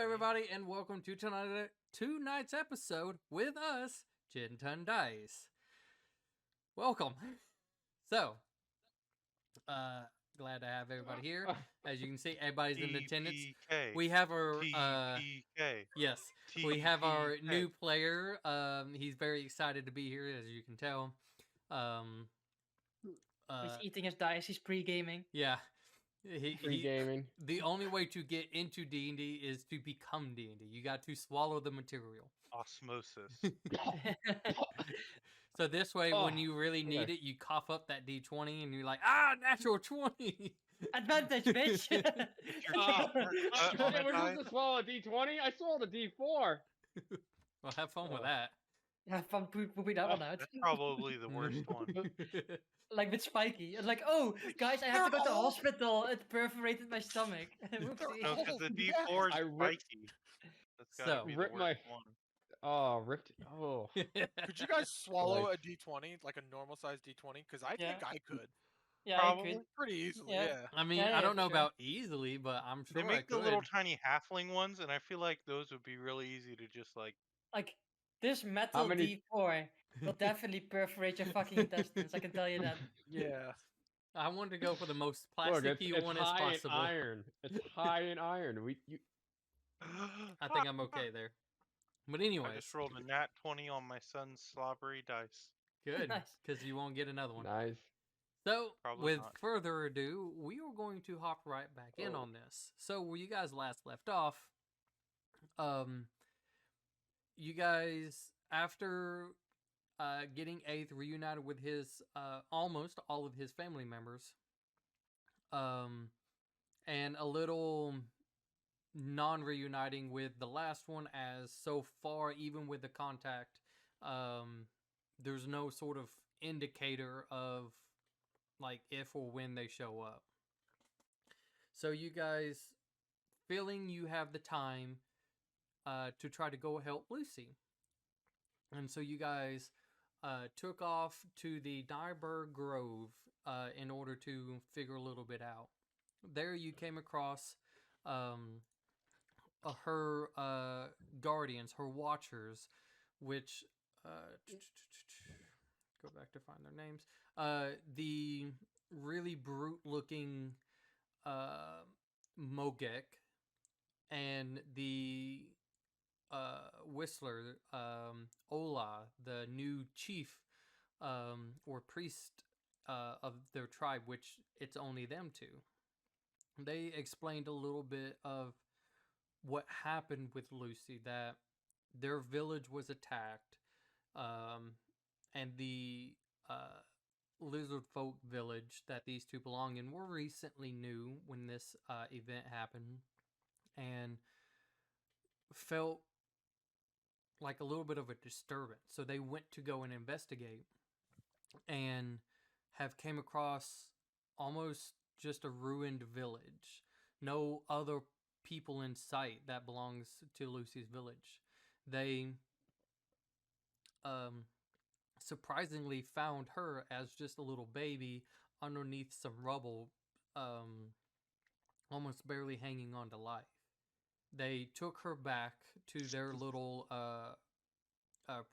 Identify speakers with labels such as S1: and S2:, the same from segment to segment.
S1: everybody, and welcome to tonight's episode with us, Ginton Dice. Welcome. So, glad to have everybody here. As you can see, everybody's in attendance.
S2: TPK.
S1: We have our
S2: TPK.
S1: yes, we have our new player. He's very excited to be here, as you can tell.
S3: He's eating his dice. He's pre-gaming.
S1: Yeah.
S4: Pre-gaming.
S1: The only way to get into D&D is to become D&D. You got to swallow the material.
S2: Osmosis.
S1: So this way, when you really need it, you cough up that D20 and you're like, natural 20.
S3: Advantage, bitch.
S4: We're supposed to swallow a D20? I swallowed a D4.
S1: Well, have fun with that.
S3: Have fun pooping that one out.
S2: That's probably the worst one.
S3: Like with Spiky. It's like, oh, guys, I have to go to the hospital. It perforated my stomach.
S2: No, because the D4 is spiky. That's gotta be the worst one.
S4: Oh, ripped. Oh.
S5: Could you guys swallow a D20, like a normal sized D20? Because I think I could.
S3: Yeah,
S2: Probably.
S3: I could.
S5: Pretty easily, yeah.
S1: I mean, I don't know about easily, but I'm sure
S2: They make
S1: I could.
S2: the little tiny halfling ones, and I feel like those would be really easy to just like.
S3: Like, this metal D4 will definitely perforate your fucking intestines. I can tell you that.
S5: Yeah.
S1: I wanted to go for the most plasticky one as possible.
S4: It's high in iron. It's high in iron.
S1: I think I'm okay there. But anyway,
S2: I just rolled a nat 20 on my son's slobbery dice.
S1: Good,
S3: Nice.
S1: because you won't get another one.
S4: Nice.
S1: So,
S2: Probably
S1: with
S2: not.
S1: further ado, we are going to hop right back in on this. So, where you guys last left off, you guys, after getting Eighth reunited with his almost all of his family members, and a little non-reuniting with the last one, as so far, even with the contact, there's no sort of indicator of like if or when they show up. So you guys feeling you have the time to try to go help Lucy. And so you guys took off to the Nyberg Grove in order to figure a little bit out. There you came across her guardians, her watchers, which go back to find their names. The really brute-looking Mogek and the Whistler, Ola, the new chief or priest of their tribe, which it's only them two. They explained a little bit of what happened with Lucy, that their village was attacked, and the lizard folk village that these two belong in were recently new when this event happened, and felt like a little bit of a disturbance. So they went to go and investigate, and have came across almost just a ruined village. No other people in sight that belongs to Lucy's village. They surprisingly found her as just a little baby underneath some rubble, almost barely hanging on to life. They took her back to their little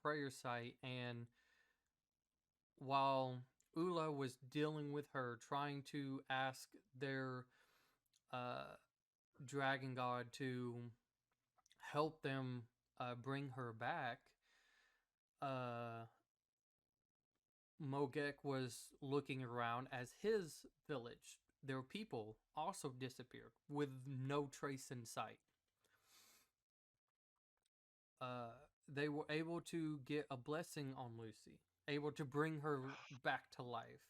S1: prayer site, and while Ula was dealing with her, trying to ask their dragon god to help them bring her back, Mogek was looking around as his village, their people, also disappeared with no trace in sight. They were able to get a blessing on Lucy, able to bring her back to life.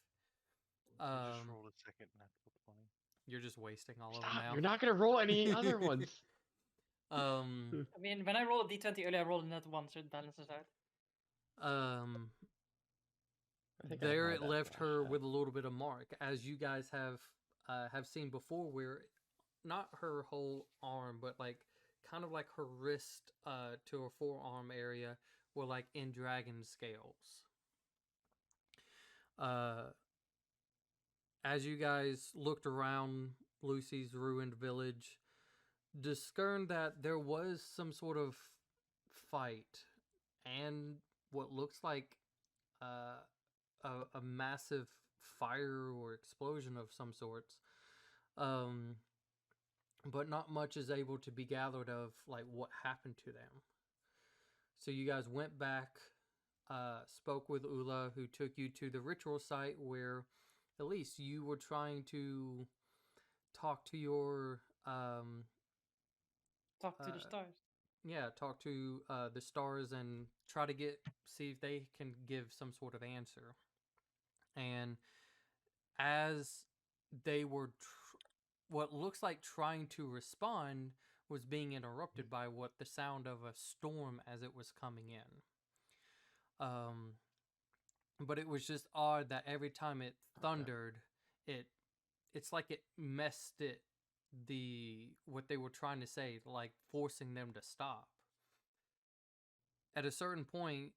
S2: I just rolled a second natural 20.
S1: You're just wasting all of
S4: Stop.
S1: them now.
S4: You're not gonna roll any other ones.
S3: I mean, when I rolled a D20 earlier, I rolled a net 1, so it balances out.
S1: There it left her with a little bit of mark, as you guys have seen before, where not her whole arm, but like kind of like her wrist to her forearm area were like in dragon scales. As you guys looked around Lucy's ruined village, discern that there was some sort of fight and what looks like a massive fire or explosion of some sorts. But not much is able to be gathered of like what happened to them. So you guys went back, spoke with Ula, who took you to the ritual site where Elise, you were trying to talk to your
S3: talk to the stars.
S1: Yeah, talk to the stars and try to see if they can give some sort of answer. And as they were what looks like trying to respond was being interrupted by what the sound of a storm as it was coming in. But it was just odd that every time it thundered, it's like it messed what they were trying to say, like forcing them to stop. At a certain point,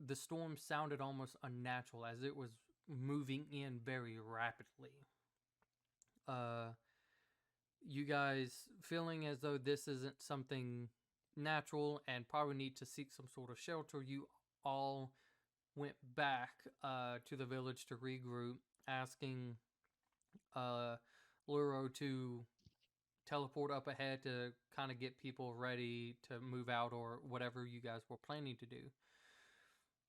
S1: the storm sounded almost unnatural as it was moving in very rapidly. You guys feeling as though this isn't something natural and probably need to seek some sort of shelter, you all went back to the village to regroup, asking Luro to teleport up ahead to kind of get people ready to move out or whatever you guys were planning to do.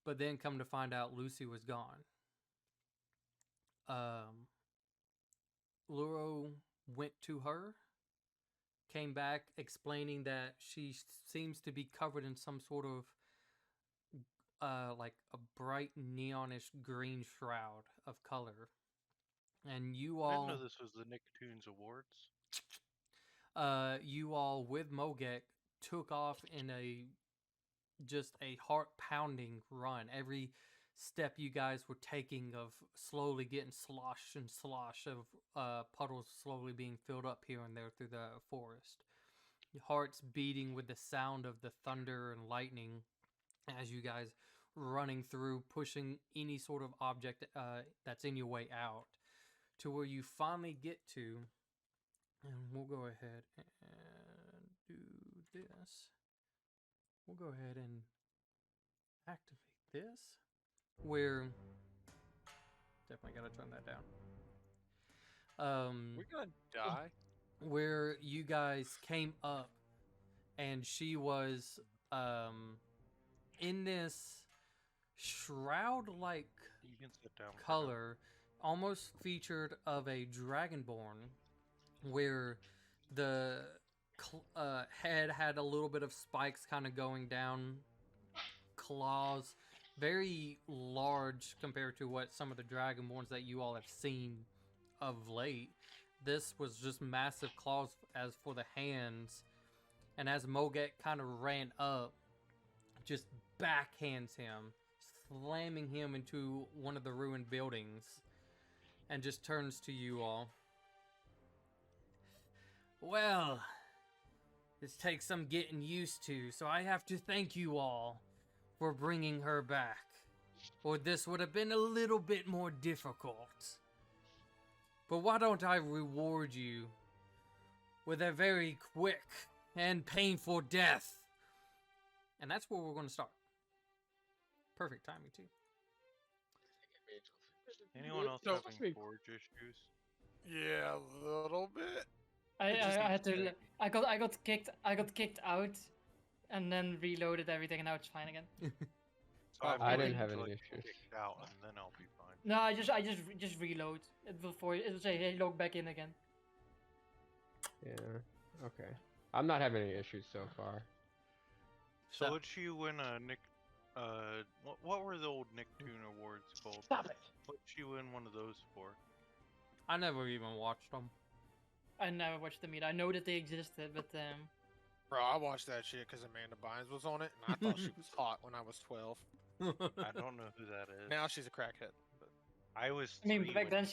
S1: But then come to find out Lucy was gone. Luro went to her, came back explaining that she seems to be covered in some sort of like a bright neonish green shroud of color. And you all...
S2: I didn't know this was the Nicktoons Awards.
S1: You all with Mogek took off in just a heart-pounding run. Every step you guys were taking of slowly getting slosh and slosh of puddles slowly being filled up here and there through the forest. Your hearts beating with the sound of the thunder and lightning as you guys running through, pushing any sort of object that's in your way out to where you finally get to, and we'll go ahead and do this. We'll go ahead and activate this. Where definitely gotta turn that down.
S2: We're gonna die.
S1: Where you guys came up, and she was in this shroud-like color, almost featured of a dragonborn, where the head had a little bit of spikes kind of going down, claws, very large compared to what some of the dragonborns that you all have seen of late. This was just massive claws as for the hands, and as Mogek kind of ran up, just backhands him, slamming him into one of the ruined buildings, and just turns to you all. Well, this takes some getting used to, so I have to thank you all for bringing her back, or this would have been a little bit more difficult. But why don't I reward you with a very quick and painful death? And that's where we're going to start. Perfect timing, too.
S2: Anyone else having forge issues?
S5: Yeah, a little bit.
S3: I had to. I got kicked out, and then reloaded everything, and now it's fine again.
S2: So
S4: I didn't have any issues.
S2: Kicked out, and then I'll be fine.
S3: No, I just reload before it will say, "Hey, log back in again."
S4: Yeah. Okay. I'm not having any issues so far.
S2: So would she win a Nick? What were the old Nicktoon Awards called?
S4: Stop it!
S2: What'd she win one of those for?
S1: I never even watched them.
S3: I never watched the meet. I know that they existed, but
S5: Bro, I watched that shit because Amanda Bynes was on it, and I thought she was hot when I was 12.
S2: I don't know who that is.
S5: Now she's a crackhead. But...
S2: I was.
S3: I mean, back then,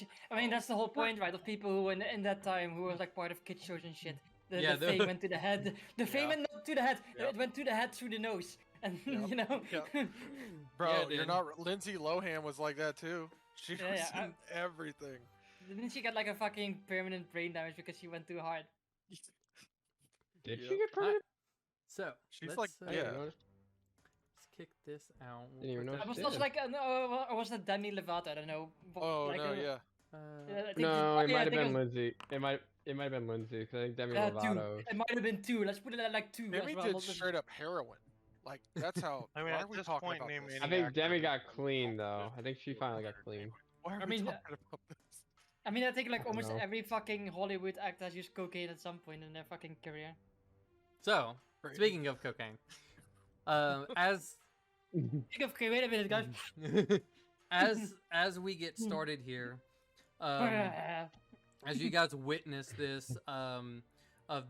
S3: that's the whole point, right? Of people who in that time who was like part of kid shows and shit. The fame went to the head. The fame went not to the head. It went to the head through the nose, and you know.
S5: Bro, you're not. Lindsay Lohan was like that too. She was in everything.
S3: Didn't she get like a fucking permanent brain damage because she went too hard?
S4: Did
S5: Yep.
S4: she get permanent?
S1: So
S5: She's
S1: let's,
S5: like,
S4: I didn't
S5: yeah.
S4: notice.
S1: let's kick this out. We'll
S4: Didn't even
S1: put
S4: notice
S1: that-
S3: I was
S4: it.
S3: also like, or was that Demi Lovato? I don't know.
S5: Oh
S3: like,
S5: no, yeah.
S3: I think
S4: No, it
S3: yeah, I
S4: might have
S3: think
S4: been
S3: was-
S4: Lindsay. It might have been Lindsay because I think Demi
S3: Two.
S4: Lovato.
S3: It might have been two. Let's put it at like two.
S5: Demi
S3: as well.
S5: did
S3: not just-
S5: straight up heroin. Like that's how.
S2: I mean,
S5: why
S2: at
S5: are we
S2: this
S5: talking
S2: point,
S5: about
S2: name
S5: this?
S2: any
S4: I think
S2: actor
S4: Demi
S2: who's
S4: got
S2: done
S4: clean
S2: all
S4: though.
S2: this
S4: I think she finally got clean.
S5: Why are
S3: I
S5: we
S3: mean,
S5: talking about this?
S3: I mean, I think like
S4: I don't
S3: almost
S4: know.
S3: every fucking Hollywood actor has used cocaine at some point in their fucking career.
S1: So
S5: Crazy.
S1: speaking of cocaine, as
S3: Think of okay, wait a minute, guys.
S1: as we get started here, as you guys witness this of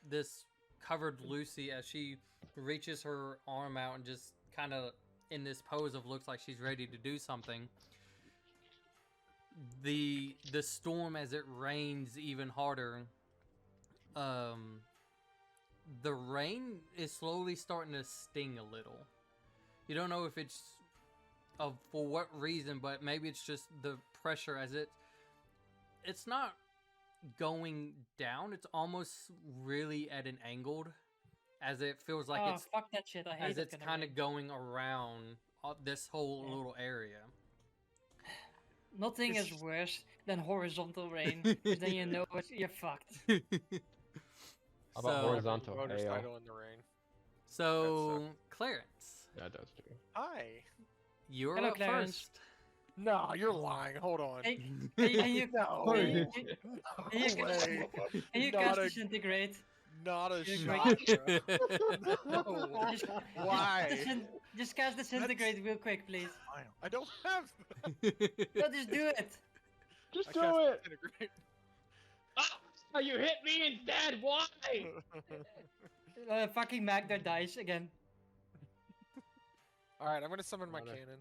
S1: this covered Lucy as she reaches her arm out and just kind of in this pose of looks like she's ready to do something. The storm as it rains even harder. The rain is slowly starting to sting a little. You don't know if it's for what reason, but maybe it's just the pressure as it's not going down. It's almost really at an angled, as it feels like
S3: oh,
S1: it's
S3: fuck that shit. I hate
S1: as
S3: that
S1: it's
S3: kind
S1: kind
S3: of
S1: of going around this whole
S3: Yeah.
S1: little area.
S3: Nothing is
S5: It's-
S3: worse than horizontal rain, 'cause then you know you're fucked.
S4: How about
S1: So-
S4: horizontal hail?
S5: Motorcycle in the rain.
S1: So, Clarence,
S4: That does too.
S5: Hi.
S1: you're
S3: Hello,
S1: up
S3: Clarence.
S1: first.
S5: No, you're lying. Hold on.
S3: Hey, can you,
S5: No.
S3: can you,
S5: No
S3: can you,
S5: way.
S3: can you
S5: Not
S3: cast
S5: a-
S3: disintegrate?
S5: Not a
S3: You're
S5: shot.
S3: great.
S5: bro. No.
S3: Just,
S5: Why?
S3: just cast disintegrate real quick, please.
S5: I don't have.
S3: No, just do it.
S4: Just
S5: I
S4: do
S5: cast
S4: it!
S5: disintegrate.
S4: Oh, you hit me instead. Why?
S3: Fucking Magda dies again.
S5: All right, I'm gonna summon my
S4: Another.
S5: cannon.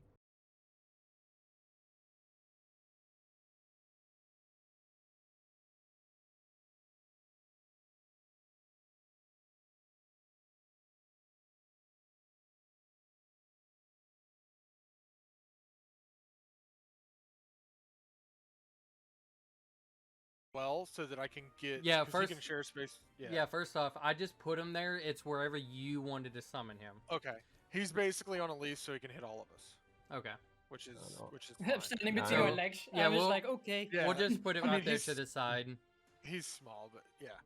S5: Well, so that I can get.
S1: Yeah,
S5: 'cause he can
S1: first-
S5: share space. Yeah.
S1: Yeah, first off, I just put him there. It's wherever you wanted to summon him.
S5: Okay. He's basically on a leash, so he can hit all of us,
S1: Okay.
S5: which is
S4: no.
S5: which is
S3: I'm
S5: fine.
S3: standing
S4: No.
S3: between your
S1: So-
S3: legs.
S1: yeah,
S3: I was
S1: we'll-
S3: like, okay.
S5: Yeah.
S1: We'll just put him
S5: I mean,
S1: out there to
S5: he's-
S1: the side.
S5: He's small, but yeah.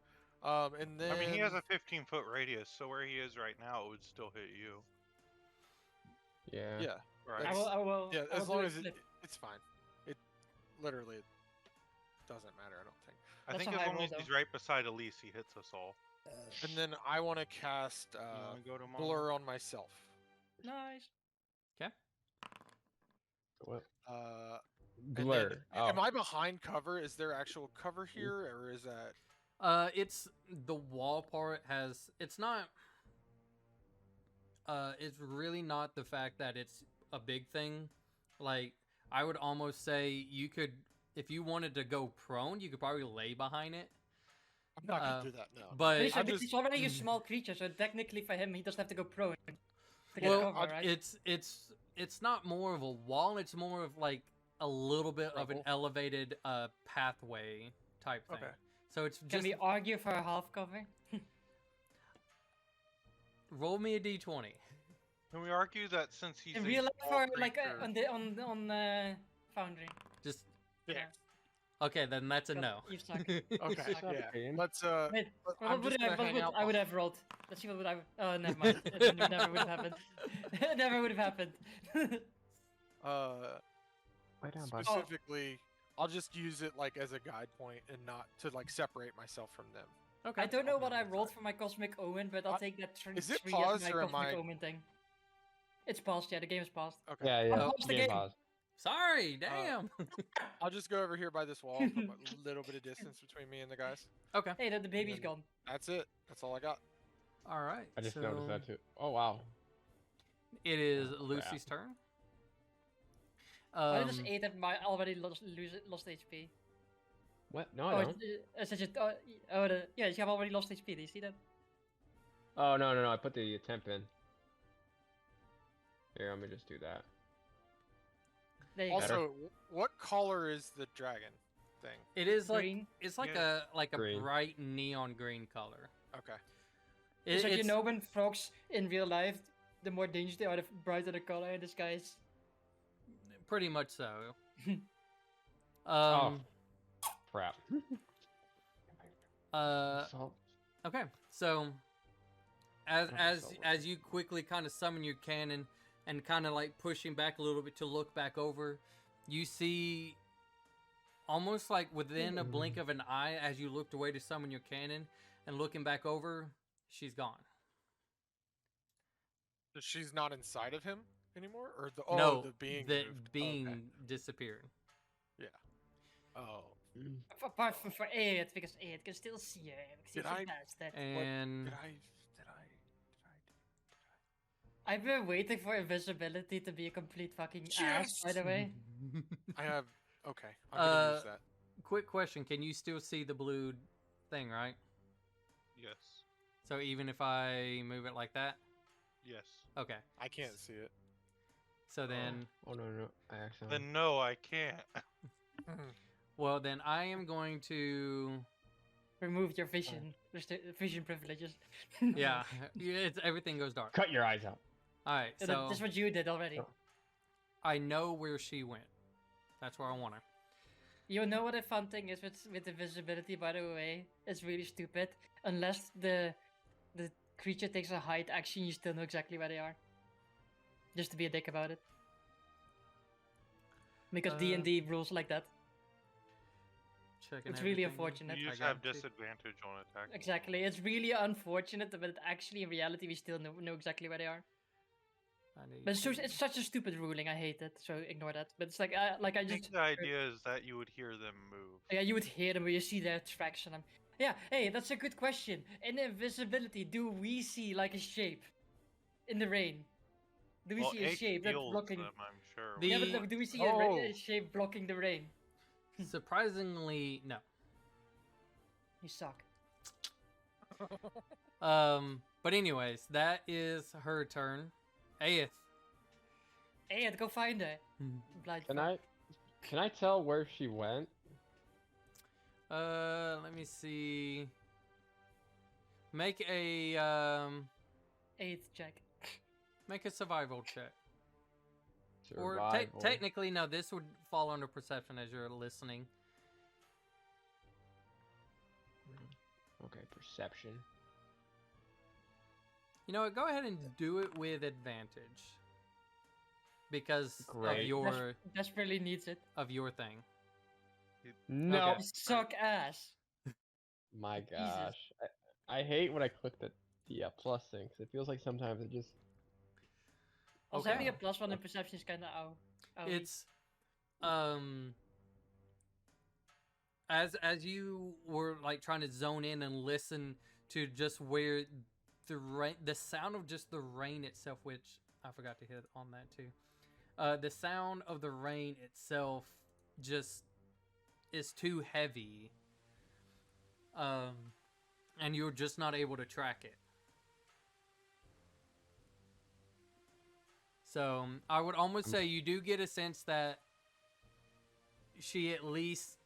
S5: And then
S2: I mean, he has a 15-foot radius, so where he is right now, it would still hit you.
S4: Yeah.
S5: yeah,
S2: Right.
S3: I will.
S5: yeah.
S3: I
S5: As
S3: will
S5: long
S3: do
S5: as
S3: a flip.
S5: it's fine. It literally doesn't matter. I don't think.
S2: I
S3: That's
S2: think
S3: a
S2: as
S3: high
S2: long
S3: roll,
S2: as he's
S3: though.
S2: right beside Elise, he hits us all.
S5: And then I want to cast
S2: You wanna go to Mama?
S5: blur on myself.
S3: Nice.
S1: Okay.
S4: What?
S5: And
S4: Blur.
S5: then,
S4: Oh.
S5: am I behind cover? Is there actual cover here, or is that?
S1: It's the wall part has. It's not. It's really not the fact that it's a big thing. Like I would almost say you could, if you wanted to go prone, you could probably lay behind it.
S5: I'm not gonna do that now.
S1: But
S3: He's,
S5: I'm
S3: he's
S5: just-
S3: already a small creature, so technically for him, he doesn't have to go prone to get
S1: well,
S3: cover, right?
S1: it's not more of a wall. It's more of like a little bit of an
S5: Rubble.
S1: elevated pathway type thing.
S5: Okay.
S1: So it's
S3: Can
S1: just
S3: we argue for a half cover?
S1: roll me a d20.
S2: Can we argue that since he's
S3: In
S2: a
S3: real life,
S2: small
S3: or like
S2: creature-
S3: on Foundry?
S1: Just
S5: Yeah.
S1: okay, then that's a
S3: God,
S1: no.
S3: You suck.
S5: Okay.
S4: Suck,
S5: Yeah.
S4: Ian.
S5: Let's
S3: Wait,
S5: but
S3: what
S5: I'm
S3: would
S5: just
S3: I,
S5: gonna
S3: what
S5: hang
S3: would
S5: out
S3: I would have rolled? Let's see what would I. Oh, never mind. It never would have happened. It never would have happened.
S4: Lay down, bud.
S5: specifically. I'll just use it like as a guide point and not to like separate myself from them.
S1: Okay.
S3: I don't know
S5: I'll
S3: what
S5: be
S3: I
S5: on
S3: rolled
S5: that
S3: for my Cosmic Omen, but I'll
S5: Uh,
S3: take that
S5: is it
S3: three
S5: paused
S3: as my
S5: or am
S3: Cosmic
S5: I-
S3: Omen thing. It's paused, yeah, the game is paused.
S5: Okay.
S4: Yeah, yeah.
S3: paused the
S4: Game
S3: game.
S4: pause.
S1: Sorry, damn.
S5: I'll just go over here by this wall, put a little bit of distance between me and the guys.
S1: okay.
S3: Hey, the baby's
S5: then-
S3: gone.
S5: That's it. That's all I got.
S1: All right.
S4: I just
S1: so
S4: noticed that too. Oh wow.
S1: It is
S4: Oh, crap.
S1: Lucy's turn.
S3: I just
S1: Um,
S3: ate that my already lost HP.
S4: What? No,
S3: Oh,
S4: I don't.
S3: yeah, you have already lost HP. Do you see that?
S4: Oh no! I put the temp in. Here, let me just do that.
S3: There you go.
S5: Also, what color is the dragon? thing?
S1: It is like
S3: Green.
S1: it's like
S2: Yeah.
S1: a
S6: Green.
S1: bright neon green color.
S5: Okay.
S3: It's like, you
S1: It's
S3: know, when frogs in real life, the more dangerous they are, the brighter the color in disguise.
S1: pretty much so.
S6: Oh. Crap. So,
S1: Okay, so
S6: Okay, so
S1: as you quickly kind of summon your cannon and kind of like pushing back a little bit to look back over, you see almost like within a blink of an eye as you looked away to summon your cannon and looking back over, she's gone.
S5: So she's not inside of him anymore, or the
S1: no,
S5: the being
S1: the
S5: moved.
S1: being
S5: Okay.
S1: disappeared.
S5: Oh.
S3: Apart from for Aid, because Aid can still see her. Because
S5: Did
S3: he's a
S5: I-
S3: bastard.
S1: And
S5: Did I?
S3: I've been waiting for invisibility to be a complete fucking ass, by the way.
S5: I have. Okay. I'm gonna use that.
S1: quick question: can you still see the blue thing, right?
S2: Yes.
S1: So even if I move it like that,
S2: Yes.
S1: okay.
S5: I can't see it.
S1: So then,
S6: oh no, I actually.
S2: Then no, I can't.
S1: well, then I am going to.
S3: Remove your vision, vision privileges.
S1: Yeah, everything goes dark.
S6: Cut your eyes out.
S1: All right,
S3: So
S1: so
S3: that's what you did already.
S6: Oh.
S1: I know where she went. That's where I want her.
S3: You know what a fun thing is with invisibility, by the way? It's really stupid. Unless the creature takes a hide action, you still know exactly where they are. Just to be a dick about it. Because D&D rules like that.
S1: Checking
S3: It's really
S1: everything.
S3: unfortunate.
S2: You
S1: I
S2: just
S1: got
S2: have
S1: you.
S2: disadvantage on attack.
S3: Exactly. It's really unfortunate, but actually in reality we still know exactly where they are.
S1: I need
S3: But it's,
S1: to-
S3: it's such a stupid ruling. I hate it. So ignore that. But it's like I
S2: I
S3: just
S2: think the idea is that you would hear them move.
S3: yeah, you would hear them, but you see their tracks, and yeah. Hey, that's a good question. In invisibility, do we see like a shape in the rain? Do we
S2: Well,
S3: see a
S2: Ape
S3: shape that's
S2: feels
S3: blocking?
S2: them, I'm sure.
S1: The-
S3: Yeah, but look, do we see a shape blocking the rain?
S1: Surprisingly, no.
S3: You suck.
S1: But anyways, that is her turn. Aeth.
S3: Hey, go find her. Blind fuck.
S6: Can I tell where she went?
S1: Let me see. Make a
S3: Eighth check.
S1: make a survival check. Or
S6: Survival.
S1: technically, no. This would fall under perception as you're listening.
S6: Okay, perception.
S1: You know what? Go ahead and do it with advantage because
S6: Great.
S1: of your
S3: Desperately needs it.
S1: thing.
S6: No.
S1: Okay.
S3: You suck ass.
S6: My gosh. I hate when I click the plus thing because it feels like sometimes it just.
S3: Also,
S1: Okay.
S3: having a +1 in perception is kind of ow.
S1: It's as you were like trying to zone in and listen to just where the sound of just the rain itself, which I forgot to hit on that too. The sound of the rain itself just is too heavy. And you're just not able to track it. So I would almost say you do get a sense that she at least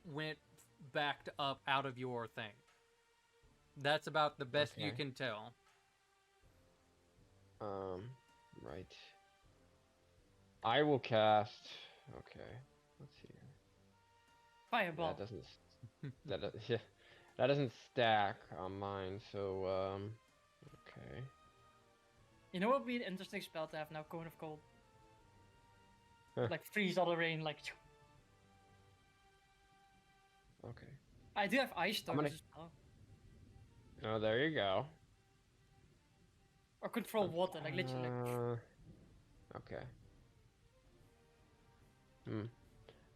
S1: went backed up out of your thing. That's about the best you
S6: Okay.
S1: can tell.
S6: Right. I will cast. Okay. Let's see here.
S3: Fireball.
S6: That doesn't. Yeah, that doesn't stack on mine. So okay.
S3: You know what would be an interesting spell to have now? Cone of Cold.
S6: Huh.
S3: Like freeze all the rain, like.
S6: Okay.
S3: I do have ice storm
S6: gonna-
S3: as well.
S6: Oh, there you go.
S3: Or control water, like literally.
S6: Okay.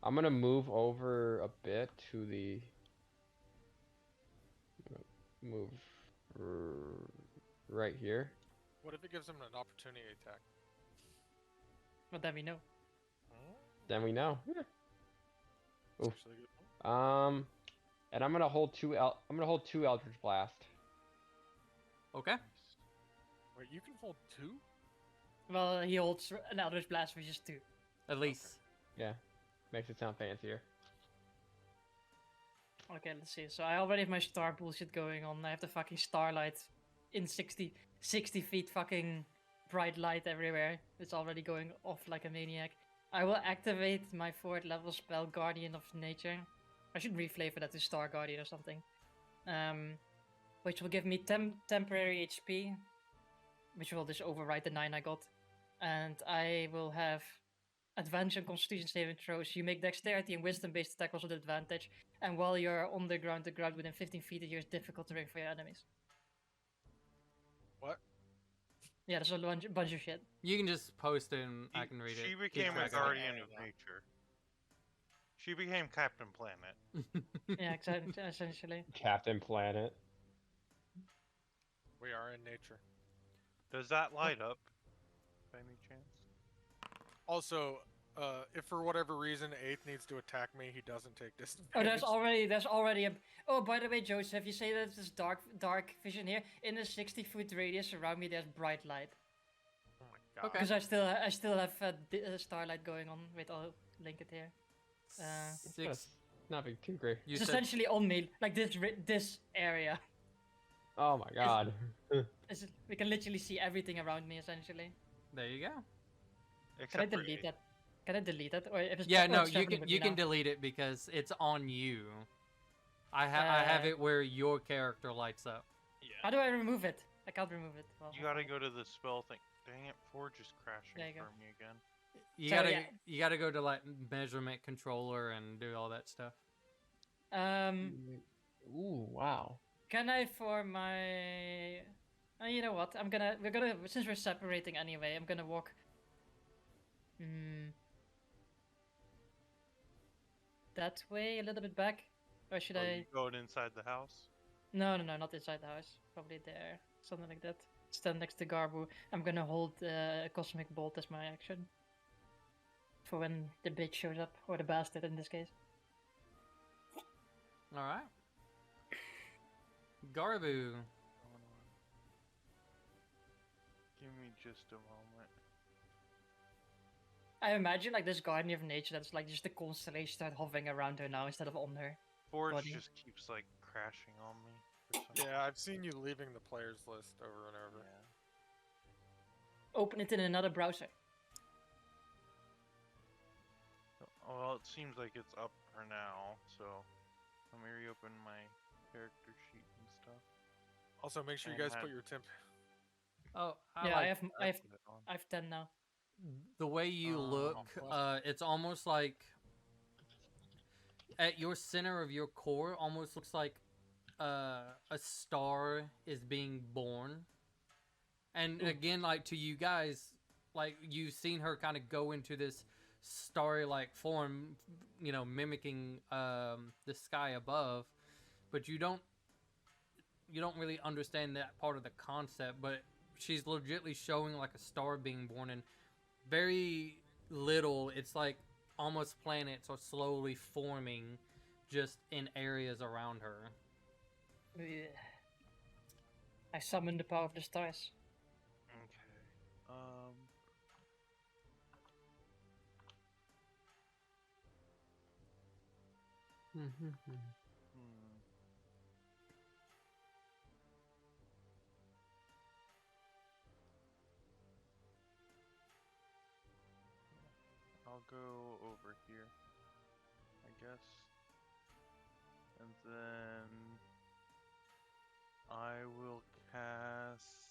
S6: I'm gonna move over a bit to the. Move right here.
S5: What if it gives him an opportunity attack?
S3: But then we know.
S6: Then we know. Yeah. Oof.
S5: Actually a good point.
S6: And I'm gonna hold two. I'm gonna hold two Eldritch Blast.
S1: Okay.
S5: Wait, you can hold two?
S3: Well, he holds an Eldritch Blast, which is 2.
S1: At least.
S6: Yeah, makes it sound fancier.
S3: Okay, let's see. So I already have my star bullshit going on. I have the fucking starlight in 60 feet fucking bright light everywhere. It's already going off like a maniac. I will activate my 4th level spell, Guardian of Nature. I should reflavor that to Star Guardian or something. Which will give me temporary HP, which will just override the 9 I got. And I will have advantage on Constitution saving throws. You make Dexterity and Wisdom-based attack rolls with advantage, and while you're on the ground within 15 feet of you is difficult terrain for your enemies.
S5: What?
S3: Yeah, there's a bunch of shit.
S1: You can just post it and I can read it.
S2: She
S1: Keep
S2: became a
S1: track of it.
S2: guardian of nature. She became Captain Planet.
S3: Yeah, essentially.
S6: Captain Planet.
S5: We are in nature.
S2: Does that light up by any chance?
S5: Also, if for whatever reason 8th needs to attack me, he doesn't take
S3: Oh,
S5: disadvantage.
S3: there's already a. Oh, by the way, Joseph, you say that this dark vision here in the 60-foot radius around me. There's bright light
S5: Oh my god.
S1: Okay.
S3: because I still have starlight going on. Wait, I'll link it here.
S6: It's
S1: Six.
S6: just nothing too great.
S1: You
S3: It's
S1: said
S3: essentially on me, like this area.
S6: Oh my god.
S3: We can literally see everything around me essentially.
S1: there you go.
S3: Can I
S2: Except for
S3: delete
S2: eight.
S3: that? Can I delete that? Or if it's
S1: Yeah,
S3: oh,
S1: no,
S3: it's
S1: you
S3: happening
S1: can
S3: with
S1: you
S3: me
S1: can
S3: now.
S1: delete it because it's on you. I have it where your character lights up.
S3: How do I remove it? I can't remove it. Well,
S2: You gotta go to the spell thing. Dang it, Forge is crashing
S3: There you go.
S2: for me again.
S1: You
S3: So,
S1: gotta
S3: yeah.
S1: you gotta go to like measurement controller and do all that stuff.
S6: Ooh, wow.
S3: Can I for my? You know what? We're gonna since we're separating anyway. I'm gonna walk. That way a little bit back, or should
S2: Oh,
S3: I?
S2: you going inside the house?
S3: No, not inside the house. Probably there, something like that. Stand next to Garbu. I'm gonna hold a cosmic bolt as my action. For when the bitch shows up, or the bastard in this case.
S1: All right. Garbu.
S2: Give me just a moment.
S3: I imagine like this guardian of nature that's like just the constellation start hovering around her now instead of on her.
S2: Forge
S3: Body.
S2: just keeps like crashing on me. For some
S5: Yeah, I've seen you leaving the players list over and over.
S2: Yeah.
S3: Open it in another browser.
S2: Well, it seems like it's up for now, so let me reopen my character sheet and stuff.
S5: Also, make sure you
S2: And
S5: guys
S2: have-
S5: put your temp.
S3: Yeah,
S1: Oh,
S3: I have
S2: Put it on.
S3: 10 now.
S1: the way you look,
S5: well.
S1: it's almost like at your center of your core, almost looks like a star is being born. And again, like to you guys, like you've seen her kind of go into this starry-like form, you know, mimicking the sky above, but you don't really understand that part of the concept. But she's legitimately showing like a star being born, and very little, it's like almost planets are slowly forming just in areas around her.
S3: Ugh. I summon the power of the stars.
S2: Okay. Hmm. I'll go over here, I guess. And then I will cast.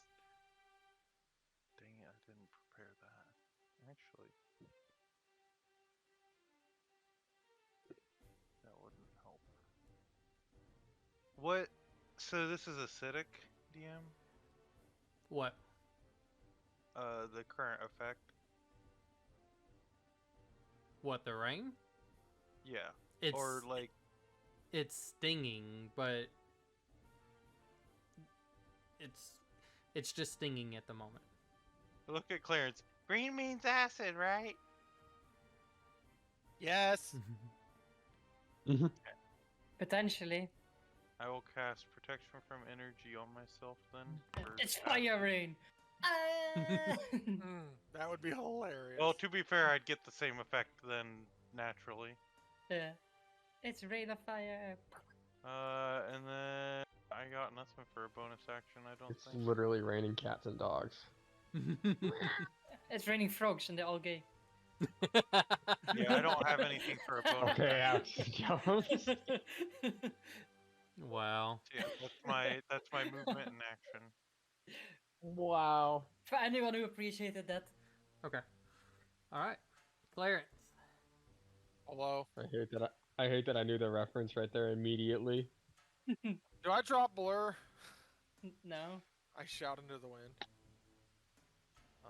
S2: Dang it, I didn't prepare that. Actually, that wouldn't help. What? So this is acidic, DM?
S1: What?
S2: The current effect?
S1: What, the rain?
S2: Yeah.
S1: It's
S2: Or like.
S1: it's stinging, but it's just stinging at the moment.
S2: Look at Clarence. Green means acid, right?
S5: Yes.
S3: Potentially.
S2: I will cast protection from energy on myself then. or
S3: It's
S2: cast-
S3: fire rain!
S5: That would be hilarious.
S2: Well, to be fair, I'd get the same effect then naturally.
S3: Yeah. It's rain of fire.
S2: And then I got nothing for a bonus action. I don't
S6: It's
S2: think.
S6: literally raining cats and dogs.
S3: It's raining frogs and they're all gay.
S2: Yeah, I don't have anything for a bonus.
S6: Okay,
S2: action.
S6: Alex Jones.
S1: Wow.
S2: Yeah, that's my movement in action.
S6: Wow.
S3: For anyone who appreciated that.
S1: Okay. All right. Clarence.
S5: Hello.
S6: I hate that I knew the reference right there immediately.
S5: Do I drop blur?
S3: No.
S5: I shout into the wind.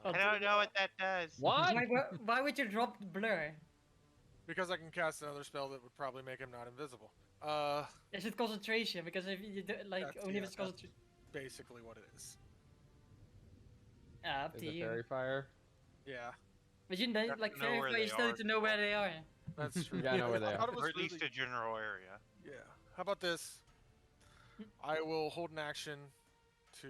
S3: Oh,
S2: I don't know what that does.
S6: What?
S3: Why would you drop blur?
S5: Because I can cast another spell that would probably make him not invisible.
S3: Is it concentration? Because if you do like
S5: That's-
S3: only
S5: yeah,
S3: if it's
S5: that's-
S3: concentration.
S5: basically what it is.
S3: Up
S6: Is
S3: to
S6: it
S3: you.
S6: fairy fire?
S5: Yeah,
S3: But you know,
S2: You have
S3: like
S2: to know where
S3: verify,
S2: they
S3: you still
S2: are.
S3: need to know where they are.
S5: that's true.
S6: Yeah, I know where they
S5: I
S6: are.
S5: thought it was
S2: Or at least
S5: really-
S2: a general area.
S5: Yeah. How about this? I will hold an action to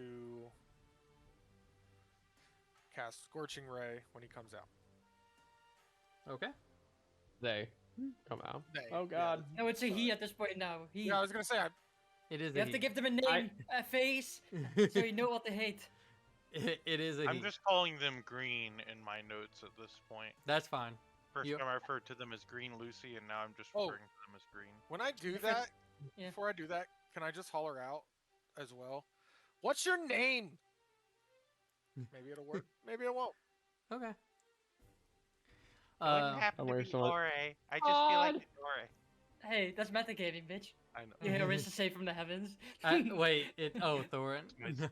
S5: cast Scorching Ray when he comes out.
S1: Okay.
S6: They come out.
S5: They,
S6: Oh
S5: yeah.
S6: god.
S3: I would say he at this point now. He.
S5: Yeah, I was gonna say
S1: It is
S3: You
S1: a
S3: have to
S1: he.
S3: give them a name, a face, so you know what they hate.
S1: It is a
S2: I'm
S1: he.
S2: just calling them green in my notes at this point.
S1: That's fine.
S2: First
S1: You-
S2: time I referred to them as Green Lucy, and now I'm just
S5: Oh.
S2: referring to them as green.
S5: when I do
S3: If it-
S5: that,
S3: yeah.
S5: before I do that, can I just holler out as well? What's your name? Maybe it'll work. Maybe it won't.
S1: Okay.
S6: I'm waiting for someone-
S2: I just
S6: feel like
S2: it's Dore.
S3: Hey, that's metagaming, bitch.
S2: I know.
S3: You hear Arista say from the heavens.
S1: Wait. Oh, Thorin.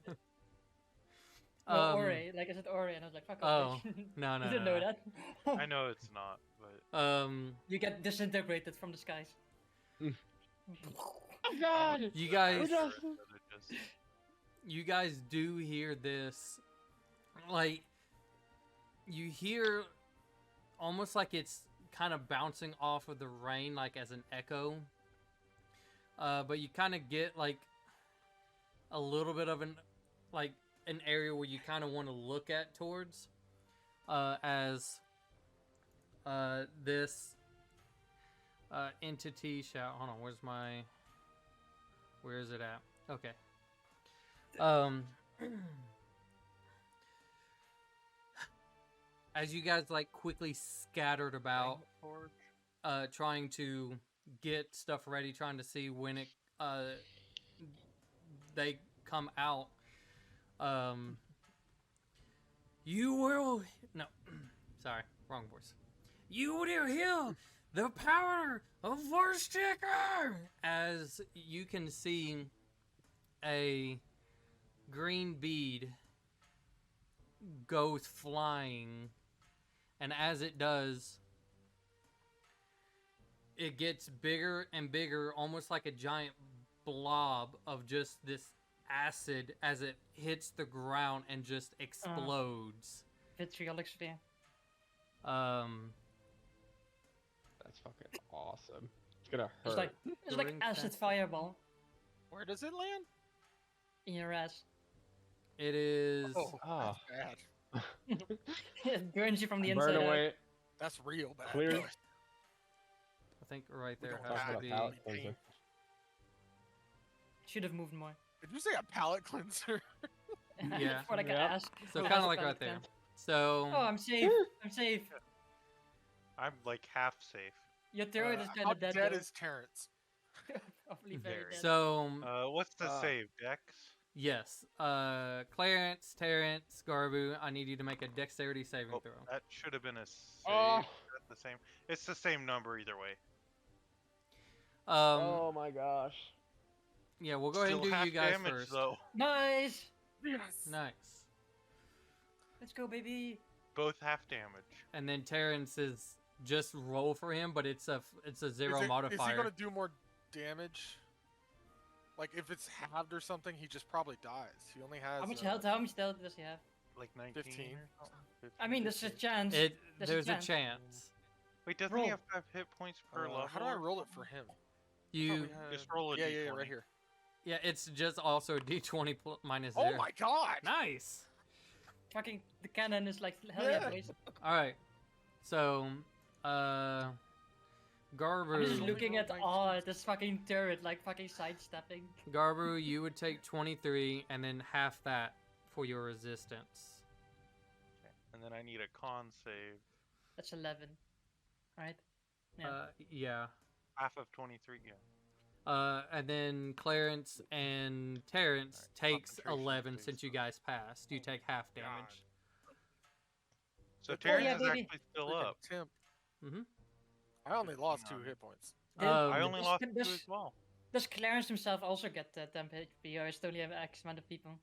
S3: No, Ore. Like I said Ore, and I was like, fuck off,
S1: Oh,
S3: bitch.
S1: no,
S3: You
S1: no,
S3: didn't
S1: no,
S3: know
S1: no.
S3: that.
S2: I know it's not, but
S3: You get disintegrated from the skies.
S6: Oh god.
S1: You guys.
S6: Who does-
S1: You guys do hear this, like, you hear almost like it's kind of bouncing off of the rain, like as an echo. But you kind of get like a little bit of an area where you kind of want to look at towards, as this entity shout. Hold on, where is it at? Okay. As you guys like quickly scattered about, trying to get stuff ready, trying to see when it they come out. You will no, sorry, wrong voice. You will hear the power of Vorsticker as you can see a green bead goes flying, and as it does, it gets bigger and bigger, almost like a giant blob of just this acid as it hits the ground and just explodes.
S3: Vitriolic sphere.
S6: That's fucking awesome. It's gonna hurt.
S3: It's like
S1: Ring
S3: acid
S1: fence.
S3: fireball
S5: Where does it land?
S3: in your ass.
S1: It is
S5: Oh,
S6: Ah.
S5: that's bad.
S3: It burns you from the
S6: Burn
S3: inside out.
S6: away.
S5: That's real bad.
S6: Clear.
S5: boys.
S1: I think right
S5: We
S1: there
S5: don't
S1: has
S5: have
S1: to
S6: about
S1: be.
S6: palate
S5: pain.
S6: cleanser.
S3: Should have moved more.
S5: Did you say a palate cleanser?
S1: Yeah.
S3: For like
S6: Yep.
S3: an ass.
S1: So
S3: ass
S1: kind of like
S3: palate
S1: right there.
S3: cleanse.
S1: So
S3: Oh, I'm safe. I'm safe.
S2: I'm like half safe.
S3: Your throat is kind
S5: How
S3: of dead.
S5: dead
S3: though.
S5: is Terrence?
S3: Probably very
S2: Very.
S3: dead.
S1: so
S2: What's the
S6: Ah.
S2: save, Dex?
S1: yes, Clarence, Terrence, Garbu, I need you to make a dexterity saving
S2: Oh,
S1: throw.
S2: that should have been a save.
S6: Oh.
S2: That's the same. It's the same number either way.
S6: Oh my gosh.
S1: Yeah, we'll go ahead and
S2: Still
S1: do
S2: half
S1: you guys
S2: damage,
S1: first.
S2: though.
S3: Nice.
S5: Yes.
S1: Nice.
S3: Let's go, baby.
S2: Both half damage.
S1: And then Terrence is just roll for him, but it's a zero
S5: Is he
S1: modifier.
S5: gonna do more damage? Like if it's halved or something, he just probably dies. He only has.
S3: How much health? How much health does he have?
S2: Like 19
S5: 15.
S2: or something?
S3: I mean, there's a
S2: 15.
S3: chance.
S1: There's a
S3: chance.
S1: chance.
S2: Wait, doesn't
S3: Roll.
S2: he have 5 hit points per level?
S5: How do I roll it for him?
S1: You
S5: Probably had-
S2: Just roll a
S5: yeah,
S2: d20.
S5: right here.
S1: yeah, it's just also d20 minus
S5: Oh
S1: 0.
S5: my god!
S1: Nice.
S3: Fucking the cannon is like hell yeah,
S5: Yeah.
S3: boys.
S1: All right. So, Garbu.
S3: I'm just looking at
S5: Roll 19.
S3: this fucking turret, like fucking sidestepping.
S1: Garbu, you would take 23 and then half that for your resistance.
S2: And then I need a con save.
S3: That's 11, right? Yeah.
S1: Yeah.
S2: Half of 23, yeah.
S1: And then Clarence and Terrence
S2: Alright,
S1: takes
S2: concentration
S1: 11
S2: phase,
S1: since you
S2: so-
S1: guys passed. You take half damage.
S2: So
S5: Oh,
S2: Terrence
S3: yeah,
S2: is
S3: baby.
S2: actually still
S5: Freaking
S2: up.
S5: Temp.
S1: Mm-hmm.
S5: I only lost 2
S2: on.
S5: hit points.
S2: I only lost
S3: does,
S2: 2
S3: does,
S2: as well.
S3: does Clarence himself also get 10 HP, or is it only have X amount of people?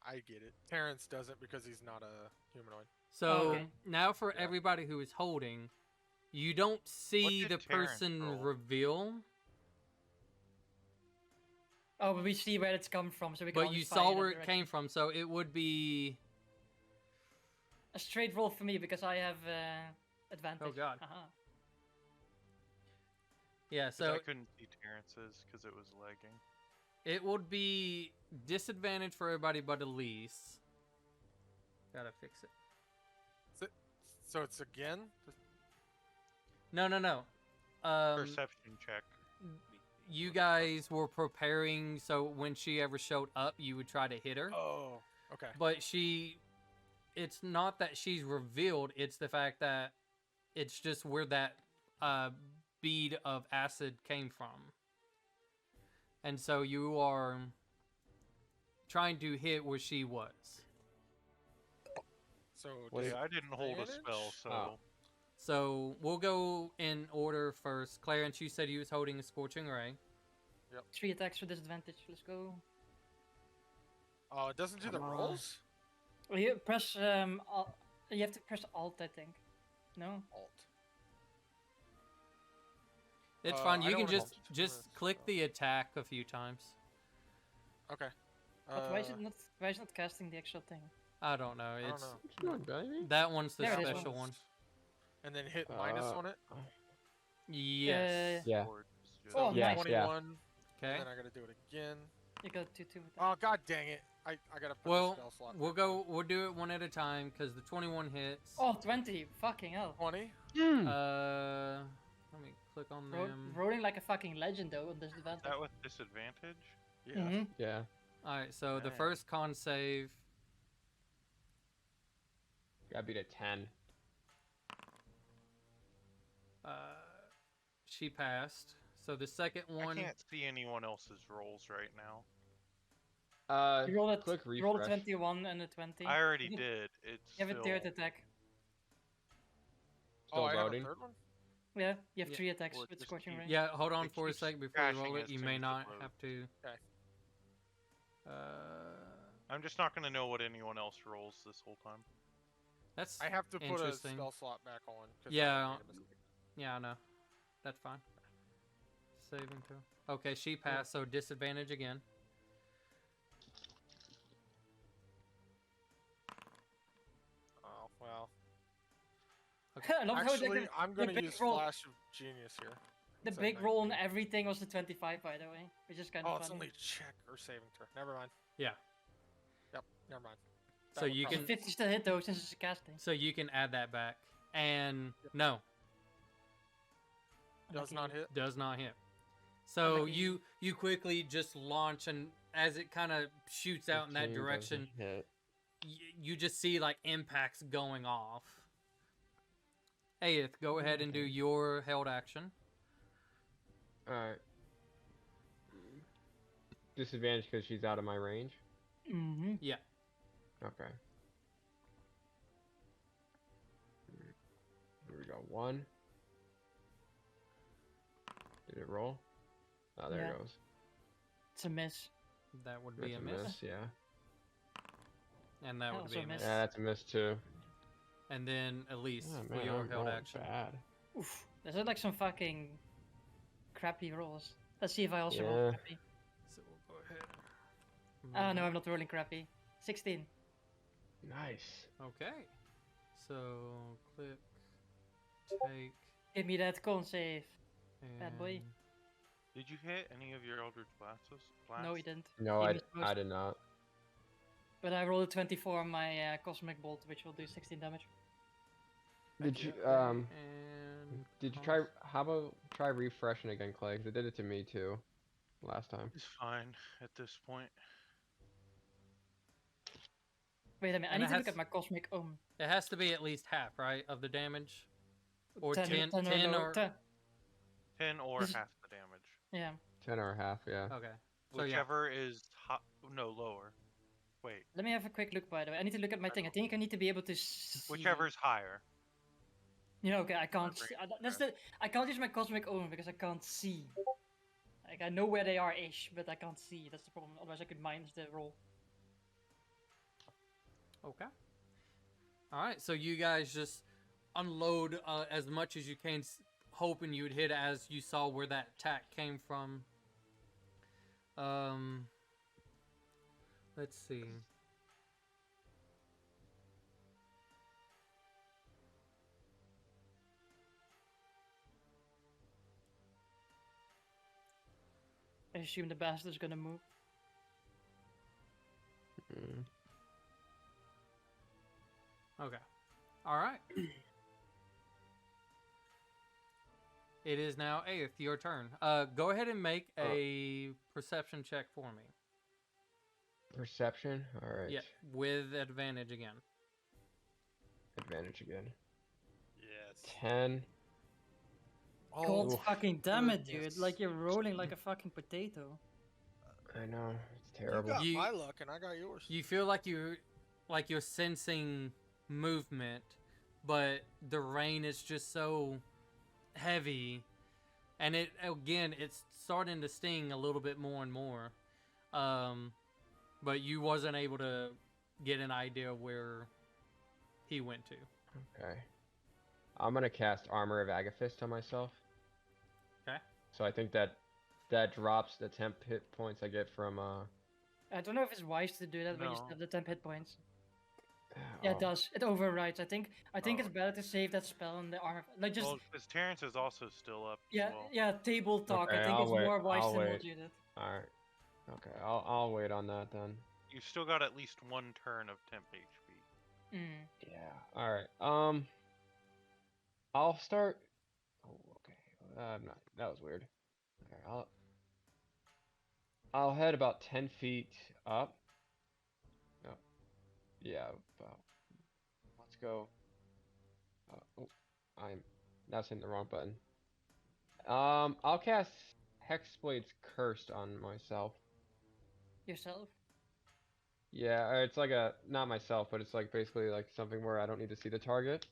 S5: I get it. Terrence doesn't because he's not a humanoid.
S1: So
S3: okay.
S1: now for
S5: Yeah.
S1: everybody who is holding, you don't see
S2: did
S1: the
S2: Terrence
S1: person
S2: roll?
S1: reveal,
S3: Oh, but we see where it's come from, so we can
S1: but
S3: always
S1: you
S3: fire
S1: saw
S3: in that
S1: where it
S3: direction.
S1: came from. So it would be.
S3: A straight roll for me because I have advantage.
S1: Oh, God.
S3: Haha.
S1: Yeah,
S2: 'Cause
S1: so
S2: I couldn't see Terrence's because it was lagging.
S1: it would be disadvantage for everybody but Elise. Gotta fix it.
S5: So it's again?
S1: No.
S2: Perception check.
S1: You guys were preparing, so when she ever showed up, you would try to hit her.
S5: Oh, okay.
S1: But it's not that she's revealed, it's the fact that it's just where that bead of acid came from. And so you are trying to hit where she was.
S5: So
S6: What
S5: does
S6: is-
S2: Yeah, I didn't hold a spell,
S5: Disadvantage?
S2: so
S6: Oh.
S1: So we'll go in order first. Clarence, you said you was holding a Scorching Ray.
S3: 3 attacks for disadvantage. Let's go.
S5: Oh, it doesn't do the
S3: Come on.
S5: rolls?
S3: Well, you press you have to press Alt, I think. No.
S5: Alt.
S1: It's
S5: I
S1: fine. You
S5: don't
S1: can
S5: wanna
S1: just
S5: multi-press,
S1: just click
S5: so-
S1: the attack a few times.
S5: Okay.
S3: But why is it not? Why is it not casting the actual thing?
S1: I don't know.
S5: I don't
S1: It's
S5: know.
S6: Come on, baby.
S1: that one's the
S3: There it is.
S1: special one.
S5: And then hit minus on it?
S1: Yes.
S6: Yeah.
S2: Or just-
S3: Oh,
S6: Yes,
S3: nice.
S6: yeah.
S5: 21.
S1: Okay.
S5: And then I gotta do it again.
S3: You got 2/2 with that.
S5: Oh, god dang it. I gotta put the
S1: Well,
S5: spell slot
S1: we'll
S5: back on.
S1: go. We'll do it one at a time because the 21 hits.
S3: Oh, 20. Fucking hell.
S5: 20?
S1: Let me click on
S3: Ro-
S1: them.
S3: rolling like a fucking legend though on
S2: Is
S3: disadvantage.
S2: that with disadvantage?
S5: Yeah.
S3: Mhm.
S6: Yeah.
S1: All right. So the
S2: Dang.
S1: first con save.
S6: Gotta beat a 10.
S1: She passed. So the second
S2: I
S1: one.
S2: can't see anyone else's rolls right now.
S3: You rolled a,
S6: Click
S3: you rolled a
S6: refresh.
S3: 21 and a 20.
S2: I already
S3: You-
S2: did. It's
S3: You have a
S2: still...
S3: third attack.
S6: Still
S5: Oh, I have a
S6: voting.
S5: third one?
S3: Yeah, you have
S1: Yeah.
S3: 3 attacks
S2: Well, it
S3: with
S2: just
S3: Scorching
S2: keeps-
S3: Ray.
S1: Yeah. Hold on
S2: It
S1: for a
S2: keeps
S1: sec before you roll
S2: crashing
S1: it.
S2: as
S1: You
S2: soon
S1: may
S2: as it
S1: not
S2: loads.
S1: have to.
S5: Okay.
S2: I'm just not gonna know what anyone else rolls this whole time.
S1: That's.
S5: I have to put a
S1: Interesting.
S5: spell slot back on. 'cause I
S1: Yeah.
S5: made a mistake.
S1: Yeah, I know. That's fine. Saving throw. Okay, she passed, so disadvantage again.
S5: Oh, well.
S3: I love how
S5: Actually, I'm
S3: the
S5: gonna
S3: big
S5: use
S3: roll-
S5: Flash of Genius here.
S3: the
S5: It's at
S3: big roll on
S5: 19.
S3: everything was the 25, by the way, which is kind
S5: Oh,
S3: of
S5: it's
S3: funny.
S5: only check or saving throw. Never mind.
S1: Yeah.
S5: Yep, never mind.
S1: So
S5: That would
S1: you
S3: So
S1: can-
S5: probably-
S3: 50 still hit though, since it's a casting.
S1: So you can add that back. And no,
S5: Does not hit?
S1: does not hit. So
S3: Unlucky.
S1: you quickly just launch, and as it kind of shoots out in that
S6: 15 doesn't
S1: direction,
S6: hit.
S1: you just see like impacts going off. Aeth, go ahead and do
S6: Okay.
S1: your held action.
S6: Alright. Disadvantage because she's out of my range?
S3: Mm-hmm.
S1: Yeah.
S6: Okay. Here we go. 1. Did it roll? Oh, there
S3: Yeah.
S6: it goes.
S3: It's a miss.
S1: That would be
S6: That's
S1: a miss.
S6: yeah.
S1: And that would
S3: Also
S1: be a
S3: a
S1: miss.
S3: miss.
S6: Yeah, that's a miss too.
S1: And then Elise
S6: Oh,
S1: for
S6: man,
S1: your
S6: I'm
S1: held
S6: rolling
S1: action.
S6: bad.
S3: Oof. Those are like some fucking crappy rolls. Let's see if I also
S6: Yeah.
S3: roll crappy.
S1: So we'll go ahead.
S3: Oh no, I'm not rolling crappy. 16.
S6: Nice.
S1: Okay. So click, take,
S3: Give me that con save. Bad boy.
S1: and-
S2: Did you hit any of your Eldritch Blasts?
S3: No, he didn't.
S6: No,
S3: He
S6: I
S3: missed most.
S6: did not.
S3: But I rolled a 24 on my Cosmic Bolt, which will do 16 damage.
S6: Did you
S1: And
S6: did you try how about try refreshing again, Clay? 'Cause it did it to me too last time.
S2: It's fine at this point.
S3: Wait a minute, I
S1: And
S3: need
S1: it
S3: to look
S1: has-
S3: at my cosmic ohm.
S1: It has to be at least half, right, of the damage, or 10
S3: 10
S1: 10
S3: low-
S1: or
S2: 10 or
S3: This-
S2: half the damage.
S3: Yeah.
S6: 10 or a half, yeah.
S1: okay. So yeah,
S2: Whichever is no lower. Wait,
S3: Let me have a quick look, by the way. I need to look at my thing. I think I need to be able to see.
S2: whichever's higher.
S3: You know, okay, I can't
S2: Remember,
S3: see. That's the. I can't use my cosmic ohm because I can't see. Like I know where they are ish, but I can't see. That's the problem. Otherwise, I could minus the roll.
S1: okay. All right, so you guys just unload as much as you can, hoping you'd hit as you saw where that attack came from. Let's see.
S3: I assume the bastard's gonna move.
S6: Mm.
S1: Okay. All right. It is now Aeth, your turn. Go ahead and make a perception check for me.
S6: Perception? Alright.
S1: Yeah, with advantage again.
S6: Advantage again.
S2: Yes.
S6: 10.
S3: God
S6: Oof.
S3: fucking damn it, dude!
S5: goodness.
S3: Like you're rolling like a fucking potato.
S6: I know. It's
S5: You
S6: terrible.
S5: got
S1: You-
S5: my luck and I got yours.
S1: You feel like you're sensing movement, but the rain is just so heavy, and it's starting to sting a little bit more and more. But you wasn't able to get an idea where he went to.
S6: Okay. I'm gonna cast Armor of Agathist on myself.
S1: Okay.
S6: So I think that drops the temp hit points I get from
S3: I don't know if it's wise to do that when you still
S2: No.
S3: have the 10 hit points. Yeah, it
S6: oh,
S3: does. It overrides. I think it's
S2: Oh.
S3: better to save that spell in the armor. Like just
S2: Well, because Terrence is also still up.
S3: yeah,
S2: as well.
S3: yeah. Table talk. I
S6: Okay,
S3: think
S6: I'll
S3: it's
S6: wait,
S3: more wise
S6: I'll
S3: than what
S6: wait.
S3: you did.
S6: Alright. Okay, I'll wait on that then.
S2: You still got at least one turn of temp HP.
S3: Mm.
S6: Yeah. Alright. I'll start. Oh, okay. I'm not. That was weird. Alright, I'll head about 10 feet up. No. Yeah, about. Let's go. Oh, that's hitting the wrong button. I'll cast Hexblade's Cursed on myself.
S3: Yourself.
S6: Yeah, it's like not myself, but it's like basically like something where I don't need to see the target.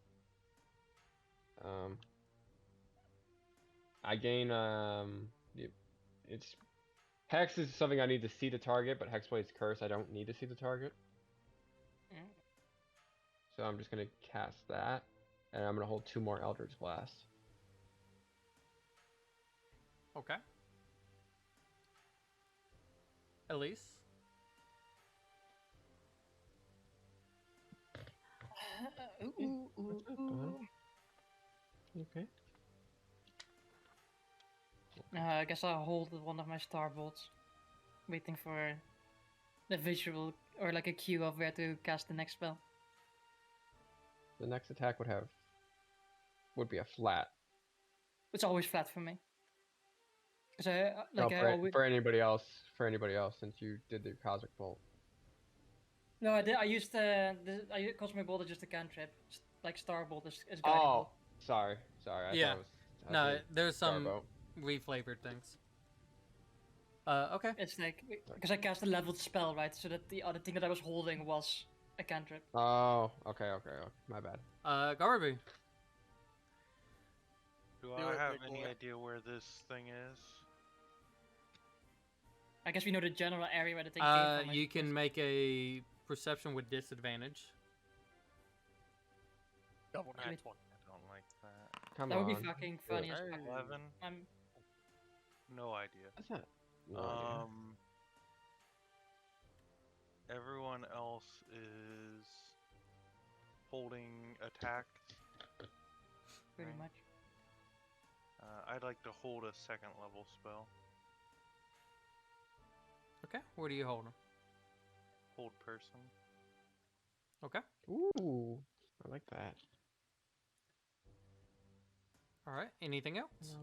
S6: I gain it's Hex is something I need to see the target, but Hexblade's Curse I don't need to see the target.
S3: Mm.
S6: So I'm just gonna cast that, and I'm gonna hold 2 more Eldritch Blasts.
S1: Okay. Elise.
S6: Okay.
S3: I guess I'll hold one of my star bolts, waiting for the visual or like a cue of where to cast the next spell.
S6: The next attack would be a flat.
S3: It's always flat for me. Cause
S6: No,
S3: I always.
S6: for anybody else, since you did the Cosmic Bolt.
S3: No, I did. I used Cosmic Bolt is just a cantrip. Like Star Bolt is guiding
S6: Oh,
S3: bolt.
S6: sorry. I
S1: Yeah.
S6: thought it was, I
S1: No,
S6: did
S1: there's some
S6: Starbolt.
S1: reflavored things. Okay.
S3: It's like because I cast a leveled spell, right? So that the other thing that I was holding was a cantrip.
S6: Oh, okay, my bad.
S1: Garby.
S2: Do
S5: Do
S2: I
S5: it,
S2: have
S5: big
S2: any
S5: boy.
S2: idea where this thing is?
S3: I guess we know the general area where the thing came from. I
S1: You
S3: suppose.
S1: can make a perception with disadvantage.
S5: Double
S3: Wait.
S5: nat 20.
S2: I don't like that.
S6: Come
S3: That would
S6: on.
S3: be fucking funny as
S5: Hey.
S3: fuck.
S2: 11?
S3: I'm
S2: No idea.
S6: That's not. No idea.
S2: Everyone else is holding attack.
S3: pretty
S2: Right.
S3: much.
S2: I'd like to hold a second level spell.
S1: Okay. Where do you hold them?
S2: Hold person.
S1: Okay.
S6: Ooh, I like that.
S1: All right. Anything else?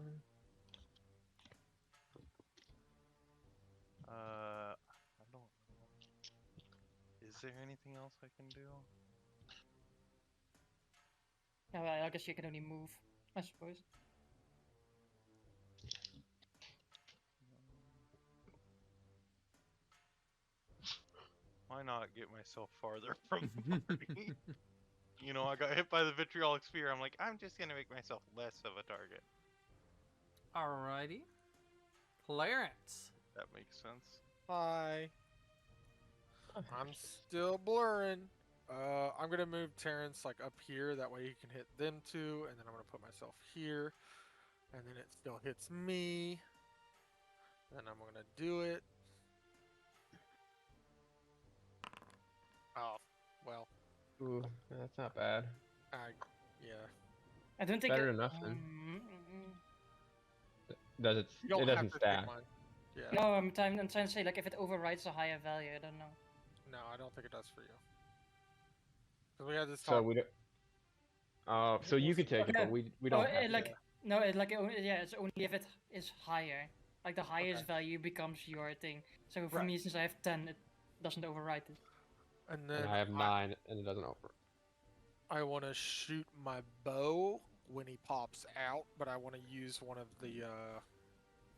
S2: I don't know. Is there anything else I can do?
S3: Yeah, well, I guess you can only move, I suppose.
S2: Why not get myself farther from the party? You know, I got hit by the vitriolic sphere. I'm like, I'm just gonna make myself less of a target.
S1: Alrighty. Clarence.
S2: That makes sense.
S5: Hi. I'm still blurring. I'm gonna move Terrence like up here. That way he can hit them two, and then I'm gonna put myself here, and then it still hits me. Then I'm gonna do it. Oh, well,
S6: Ooh, that's not bad.
S5: yeah.
S3: I don't think
S6: Better
S3: it,
S6: than nothing.
S3: mm.
S6: Does it?
S5: You don't
S6: It
S5: have
S6: doesn't
S5: to take
S6: stack.
S5: mine. Yeah.
S3: No, I'm trying to say, like, if it overrides a higher value, I don't know.
S5: No, I don't think it does for you. Because we had this
S6: So
S5: talk.
S6: we don't. So you can take it,
S3: Okay.
S6: but we
S3: Oh,
S6: don't have
S3: it,
S6: to.
S3: like, no, it, like, it's only if it is higher. Like, the highest value becomes your thing. So for
S5: Right.
S3: me, since I have 10, it doesn't override it.
S5: And then
S6: And I have 9, and it doesn't over.
S5: I want to shoot my bow when he pops out, but I want to use one of the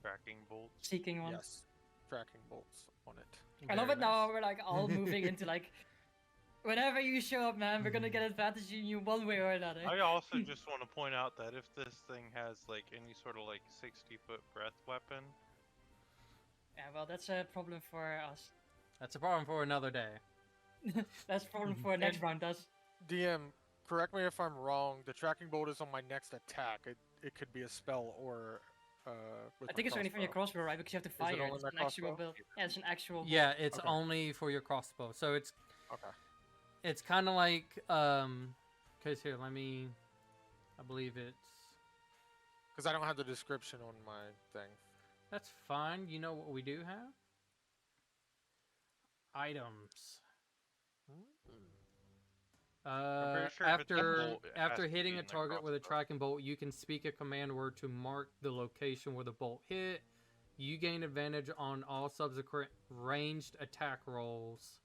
S2: Tracking bolts.
S3: Seeking one.
S5: yes, tracking bolts on it.
S3: I love
S1: Very
S3: it now.
S1: nice.
S3: We're like all moving into like, whenever you show up, man, we're gonna get advantage in you one way or another.
S2: I also just want to point out that if this thing has like any sort of like 60-foot breath weapon,
S3: Yeah, well, that's a problem for us.
S1: That's a problem for another day.
S3: That's a problem for next round. That's
S5: DM, correct me if I'm wrong. The tracking bolt is on my next attack. It could be a spell or with
S3: I
S5: my
S3: think it's only from your
S5: crossbow.
S3: crossbow, right? Because you have to
S5: it
S3: fire.
S5: only
S3: It's
S5: my
S3: an actual
S5: crossbow?
S3: build. Yeah, it's an actual. Build.
S1: Yeah, it's
S5: Okay.
S1: only for your crossbow. So it's
S5: Okay.
S1: kind of like cause here, I believe it's
S5: Because I don't have the description on my thing.
S1: that's fine. You know what we do have? Items.
S2: pretty sure if it's a
S1: After
S2: bolt, it has
S1: after
S2: to be
S1: hitting a
S2: in the
S1: target with a
S2: crossbow.
S1: tracking bolt, you can speak a command word to mark the location where the bolt hit. You gain advantage on all subsequent ranged attack rolls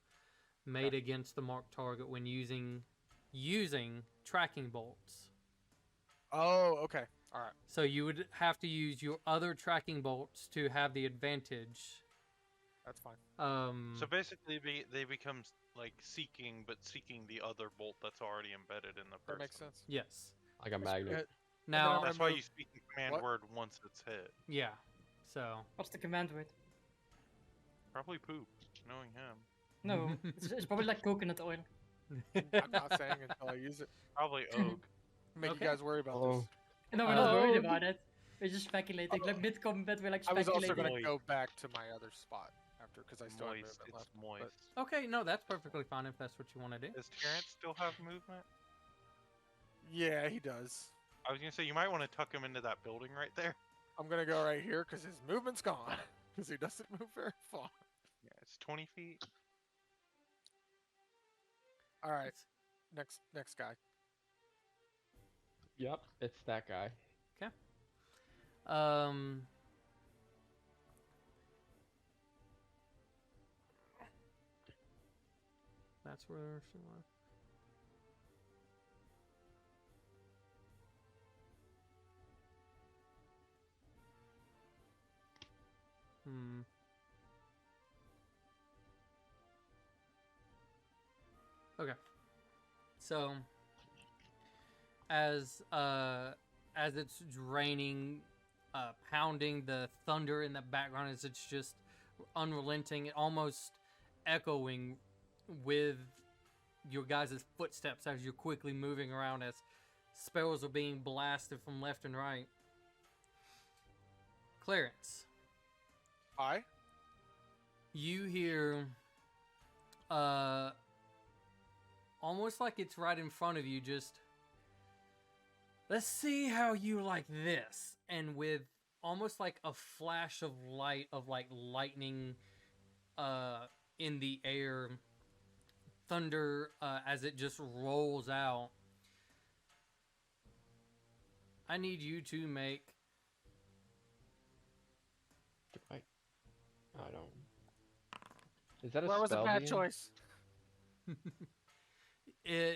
S1: made against the marked target when using tracking bolts.
S5: Oh, okay. All right.
S1: So you would have to use your other tracking bolts to have the advantage.
S5: That's fine.
S2: So basically, they become like seeking, but seeking the other bolt that's already embedded in the person.
S5: That makes sense.
S1: Yes.
S6: Like a magnet.
S1: Now,
S2: That's why
S5: move-
S2: you speak the command
S5: what?
S2: word once it's hit.
S1: yeah. So
S3: What's the command word?
S2: Probably poop, knowing him.
S3: No, it's probably like coconut oil.
S5: I'm not saying until I use it.
S2: Probably og.
S5: Make
S1: Okay.
S5: you guys worry about
S6: Oh.
S5: this.
S3: No, we're not worried
S4: Oh.
S3: about it. We're just speculating. Like mid combat, we're like
S5: I was
S3: speculating.
S5: also going to
S2: Moist.
S5: go back to my other spot after because I still have
S2: Moist.
S5: movement
S2: It's
S5: left.
S2: moist.
S1: okay, no, that's perfectly fine if that's what you want to do.
S2: Does Terrence still have movement?
S5: Yeah, he does.
S2: I was gonna say you might want to tuck him into that building right there.
S5: I'm going to go right here because his movement's gone. Because he doesn't move very far.
S2: Yeah, it's 20 feet.
S5: All right. Next guy.
S6: Yep, it's that guy.
S1: Um. That's where she was. Hmm. Okay. So as it's raining, pounding, the thunder in the background as it's just unrelenting, almost echoing with your guys' footsteps as you're quickly moving around as spells are being blasted from left and right. Clarence,
S5: Hi.
S1: you hear almost like it's right in front of you, just let's see how you like this. And with almost like a flash of light of like lightning in the air, thunder as it just rolls out. I need you to make.
S6: I don't. Is that a
S5: That was a
S6: spell?
S5: bad
S6: DM?
S5: choice.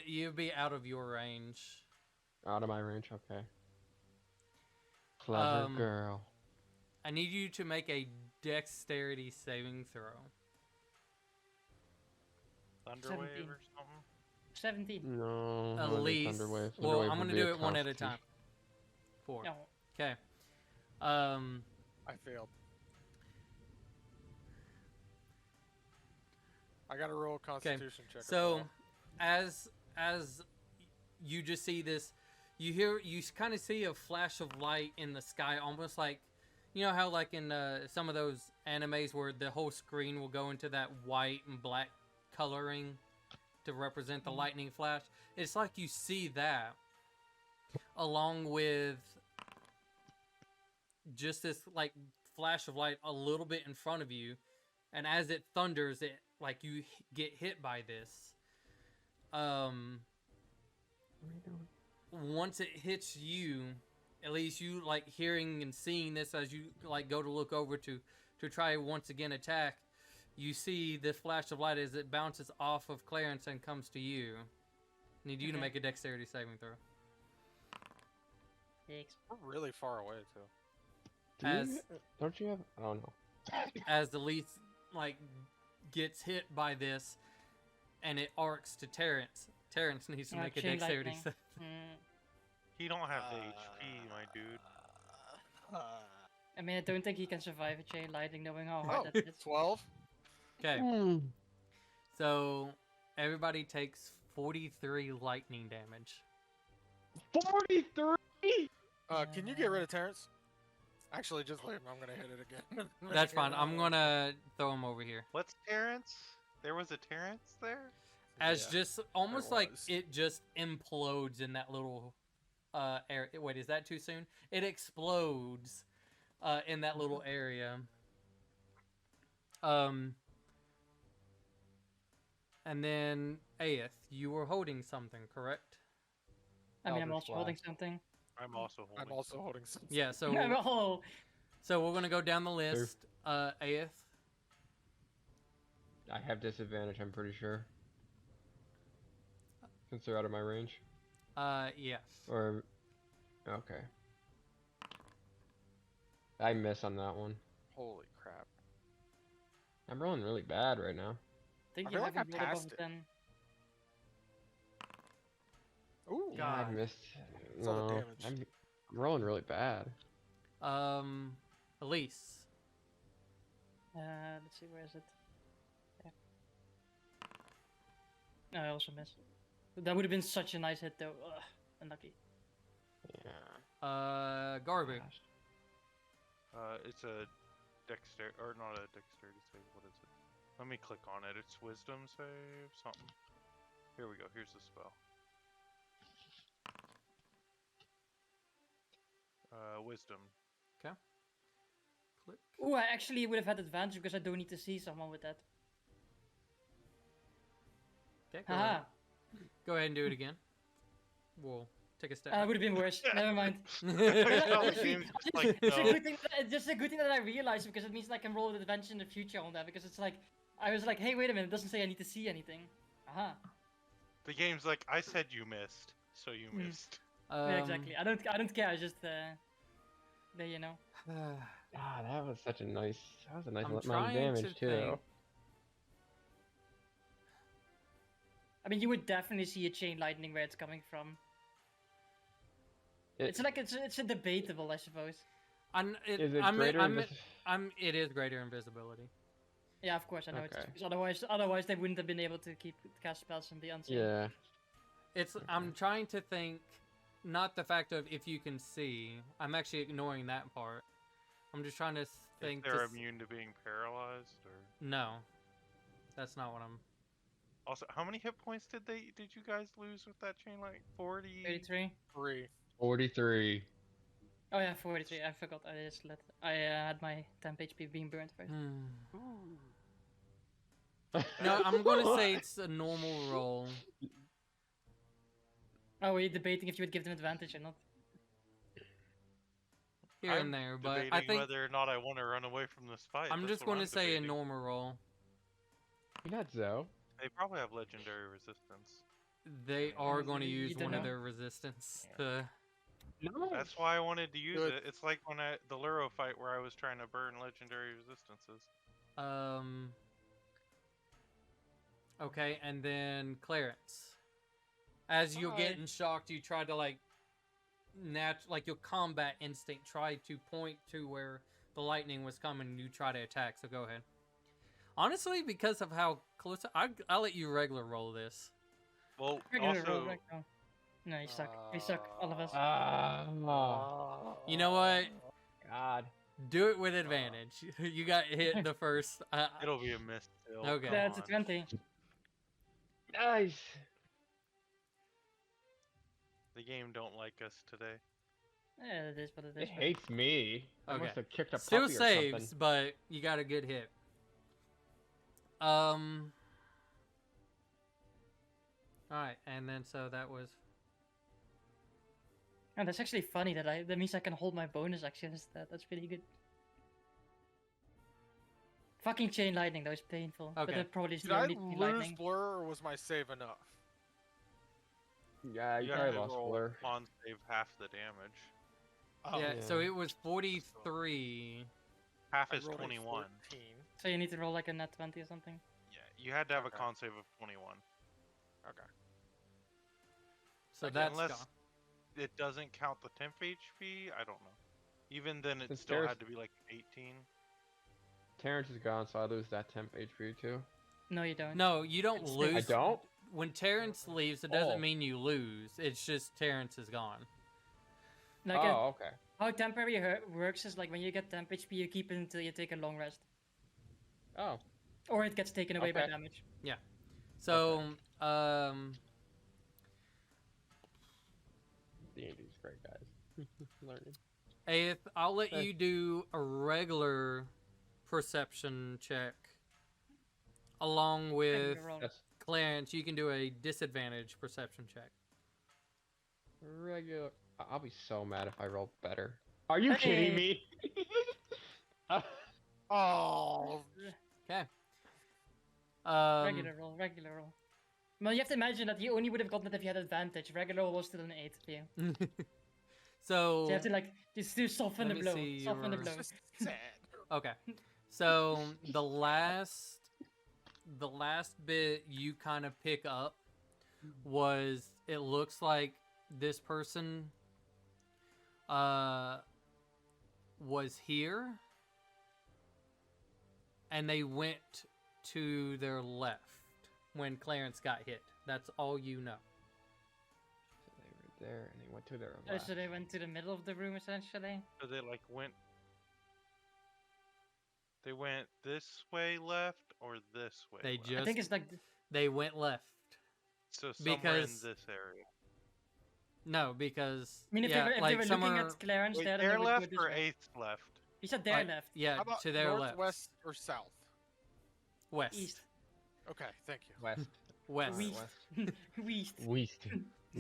S1: You'd be out of your range.
S6: Out of my range. Okay. Clever
S1: Um,
S6: girl.
S1: I need you to make a dexterity saving throw.
S2: Thunderwave
S3: 17.
S2: or something?
S3: 17.
S6: No.
S1: At
S6: I wanna do
S1: least.
S6: Thunderwave.
S1: Well,
S6: Thunderwave
S1: I'm
S6: would
S1: gonna
S6: be
S1: do it one at a time.
S6: constitution.
S1: 4.
S3: No.
S1: Okay.
S5: I failed. I got to roll a Constitution check. as
S1: So,
S5: well.
S1: as you just see this, you kind of see a flash of light in the sky, almost like, you know how like in some of those animes where the whole screen will go into that white and black coloring to represent the lightning flash. It's like you see that along with just this like flash of light a little bit in front of you, and as it thunders, it like you get hit by this. Once it hits you, at least you like hearing and seeing this as you like go to look over to try once again attack. You see this flash of light as it bounces off of Clarence and comes to you. Need you to
S3: Okay.
S1: make a dexterity saving throw.
S3: Thanks.
S5: We're really far away too.
S6: Do you-
S1: As
S6: don't you have? Oh no.
S1: as the leaf like gets hit by this, and it arcs to Terrence. Terrence needs to
S3: Yeah,
S1: make a
S3: chain
S1: dexterity
S3: lightning.
S1: save.
S2: He don't have the HP, my dude.
S3: I mean, I don't think he can survive a chain lightning knowing how hard
S5: Oh,
S3: that is.
S5: 12.
S1: Okay, so everybody takes 43 lightning damage.
S6: 43.
S5: Can you get rid of Terrence? Actually, just leave him. I'm gonna hit it again.
S1: That's fine. I'm gonna throw him over here.
S2: What's Terrence? There was a Terrence there?
S1: As
S5: Yeah,
S1: just almost
S5: there
S1: like
S5: was.
S1: it just implodes in that little area. Wait, is that too soon? It explodes in that little area. And then Aeth, you were holding something, correct?
S3: I mean, I'm
S6: Eldritch
S3: also holding
S6: Blast.
S3: something.
S2: I'm also holding.
S5: I'm also holding some.
S1: Yeah. So
S3: Oh,
S1: we're gonna go down the list. Aeth.
S6: I have disadvantage. I'm pretty sure. Since they're out of my range.
S1: Yes.
S6: Or. Okay. I miss on that one.
S5: Holy crap!
S6: I'm rolling really bad right now.
S3: I think
S5: I
S3: you
S5: feel like
S3: haven't
S5: I
S3: rolled above
S5: passed
S3: a
S5: it.
S3: 10.
S5: Ooh.
S6: Yeah, I
S1: God.
S6: missed.
S5: It's all the
S6: No,
S5: damage.
S6: I'm rolling really bad.
S1: Elise.
S3: Let's see, where is it? Yeah. No, I also missed. That would have been such a nice hit, though. Ugh, unlucky.
S6: Yeah.
S1: Garby.
S6: Gosh.
S2: It's a dexterity, or not a dexterity save. What is it? Let me click on it. It's wisdom save something. Here we go. Here's the spell. Wisdom.
S1: Click.
S3: Ooh, I actually would have had advantage because I don't need to see someone with that.
S1: Okay, go ahead.
S3: Haha.
S1: Go ahead and do it again. We'll take a step.
S3: Would have been worse. Never mind.
S1: back.
S2: felt the game's just like,
S3: It's
S2: no.
S3: a good thing. It's just a good thing that I realized because it means I can roll with advantage in the future on that. Because it's like, I was like, hey, wait a minute, it doesn't say I need to see anything. Aha.
S2: The game's like, I said you missed, so you
S3: Hmm.
S2: missed.
S3: Yeah, exactly. I don't care. I just there you know.
S6: Ah, that was such a nice. That was a nice
S1: I'm
S6: amount of
S1: trying
S6: damage
S1: to
S6: too.
S1: think.
S3: I mean, you would definitely see a chain lightning where it's coming from.
S6: It-
S3: It's like it's a debatable, I suppose.
S6: Is it
S1: I'm,
S6: greater?
S1: I'm,
S6: invis-
S1: it is greater invisibility.
S3: Yeah, of course I know
S6: Okay.
S3: it's because otherwise they wouldn't have been able to cast spells and be unseen.
S6: yeah.
S1: It's. I'm trying to think, not the fact of if you can see. I'm actually ignoring that part. I'm just trying to think.
S2: If they're
S1: to s-
S2: immune to being paralyzed, or
S1: No, that's not what I'm.
S2: also, how many hit points did you guys lose with that chain? Like 40.
S3: 33.
S5: 3.
S6: 43.
S3: Oh yeah, 43. I forgot. I had my temp HP being burnt first.
S1: No, I'm gonna say it's a normal roll.
S3: Oh, were you debating if you would give them advantage or not?
S1: here
S2: I'm
S1: and there, but
S2: debating
S1: I think
S2: whether or not I want to run away from this fight.
S1: I'm
S2: That's
S1: just
S2: what
S1: going to
S2: I'm
S1: say a
S2: debating.
S1: normal roll.
S6: You're not Zoe.
S2: They probably have legendary resistance.
S1: They are
S3: Honestly,
S1: going to
S3: you
S1: use
S3: don't
S1: one of
S3: know.
S1: their resistance.
S6: No.
S2: That's why I wanted to use
S5: Good.
S2: it. It's like when the Luro fight where I was trying to burn legendary resistances.
S1: Okay, and then Clarence. As you're
S5: Hi.
S1: getting shocked, you try to like your combat instinct tried to point to where the lightning was coming and you try to attack, so go ahead. Honestly, because of how close I'll let you regular roll this.
S2: Well,
S3: Regular
S2: also,
S3: roll, regular. No, you suck. We suck, all of us.
S1: You know what?
S6: God.
S1: Do it with advantage. You got hit the first.
S2: it'll be a miss still.
S1: Okay.
S2: Come
S3: That's a
S2: on.
S3: 20.
S6: Nice.
S2: The game don't like us today.
S3: Yeah, it is what it
S6: It
S3: is.
S6: hates me. I
S1: Okay.
S6: must have kicked a
S1: Still
S6: puppy or
S1: saves,
S6: something.
S1: but you got a good hit. Alright, and then so that was.
S3: Oh, that's actually funny that means I can hold my bonus action instead. That's pretty good. Fucking chain lightning, though, is painful. But
S1: Okay.
S3: that probably is
S5: Did
S3: the
S5: I
S3: only chain
S5: lose
S3: lightning.
S5: blur or was my save enough?
S6: Yeah, you
S2: You have
S6: probably
S2: to
S6: lost
S2: roll
S6: blur.
S2: on save half the damage.
S5: Oh,
S1: Yeah, so
S6: yeah.
S1: it was 43.
S2: Half
S5: I
S2: is
S5: rolled a
S2: 21.
S5: 14.
S3: So you need to roll like a net 20 or something.
S2: Yeah, you had to have
S5: Okay.
S2: a con save of 21.
S5: Okay.
S1: So
S2: Okay,
S1: that's
S2: unless
S1: gone.
S2: it doesn't count the temp HP, I don't know. Even then, it
S6: Since
S2: still
S6: there's-
S2: had to be like 18.
S6: Terrence is gone, so I lose that temp HP too.
S3: No, you don't.
S1: No, you don't
S3: It's-
S1: lose.
S6: I don't?
S1: When Terrence leaves, it doesn't
S6: Oh.
S1: mean you lose. It's just Terrence is gone.
S3: Like
S6: Oh, okay.
S3: how temporary works is like when you get temp HP, you keep it until you take a long rest.
S6: Oh.
S3: Or it gets taken away by
S6: Okay.
S3: damage.
S1: So,
S6: D&D's great, guys. Learning.
S1: Aeth, I'll let
S6: Hey.
S1: you do a regular perception check. Along with
S3: Regular roll.
S6: That's
S1: Clarence, you can do a disadvantage perception check.
S6: regular. I'll be so mad if I roll better. Are you kidding me?
S5: Oh,
S1: Okay.
S3: Regular roll, regular roll. Well, you have to imagine that you only would have gotten it if you had advantage. Regular roll was still an 8 for you.
S1: So
S3: So you have to like just to soften
S1: Let
S3: the
S1: me
S3: blow.
S1: see
S3: Soften the
S1: your-
S3: blow.
S5: just sad.
S1: okay. So the last bit you kind of pick up was it looks like this person was here and they went to their left when Clarence got hit. That's all you know.
S6: So they were there and they went to their
S3: Oh,
S6: left.
S3: so they went to the middle of the room essentially.
S2: So they like went. They went this way left or this way
S1: They
S2: left?
S1: just
S3: I think it's like
S1: they went left.
S2: So somewhere
S1: because-
S2: in this area.
S1: No, because
S3: I mean, if
S1: yeah,
S3: they were, if
S1: like
S3: they were looking
S1: somewhere-
S3: at Clarence
S2: Wait,
S3: there, then
S2: their
S3: they would
S2: left
S3: go
S2: or
S3: this way.
S2: eighth left?
S3: You said their
S1: like,
S3: left.
S1: Yeah,
S5: How about
S1: to their left.
S5: northwest or south?
S1: West.
S3: East.
S5: Okay, thank you.
S6: West.
S1: West.
S3: West. West.
S6: West.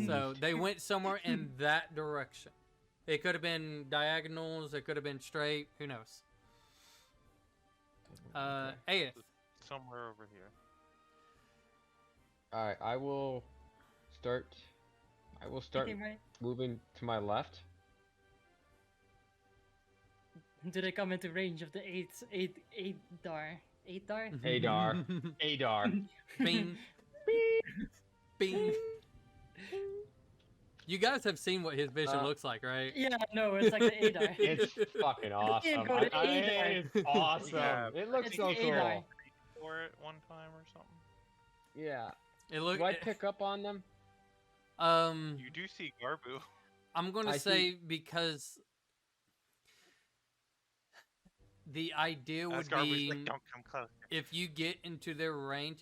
S1: So they went somewhere in that direction. It could have been diagonals. It could have been straight. Who knows? Aeth.
S2: Somewhere over here.
S6: Alright, I will start
S3: Okay, right.
S6: moving to my left.
S3: Do they come into range of the 8 dar? 8 dar?
S6: Adar. Adar.
S1: Bing. Bing. You guys have seen what his vision looks like, right?
S3: Yeah, no, it's like the 8 dar.
S6: It's fucking awesome.
S3: go to Adar.
S6: It's awesome.
S2: Yeah.
S6: It looks
S3: It's
S6: so
S3: the
S6: cool.
S3: Adar.
S2: For it one time or something.
S6: Yeah.
S1: It look.
S6: Do I pick up on them?
S2: You do see Garbu.
S1: I'm going
S6: I
S1: to
S6: see-
S1: say because the idea
S2: As
S1: would
S2: Garbu's
S1: be
S2: like, don't come close.
S1: if you get into their range,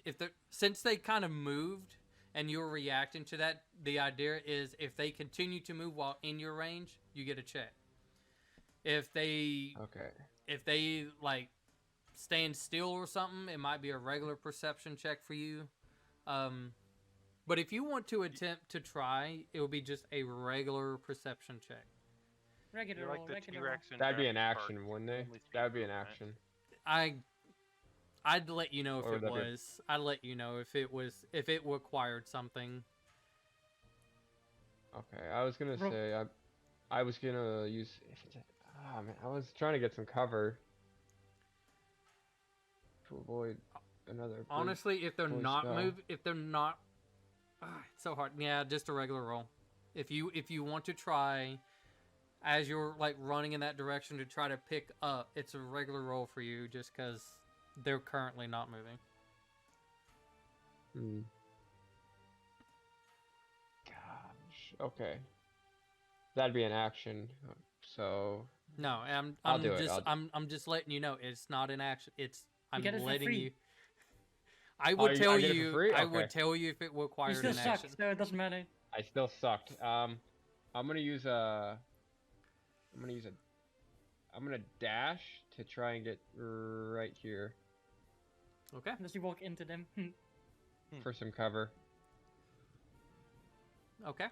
S1: since they kind of moved and you're reacting to that, the idea is if they continue to move while in your range, you get a check. If they
S6: Okay.
S1: like stand still or something, it might be a regular perception check for you. But if you want to attempt to try, it will be just a regular perception check.
S3: Regular
S2: You're
S3: roll,
S2: like the
S3: regular roll.
S2: T-Rex in
S6: That'd be an
S2: Jurassic Park.
S6: action, wouldn't
S2: You
S6: they?
S2: only see
S6: That'd be an
S2: movement.
S6: action.
S1: I'd let you know if
S6: Or
S1: it
S6: would that be-
S1: was. I'd let you know if it required something.
S6: Okay, I was gonna
S3: Roll.
S6: say I was gonna use. Ah man, I was trying to get some cover to avoid another. big
S1: Honestly, if they're
S6: boy
S1: not
S6: spell.
S1: if they're not, it's so hard. Yeah, just a regular roll. If you want to try, as you're like running in that direction to try to pick up, it's a regular roll for you, just because they're currently not moving.
S6: Hmm. Gosh. Okay. That'd be an action. So
S1: No,
S6: I'll do it,
S1: I'm just letting you know it's not an action. It's I'm
S3: get it for
S1: letting
S3: free.
S1: you. I would tell
S6: I get it for
S1: you.
S6: free?
S1: I
S6: Okay.
S1: would tell you if it
S3: You
S1: required
S3: still
S1: an
S3: suck,
S1: action.
S3: so it doesn't matter.
S6: I still sucked. I'm gonna use a. I'm gonna dash to try and get right here
S1: Okay.
S3: Unless you walk into them.
S6: for some cover.
S1: Okay.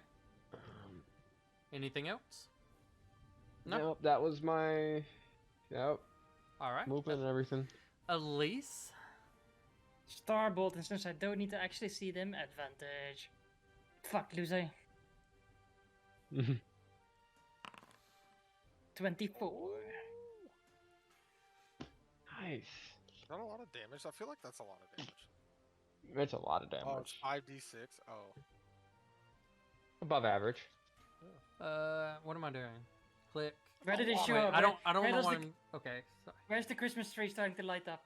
S1: Anything else? No.
S6: Nope, that was my. Yep,
S1: All right.
S6: movement and everything.
S1: Elise.
S3: Starbolt, and since I don't need to actually see them, advantage. Fuck, loser. 24.
S6: Nice.
S5: Is that a lot of damage? I feel like that's a lot of damage.
S6: It's a lot of
S5: Oh, it's
S6: damage.
S5: 5d6. Oh.
S6: Above average.
S1: What am I doing? Click.
S3: Where did it
S1: Wait,
S3: show up?
S1: I don't
S3: where
S1: know
S3: does
S1: what
S3: the-
S1: I'm. Okay.
S3: Where's the Christmas tree starting to light up?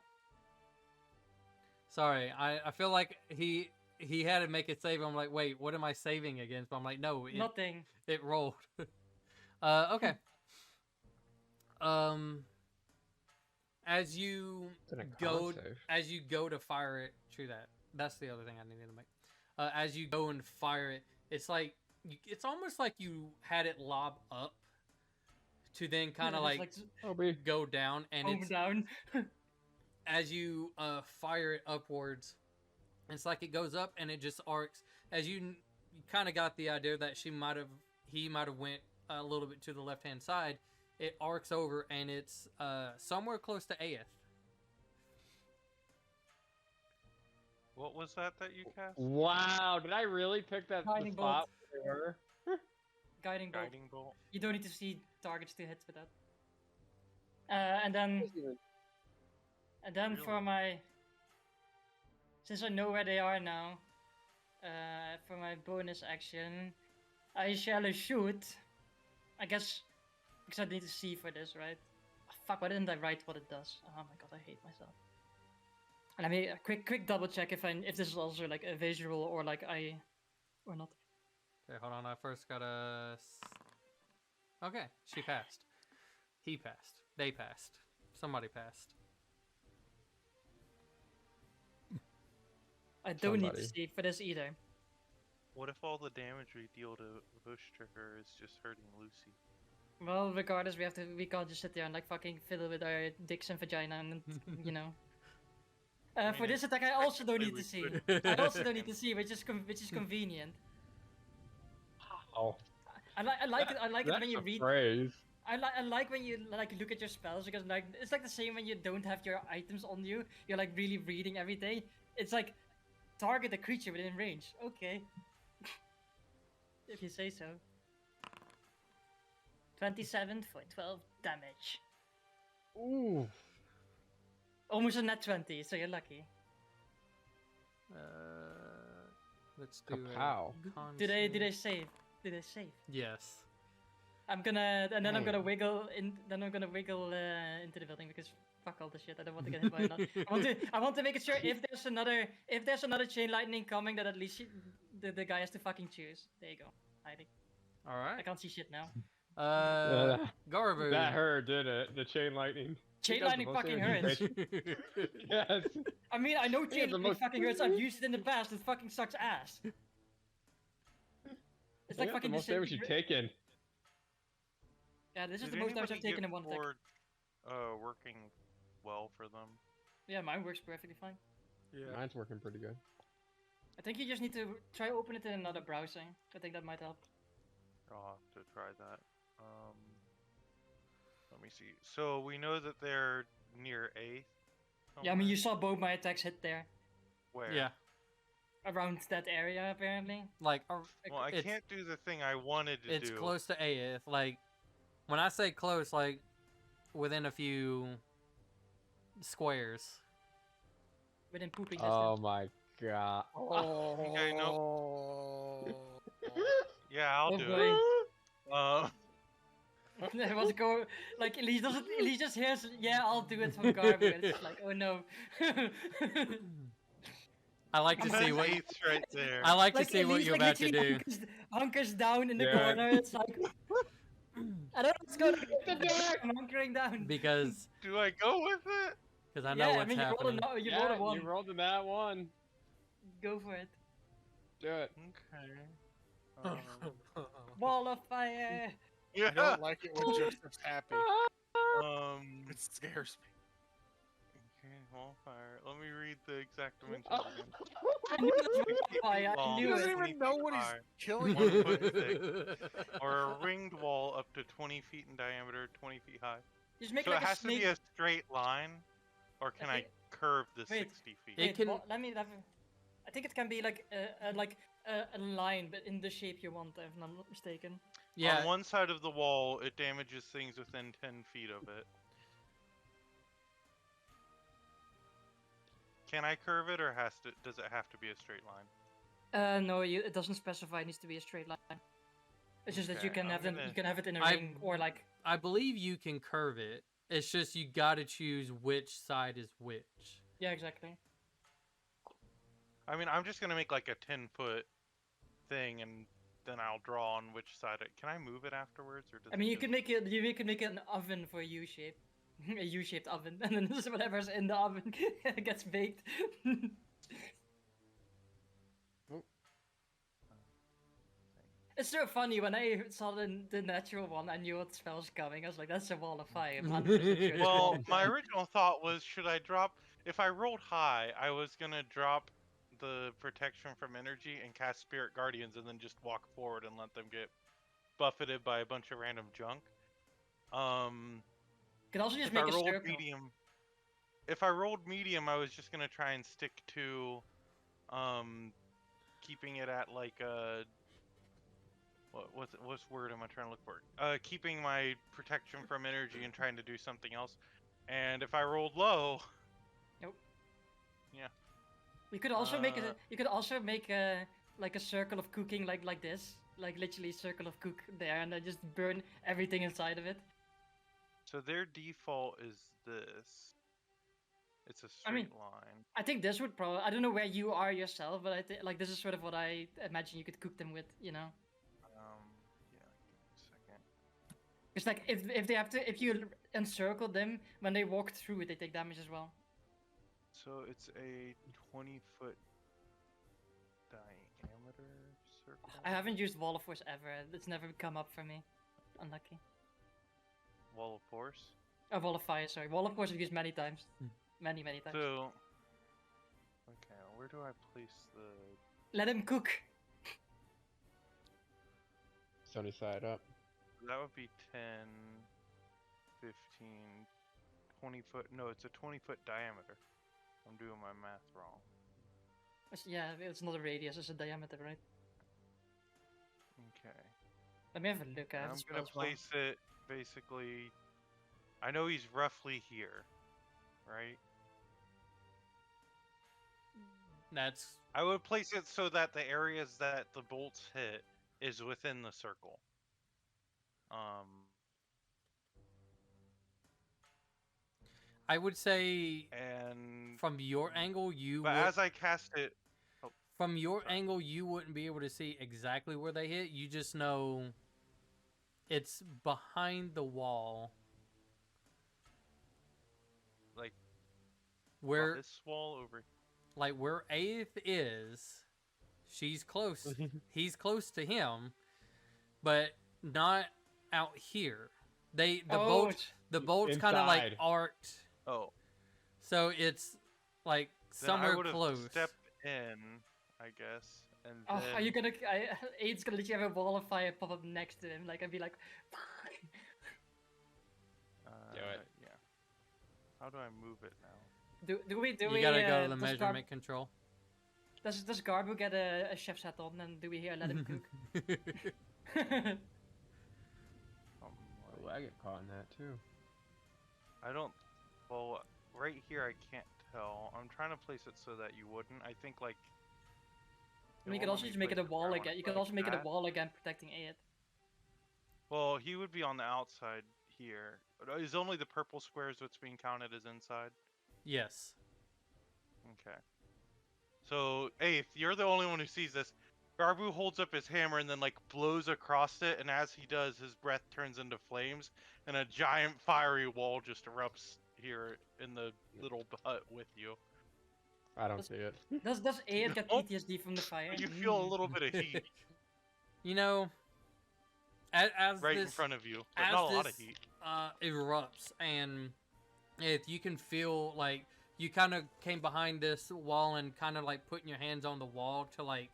S1: Sorry. I feel like he had to make it save. I'm like, wait, what am I saving against? But I'm like, no,
S3: Nothing.
S1: it rolled. Okay. As you
S6: It's a
S1: go
S6: con save.
S1: as you go to fire it, true that. That's the other thing I needed to make. As you go and fire it, it's like it's almost like you had it lob up to then kind of
S3: It's
S1: like
S6: Oh, be.
S1: go down, and
S3: home
S1: it's
S3: down.
S1: as you fire it upwards, it's like it goes up and it just arcs. As you kind of got the idea that he might have went a little bit to the left hand side. It arcs over and it's somewhere close to Aeth.
S2: What was that you cast?
S6: Wow, did I really pick that the
S3: Guiding
S6: spot
S3: bolt.
S6: where they were?
S3: Guiding bolt.
S2: Guiding bolt.
S3: You don't need to see targets to hit with that. And then for
S2: Really?
S3: my, since I know where they are now, for my bonus action, I shall shoot. I guess because I need to see for this, right? Oh, fuck! Why didn't I write what it does? Oh my god, I hate myself. And I made a quick double check if this is also like a visual or like or not.
S1: Okay, hold on. I first gotta. Okay, she passed. He passed. They passed. Somebody passed.
S3: I don't need to
S6: Somebody.
S3: see for this either.
S2: What if all the damage we deal to Bush Trigger is just hurting Lucy?
S3: Well, regardless, we can't just sit there and like fucking fiddle with our dicks and vagina and you know. For
S2: mean,
S3: this attack, I also don't need
S2: technically
S3: to
S2: we
S3: see. I also don't need to see, which is convenient.
S6: Oh,
S3: I like it. I like it
S6: that's
S3: when you
S6: a
S3: read.
S6: phrase.
S3: I like when you like look at your spells because like it's like the same when you don't have your items on you. You're like really reading everything. It's like target a creature within range. Okay, if you say so. 27 for 12 damage.
S6: Ooh.
S3: Almost a net 20, so you're lucky.
S1: Let's do
S6: Kapow.
S1: a con
S3: Did
S1: save.
S3: I save? Did I save?
S1: Yes.
S3: I'm gonna and then I'm gonna
S6: Hmm.
S3: wiggle in. Then I'm gonna wiggle into the building because fuck all the shit. I don't want to get hit by another. I want to make it sure if there's another chain lightning coming that at least the guy has to fucking choose. There you go. Hiding.
S1: All
S3: I
S1: right.
S3: can't see shit now.
S1: Garbu.
S6: That hurt, did it? The chain lightning.
S3: Chain
S6: It does the
S3: lightning
S6: most
S3: fucking
S6: damage.
S3: hurts.
S6: Yes.
S3: I mean, I know chain
S6: the
S3: lightning
S6: most-
S3: fucking hurts. I've used it in the past. It fucking sucks ass. It's like
S6: Yeah,
S3: fucking
S6: the most damage you've taken.
S3: Yeah, this is
S2: Did
S3: the most damage
S2: anybody
S3: I've taken
S2: get
S3: in one tick.
S2: board, working well for them?
S3: Yeah, mine works perfectly fine.
S5: Yeah.
S6: Mine's working pretty good.
S3: I think you just need to try open it in another browser. I think that might help.
S2: I'll have to try that. me see. So we know that they're near 8th.
S3: Yeah, I mean, you
S2: somewhere?
S3: saw both my attacks hit there.
S2: Where?
S1: Yeah,
S3: Around that area, apparently.
S1: like
S2: Well, I
S1: it's
S2: can't do the thing I wanted to
S1: it's
S2: do.
S1: close to AF. Like when I say close, like within a few squares.
S3: Within pooping
S6: Oh
S3: distance.
S6: my god.
S2: Okay, nope.
S5: Oh.
S2: Yeah, I'll
S3: Oh
S2: do
S3: boy.
S2: it.
S3: What's going? Like Elise doesn't. Elise just hears, "Yeah, I'll do it" from Garbo. And it's like, oh no.
S1: I like to see
S2: That's
S1: what
S2: 8th right there.
S1: I like to
S3: Like
S1: see what
S3: Elise,
S1: you're
S3: like
S1: about to
S3: literally
S1: do.
S3: hunkers down in the
S6: Yeah.
S3: corner. It's like, I don't know what's going on.
S4: What the heck?
S3: I'm hunkering down.
S1: Because
S2: Do I go with it?
S1: I know
S3: Yeah, I
S1: what's
S3: mean,
S1: happening.
S3: you rolled a one.
S6: You rolled in that one.
S3: Go for it.
S6: Do it.
S2: Okay.
S3: Wall of fire.
S2: Yeah.
S5: I don't like it when Joseph's happy. It scares me.
S2: Okay, wall fire. Let me read the exact dimensions
S6: Oh.
S2: again.
S3: I knew it was
S2: 20 feet
S3: fire. I
S2: long,
S5: He
S3: knew
S5: doesn't
S3: it.
S2: 20
S5: even know
S2: feet
S5: what he's
S2: high,
S5: killing
S2: 1
S5: you
S2: foot
S5: with.
S2: thick, or a ringed wall up to 20 feet in diameter, 20 feet high.
S3: Just make
S2: So
S3: like
S2: it
S3: a
S2: has to
S3: snake.
S2: be a straight line, or can I
S3: think-
S2: curve the
S3: wait.
S2: 60 feet?
S1: It can-
S3: Let me have. I think it can be like a line, but in the shape you want, if I'm not mistaken.
S1: Yeah,
S2: On one side of the wall, it damages things within 10 feet of it. Can I curve it, or does it have to be a straight line?
S3: No, it doesn't specify. It needs to be a straight line. It's just that you
S2: Okay,
S3: can
S2: I'm
S3: have them.
S2: gonna-
S3: You can have it in a
S1: I-
S3: ring or like.
S1: I believe you can curve it. It's just you got to choose which side is which.
S3: Yeah, exactly.
S2: I mean, I'm just gonna make like a 10-foot thing, and then I'll draw on which side. Can I move it afterwards, or does
S3: I mean,
S2: it
S3: you
S2: just...
S3: could make it. You could make an oven for a U shape, a U-shaped oven, and then just whatever's in the oven gets baked. It's so funny when I saw the natural one. I knew what spell was coming. I was like, "That's a wall of fire." I'm 100% sure it's a wall
S2: Well,
S3: of
S2: my
S3: fire.
S2: original thought was, should I drop... If I rolled high, I was gonna drop the protection from energy and cast Spirit Guardians, and then just walk forward and let them get buffeted by a bunch of random junk.
S3: Could also just
S2: If
S3: make
S2: I
S3: a
S2: rolled
S3: circle.
S2: medium... If I rolled medium, I was just gonna try and stick to, keeping it at like a... What's word am I trying to look for? Keeping my protection from energy and trying to do something else. And if I rolled low...
S3: Nope.
S2: Yeah.
S3: You could also make
S2: Uh,
S3: a. You could also make a like a circle of cooking, like this, like literally a circle of cook there, and then just burn everything inside of it.
S2: So their default is this. It's a
S3: I mean-
S2: straight line.
S3: I think this would probably. I don't know where you are yourself, but I think like this is sort of what I imagine you could cook them with. You know,
S2: Yeah, give me a second.
S3: it's like if they have to, if you encircle them when they walk through it, they take damage as well.
S2: So it's a 20-foot diameter circle.
S3: I haven't used Wall of Force ever. It's never come up for me. Unlucky.
S2: Wall of Force.
S3: Oh, Wall of Fire. Sorry, Wall of Force I've used many times.
S1: Hmm.
S3: Many times.
S2: So, okay, where do I place the?
S3: Let him cook.
S6: Sunny side up.
S2: That would be 10, 15, 20 foot. No, it's a 20-foot diameter. I'm doing my math wrong.
S3: Yeah, it's not a radius. It's a diameter, right?
S2: Okay.
S3: Let me have a look. I have
S2: I'm
S3: the
S2: gonna
S3: spells wrong.
S2: place it basically. I know he's roughly here, right?
S1: That's
S2: I would place it so that the areas that the bolts hit is within the circle.
S1: I would say
S2: And
S1: from your angle you
S2: but
S1: would,
S2: as I cast it,
S1: from your
S2: sorry.
S1: angle you wouldn't be able to see exactly where they hit. You just know it's behind the wall
S2: like
S1: where
S2: this wall over.
S1: like where Aeth is. She's close. He's close to him, but not out here. The bolts kind of like
S6: Inside.
S1: arced,
S2: Oh,
S1: so it's like
S2: then I
S1: somewhere
S2: would have
S1: close.
S2: stepped in, I guess, and
S3: Oh,
S2: then
S3: are you gonna? Aid's gonna literally have a wall of fire pop up next to him. Like I'd be like,
S2: How do I move it now?
S3: Do we
S1: You gotta go to the
S3: does
S1: measurement control.
S3: Does Garbu get a chef's hat on, and do we here let him cook?
S6: Oh, I get caught in that too.
S2: I don't. Well, right here I can't tell. I'm trying to place it so that you wouldn't. I think like.
S3: I mean, you could also just make it a wall again. You could also make it a wall again, protecting it.
S2: Well, he would be on the outside here. Is only the purple squares what's being counted as inside?
S1: Yes.
S2: Okay. So, hey, if you're the only one who sees this, Garbu holds up his hammer and then like blows across it, and as he does, his breath turns into flames, and a giant fiery wall just erupts here in the little hut with you.
S6: I don't see it.
S3: Does Aid get
S2: No.
S3: PTSD from the fire?
S2: You feel a little bit of heat
S1: You know, as
S2: right
S1: this,
S2: in front of you, but
S1: as
S2: not a lot of
S1: this,
S2: heat.
S1: Erupts, and if you can feel like you kind of came behind this wall and kind of like putting your hands on the wall to like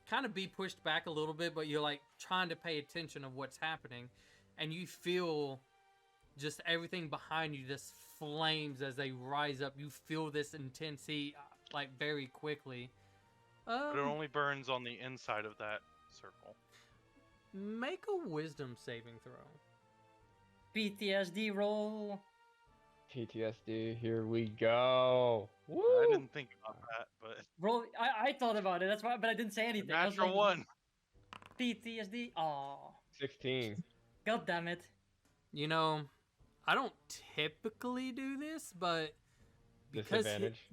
S1: kind of be pushed back a little bit, but you're like trying to pay attention of what's happening, and you feel just everything behind you just flames as they rise up. You feel this intense heat like very quickly.
S2: But it only burns on the inside of that circle.
S1: Make a wisdom saving throw.
S3: PTSD roll.
S6: PTSD, here we go. Woo!
S2: I didn't think about that, but
S3: Roll. I thought about it. That's why, but I didn't say anything. I was
S2: natural
S3: like,
S2: one.
S3: PTSD. Aw.
S6: 16.
S3: God damn it.
S1: You know, I don't typically do this, but because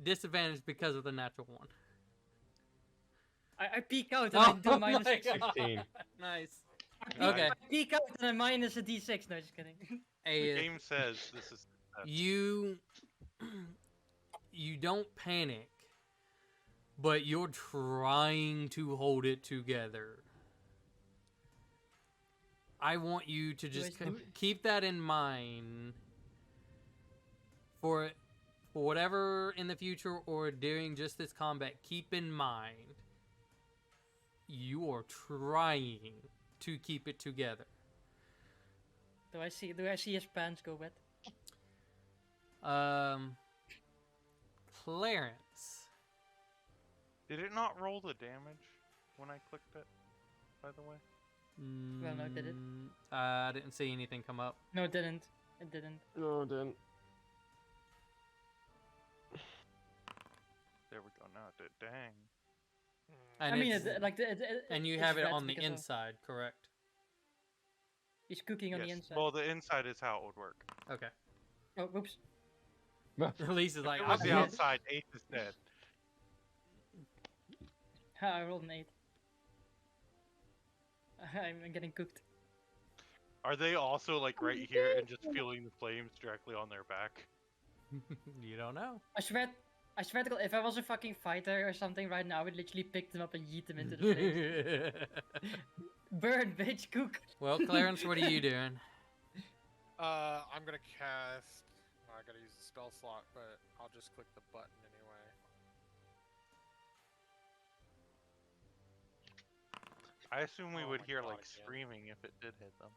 S1: disadvantage because of the natural one.
S3: I peek out and I do a minus
S1: my
S3: 6.
S1: God.
S6: 16.
S1: Nice.
S3: I
S1: Okay.
S3: peek out and I minus a d6. No, just kidding.
S2: The
S1: A,
S2: game says this is.
S1: you don't panic, but you're trying to hold it together. I want you to just keep that in mind for whatever in the future or during just this combat. Keep in mind you are trying to keep it together.
S3: Do I see his pants go wet?
S1: Clarence.
S2: Did it not roll the damage when I clicked it? By the way.
S3: Well, no, did it?
S1: I didn't see anything come up.
S3: No, it didn't. It didn't.
S6: No, it didn't.
S2: There we go. Now it did. Dang.
S1: And
S3: I mean,
S1: it's- and you
S3: it's
S1: have it
S3: red
S1: on the
S3: because of-
S1: inside, correct?
S3: He's cooking on the
S2: Yes.
S3: inside.
S2: Well, the inside is how it would work.
S1: Okay.
S3: Oh, whoops.
S1: Elise is like,
S2: If it was the
S1: "I'm dead."
S2: outside, 8 is dead.
S3: I rolled an 8. I'm getting cooked.
S2: Are they also like right here and just feeling the flames directly on their back?
S1: You don't know.
S3: I swear to God, if I was a fucking fighter or something right now, I would literally pick them up and yeet them into the flames. Burn, bitch, cook.
S1: Well, Clarence, what are you doing?
S5: I'm gonna cast. Well, I gotta use the spell slot, but I'll just click the button anyway.
S2: I assume we
S5: Oh
S2: would
S5: my
S2: hear
S5: God,
S2: like
S5: again.
S2: screaming if it did hit them.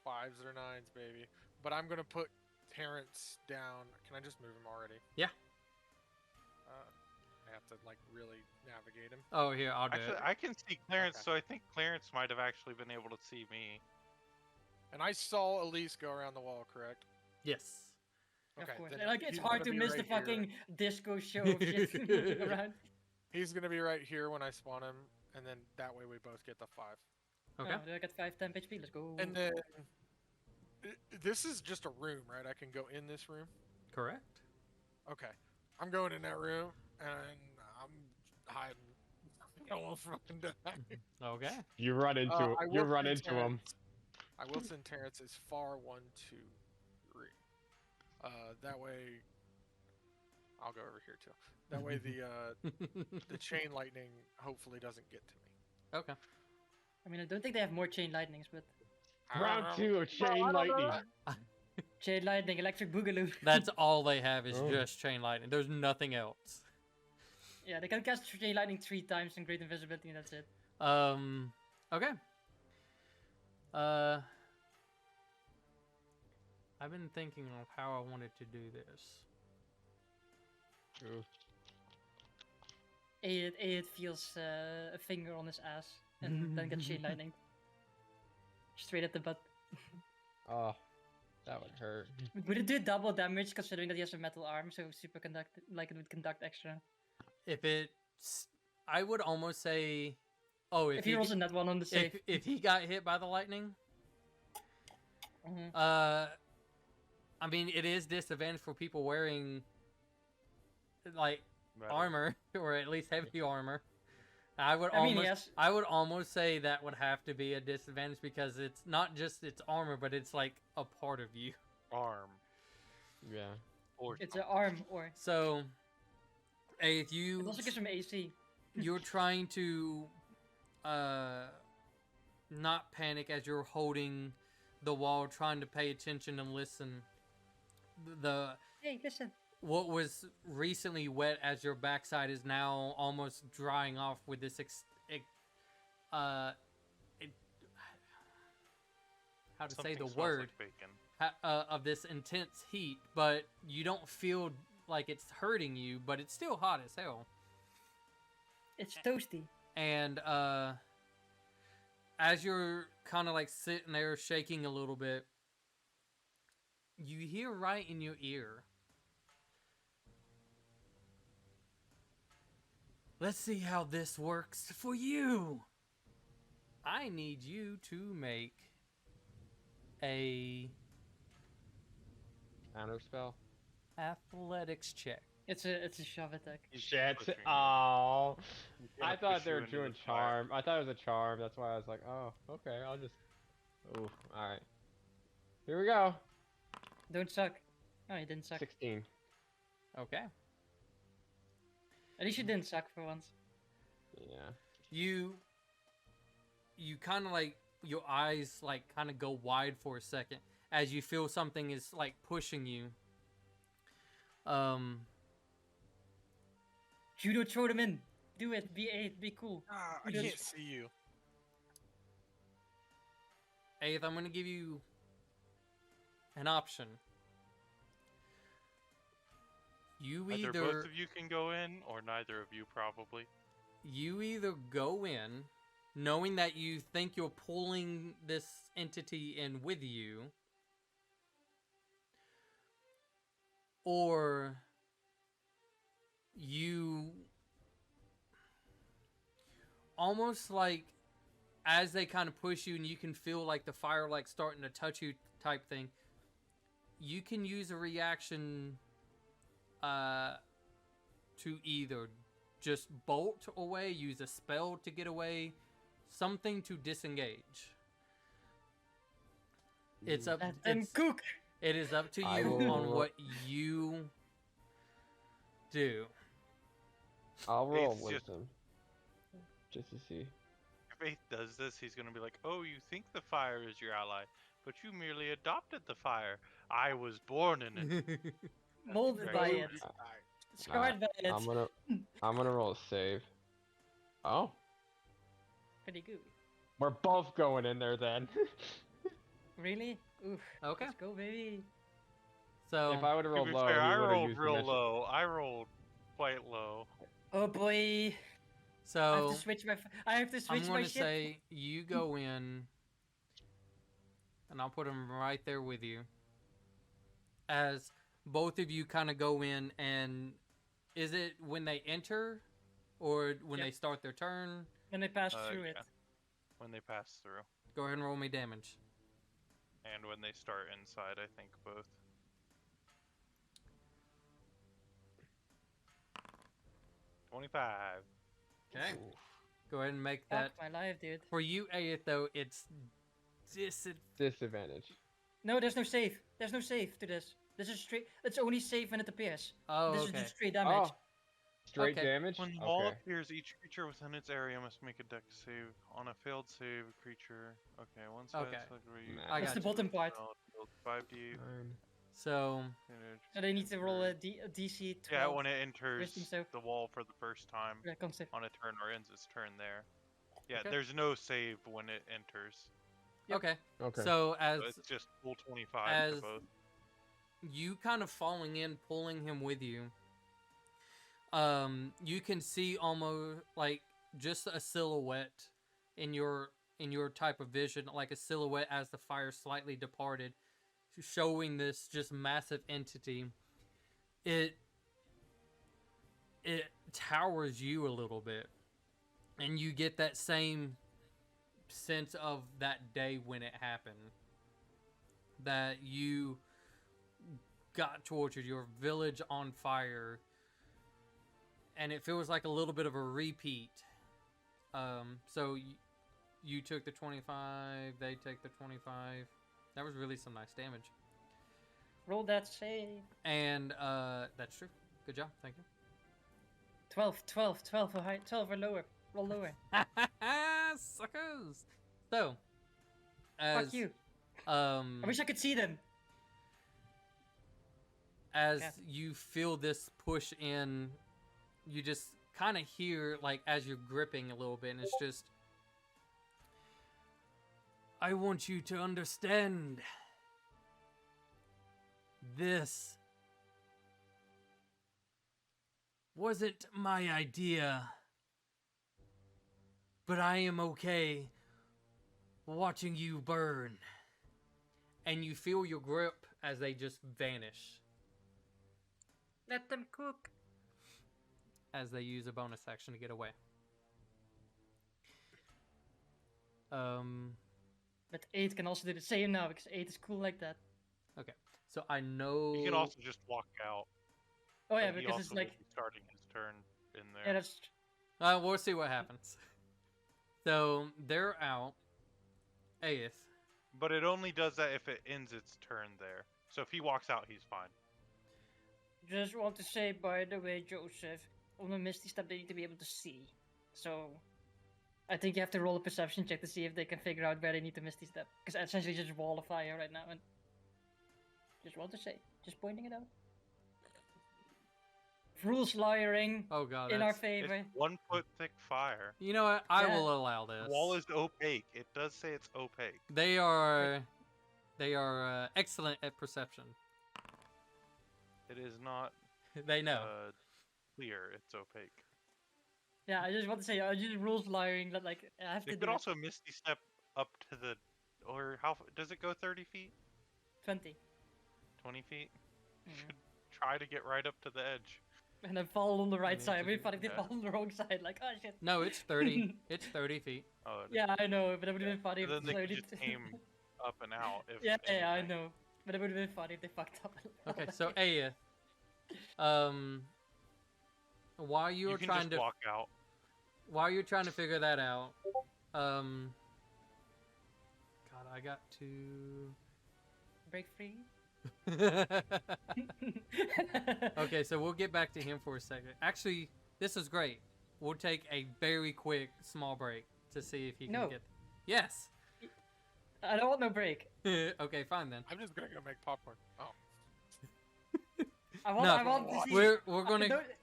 S5: 5s or 9s, baby. But I'm gonna put Terrence down. Can I just move him already?
S1: Yeah.
S5: I have to like really navigate him.
S1: Oh, here, I'll do
S2: Actually,
S1: it.
S2: I can see Clarence,
S5: Okay.
S2: so I think Clarence might have actually been able to see me.
S5: And I saw Elise go around the wall, correct?
S1: Yes.
S5: Okay.
S3: Of course.
S5: then
S3: Like, it's
S5: he's
S3: hard
S5: gonna
S3: to
S5: be
S3: miss
S5: right
S3: the
S5: here.
S3: fucking disco show of shit moving around.
S5: He's gonna be right here when I spawn him, and then that way we both get the 5.
S1: Okay.
S3: Oh, do I get 5 temp HP? Let's go.
S5: And then this is just a room, right? I can go in this room.
S1: Correct.
S5: Okay, I'm going in that room, and I'm hiding. I won't fucking die.
S1: Okay.
S6: You run into
S5: I
S6: you
S5: will
S6: run
S5: send
S6: into him.
S5: Terrence- I will send Terrence as far 1, 2, 3. That way, I'll go over here too. That way the chain lightning hopefully doesn't get to me.
S1: Okay.
S3: I mean, I don't think they have more chain lightnings, but
S6: Round 2 of chain lightning.
S3: chain lightning, electric boogaloo.
S1: That's all they have is
S6: Oh.
S1: just chain lightning. There's nothing else.
S3: Yeah, they can cast chain lightning 3 times and great invisibility, and that's it.
S1: Okay. I've been thinking of how I wanted to do this.
S6: Ooh.
S3: Aid feels a finger on his ass and then gets chain lightning. Straight at the butt.
S6: Oh, that would hurt.
S3: Would it do double damage considering that he has a metal arm, so super conduct, like it would conduct extra?
S1: If it's, I would almost say, oh,
S3: If he rolls a nat one on the save.
S1: if he got hit by the lightning,
S3: Mhm.
S1: I mean, it is disadvantage for people wearing like
S2: Metal.
S1: armor or at least heavy armor. I would
S3: I mean,
S1: almost,
S3: yes.
S1: I would almost say that would have to be a disadvantage because it's not just its armor, but it's like a part of you.
S2: Arm.
S6: Yeah.
S2: Or
S3: It's an arm, or
S1: So, if
S3: it
S1: you
S3: also gives him AC.
S1: you're trying to not panic as you're holding the wall, trying to pay attention and listen. The
S3: Hey, listen.
S1: what was recently wet as your backside is now almost drying off with this how to say
S2: something
S1: the
S2: smells
S1: word
S2: like bacon.
S1: of this intense heat, but you don't feel like it's hurting you, but it's still hot as hell.
S3: It's toasty.
S1: And as you're kind of like sitting there shaking a little bit, you hear right in your ear, let's see how this works for you. I need you to make a
S6: Counter spell.
S1: athletics check.
S3: It's a shove attack.
S6: Shit.
S2: pushing it.
S6: Oh.
S2: He's gonna
S6: I thought
S2: push
S6: they
S2: you
S6: were
S2: into
S6: doing
S2: the fire.
S6: charm. I thought it was a charm. That's why I was like, oh, okay. I'll just. Ooh. All right. Here we go.
S3: Don't suck. Oh, you didn't suck.
S6: 16.
S1: Okay.
S3: At least you didn't suck for once.
S6: Yeah.
S1: You kind of like your eyes like kind of go wide for a second as you feel something is like pushing you.
S3: Judo, throw them in. Do it. Be 8. Be cool.
S5: Ah, I
S3: You just-
S5: can't see you.
S1: Eighth, I'm gonna give you an option. You
S2: Either
S1: either
S2: both of you can go in, or neither of you probably.
S1: go in knowing that you think you're pulling this entity in with you, or you almost like as they kind of push you and you can feel like the fire like starting to touch you type thing, you can use a reaction to either just bolt away, use a spell to get away, something to disengage. It's up.
S3: Let them
S1: It's,
S3: cook.
S1: it is up to
S6: I
S1: you on
S6: will-
S1: what you do.
S6: I'll roll
S2: It's just-
S6: wisdom. Just to see.
S2: If Faith does this, he's gonna be like, "Oh, you think the fire is your ally, but you merely adopted the fire. I was born in it."
S3: Molded
S2: Right.
S3: by
S2: Oh,
S3: it.
S5: you-
S3: Scarred by it.
S6: I'm gonna roll a save. Oh,
S3: Pretty good.
S6: we're both going in there then.
S3: Really? Oof.
S1: Okay.
S3: Let's go, baby.
S1: So
S6: If I would have
S2: To
S6: rolled
S2: be
S6: low,
S2: fair, I
S6: he would have
S2: rolled
S6: used
S2: real
S6: initiative.
S2: low. I rolled quite low.
S3: Oh boy. I have
S1: so
S3: to switch my. I have to
S1: I'm
S3: switch
S1: going
S3: my
S1: to
S3: ship.
S1: say you go in, and I'll put them right there with you. As both of you kind of go in, and is it when they enter, or when
S3: Yep.
S1: they start their turn?
S3: When I pass through it.
S2: Yeah. When they pass through,
S1: Go ahead and roll me damage.
S2: and when they start inside, I think both. 25.
S1: Okay. Go ahead and make
S3: Fuck
S1: that.
S3: my life, dude.
S1: For you, Ayat, though, it's
S6: Disadvantage.
S3: No, there's no save. There's no save to this. This is straight. It's only save when it appears.
S1: Oh,
S3: This
S1: okay.
S3: is just straight damage.
S6: Oh, straight
S1: Okay.
S6: damage.
S2: When the wall
S6: Okay.
S2: appears, each creature within its area must make a dex save. On a failed save, a creature. Okay, one side
S1: Okay.
S2: select where you.
S6: I
S3: That's
S1: got
S3: the
S1: you.
S3: bottom part.
S2: 5d.
S1: So
S3: So they need to roll a DC 12.
S2: Yeah, when it enters
S3: Wisdom save.
S2: the wall for the first time
S3: Yeah, con save.
S2: on a turn or ends its turn there. Yeah,
S1: Okay.
S2: there's no save when it enters.
S3: Yep.
S1: okay.
S6: Okay.
S1: So as
S2: So it's just full 25
S1: as-
S2: for both.
S1: you kind of falling in, pulling him with you. You can see almost like just a silhouette in your type of vision, like a silhouette as the fire slightly departed, showing this just massive entity. It towers you a little bit, and you get that same sense of that day when it happened, that you got tortured, your village on fire, and it feels like a little bit of a repeat. So you took the 25, they take the 25. That was really some nice damage.
S3: Roll that save.
S1: And that's true. Good job, thank you.
S3: 12 or high, 12 or lower. Roll lower.
S1: Suckers. So, as
S3: Fuck you. I wish I could see them.
S1: as
S3: Yeah.
S1: you feel this push in, you just kind of hear, like, as you're gripping a little bit, and it's just, I want you to understand. This wasn't my idea, but I am okay watching you burn. And you feel your grip as they just vanish,
S3: Let them cook.
S1: as they use a bonus action to get away.
S3: But 8 can also do the same now because 8 is cool like that.
S1: Okay. So I know.
S2: He can also just walk out.
S3: Oh yeah,
S2: but he
S3: because it's
S2: also
S3: like
S2: will be starting his turn in there.
S3: yeah, that's
S1: We'll see what happens. So they're out. Aeth.
S2: But it only does that if it ends its turn there. So if he walks out, he's fine.
S3: just want to say by the way, Joseph, on the Misty Step they need to be able to see. So I think you have to roll a perception check to see if they can figure out where they need to Misty Step. Because essentially just wall of fire right now and just want to say. Just pointing it out. Rules lawyering
S1: Oh god.
S3: in our
S1: That's...
S3: favor.
S2: It's 1 foot thick fire.
S1: You know what? I
S3: Yeah.
S1: will allow this.
S2: The wall is opaque. It does say it's opaque.
S1: They are excellent at perception.
S2: It is not
S1: They know.
S2: clear. It's opaque.
S3: Yeah, I just want to say, I just rules lawyering that like I have to
S2: It
S3: do
S2: could
S3: it.
S2: also misty step up to the, or how does it go? 30 feet?
S3: 20.
S2: 20 feet?
S3: Mhm.
S2: Should try to get right up to the edge.
S3: And then fall on the right
S1: need
S3: side.
S1: to
S3: Maybe
S1: do
S3: funny if they
S2: that.
S3: fall on the wrong side. Like, oh shit.
S1: No, it's 30. It's 30 feet.
S2: Oh,
S3: Yeah, I know, but it would have been funny if
S2: then they
S3: slowly
S2: could just aim up and out. If
S3: yeah, I
S2: anything.
S3: know. But it would have been funny if they fucked up.
S1: Okay, so Aeth, while
S2: You
S1: you're
S2: can
S1: trying
S2: just
S1: to
S2: walk out.
S1: figure that out, God, I got to.
S3: Break free.
S1: Okay, so we'll get back to him for a second. Actually, this is great. We'll take a very quick small break to see if he can
S3: No.
S1: get. Yes.
S3: I don't want no break.
S1: Okay, fine then.
S5: I'm just gonna go make popcorn. Oh.
S3: I want,
S1: No,
S3: I want to see.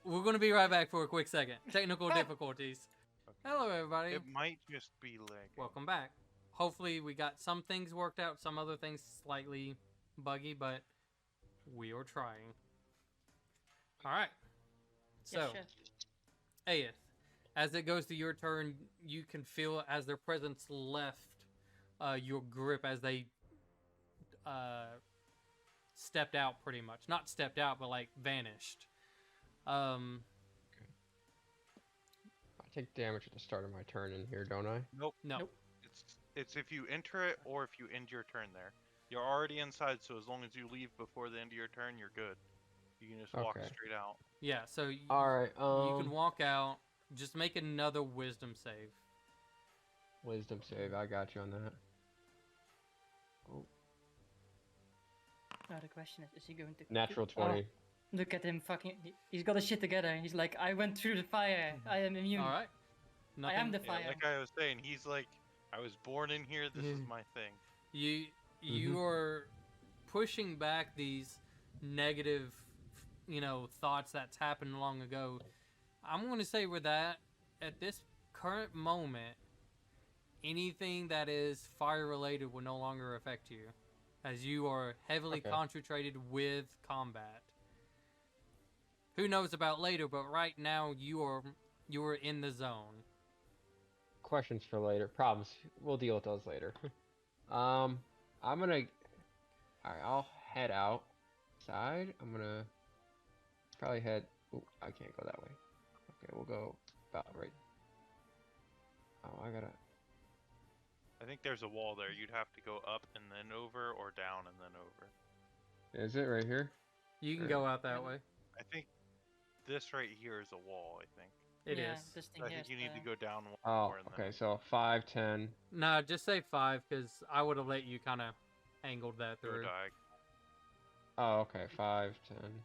S1: We're gonna be right back for a quick second. Technical difficulties. Hello, everybody.
S2: It might just be leg.
S1: Welcome back. Hopefully, we got some things worked out, some other things slightly buggy, but we are trying. All right. So,
S3: Yes,
S1: Aeth, as it goes to your turn, you can feel as their presence left your grip as they stepped out pretty much. Not stepped out, but like vanished.
S6: I take damage at the start of my turn in here, don't I?
S2: Nope.
S1: No.
S3: Nope.
S2: It's if you enter it or if you end your turn there. You're already inside, so as long as you leave before the end of your turn, you're good. You can just walk
S6: Okay.
S2: straight out.
S1: Yeah, so
S6: All right.
S1: you can walk out. Just make another wisdom save.
S6: Wisdom save. I got you on that. Oh,
S3: Now the question is he going to
S6: natural
S3: Oh,
S6: 20.
S3: look at him fucking. He's got his shit together. He's like, I went through the fire. I am immune.
S1: All right.
S3: I am the
S2: Yeah,
S3: fire.
S2: like I was saying, he's like, I was born in here. This is
S1: Yeah.
S2: my thing.
S1: You are pushing back these negative, thoughts that's happened long ago. I'm going to say with that, at this current moment, anything that is fire related will no longer affect you. as you are heavily
S6: Okay.
S1: concentrated with combat. Who knows about later, but right now you are in the zone.
S6: Questions for later. Problems. We'll deal with those later. I'm gonna. Alright, I'll head outside. I'm gonna probably head. Ooh, I can't go that way. Okay, we'll go about right. Oh, I gotta.
S2: I think there's a wall there. You'd have to go up and then over, or down and then over.
S6: Is it right here?
S1: You can
S6: Or-
S1: go out that way.
S2: I think this right here is a wall. I think.
S1: It is.
S3: Yeah, this thing
S2: I
S3: here
S2: think
S3: is
S2: you need to
S3: the-
S2: go down one
S6: Oh,
S2: more. And
S6: okay.
S2: Then...
S6: So 5, 10.
S1: Nah, just say 5 because I would have let you kind of angled that
S2: Go
S1: through.
S2: diagonal.
S6: Oh, okay. 5, 10.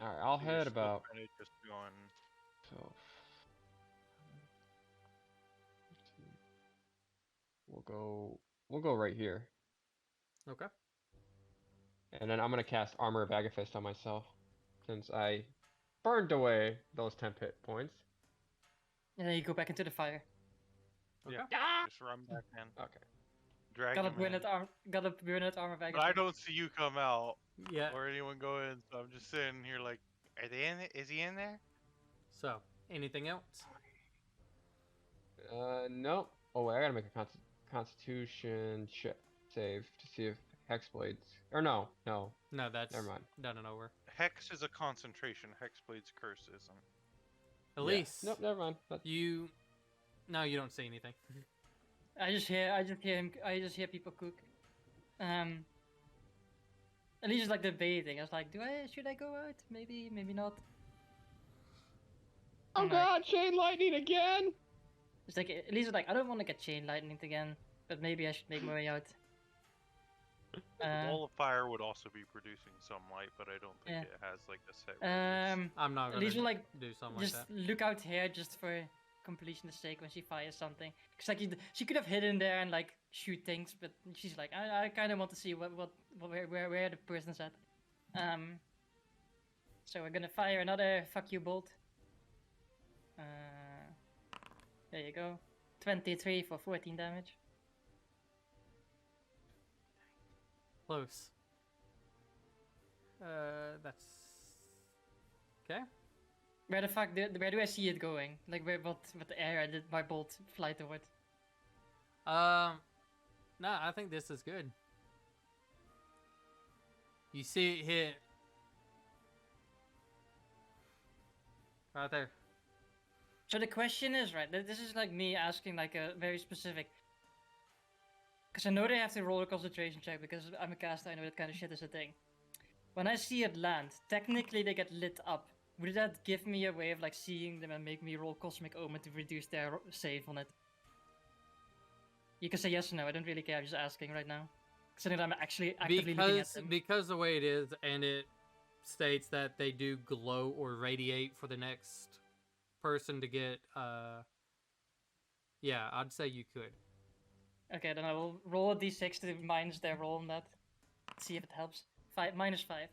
S6: All right. I'll
S2: So you're
S6: head
S2: still
S6: about.
S2: kinda just going.
S6: So. We'll go right here,
S1: Okay.
S6: and then I'm gonna cast Armor of Agafist on myself, since I burned away those 10 hit points.
S3: And then you go back into the fire.
S1: Okay.
S2: Yeah. Just run back in.
S6: Okay.
S2: Drag
S3: Gotta
S2: him
S3: burn
S2: in.
S3: it gotta burn it armor back.
S2: But I don't see you come out
S1: Yeah.
S2: or anyone go in, so I'm just sitting here like, are they in? Is he in there?
S1: So, anything else?
S6: No. Oh wait, I gotta make a Constitution save to see if Hexblades. Or no.
S1: No, that's
S6: Never mind.
S1: done and over.
S2: Hex is a concentration. Hexblade's curse isn't.
S1: Elise,
S6: Nope. Never mind. That's...
S1: you. No, you don't see anything.
S3: I just hear people cook. At least it's like debating. I was like, should I go out? Maybe not.
S6: Oh
S3: I'm like-
S6: God! Chain lightning again!
S3: It's like at least it's like I don't want to get chain lightning again, but maybe I should make my way out.
S2: The ball of fire would also be producing some light, but I don't think
S3: Yeah.
S2: it has like a set radius.
S1: I'm not
S3: At
S1: gonna
S3: least we'll like
S1: do something like
S3: just
S1: that.
S3: look out here just for completion's sake when she fires something. Cause like she could have hidden there and like shoot things, but she's like I kind of want to see where the person's at. So we're gonna fire another fuck you bolt. There you go. 23 for 14 damage.
S1: Close. That's okay.
S3: Where the fuck where do I see it going? Like what area did my bolt fly toward?
S1: No, I think this is good. You see it hit right there.
S3: So the question is, right, this is like me asking like a very specific... Because I know they have to roll a concentration check because I'm a caster, I know that kind of shit is a thing. When I see it land, technically they get lit up. Would that give me a way of like seeing them and make me roll Cosmic Omen to reduce their save on it? You can say yes or no, I don't really care, I'm just asking right now. Considering I'm actually actively looking at them.
S1: Because the way it is, and it states that they do glow or radiate for the next person to get, yeah, I'd say you could.
S3: Okay, then I will roll a d6 to minus their roll on that. See if it helps. Minus 5.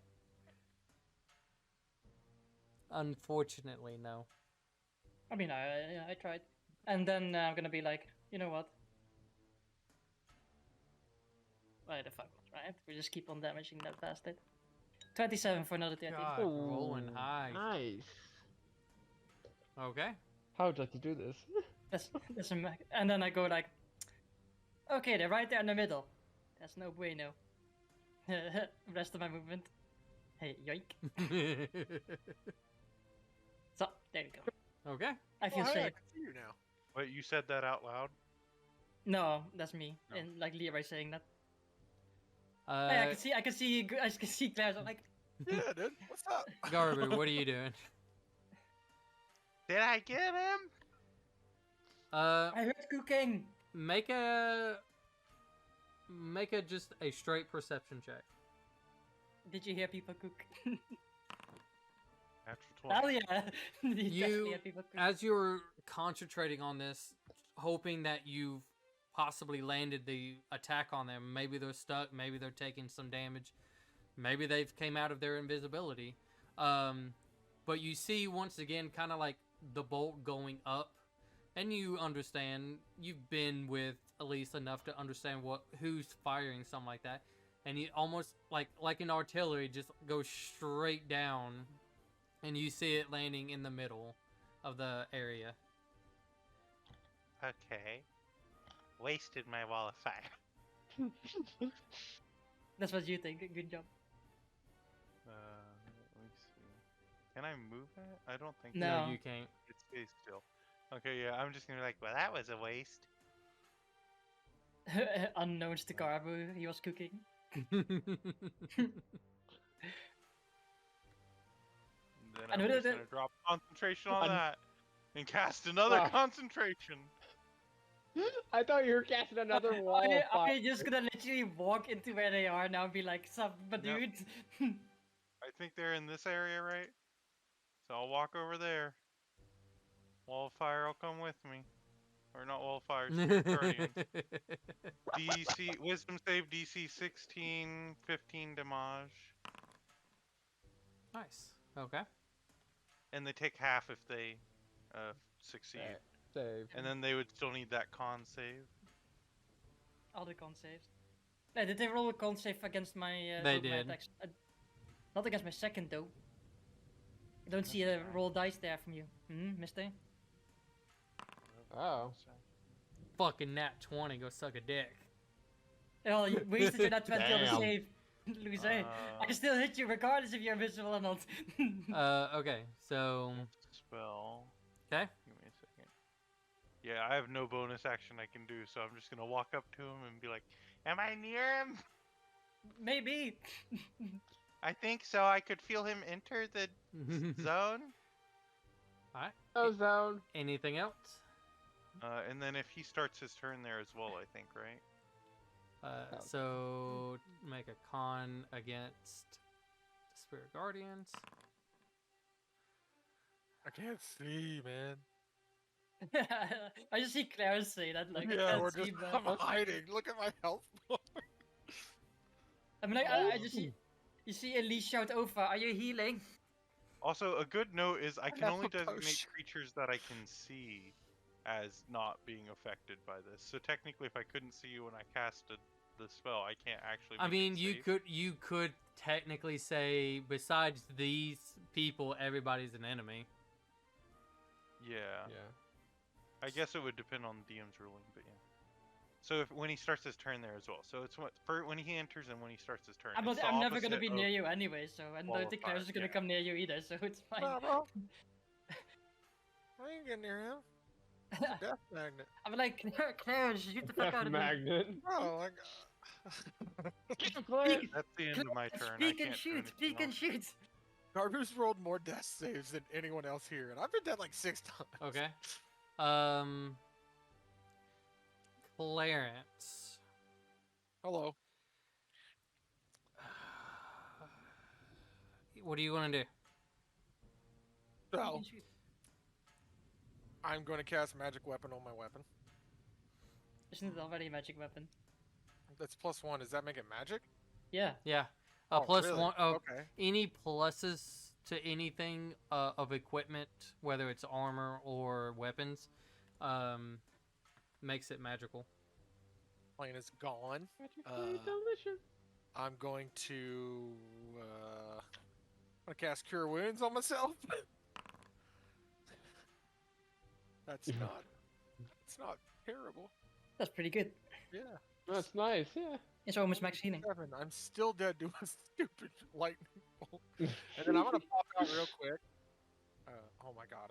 S1: Unfortunately, no.
S3: I mean, I tried. And then I'm gonna be like, you know what? Why the fuck not, right? We just keep on damaging that bastard. 27 for another 13.
S1: God, rolling high.
S6: Nice.
S1: Okay.
S6: How would you like to do this?
S3: That's and then I go like, okay, they're right there in the middle. That's no bueno. Rest of my movement. Hey, yoink. So, there you go.
S1: Okay.
S3: I feel
S5: Oh, hey, I
S3: safe.
S5: can see you now.
S2: Wait, you said that out loud?
S3: No, that's me.
S2: No.
S3: And like Leroy saying that. Hey, I can see Claire's. I'm like,
S5: Yeah, dude. What's up?
S1: Garber, what are you doing?
S2: Did I get him?
S3: I heard cooking.
S1: Make just a straight perception check.
S3: Did you hear people cook?
S2: Natural 20.
S3: Hell yeah. You definitely
S1: You,
S3: heard people cook.
S1: as you're concentrating on this, hoping that you've possibly landed the attack on them, maybe they're stuck, maybe they're taking some damage, maybe they've came out of their invisibility. But you see once again kind of like the bolt going up, and you understand, you've been with at least enough to understand who's firing something like that, and you almost like in artillery just goes straight down, and you see it landing in the middle of the area.
S2: Okay. Wasted my wall of fire.
S3: That's what you think. Good job.
S2: Let me see. Can I move it? I don't think
S3: No.
S1: You can't.
S2: it stays still. Okay, yeah, I'm just gonna be like, well, that was a waste.
S3: Unknowns to Carbu, he was cooking.
S2: Then
S3: I
S2: I'm
S3: know
S2: just
S3: that-
S2: gonna drop concentration on
S6: Un-
S2: that and cast another
S6: Ah.
S2: concentration.
S6: I thought you were casting another wall
S3: Are
S6: of fire.
S3: you just gonna literally walk into where they are now and be like, sup, but
S2: No.
S3: dude?
S2: I think they're in this area, right? So I'll walk over there. Wall of fire will come with me. Or not wall of fire, spirit guardian. DC wisdom save DC 16, 15 damage.
S1: Nice. Okay.
S2: And they take half if they succeed.
S6: Save.
S2: And then they would still need that con save.
S3: All the con saves. Yeah, did they roll a con save against my
S1: They
S3: both my
S1: did.
S3: attacks? Not against my second though. I don't see a roll dice there from you. Mister?
S6: Oh.
S1: Fucking nat 20. Go suck a dick.
S3: Oh, you wasted your nat 20 on the
S6: Damn.
S3: save. Loser. I can still hit you regardless if you're invisible or not.
S1: Okay. So.
S2: Spell.
S1: Okay.
S2: Give me a second. Yeah, I have no bonus action I can do, so I'm just gonna walk up to him and be like, "Am I near him?"
S3: Maybe.
S2: I think so. I could feel him enter the zone.
S1: Alright.
S6: Ozone.
S1: Anything else?
S2: And then if he starts his turn there as well, I think, right?
S1: So make a con against the Spirit Guardians.
S5: I can't see, man.
S3: I just see Clarence say that, like, I
S5: Yeah,
S3: can't
S5: we're
S3: see,
S5: just
S3: but...
S5: I'm hiding. Look at my health bar.
S3: I mean, I just see... You see Elise shout over, are you healing?
S2: Also, a good note is I can
S5: have
S2: only
S5: a
S2: designate
S5: potion.
S2: creatures that I can see as not being affected by this. So technically, if I couldn't see you when I casted the spell, I can't actually.
S1: I
S2: make it
S1: mean, you
S2: safe.
S1: could technically say besides these people, everybody's an enemy.
S2: Yeah.
S6: Yeah.
S2: I guess it would depend on the DM's ruling, but yeah. So when he starts his turn there as well. So it's when he enters and when he starts his turn.
S3: I'm never gonna be near you anyway, so I
S2: wall
S3: don't
S2: of
S3: think
S2: fire,
S3: Clarence is gonna
S2: yeah.
S3: come near you either, so it's fine.
S5: Nah, bro. I ain't getting near him. It's a death magnet.
S3: I'm like, Clarence, shoot the fuck out of me.
S6: Magnet.
S5: Bro, like.
S3: Speak,
S2: That's the end of my turn. I
S3: speak
S2: can't
S3: and
S2: do
S3: shoot,
S2: anything
S3: speak and
S2: else.
S3: shoot.
S5: Garbu's rolled more death saves than anyone else here, and I've been dead like 6 times.
S1: Okay. Clarence.
S5: Hello.
S1: What do you want to do?
S3: Speak
S5: So,
S3: and shoot.
S5: I'm going to cast magic weapon on my weapon.
S3: Isn't it already a magic weapon?
S5: That's +1. Does that make it magic?
S3: Yeah.
S1: Yeah.
S5: Oh,
S1: Plus
S5: really?
S1: one.
S5: Okay.
S1: Any pluses to anything of equipment, whether it's armor or weapons, makes it magical.
S5: Plane is gone.
S6: Magically delicious.
S5: I'm going to cast Cure Wounds on myself. That's not terrible.
S3: That's pretty good.
S5: Yeah.
S6: That's nice. Yeah.
S3: It's almost max healing.
S5: 7. I'm still dead to a stupid lightning bolt. And then I'm gonna pop out real quick. Oh my god!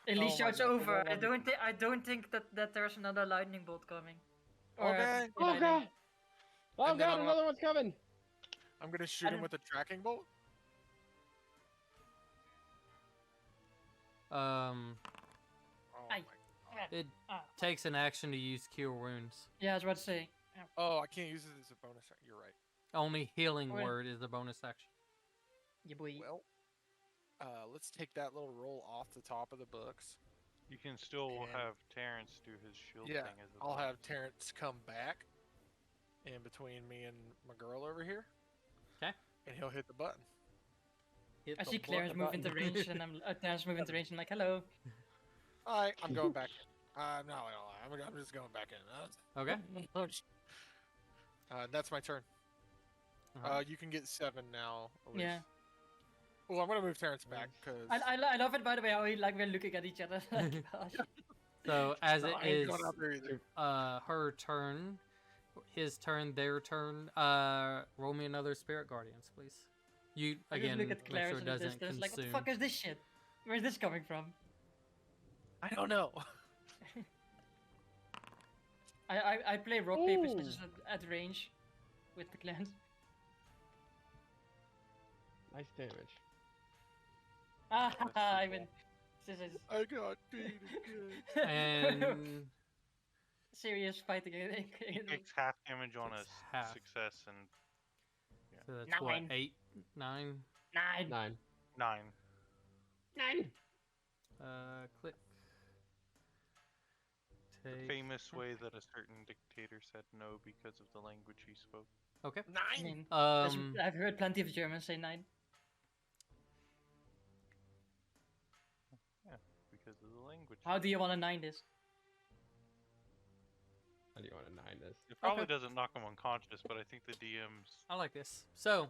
S3: Elise
S5: my
S3: shouts
S5: God,
S3: over.
S5: I don't
S3: I don't think that there's another lightning bolt coming.
S5: Okay.
S6: Oh
S3: lightning.
S6: god. Oh
S5: And then
S6: god,
S5: I'm
S6: another one's coming.
S5: I'm gonna shoot him with a tracking bolt.
S1: Um,
S5: Oh
S3: Aye.
S5: my.
S1: it
S3: Ah.
S1: takes an action to use Cure Wounds.
S3: Yeah, I was about to say.
S5: Oh, I can't use it as a bonus. You're right.
S1: Only Healing
S3: Okay.
S1: Word is the bonus action.
S3: Yeah, boy.
S5: Well, let's take that little roll off the top of the books.
S2: You can still
S5: And-
S2: have Terrence do his shield
S5: Yeah,
S2: thing as a
S5: I'll have
S2: bonus.
S5: Terrence come back in between me and my girl over here.
S1: 'Kay.
S5: And he'll hit the button.
S1: Hit
S3: I
S1: the
S3: see Clarence move into
S1: button.
S3: range, and I'm Clarence move into range, and I'm like, hello.
S5: Alright, I'm going back. No, I'm just going back in.
S1: Okay.
S5: That's my turn.
S1: Uh-huh.
S5: You can get 7 now. Elise.
S3: Yeah.
S5: Well, I'm gonna move Terrence back because.
S3: I love it, by the way, how we're looking at each other. Like, gosh.
S1: So as it
S5: I ain't
S1: is
S5: going out there either.
S1: her turn, his turn, their turn, roll me another spirit guardians, please. You
S3: I just
S1: again
S3: look
S1: make
S3: at
S1: sure
S3: Clarence
S1: it
S3: in the
S1: doesn't
S3: distance, like, what the
S1: consume.
S3: fuck is this shit? Where's this coming from?
S5: I don't know.
S3: I play rock paper
S6: Ooh.
S3: scissors at range with the clans.
S6: Nice damage.
S3: Ah,
S2: That's
S3: I
S2: cool.
S3: win. Scissors.
S5: I got beat again.
S1: And
S3: Serious fighting.
S2: He takes half damage on
S1: It's
S2: a
S1: half.
S2: success and
S1: so that's what,
S3: 9.
S1: 8, 9.
S3: 9.
S6: 9.
S2: 9.
S3: 9.
S1: Click.
S2: The
S1: Take.
S2: famous way that a certain dictator said no because of the language he spoke.
S1: Okay.
S3: 9. I mean, I've heard plenty of Germans say 9.
S2: Yeah, because of the language.
S3: How do you want to 9 this?
S6: How do you want to 9 this?
S2: It probably doesn't knock him unconscious, but I think the DM's.
S1: I like this. So,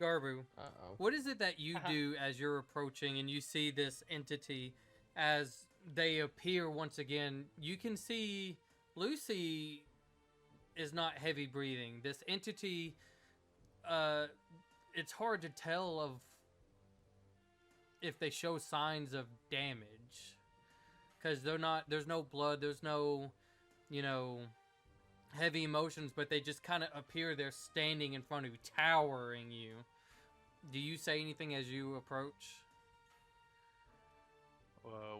S1: Garbu,
S6: Uh-oh.
S1: what is it that you
S3: Uh-huh.
S1: do as you're approaching and you see this entity as they appear once again? You can see Lucy is not heavy breathing. This entity, it's hard to tell of if they show signs of damage because they're not. There's no blood. There's no, heavy emotions, but they just kind of appear there standing in front of you, towering you. Do you say anything as you approach?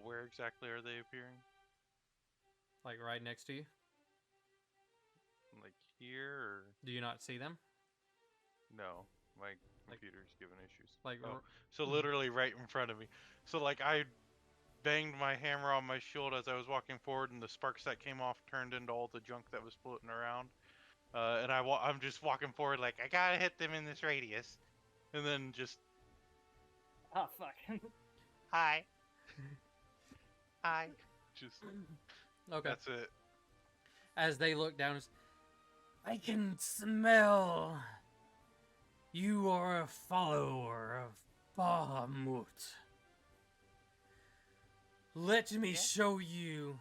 S2: Where exactly are they appearing?
S1: Like right next to you?
S2: Like here or
S1: Do you not see them?
S2: no? My computer's giving issues.
S1: Like,
S2: Oh, so literally right in front of me. So like I banged my hammer on my shield as I was walking forward, and the sparks that came off turned into all the junk that was floating around. And I'm just walking forward like I gotta hit them in this radius, and then just
S3: Oh, fuck.
S2: hi, hi, just
S1: okay.
S2: that's it.
S1: As they look down, I can smell. You are a follower of Bahamut. Let me show you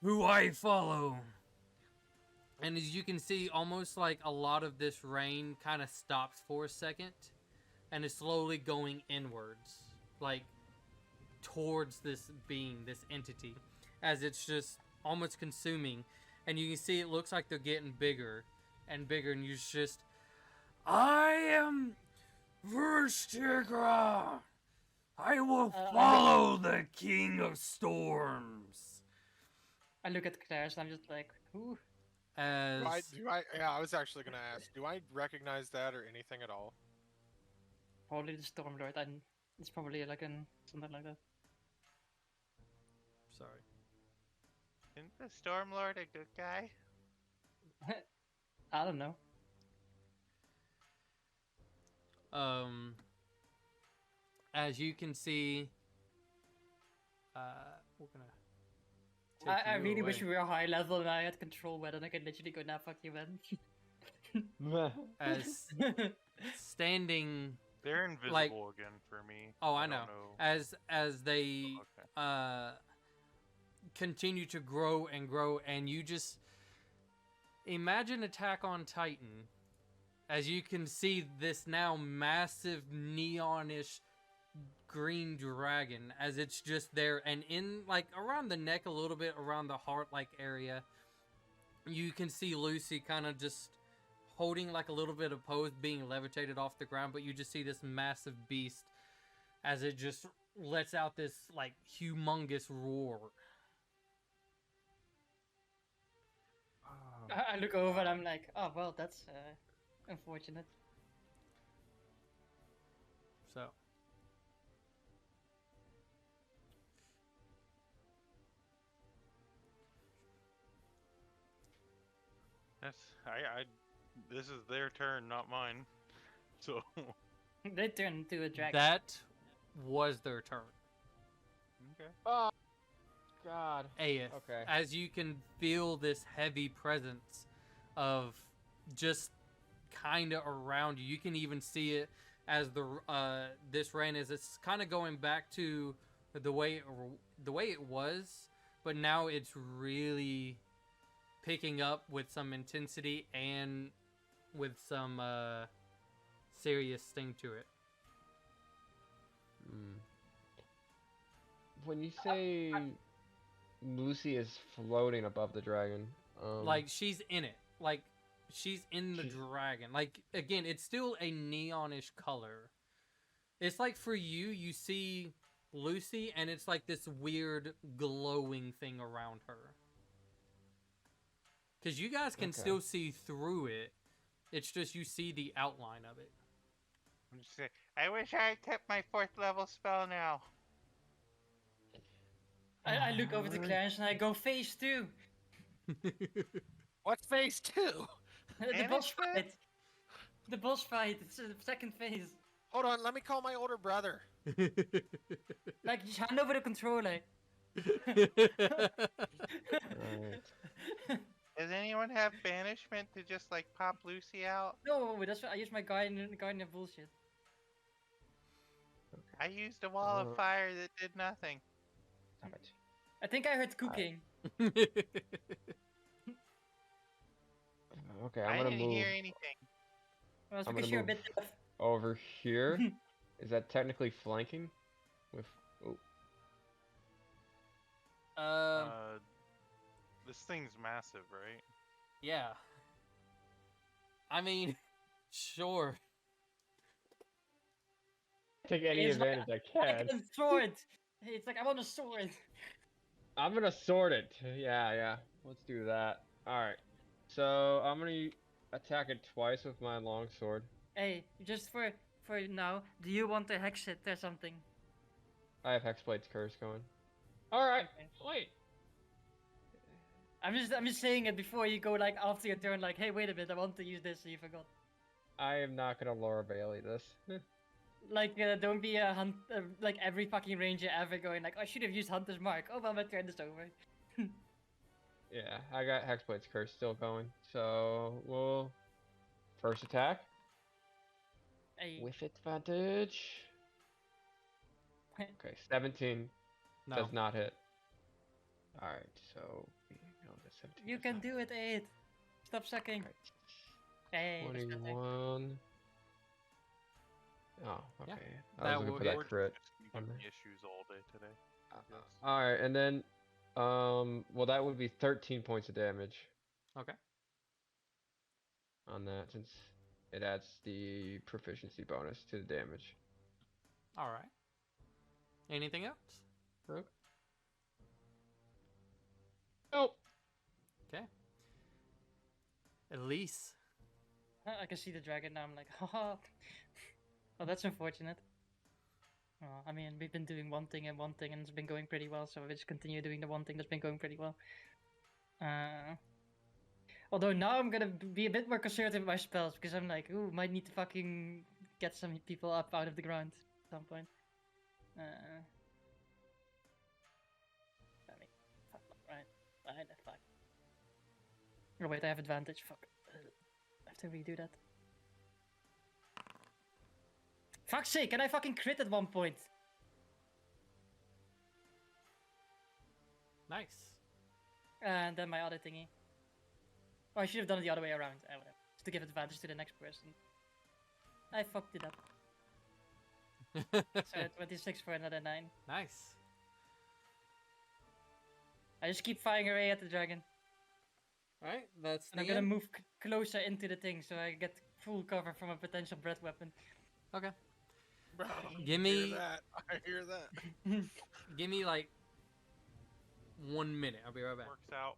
S1: who I follow. And as you can see, almost like a lot of this rain kind of stops for a second and is slowly going inwards, like towards this being, this entity, as it's just almost consuming. And you can see it looks like they're getting bigger and bigger, and you're just, I am Verstigra. I will follow the King of Storms.
S3: I look at Clarence and I'm just like, who?
S1: As
S5: Yeah, I was actually gonna ask. Do I recognize that or anything at all?
S3: Probably the Stormlord, and it's probably like something like that.
S1: sorry.
S2: Isn't the Stormlord a good guy?
S3: I don't know.
S1: As you can see, we're gonna.
S3: I
S1: take you
S3: really wish
S1: away.
S3: we were high level and I had control whether I could literally go, nah, fuck you, man.
S1: As standing.
S2: They're invisible
S1: Like-
S2: again for me.
S1: Oh, I
S2: don't
S1: know. As they
S2: Okay.
S1: continue to grow and grow, and you just imagine Attack on Titan. As you can see this now massive neonish green dragon, as it's just there, and in like around the neck a little bit, around the heart like area, you can see Lucy kind of just holding like a little bit of pose, being levitated off the ground, but you just see this massive beast as it just lets out this like humongous roar.
S3: I look over and I'm like, oh, well, that's unfortunate.
S1: So
S2: This is their turn, not mine. So
S3: They turn into a dragon.
S1: that was their turn.
S2: okay.
S6: God God.
S1: Aeth,
S6: Okay.
S1: as you can feel this heavy presence of just kind of around you. You can even see it as this rain is. It's kind of going back to the way it was, but now it's really picking up with some intensity and with some serious sting to it.
S6: When you say Lucy is floating above the dragon,
S1: Like she's in it. Like she's in the
S6: She's-
S1: dragon. Like again, it's still a neonish color. It's like for you, you see Lucy, and it's like this weird glowing thing around her. Because you guys can
S6: Okay.
S1: still see through it. It's just you see the outline of it.
S2: I'm just saying, I wish I had kept my 4th level spell now.
S3: I look over to Clarence and I go phase 2.
S5: What's phase 2?
S3: The boss
S2: Banishment?
S3: fight. The boss fight. It's the second phase.
S5: Hold on, let me call my older brother.
S3: Like, just hand over the controller.
S6: Alright.
S2: Does anyone have banishment to just like pop Lucy out?
S3: No, that's I use my guardian of bullshit.
S2: I used a wall of fire that did nothing.
S6: Stop it.
S3: I think I heard cooking.
S6: Okay,
S2: I
S6: I'm gonna
S2: didn't
S6: move
S2: hear anything.
S3: Well, it's
S6: I'm
S3: because
S6: gonna
S3: you're a
S6: move.
S3: bit deaf.
S6: over here. Is that technically flanking? With
S2: This thing's massive, right?
S1: Yeah. I mean, sure.
S6: take any
S3: It's like-
S6: advantage I
S3: I
S6: can.
S3: can sword. It's like I want a sword.
S6: I'm gonna sort it. Yeah. Let's do that. Alright. So I'm gonna attack it twice with my longsword.
S3: Hey, just for now, do you want to hex it or something?
S6: I have Hexblade's Curse going. Alright,
S3: Okay.
S6: wait.
S3: I'm just saying it before you go like after your turn. Like, hey, wait a minute, I want to use this, so you forgot.
S6: I am not gonna Laura Bailey this.
S3: Like, don't be a hunt like every fucking ranger ever going like, I should have used Hunter's Mark. Oh, well, I'm gonna turn this over.
S6: Yeah, I got Hexblade's Curse still going. So we'll first attack
S3: Hey,
S6: with advantage. Okay, 17
S1: No.
S6: does not hit. Alright, so no, the 17
S3: you
S6: does
S3: can
S6: not
S3: do it, 8. Stop sucking.
S6: Alright,
S3: Hey, that's better.
S6: 21. Oh, okay.
S1: Yeah,
S6: I
S1: that
S6: was looking
S1: will
S6: for
S1: hit.
S6: that
S2: We're
S6: crit.
S2: just gonna
S6: on
S2: give
S6: there.
S2: me issues all day today. I guess.
S6: Alright, and then, well, that would be 13 points of damage
S1: Okay.
S6: on that, since it adds the proficiency bonus to the damage.
S1: All right. Anything else?
S6: Okay. Nope.
S1: Okay. Elise.
S3: I can see the dragon now. I'm like, haha. Well, that's unfortunate. I mean, we've been doing one thing, and it's been going pretty well, so we just continue doing the one thing that's been going pretty well. Although now I'm gonna be a bit more conservative with my spells, because I'm like, ooh, might need to fucking get some people up out of the ground at some point. I mean, fuck, right, fuck. Oh wait, I have advantage, fuck. I have to redo that. Fuck's sake, can I fucking crit at one point?
S1: Nice.
S3: And then my other thingy. Oh, I should have done it the other way around. Whatever. Just to give advantage to the next person. I fucked it up. So 26 for another 9.
S1: Nice.
S3: I just keep firing away at the dragon.
S1: All right. That's
S3: And
S1: the
S3: I'm gonna
S1: end.
S3: move closer into the thing so I get full cover from a potential breath weapon.
S1: Okay.
S5: Bro,
S1: Give
S5: I
S1: me-
S5: hear that. I hear that.
S1: Give me like 1 minute. I'll be right back.
S2: Works out.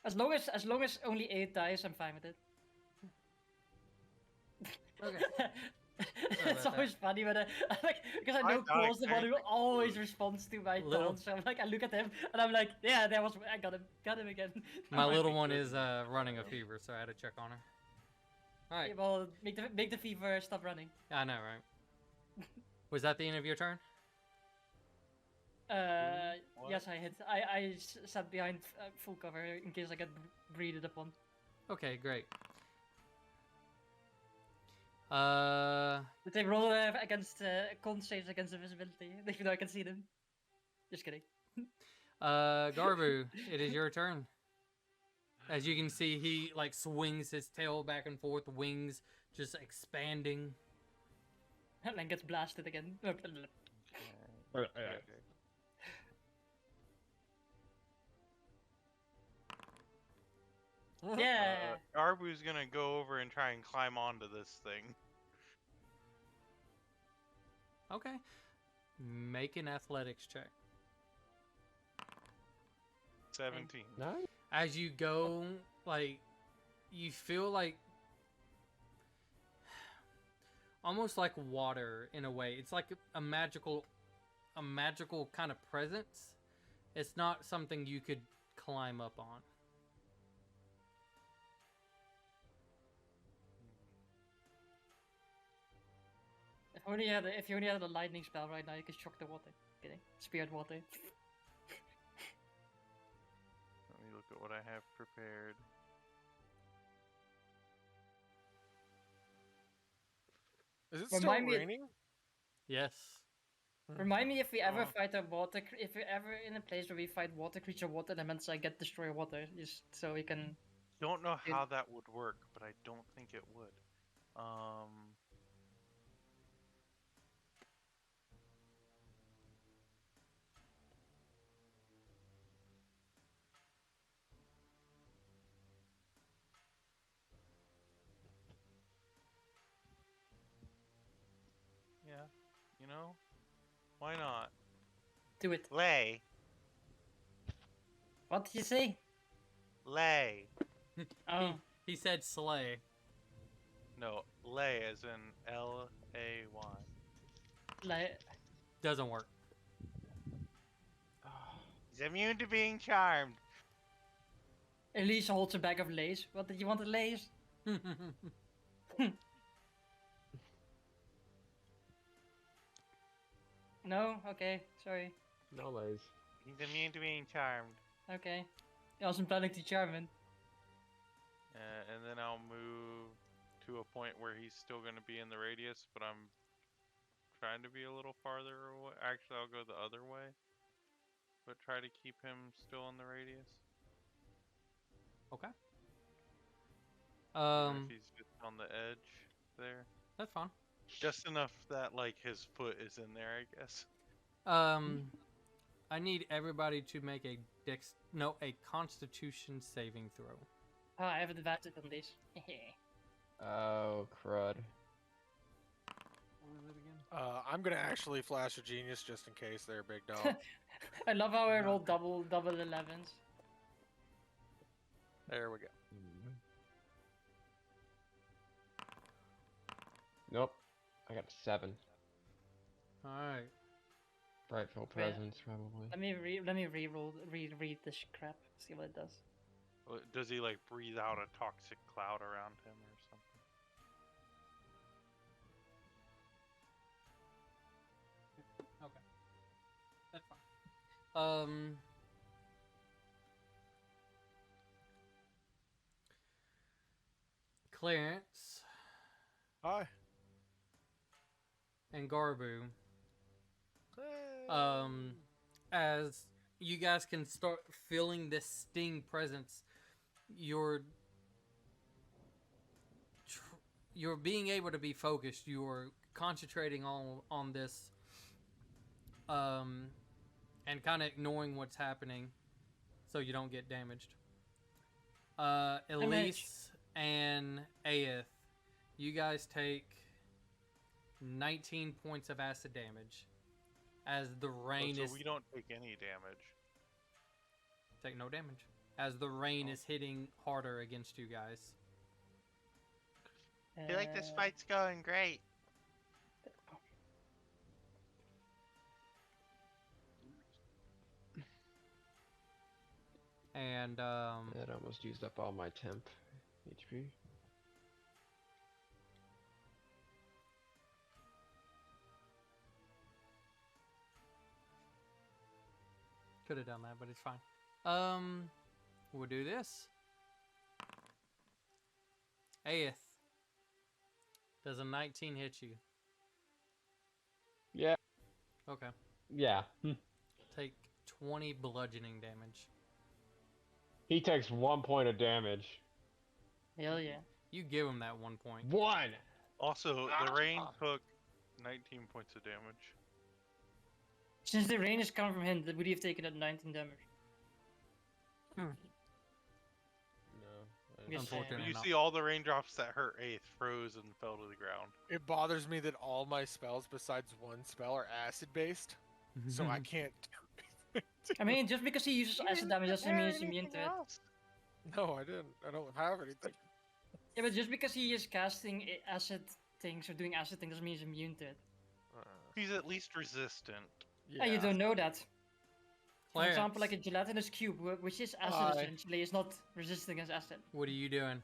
S3: As long as only 8 dies, I'm fine with it.
S1: Okay.
S3: It's
S1: about
S3: always funny when I like because I
S2: I
S3: know
S2: died
S3: Cole's the one who
S2: very
S3: always
S2: quickly.
S3: responds to my
S1: Little-
S3: taunts. So I'm like, I look at him and I'm like, yeah, I got him again.
S1: My
S2: might
S1: little
S2: be
S1: one
S2: good.
S1: is running a fever, so I had to check on her. All right.
S3: Well, make the fever stop running.
S1: I know, right? Was that the end of your turn?
S2: What?
S3: Yes, I hit. I sat behind full cover in case I get breathed upon.
S1: Okay, great. Uh,
S3: Did they roll against con saves against invisibility? Even though I can see them. Just kidding.
S1: Garbu, it is your turn. As you can see, he like swings his tail back and forth, wings just expanding.
S3: And then gets blasted again.
S2: Okay.
S3: Yeah.
S2: Arbu's gonna go over and try and climb onto this thing.
S1: Okay. Make an athletics check.
S2: 17.
S6: Nice.
S1: As you go, like, you feel like almost like water in a way. It's like a magical kind of presence. It's not something you could climb up on.
S3: If you only had a lightning spell right now, you could shock the water. Kidding. Spirit water.
S2: Let me look at what I have prepared.
S5: Is it still
S3: Remind me-
S5: raining?
S1: Yes.
S3: Remind me if we ever
S2: Oh.
S3: fight a water, if we're ever in a place where we fight water creature water elements, I get destroy water, just so we can.
S2: Don't know
S3: It-
S2: how that would work, but I don't think it would. Yeah, you know, why not?
S3: Do it.
S2: Lay,
S3: What did you say?
S2: lay.
S3: Oh,
S1: He said slay.
S2: No, lay as in L-A-Y.
S3: like,
S1: Doesn't work.
S2: He's immune to being charmed.
S3: Elise holds a bag of lace. What did you want, a lace? No? Okay, sorry.
S6: No lays.
S2: He's immune to being charmed.
S3: Okay. I wasn't planning to charm him.
S2: And then I'll move to a point where he's still going to be in the radius, but I'm trying to be a little farther away. Actually, I'll go the other way, but try to keep him still in the radius.
S1: Okay.
S2: Even if he's just on the edge there.
S1: That's fine.
S2: Just enough that, like, his foot is in there, I guess.
S1: I need everybody to make a Constitution saving throw.
S3: Oh, I have advantage on this.
S6: Oh, crud.
S1: What was it again?
S5: I'm gonna actually flash a genius just in case they're a big dog.
S3: I love how I rolled double 11s.
S5: There we go.
S6: Nope. I got a 7.
S1: All right.
S6: Frightful
S3: Wait.
S6: presence, probably.
S3: Let me read this crap. See what it does.
S2: Does he, like, breathe out a toxic cloud around him or something?
S1: Okay. That's fine. Clarence
S5: Hi.
S1: and Garbu.
S5: Hey.
S1: As you guys can start feeling this sting presence, you're being able to be focused. You're concentrating on this, and kind of ignoring what's happening, so you don't get damaged. Elise and Aeth, you guys take 19 points of acid damage. As the rain
S2: So
S1: is
S2: we don't take any damage.
S1: take no damage. As the rain is hitting harder against you guys.
S2: I feel like this fight's going great.
S1: And
S6: That almost used up all my temp HP.
S1: Could have done that, but it's fine. We'll do this. 8th. Does a 19 hit you?
S6: Yeah.
S1: Okay.
S6: Yeah.
S1: Take 20 bludgeoning damage.
S6: He takes 1 point of damage.
S3: Hell yeah.
S1: You give him that 1 point.
S6: 1!
S2: Also, the rain took 19 points of damage.
S3: Since the rain is coming from him, would he have taken that 19 damage?
S6: No.
S3: Yes,
S1: Unfortunately
S2: You
S1: not.
S2: see all the raindrops that hurt 8th froze and fell to the ground.
S5: It bothers me that all my spells besides one spell are acid based, so I can't.
S3: I mean, just because he uses acid damage doesn't mean he's immune to it.
S5: No, I didn't. I don't have anything.
S3: Yeah, but just because he is casting acid things or doing acid things doesn't mean he's immune to it.
S2: He's at least resistant.
S3: Yeah, you don't know that. For
S1: Clarence,
S3: example, like a gelatinous cube, which is acid
S5: Aye.
S3: essentially, is not resistant against acid.
S1: what are you doing?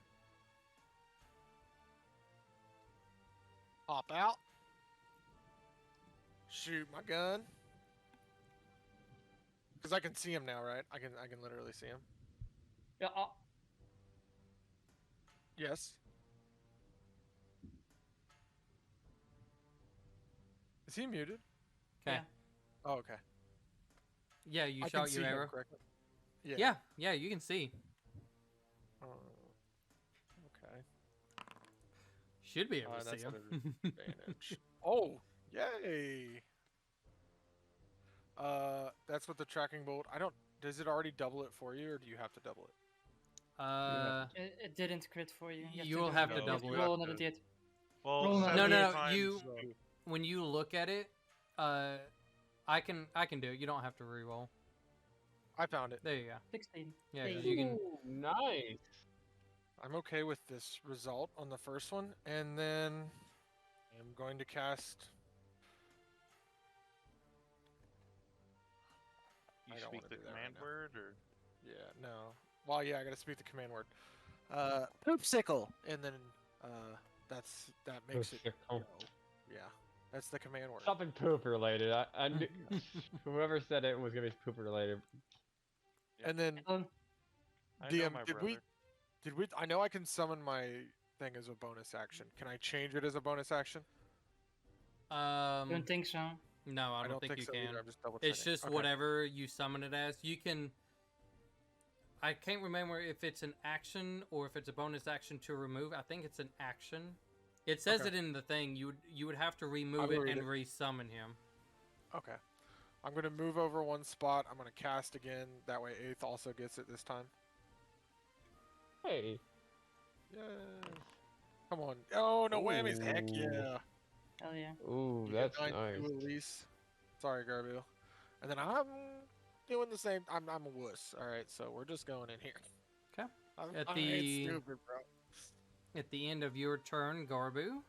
S5: Hop out. Shoot my gun. Because I can see him now, right? I can literally see him.
S3: Yeah,
S5: Yes. Is he muted?
S1: Okay.
S3: Yeah.
S5: Oh, okay.
S1: Yeah, you
S5: I
S1: shot
S5: can see
S1: your
S5: him
S1: arrow.
S5: correctly.
S1: Yeah, you can see.
S5: Okay.
S1: Should be able to
S5: That's
S1: see
S5: at
S1: him.
S5: an advantage. Oh, yay! That's what the tracking bolt. I don't. Does it already double it for you, or do you have to double it?
S3: it didn't crit for you.
S1: You will have to
S2: No,
S1: double
S2: you
S1: it.
S2: have
S3: Roll
S2: to-
S3: another d8.
S2: Well,
S3: Roll another
S1: No, no,
S3: d8.
S1: no. You when you look at it, I can do it. You don't have to re-roll.
S5: I found it.
S1: There you go.
S3: 16.
S1: Yeah,
S3: Hey.
S1: 'cause you can.
S6: Ooh, nice.
S5: I'm okay with this result on the first one, and then I'm going to cast.
S2: You
S5: I don't
S2: speak
S5: wanna
S2: the
S5: do that right
S2: command
S5: now.
S2: word, or
S5: Yeah, no. Well, yeah, I gotta speak the command word. Poopsicle, and then that makes it.
S6: Poopsicle.
S5: Go. Yeah, that's the command word.
S6: Something poop related. I knew, whoever said it was gonna be poop related.
S5: And then
S2: I know
S5: DM,
S2: my
S5: did
S2: brother.
S5: we? I know I can summon my thing as a bonus action. Can I change it as a bonus action?
S3: Don't think so.
S1: No, I don't think you
S5: so
S1: can.
S5: either. I'm just double checking.
S1: It's just
S5: Okay.
S1: whatever you summon it as. You can. I can't remember if it's an action or if it's a bonus action to remove. I think it's an action. It says
S5: Okay.
S1: it in the thing. You would have to remove
S5: will
S1: it
S5: read
S1: and
S5: it.
S1: re-summon him.
S5: Okay. I'm gonna move over one spot. I'm gonna cast again. That way, 8th also gets it this time.
S6: Hey.
S5: Yeah. Come on. Oh, no whammies. Heck
S6: Ooh.
S5: yeah.
S3: Hell yeah.
S6: Ooh,
S5: You get
S6: that's
S5: 9
S6: nice.
S5: too, Elise. Sorry, Garbu. And then I'm doing the same. I'm a wuss. All right, so we're just going in here.
S1: 'Kay.
S5: I
S1: At
S5: hate
S1: the-
S5: stupid, bro.
S1: At the end of your turn, Garbu.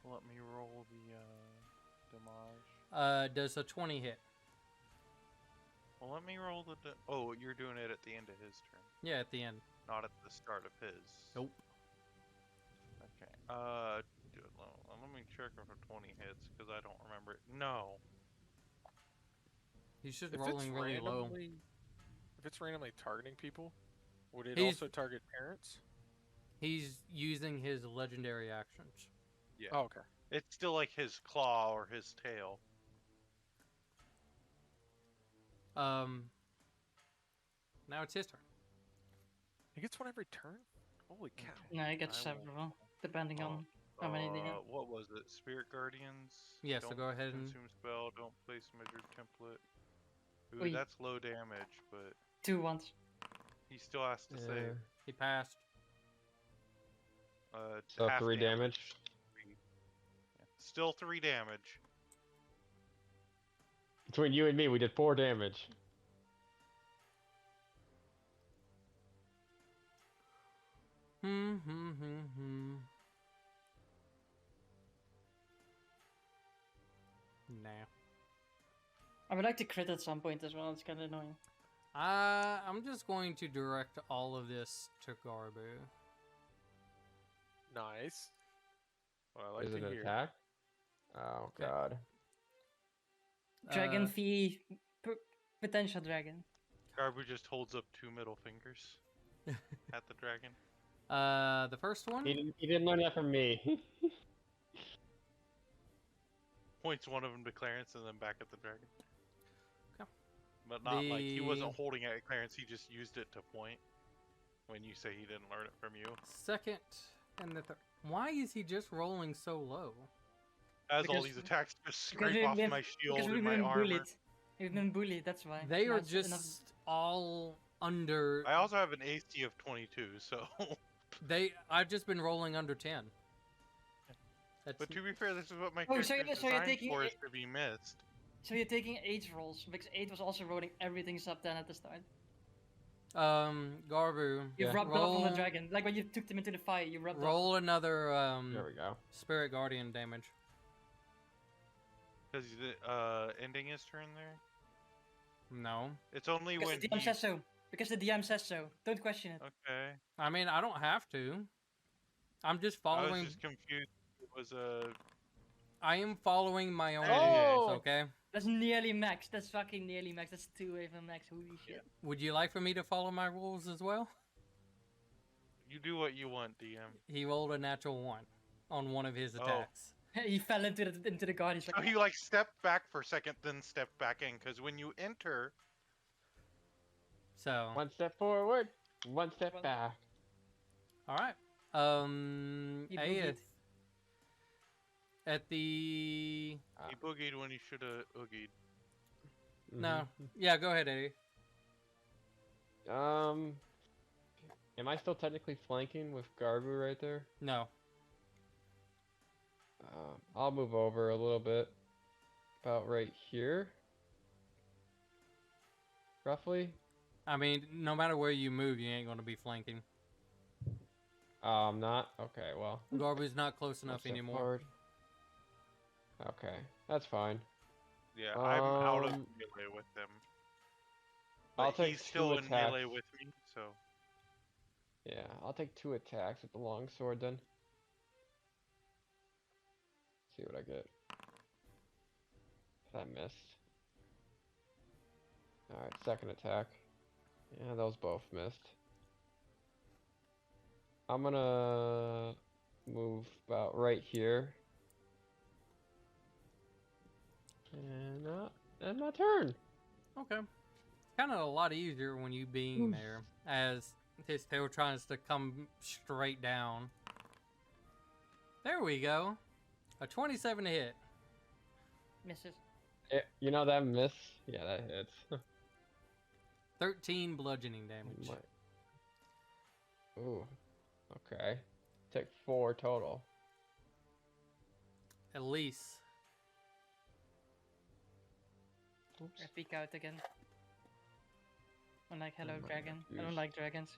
S2: Let me roll the damage.
S1: Does a 20 hit?
S2: Well, let me roll the. Oh, you're doing it at the end of his turn,
S1: Yeah, at the end.
S2: not at the start of his.
S1: Nope.
S2: Okay. Let me check if 20 hits because I don't remember it. No.
S1: He's just
S5: If
S1: rolling
S5: it's
S1: really low.
S5: if it's randomly targeting people, would it
S1: He's-
S5: also target parents?
S1: He's using his legendary actions.
S2: Yeah.
S5: Oh, okay.
S2: It's still like his claw or his tail.
S1: Now it's his turn.
S5: He gets one every turn. Holy cow!
S3: No, you get
S2: I will-
S3: several, depending on how many they have.
S2: What was it? Spirit Guardians?
S1: Yeah, so
S2: Don't
S1: go ahead and-
S2: consume spell, don't place measured template. Ooh,
S3: Wait.
S2: that's low damage, but
S3: 2 once.
S2: he still has to save.
S1: He passed.
S6: So
S2: half
S6: 3 damage.
S2: Yeah. Still 3 damage.
S6: Between you and me, we did 4 damage.
S1: Nah.
S3: I would like to crit at some point as well. It's kind of annoying.
S1: I'm just going to direct all of this to Garbu.
S5: Nice. Well, I like
S6: Is it
S5: to
S6: an
S5: hear.
S6: attack? Oh
S1: Okay.
S6: god.
S3: Dragon fee, potential dragon.
S2: Garbu just holds up 2 middle fingers at the dragon.
S1: The first one.
S6: He didn't learn that from me.
S2: Points one of them to Clarence and then back at the dragon.
S1: Okay.
S2: But not like he wasn't
S1: The-
S2: holding it at Clarence, he just used it to point when you say he didn't learn it from you.
S1: Second and the third. Why is he just rolling so low?
S2: As all
S3: Because-
S2: these attacks just
S3: because
S2: scrape
S3: we've
S2: off
S3: been-
S2: my shield
S3: Because
S2: and
S3: we've
S2: my
S3: been
S2: armor.
S3: bullied. We've been bullied, that's why.
S1: They are
S3: That's enough-
S1: just all under.
S2: I also have an AC of 22, so...
S1: I've just been rolling under 10. That's,
S2: But to be fair, this is what my
S3: Oh,
S2: character
S3: so
S2: is
S3: you're
S2: designed
S3: taking
S2: for,
S3: a-
S2: is to be missed.
S3: So you're taking 8 rolls, because 8 was also rolling everything sub 10 at the start.
S1: Garbu.
S3: You
S6: Yeah.
S3: rubbed off on
S1: Roll-
S3: the dragon. Like when you took them into the fire, you rubbed off.
S1: Roll another
S6: There we go.
S1: Spirit Guardian damage.
S2: Because ending his turn there?
S1: No.
S2: It's only
S3: Because
S2: when
S3: the DM
S2: he...
S3: says so. Because the DM says so. Don't question it.
S2: Okay.
S1: I mean, I don't have to. I'm just
S2: I was
S1: following.
S2: just confused. It was a...
S1: I am following my own
S6: Oh!
S1: rules, okay?
S3: That's nearly max. That's fucking nearly max. That's 2 away from max. Holy shit.
S1: Would you like for me to follow my rules as well?
S2: You do what you want, DM.
S1: He rolled a natural 1 on one of his
S2: Oh.
S1: attacks.
S3: He fell into the guard. He's
S2: So
S3: like,
S2: he like stepped back for a second, then stepped back in. Because when you enter,
S1: So,
S6: One step forward, one step back.
S1: all right.
S3: he
S1: Aeth,
S3: boogied.
S1: at the
S2: he boogied when he should have oogied.
S1: no, yeah, go ahead, Eddie.
S6: Am I still technically flanking with Garbu right there?
S1: No,
S6: I'll move over a little bit. About right here. Roughly.
S1: I mean, no matter where you move, you ain't gonna be flanking.
S6: I'm not? Okay, well.
S1: Garbu's not close
S6: one
S1: enough
S6: step
S1: anymore.
S6: forward. Okay, that's fine.
S2: Yeah, I'm out of
S6: Um,
S2: melee with him.
S6: I'll
S2: But
S6: take
S2: he's still
S6: two
S2: in melee
S6: attacks.
S2: with me, so...
S6: Yeah, I'll take 2 attacks with the longsword then. See what I get. That missed. Alright, second attack. Yeah, those both missed. I'm gonna move about right here. And my turn.
S1: Okay. Kind of a lot easier when you being there, as his tail tries to come straight down. There we go. A 27 to hit.
S3: misses.
S6: You know that miss? Yeah, that hits.
S1: 13 bludgeoning damage.
S6: Ooh. Okay. Take 4 total.
S1: Elise.
S6: Oops.
S3: I peek out again. I'm like, hello,
S6: might
S3: dragon.
S6: have to
S3: I don't
S6: use-
S3: like dragons.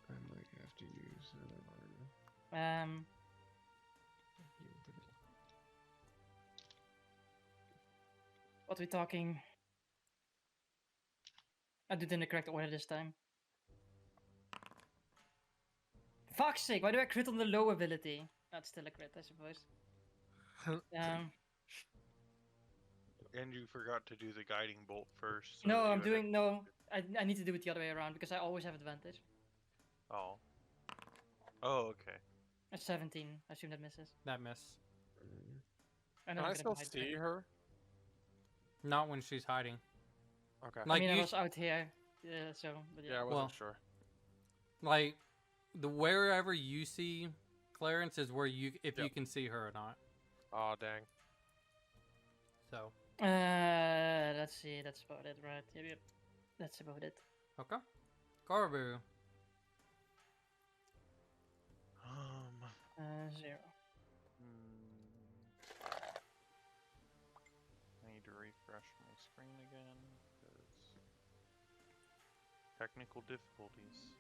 S6: I might have to use another armor.
S3: What we talking? I did it in the correct order this time. Fuck's sake, why do I crit on the low ability? That's still a crit, I suppose.
S2: And you forgot to do the guiding bolt first. so
S3: No,
S2: that you
S3: I'm
S2: would
S3: doing, no. I need to do it the other way around because I always have advantage.
S2: Oh. Oh, okay.
S3: A 17, I assume that misses.
S1: That miss.
S3: And
S5: Can
S3: I'm
S5: I
S3: gonna
S5: still
S3: hide
S5: see
S3: behind.
S5: her?
S1: Not when she's hiding.
S5: Okay.
S1: Like
S3: I mean, I
S1: you,
S3: was out here, so, but
S5: yeah,
S3: yeah.
S5: I wasn't
S1: well-
S5: sure.
S1: like the wherever you see Clarence is where you, if you
S5: Yep.
S1: can see her or not.
S5: Oh dang.
S1: So
S3: Let's see, that's about it, right? Yep. That's about it.
S1: okay, Garbu.
S3: 0.
S2: I need to refresh my screen again because technical difficulties.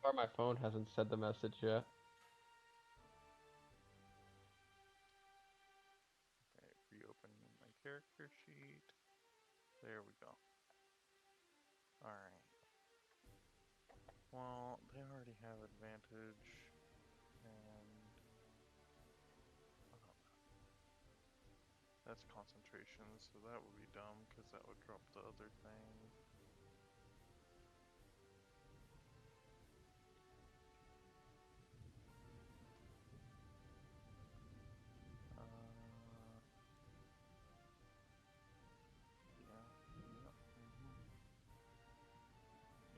S6: Or my phone hasn't said the message yet.
S2: Okay, reopen my character sheet. There we go. Alright. Well, they already have advantage, and That's concentration, so that would be dumb because that would drop the other thing.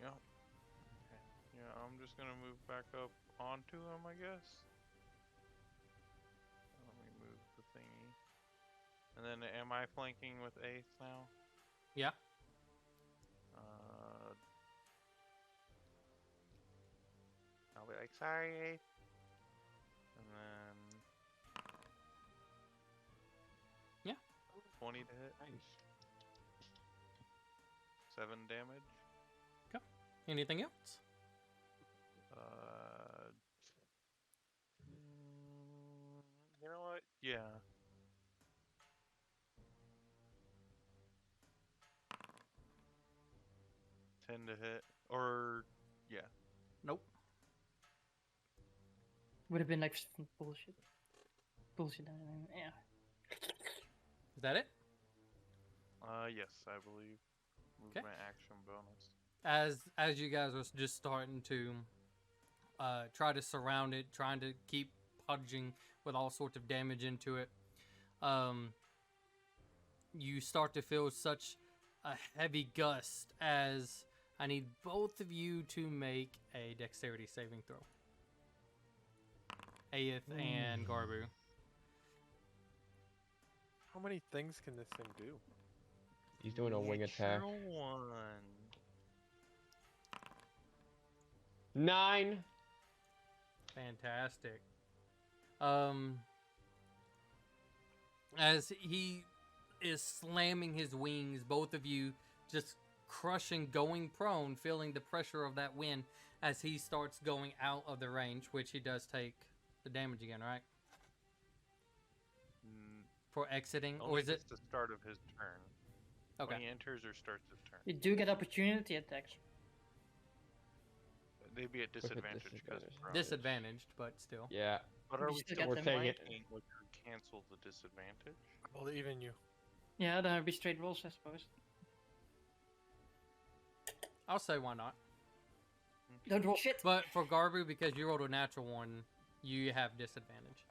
S2: Yep. Okay. Yeah, I'm just gonna move back up onto him, I guess. Let me move the thingy. And then, am I flanking with 8th now?
S1: Yeah.
S2: I'll be like, sorry, 8th. And then...
S1: Yeah.
S2: 20 to hit.
S6: Nice.
S2: 7 damage.
S1: Anything else?
S2: You know what? Yeah. Ten to hit, or yeah.
S1: Nope.
S3: Would have been like bullshit. Bullshit. Yeah.
S1: Is that it?
S2: Yes, I believe. Movement action bonus.
S1: As you guys are just starting to try to surround it, trying to keep pudging with all sorts of damage into it, you start to feel such a heavy gust as I need both of you to make a dexterity saving throw. Aeth and Garbu.
S5: How many things can this thing do?
S6: He's doing a wing attack.
S2: Natural 1.
S6: 9.
S1: Fantastic. As he is slamming his wings, both of you just crushing, going prone, feeling the pressure of that wind as he starts going out of the range, which he does take the damage again, right? For exiting, or
S2: Only
S1: is it?
S2: the start of his turn.
S1: Okay.
S2: When he enters or starts his turn.
S3: You do get opportunity attacks.
S2: They'd be at disadvantage because
S1: Disadvantaged, but still.
S6: Yeah.
S2: But
S3: You
S2: are we
S3: still
S2: still
S3: get them.
S2: flanking, which would cancel the disadvantage?
S5: I believe in you.
S3: Yeah, then it'd be straight rolls, I suppose.
S1: I'll say why not.
S3: Don't roll shit.
S1: But for Garbu, because you rolled a natural one, you have disadvantage.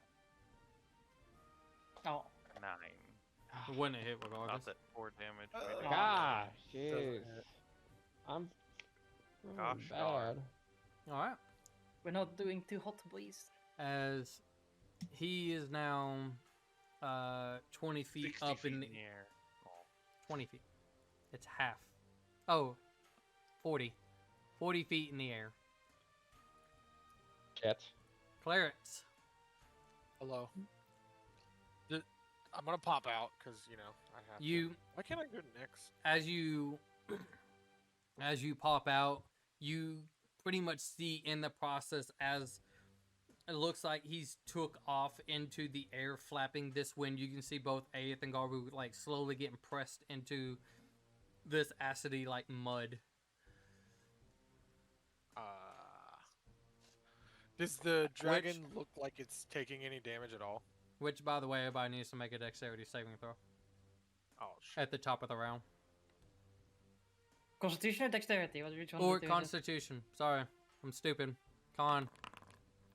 S3: Oh.
S2: 9.
S1: It wouldn't hit regardless.
S2: Not that 4 damage. made it.
S6: Gosh,
S5: Doesn't
S6: jeez.
S5: hit.
S6: I'm
S2: Gosh
S6: bad.
S2: darn.
S1: All right.
S3: We're not doing too hot, please.
S1: As he is now 20 feet
S2: 60
S1: up
S2: feet
S1: in the
S2: air. Oh.
S1: 20 feet. It's half. Oh, 40. 40 feet in the air.
S6: Catch.
S1: Clarence.
S5: Hello. I'm gonna pop out because I have.
S1: You,
S5: Why can't I go next?
S1: as you pop out, you pretty much see in the process as it looks like he's took off into the air, flapping this wind. You can see both Aeth and Garbu like slowly getting pressed into this acidy like mud.
S5: Does the dragon look like it's taking any damage at all?
S1: Which, by the way, everybody needs to make a dexterity saving throw
S5: Oh shit.
S1: at the top of the round.
S3: Constitution or dexterity? What do you want
S1: Or
S3: to do?
S1: Constitution. Sorry, I'm stupid. Con.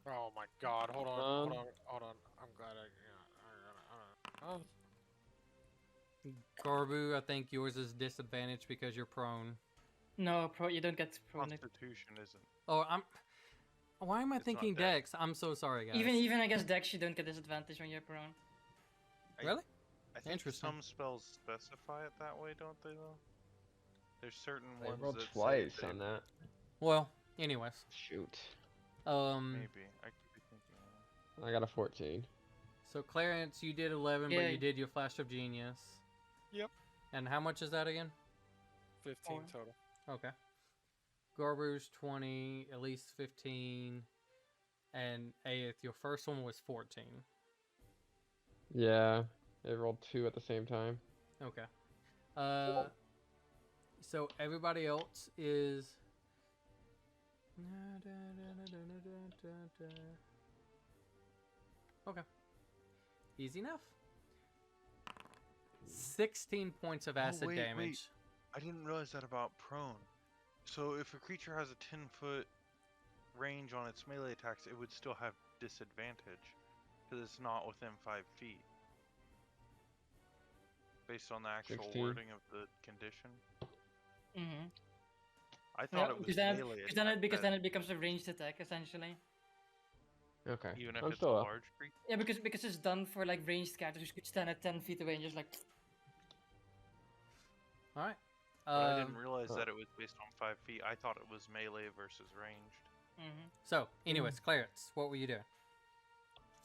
S5: Oh my god. Hold on. Hold on. I'm glad oh.
S1: Garbu, I think yours is disadvantaged because you're prone.
S3: No, you don't get prone.
S2: Constitution isn't.
S1: Oh, why am I
S2: It's not
S1: thinking
S2: dex.
S1: Dex? I'm so sorry, guys.
S3: Even I guess Dex, you don't get disadvantage when you're prone.
S1: Really?
S2: I think
S1: Interesting.
S2: some spells specify it that way, don't they, though? There's certain
S6: I
S2: ones
S6: rolled
S2: that say
S6: twice
S2: they-
S6: on that.
S1: Well, anyways.
S6: Shoot.
S2: Maybe. I could be thinking.
S6: I got a 14.
S1: So Clarence, you did 11,
S3: Yeah.
S1: but you did your Flash of Genius.
S5: Yep.
S1: And how much is that again?
S5: 15 total.
S1: Okay. Garbu's 20, at least 15, and Aeth, your first one was 14.
S6: Yeah. It rolled 2 at the same time.
S1: Okay. So everybody else is. Okay. Easy enough. 16 points of acid
S2: wait,
S1: damage.
S2: wait. I didn't realize that about prone. So if a creature has a 10-foot range on its melee attacks, it would still have disadvantage because it's not within 5 feet. Based on the actual
S6: 16.
S2: wording of the condition.
S3: Mm-hmm.
S2: I thought it was melee attack
S3: Because
S2: that-
S3: then it becomes a ranged attack essentially.
S6: Okay.
S2: even if
S6: I'm
S2: it's a
S6: still up.
S2: large creature.
S3: Yeah, because it's done for like ranged characters who could stand at 10 feet away and just like.
S1: All right.
S2: But I didn't realize
S6: huh.
S2: that it was based on 5 feet. I thought it was melee versus ranged.
S3: Mm-hmm.
S1: So, anyways, Clarence, what were you doing?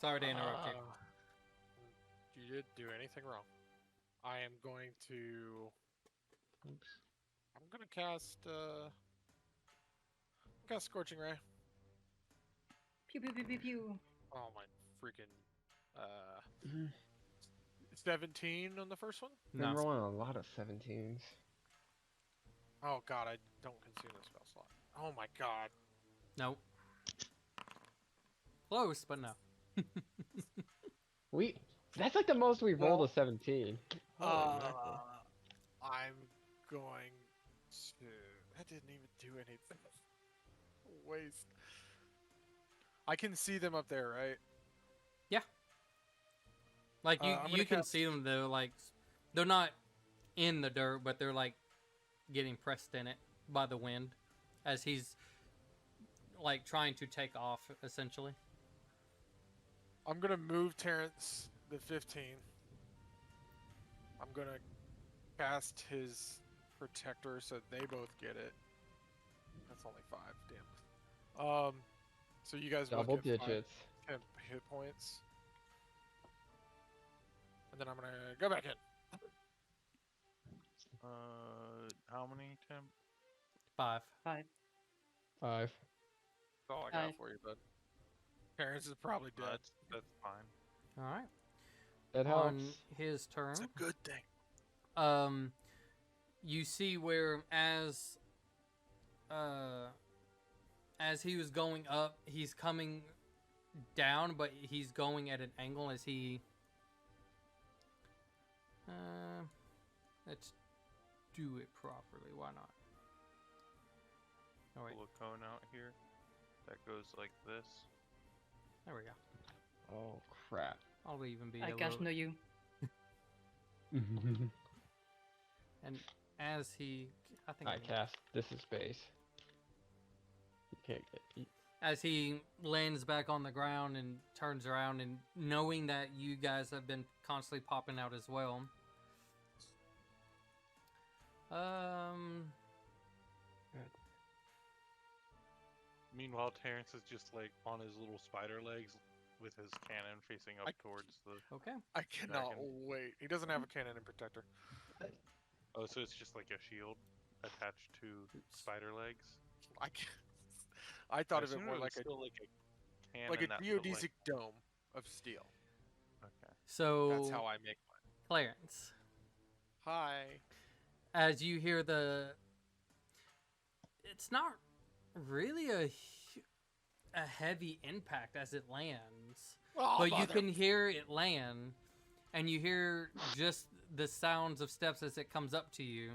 S1: Sorry to interrupt you.
S5: You didn't do anything wrong. I am going to.
S6: Oops.
S5: I'm gonna cast. Cast Scorching Ray.
S3: Pew pew pew pew pew.
S5: Oh my freaking.
S6: Mhm.
S5: 17 on the first one.
S6: I'm
S1: No.
S6: rolling a lot of 17s.
S5: Oh god, I don't consume the spell slot. Oh my god.
S1: Nope. Close, but no.
S6: That's like the most we've rolled a 17. Holy
S5: Uh,
S6: mackerel.
S5: I'm going to. That didn't even do anything. Waste. I can see them up there, right?
S1: Like you,
S5: I'm gonna
S1: you can
S5: cast-
S1: see them. They're not in the dirt, but they're like getting pressed in it by the wind, as he's like trying to take off, essentially.
S5: I'm gonna move Terrence the 15. I'm gonna cast his protector so they both get it. That's only 5, damn. So you guys both
S6: Double
S5: get
S6: digits.
S5: 5 hit points. And then I'm gonna go back in.
S2: How many, Tim?
S1: 5.
S3: 5.
S6: 5.
S5: That's all I got
S3: 5.
S5: for you, bud. Terrence is probably dead.
S2: That's fine.
S1: All right.
S6: That
S1: On
S6: helps.
S1: his turn,
S5: It's a good thing.
S1: you see where as he was going up, he's coming down, but he's going at an angle as he. Let's do it properly. Why not? Oh wait,
S2: Pull a cone out here that goes like this.
S1: there we go.
S6: Oh crap.
S1: I'll even be
S3: I
S1: a
S3: cast
S1: little.
S3: know you.
S1: And as he, I think.
S6: I
S1: I can-
S6: cast. This is base. You can't get.
S1: As he lands back on the ground and turns around, and knowing that you guys have been constantly popping out as well.
S2: Meanwhile, Terrence is just like on his little spider legs with his cannon facing up towards the.
S1: Okay.
S5: I cannot
S2: Dragon.
S5: wait. He doesn't have a cannon and protector.
S2: Oh, so it's just like a shield attached to spider legs.
S5: I can't. I thought of it
S2: assumed
S5: more
S2: was
S5: like
S2: still like a cannon.
S5: a
S2: that would,
S5: geodesic dome of steel.
S2: Okay.
S1: So
S5: That's how I make mine.
S1: Clarence,
S5: Hi.
S1: as you hear it's not really a heavy impact as it lands,
S5: Oh,
S1: but you
S5: mother-
S1: can hear it land, and you hear just the sounds of steps as it comes up to you.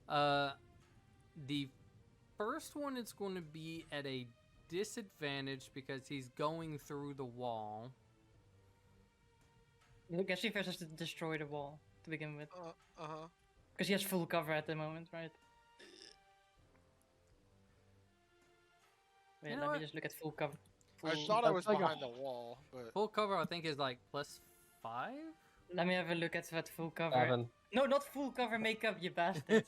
S1: The first one is going to be at a disadvantage because he's going through the wall.
S3: I guess he first has to destroy the wall to begin with.
S5: Uh-huh.
S3: Because he has full cover at the moment, right? Wait,
S1: You know
S3: let me
S1: what?
S3: just look at full cover.
S5: I
S3: Full-
S5: thought I was
S6: like a-
S5: behind the wall, but
S1: Full cover, I think, is like +5.
S3: Let me have a look at what full cover.
S6: 7.
S3: No, not full cover makeup, you bastard.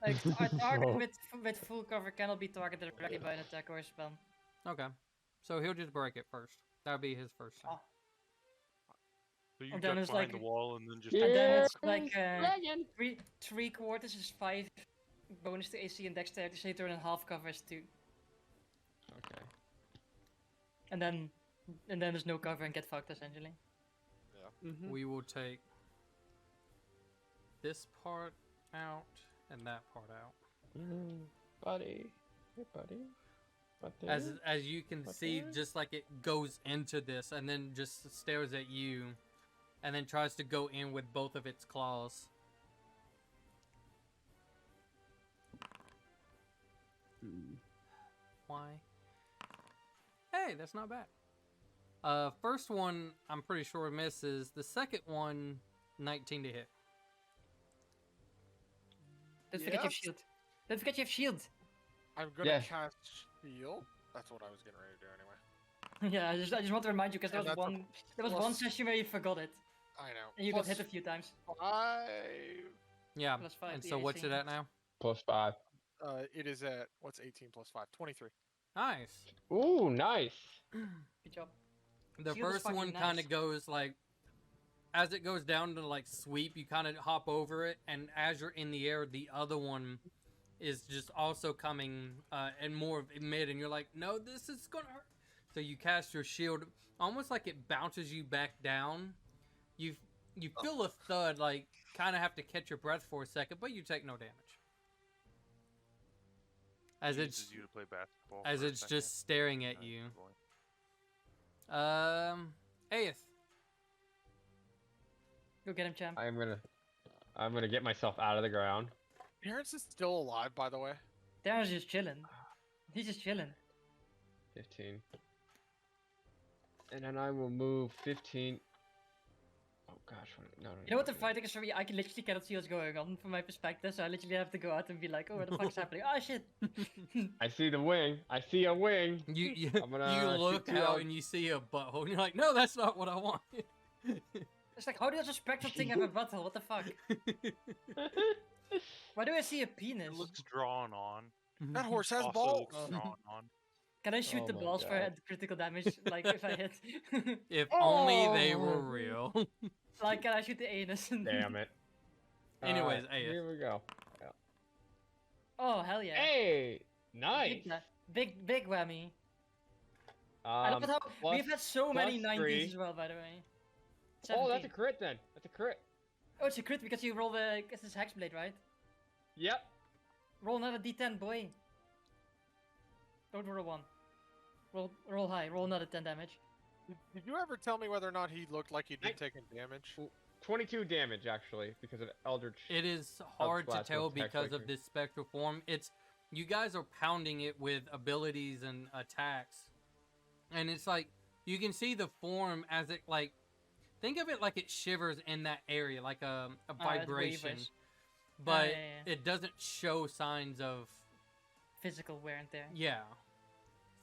S3: Like a target with full cover cannot be targeted directly by an attack or a spell.
S1: Okay, so he'll just break it first. That'll be his first turn.
S3: Oh.
S2: So you
S3: And then
S2: duck
S3: it's
S2: behind
S3: like-
S2: the wall and then just.
S3: And then
S6: Yeah.
S3: it's like
S4: Dragon!
S3: three quarters is 5 bonus to AC and dexterity, so you turn and half cover is 2.
S6: Okay.
S3: And then there's no cover and get fucked essentially.
S1: We will take this part out and that part out.
S6: Buddy. Hey, buddy. What
S1: as you can
S6: What
S1: see,
S6: there?
S1: just like it goes into this and then just stares at you, and then tries to go in with both of its claws. Why? Hey, that's not bad. First one, I'm pretty sure misses. The second one, 19 to hit.
S3: Don't forget you have
S5: Yes.
S3: shield. Don't forget you have shield.
S5: I'm gonna
S6: Yes.
S5: cast shield. That's what I was getting ready to do anyway.
S3: Yeah, I just want to remind you because there
S5: And
S3: was
S5: that's a
S3: one
S5: plus-
S3: session where you forgot it
S5: I know.
S3: and you got
S5: Plus
S3: hit a few times.
S5: 5.
S1: Yeah.
S3: +5
S1: And
S3: to
S1: so what's
S3: AC.
S1: it at now?
S6: +5.
S5: It is at what's 18 plus 5? 23.
S1: Nice.
S6: Ooh, nice.
S3: Good job.
S1: The
S3: Shield is
S1: first
S3: fucking
S1: one kind
S3: nice.
S1: of goes like, as it goes down to like sweep, you kind of hop over it, and as you're in the air, the other one is just also coming and more of mid, and you're like, no, this is gonna hurt. So you cast your shield, almost like it bounces you back down. You feel a thud, like kind of have to catch your breath for a second, but you take no damage. As
S2: He
S1: it's
S2: uses you to play basketball.
S1: as
S2: for a
S1: it's
S2: second.
S1: just staring at
S2: Nice
S1: you.
S2: boy.
S1: Aeth.
S3: Go get him, champ.
S6: I'm gonna get myself out of the ground.
S5: Terrence is still alive, by the way.
S3: Darren's just chilling. He's just chilling.
S6: 15. And then I will move 15. Oh gosh, no.
S3: You know what the fighting is for me? I can literally cannot see what's going on from my perspective, so I literally have to go out and be like, oh, what the fuck's happening? Oh shit!
S6: I see the wing. I see a wing.
S1: You
S6: I'm gonna
S1: you
S6: shoot
S1: look
S6: 2
S1: out
S6: dogs.
S1: and you see a butthole, and you're like, no, that's not what I want.
S3: It's like, how does a spectral thing have a butthole? What the fuck? Why do I see a penis?
S2: It looks drawn on.
S5: That horse has
S2: Also
S5: balls.
S2: looks drawn on.
S3: Can I shoot
S6: Oh
S3: the
S6: my
S3: balls for
S6: God.
S3: critical damage? Like if I hit?
S1: If only they
S6: Oh.
S1: were real.
S3: Like can I shoot the anus?
S6: Damn it.
S1: Anyways, Aeth.
S6: here we go.
S3: Oh hell yeah!
S6: Hey, nice.
S3: Big whammy. I love how
S6: plus-
S3: we've had so many
S6: plus
S3: 90s
S6: three.
S3: as well, by the way.
S6: Oh, that's a
S3: 17.
S6: crit then. That's a crit.
S3: Oh, it's a crit because you roll the. It's this hexblade, right?
S6: Yep.
S3: Roll another d10, boy. Don't roll 1. Roll high. Roll another 10 damage.
S5: Did you ever tell me whether or not he looked like he'd been
S6: I-
S5: taking damage?
S6: 22 damage actually because of Eldritch.
S1: It is hard to
S6: Splash
S1: tell
S6: with text
S1: because of
S6: like
S1: this spectral form. It's you guys are pounding it with abilities and attacks, and it's like you can see the form as it like. Think of it like it shivers in that area, like a
S3: it
S1: vibration,
S3: wavers.
S1: but
S3: yeah.
S1: it doesn't show signs of
S3: Physical wear and tear.
S1: yeah.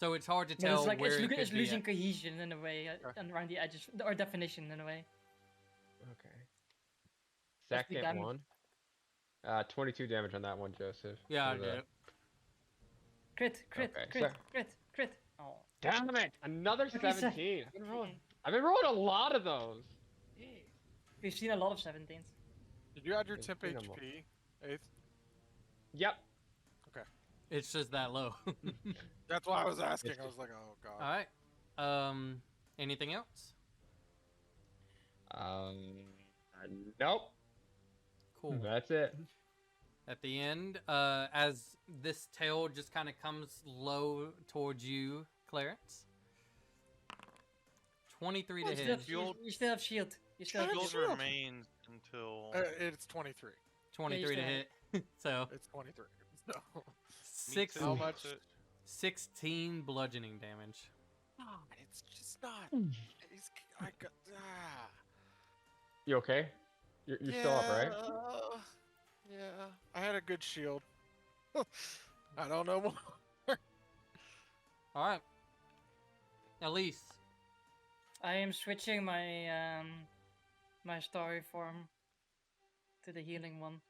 S1: So it's hard to
S3: But
S1: tell
S3: it's like
S1: where it could
S3: it's
S1: be
S3: losing
S1: at.
S3: cohesion in a way, and around the edges, or definition in a way.
S6: Okay.
S3: What's the
S6: Second
S3: damage?
S6: one. 22 damage on that one, Joseph.
S1: Yeah, I
S6: For the-
S1: did it.
S3: Crit.
S6: Okay,
S3: Crit. Oh.
S6: Damn it! Another
S3: Okay, so-
S6: 17. I've been rolling a lot of those. Jeez.
S3: We've seen a lot of 17s.
S5: Did you add your
S6: It's
S5: temp
S6: been a mo-
S5: HP, Eighth?
S6: Yep.
S1: It's just that low.
S5: That's why I was asking.
S6: It's
S5: I was like, oh god.
S1: All right. Anything else?
S6: Nope.
S1: Cool.
S6: That's it.
S1: At the end, as this tail just kind of comes low towards you, Clarence. 23 to
S3: You
S1: hit.
S3: you still have shield. You still have
S5: Shield.
S2: Shield
S3: shield.
S2: remains until
S5: It's 23.
S1: 23 to
S3: Yeah, you
S1: hit. So
S5: It's 23. So.
S1: six,
S2: too.
S5: How much?
S1: 16 bludgeoning damage.
S5: It's just not. I got.
S6: You okay? You're still up, right?
S5: Yeah. I had a good shield. I don't know more.
S1: All right. Elise.
S3: I am switching my my story form to the healing one.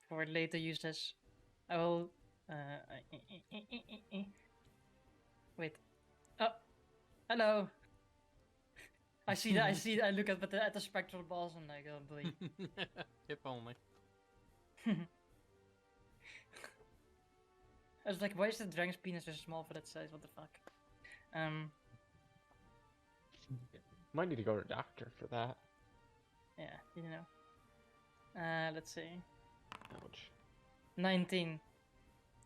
S3: For later uses, I will. Wait. Oh, hello. I see that. I see. I look at the spectral balls and I go, boy.
S1: If only.
S3: I was like, why is the dragon's penis so small for that size? What the fuck?
S6: Might need to go to a doctor for that.
S3: Yeah, you know. Let's see.
S6: Ouch.
S3: 19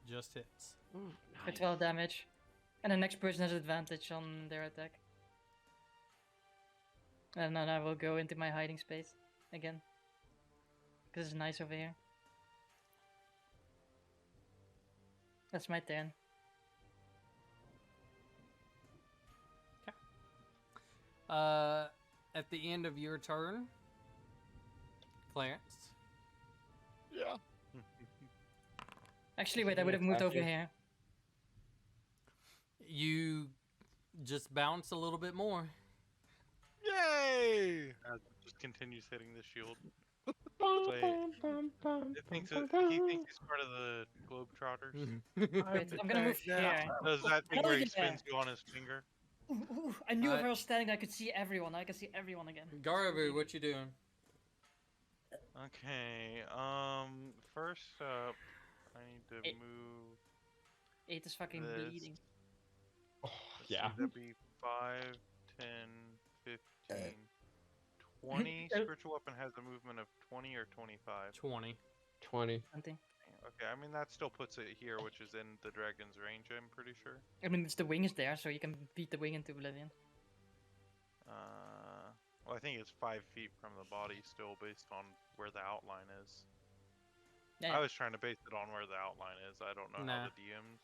S1: Just hits.
S6: Ooh,
S3: for 12 damage. And the next person has advantage on their attack. And then I will go into my hiding space again. Because it's nice over here. That's my turn.
S1: At the end of your turn, Clarence.
S5: Yeah.
S3: Actually, wait, I would have moved over here.
S1: You just bounce a little bit more.
S5: Yay!
S2: Just continues hitting the shield.
S6: Bum,
S2: Wait.
S6: bum, bum, bum,
S2: He thinks
S6: bum,
S2: he's part of the Globetrotters.
S3: Wait, I'm gonna move here.
S2: Does that thing
S3: Hell
S2: where he
S3: yeah.
S2: spins you on his finger?
S3: Ooh, I knew if
S1: I-
S3: I was standing, I could see everyone. I could see everyone again.
S1: Garabu, what you doing?
S2: Okay. First up, I need to
S3: It-
S2: move.
S3: 8 is fucking
S2: This.
S3: bleeding.
S6: Oh,
S2: Let's
S6: yeah.
S2: see, that'd be 5, 10, 15, 20. Spiritual weapon has a movement of 20 or 25.
S1: 20.
S6: 20.
S3: Something.
S2: Okay, I mean that still puts it here, which is in the dragon's range. I'm pretty sure.
S3: I mean, it's the wing is there, so you can beat the wing into oblivion.
S2: Well, I think it's 5 feet from the body still, based on where the outline is.
S3: Yeah,
S2: I was trying to base it on where the outline is. I don't know
S1: Nah.
S2: how the DM's.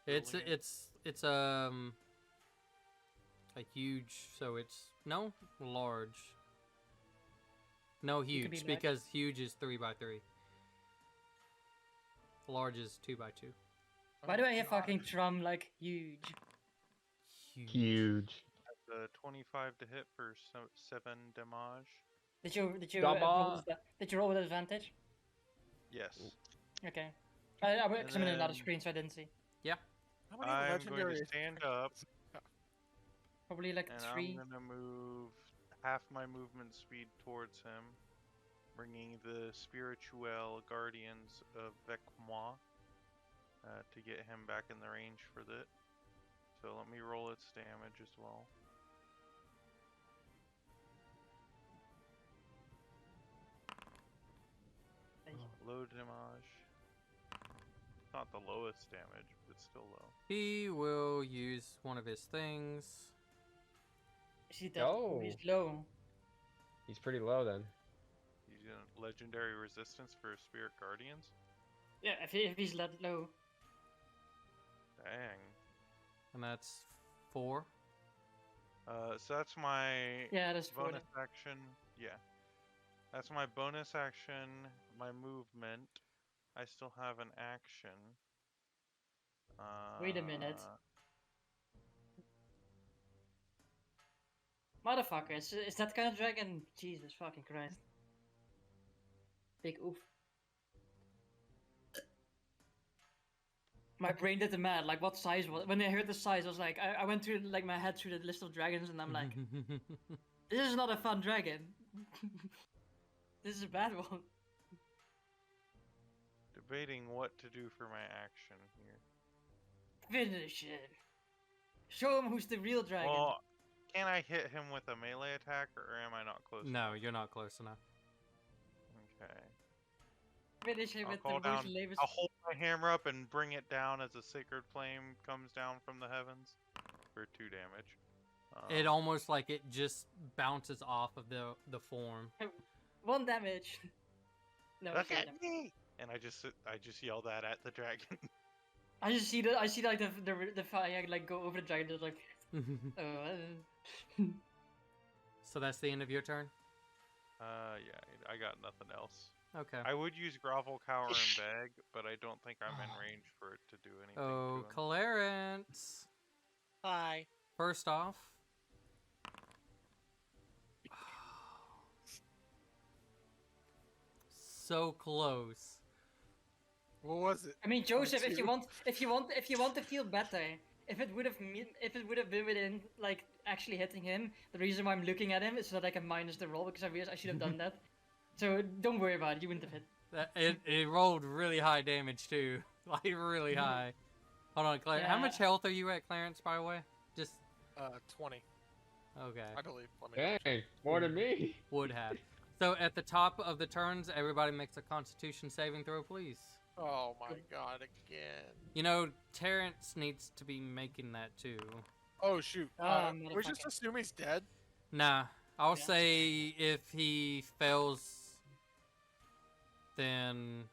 S1: It's
S2: ruling it.
S1: it's a huge, so it's no large. No
S3: could be
S1: huge
S3: large.
S1: because huge is 3x3. Large is 2x2.
S3: Why do I hear fucking drum like huge?
S1: Huge.
S6: Huge.
S2: The 25 to hit for 7 damage.
S3: Did you
S6: Dama.
S3: did you roll with advantage?
S2: Yes.
S3: Okay. Because I'm in another
S2: then-
S3: screen, so I didn't see.
S5: How many
S2: I'm
S5: legendary
S2: going to stand up,
S3: Probably like
S2: and
S3: 3.
S2: I'm going to move half my movement speed towards him, bringing the spiritual guardians of Vecmois to get him back in the range for that. So let me roll its damage as well. Low damage. Not the lowest damage, but still low.
S1: He will use one of his things.
S3: See that? Oh, he's low.
S6: He's pretty low then.
S2: Using legendary resistance for spirit guardians.
S3: Yeah, if he's that low.
S2: Dang.
S1: And that's 4.
S2: So that's my
S3: Yeah, that's 40.
S2: bonus action. Yeah. That's my bonus action, my movement. I still have an action.
S3: Wait a minute. Motherfucker, is that kind of dragon? Jesus fucking Christ. Big oof. My brain did the math, like what size was when I heard the size, I was like I went through like my head through the list of dragons and I'm like, this is not a fun dragon. This is a bad one.
S2: Debating what to do for my action here.
S3: Finish it. Show him who's the real dragon.
S2: Well, can I hit him with a melee attack, or am I not close?
S1: No, you're not close enough.
S2: Okay.
S3: Finish him
S2: I'll
S3: with
S2: call
S3: the
S2: down.
S3: most labors.
S2: I'll hold my hammer up and bring it down as a sacred flame comes down from the heavens for 2 damage.
S1: It almost like it just bounces off of the form.
S3: 1 damage. No,
S2: Look
S3: okay,
S2: at
S3: never-
S2: me! And I just yell that at the dragon.
S3: I see like the fire like go over the dragon. Just like,
S1: So that's the end of your turn?
S2: Yeah, I got nothing else.
S1: Okay.
S2: I would use grovel, cower, and beg, but I don't think I'm in range for it to do anything.
S1: Oh,
S2: to him.
S1: Clarence.
S5: Hi.
S1: First off. So close.
S5: What was it?
S3: I mean, Joseph, if
S5: two.
S3: you want to feel better, if it would have been within like actually hitting him, the reason why I'm looking at him is so that I can minus the roll because I realized I should have done that. So don't worry about it. You wouldn't have hit.
S1: It rolled really high damage too. Like really high. Hold on, Clarence. How
S3: Yeah.
S1: much health are you at, Clarence, by the way? Just
S5: 20,
S1: okay.
S5: I believe. Let me
S6: Dang, more than me.
S1: Would have. So at the top of the turns, everybody makes a Constitution saving throw, please.
S5: Oh my god, again.
S1: You know, Terrence needs to be making that too.
S5: Oh shoot.
S3: Ah,
S5: We just
S3: motherfucker.
S5: assume he's dead.
S1: Nah, I'll
S3: Yeah.
S1: say if he fails, then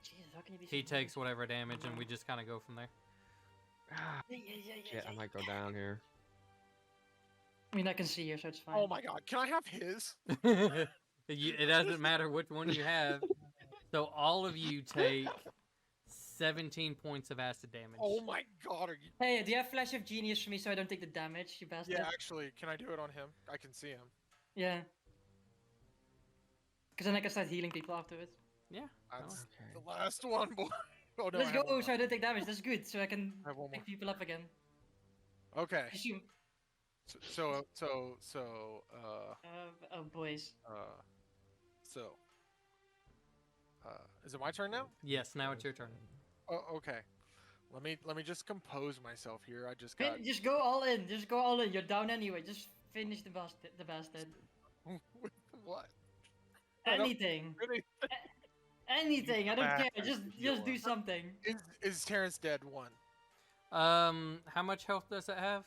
S3: Jesus, how can you be so
S1: he takes
S3: bullshit?
S1: whatever damage, and we just kind of go from there.
S6: Ah,
S3: Yeah.
S6: shit, I might go down here.
S3: I mean, I can see you, so it's fine.
S5: Oh my god, can I have his?
S1: It doesn't matter which one you have. So all of you take 17 points of acid damage.
S5: Oh my god, are you?
S3: Hey, do you have Flash of Genius for me so I don't take the damage, you bastard?
S5: Yeah, actually, can I do it on him? I can see him.
S3: Yeah. Because then I can start healing people afterwards.
S1: Yeah.
S5: That's
S6: Okay.
S5: the last one, boy. Oh no,
S3: Let's
S5: I have
S3: go,
S5: one
S3: so I don't take damage. That's good, so I can
S5: I have one more.
S3: pick people up again.
S5: Okay.
S3: Assume.
S5: So,
S3: Oh, boys.
S5: is it my turn now?
S1: Yes. Now it's your turn.
S5: Oh, okay. Let me just compose myself here. I just got
S3: Just go all in. Just go all in. You're down anyway. Just finish the bastard.
S5: with what? I don't-
S3: Anything.
S5: Really?
S3: Anything. I don't care.
S2: bastard,
S3: Just
S2: heal
S3: do
S2: him.
S3: something.
S5: Is Terrence dead? 1.
S1: How much health does it have?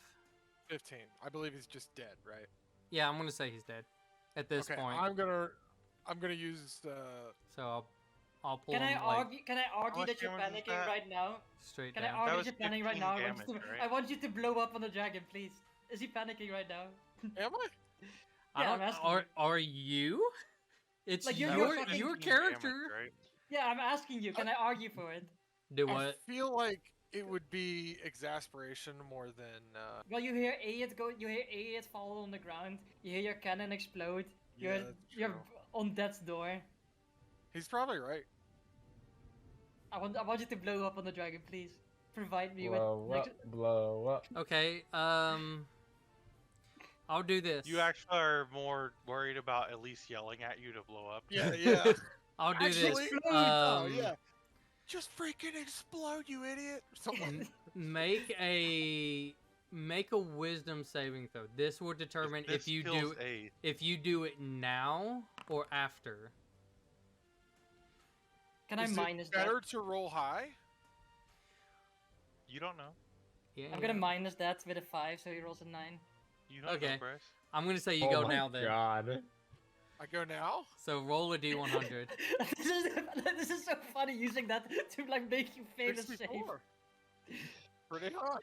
S5: 15. I believe he's just dead, right?
S1: Yeah, I'm gonna say he's dead at this
S5: Okay.
S1: point.
S5: I'm gonna use the.
S1: So I'll pull
S3: Can I
S1: him like
S3: argue? Can I argue
S2: much
S3: that you're
S2: damage is
S3: panicking
S2: that?
S3: right now?
S1: straight
S3: Can I
S1: down.
S3: argue
S2: was
S3: that you're panicking right
S2: 15
S3: now?
S2: damage, right?
S3: I want you to blow up on the dragon, please. Is he panicking right now?
S5: Am I?
S1: I
S3: Yeah, I'm
S1: don't-
S3: asking
S1: are you? It's
S3: Like,
S1: your
S3: you're fucking-
S1: your
S2: 15 damage,
S1: character.
S2: right?
S3: Yeah, I'm asking you. Can I argue for it?
S1: Do
S5: I
S1: what?
S5: feel like it would be exasperation more than.
S3: Well, you hear Ayat go. You hear Ayat fall on the ground. You hear your cannon explode.
S5: Yeah,
S3: You're
S5: that's
S3: you're
S5: true.
S3: on death's door.
S5: He's probably right.
S3: I want you to blow up on the dragon, please. Provide me
S6: Blow
S3: with.
S6: up, blow up.
S1: Okay. I'll do this.
S2: You actually are more worried about at least yelling at you to blow up.
S5: Yeah, yeah.
S1: I'll do
S5: Actually,
S1: this.
S5: oh yeah. Just freaking explode, you idiot! Something like
S1: Make a wisdom saving throw. This will determine
S2: This
S1: if you
S2: kills
S1: do
S2: a
S1: if you do it now or after.
S3: Can I
S5: Is it
S3: minus that?
S5: better to roll high?
S2: You don't know.
S1: Yeah.
S3: I'm gonna minus that with a 5, so he rolls a 9.
S2: You don't
S1: Okay.
S2: know, Bryce.
S1: I'm gonna say you
S6: Oh
S1: go
S6: my
S1: now then.
S6: God.
S5: I go now.
S1: So roll a d100.
S3: this is so funny using that to like make you fail a save.
S5: 64. Pretty high.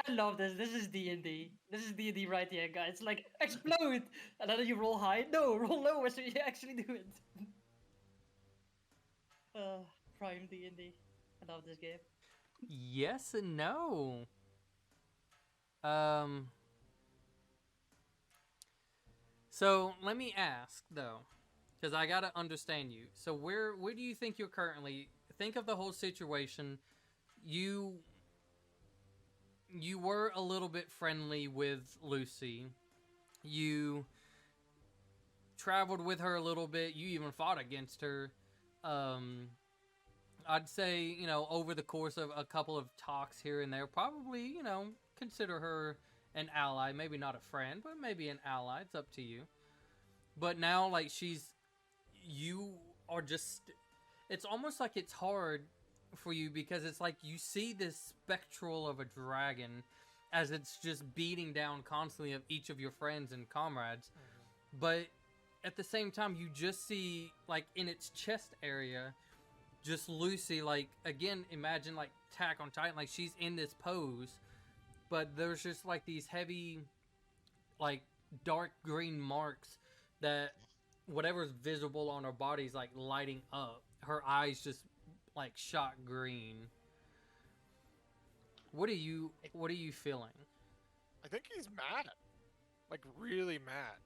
S3: I love this. This is D&D. This is D&D right here, guys. Like explode, and then you roll high. No, roll lower so you actually do it. Prime D&D. I love this game.
S1: Yes and no. So let me ask though, because I gotta understand you. So where do you think you're currently? Think of the whole situation. You were a little bit friendly with Lucy. You traveled with her a little bit. You even fought against her. I'd say, over the course of a couple of talks here and there, probably, consider her an ally. Maybe not a friend, but maybe an ally. It's up to you. But now, like, you are just, it's almost like it's hard for you because it's like you see this spectral of a dragon as it's just beating down constantly of each of your friends and comrades. But at the same time, you just see, like, in its chest area, just Lucy, like, again, imagine, like, Attack on Titan, like, she's in this pose, but there's just, like, these heavy, like, dark green marks that whatever's visible on her body's, like, lighting up. Her eyes just, like, shot green. What are you feeling?
S5: I think he's mad. Like really mad.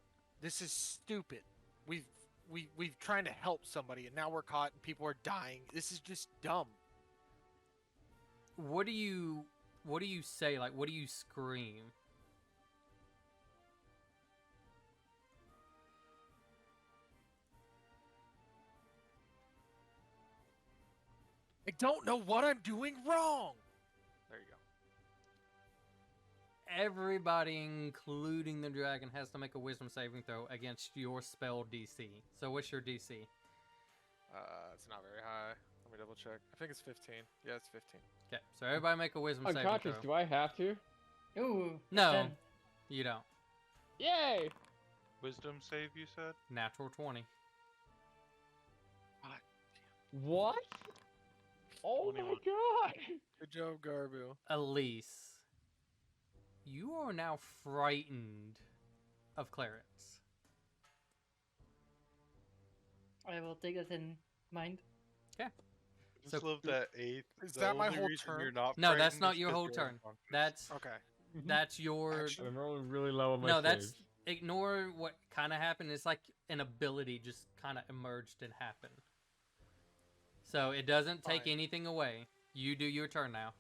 S5: This is stupid. We've trying to help somebody and now we're caught and people are dying. This is just dumb.
S1: What do you say? Like, what do you scream?
S5: I don't know what I'm doing wrong. There you go.
S1: Everybody, including the dragon, has to make a wisdom saving throw against your spell DC. So what's your DC?
S5: It's not very high. Let me double check. I think it's 15. Yeah, it's 15.
S1: Okay, so everybody make a wisdom saving
S6: Unconscious,
S1: throw.
S6: do I have to?
S3: Ooh.
S1: No.
S3: 10.
S1: You don't.
S6: Yay!
S2: Wisdom save, you said?
S1: Natural 20.
S6: What? Oh my
S2: 21.
S6: god!
S5: Good job, Garbu.
S1: Elise, you are now frightened of Clarence.
S3: I will take that in mind.
S2: I just
S1: So-
S2: love that eighth.
S5: Is
S2: The
S5: that my
S2: only
S5: whole
S2: reason
S5: turn?
S2: You're not
S1: No, that's
S2: frightened
S1: not
S2: is
S1: your
S2: 'cause
S1: whole
S2: you're
S1: turn.
S2: unconscious.
S1: That's
S5: Okay.
S1: that's your
S5: Action.
S6: I'm rolling really low on my
S1: no. That's
S6: saves.
S1: ignore what kind of happened. It's like an ability just kind of emerged and happened. So it doesn't take
S5: Fine.
S1: anything away. You do your turn now.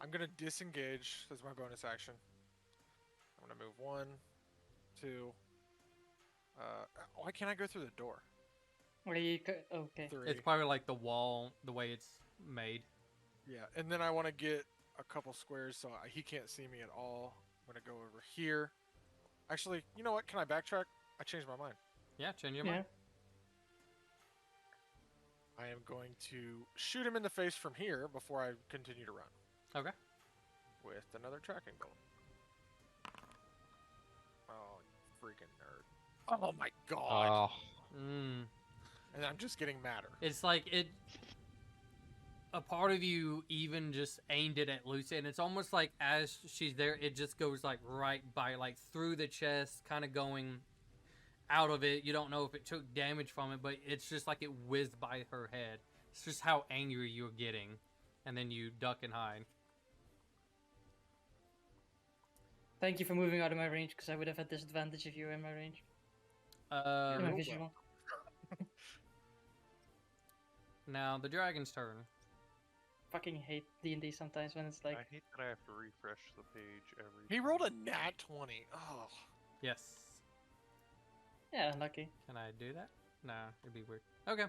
S5: I'm gonna disengage as my bonus action. I'm gonna move 1, 2. Why can't I go through the door?
S3: Where you okay.
S5: 3.
S1: It's probably like the wall, the way it's made.
S5: Yeah, and then I want to get a couple squares so he can't see me at all. I'm gonna go over here. Actually, you know what? Can I backtrack? I changed my mind.
S1: Yeah, change your
S3: Yeah.
S1: mind.
S5: I am going to shoot him in the face from here before I continue to run
S1: Okay.
S5: with another tracking bolt. Oh, you freaking nerd. Oh my god.
S6: Oh,
S1: Mm.
S5: And I'm just getting madder.
S1: It's like it. A part of you even just aimed it at Lucy, and it's almost like as she's there, it just goes like right by, like through the chest, kind of going out of it. You don't know if it took damage from it, but it's just like it whizzed by her head. It's just how angry you're getting, and then you duck and hide.
S3: Thank you for moving out of my range, because I would have had disadvantage if you were in my range. In my
S5: You're
S3: visual.
S1: Now the dragon's turn.
S3: Fucking hate D&D sometimes when it's like...
S2: I hate that I have to refresh the page every.
S5: He
S2: time.
S5: rolled a nat 20. Oh.
S1: Yes.
S3: Yeah, unlucky.
S1: Can I do that? Nah, it'd be weird. Okay.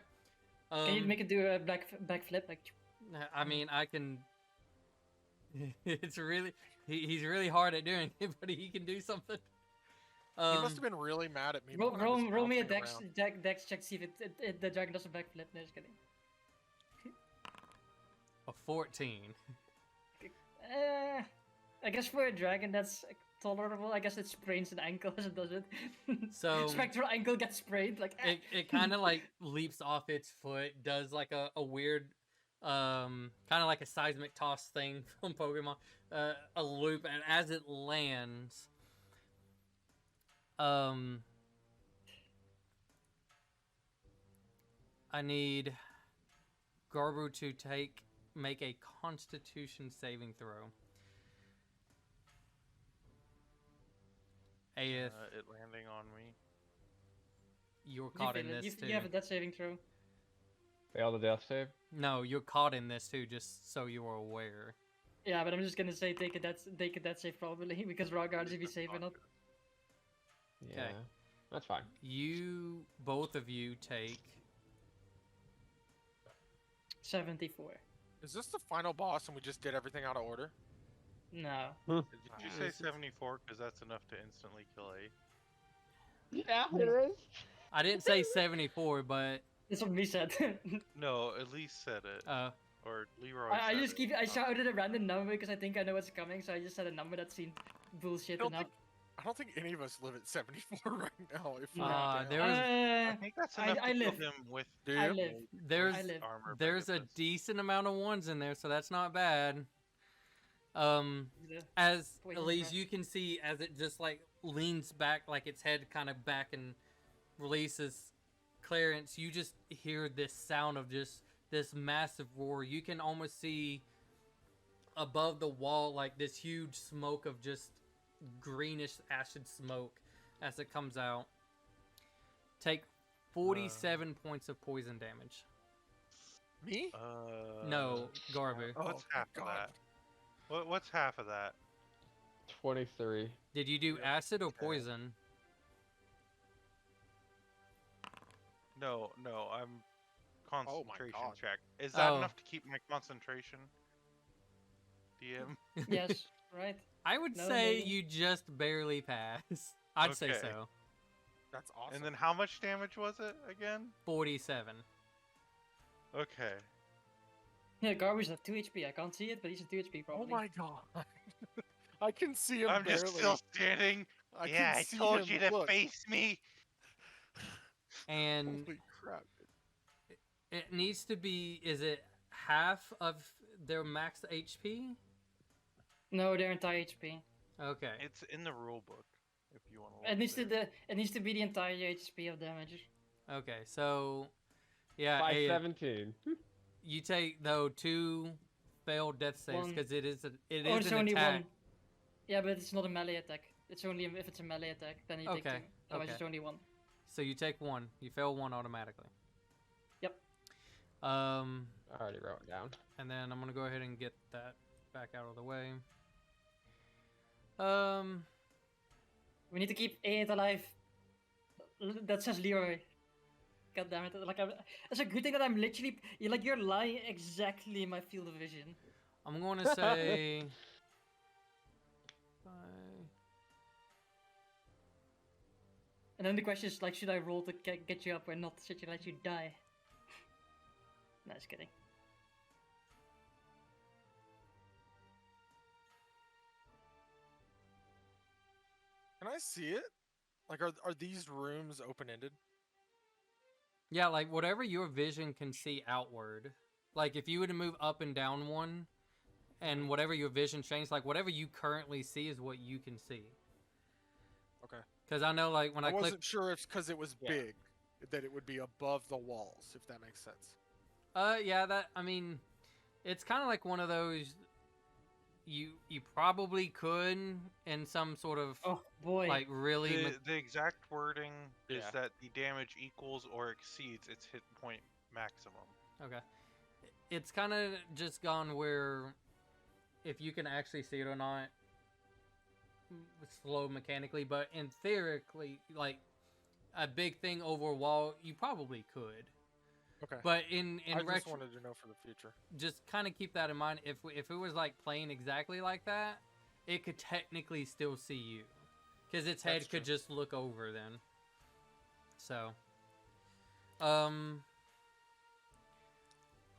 S3: Can you make it do a backflip? Like,
S1: I mean, I can. It's really he's really hard at doing it, but he can do something.
S5: He must have been really mad at me.
S3: roll,
S5: when I was
S3: roll me a
S5: bouncing
S3: dex,
S5: around.
S3: dex check, see if the dragon does a backflip. No, just kidding.
S1: A 14.
S3: I guess for a dragon that's tolerable. I guess it sprains an ankle as it does it.
S1: So-
S3: Spectral ankle gets sprayed. Like
S1: It kind of like leaps off its foot, does like a weird, kind of like a seismic toss thing from Pokemon, a loop, and as it lands, I need Garbu to make a Constitution saving throw. If
S2: It landing on me.
S1: you're
S3: you
S1: caught
S3: feel
S1: in
S3: it.
S1: this too.
S3: You have a death saving throw.
S6: fail the death save.
S1: No, you're caught in this too, just so you are aware.
S3: Yeah, but I'm just gonna say take a death save probably because raw guards if you save or not.
S6: Yeah, that's fine.
S1: Both of you take
S3: 74.
S5: Is this the final boss and we just did everything out of order?
S3: No.
S2: Did you say
S1: Is it-
S2: 74? Because that's enough to instantly kill A.
S6: Yeah, it is.
S1: I didn't say 74, but
S3: That's what me said.
S2: No, at least said it. Or Leroy.
S3: I
S2: said
S3: just
S2: it.
S3: I shouted a random number because I think I know what's coming, so I just said a number that seemed bullshit enough.
S5: I don't think any of us live at 74 right now. If we're
S1: Ah,
S5: down.
S1: there was-
S2: I think that's enough
S3: I
S2: to kill
S3: live.
S2: him with.
S5: Do
S3: I
S5: you?
S3: live.
S1: there's
S3: I live.
S2: Armor
S1: there's a
S2: benefits.
S1: decent amount of ones in there, so that's not bad.
S3: Yeah.
S1: As
S3: Poison
S1: Elise,
S3: breath.
S1: you can see as it just like leans back, like its head kind of back and releases Clarence, you just hear this sound of just this massive roar. You can almost see above the wall like this huge smoke of just greenish acid smoke as it comes out. Take 47 points of poison damage.
S5: Me?
S1: No, Garbu.
S5: Oh,
S2: What's half
S5: God.
S2: of that? What's half of that?
S6: 23.
S1: Did you do acid or
S2: Okay.
S1: poison?
S2: No, I'm
S5: Oh my
S2: concentration
S5: God.
S2: check. Is that
S1: Oh.
S2: enough to keep my concentration? DM.
S3: Yes, right.
S1: I would
S3: No,
S1: say
S3: maybe.
S1: you just barely pass. I'd say
S2: Okay.
S1: so.
S5: That's awesome.
S2: And then how much damage was it again?
S1: 47.
S2: Okay.
S3: Yeah, Garbu's at 2 HP. I can't see it, but he's at 2 HP
S5: Oh
S3: probably.
S5: my god. I can see him
S2: I'm
S5: barely.
S2: just still standing.
S5: I
S2: Yeah,
S5: can
S2: I
S5: see
S2: told
S5: him.
S2: you to
S5: Look.
S2: face me.
S1: And
S5: Holy crap.
S1: it needs to be. Is it half of their max HP?
S3: No, their entire HP.
S1: Okay.
S2: It's in the rule book if you want to look.
S3: It needs
S2: there.
S3: it needs to be the entire HP of damage.
S1: Okay. So, yeah.
S6: 517.
S1: You take though 2 failed death saves
S3: One.
S1: because it is
S3: Oh,
S1: it's
S3: it's
S1: an
S3: only
S1: attack.
S3: one. Yeah, but it's not a melee attack. It's only if it's a melee attack, then you take 2.
S1: Okay,
S3: Otherwise,
S1: okay.
S3: it's only 1.
S1: So you take 1. You fail 1 automatically.
S3: Yep.
S6: I already wrote it down.
S1: And then I'm gonna go ahead and get that back out of the way.
S3: We need to keep 8 alive. That says Leroy. God damn it! Like, it's a good thing that I'm literally you're lying exactly in my field of vision.
S1: I'm going to say.
S3: And then the question is like, should I roll to get you up or not? Should you let you die? No, just kidding.
S5: Can I see it? Like, are these rooms open-ended?
S1: Yeah, like whatever your vision can see outward. Like if you were to move up and down one, and whatever your vision changed, like whatever you currently see is what you can see.
S5: Okay.
S1: Because I know, like when I
S5: wasn't
S1: click,
S5: sure if because it was
S6: Yeah.
S5: big that it would be above the walls, if that makes sense.
S1: yeah, that I mean, it's kind of like one of those. You probably could in some sort of
S3: Oh boy.
S1: like really.
S2: The exact wording is
S5: Yeah.
S2: that the damage equals or exceeds its hit point maximum.
S1: Okay. It's kind of just gone where if you can actually see it or not, slow mechanically, but in theoretically, like a big thing over a wall, you probably could.
S5: Okay.
S1: But in
S5: I just
S1: retro,
S5: wanted to know for the future.
S1: just kind of keep that in mind. If it was like playing exactly like that, it could technically still see you, because its head
S5: That's
S1: could
S5: true.
S1: just look over then. So,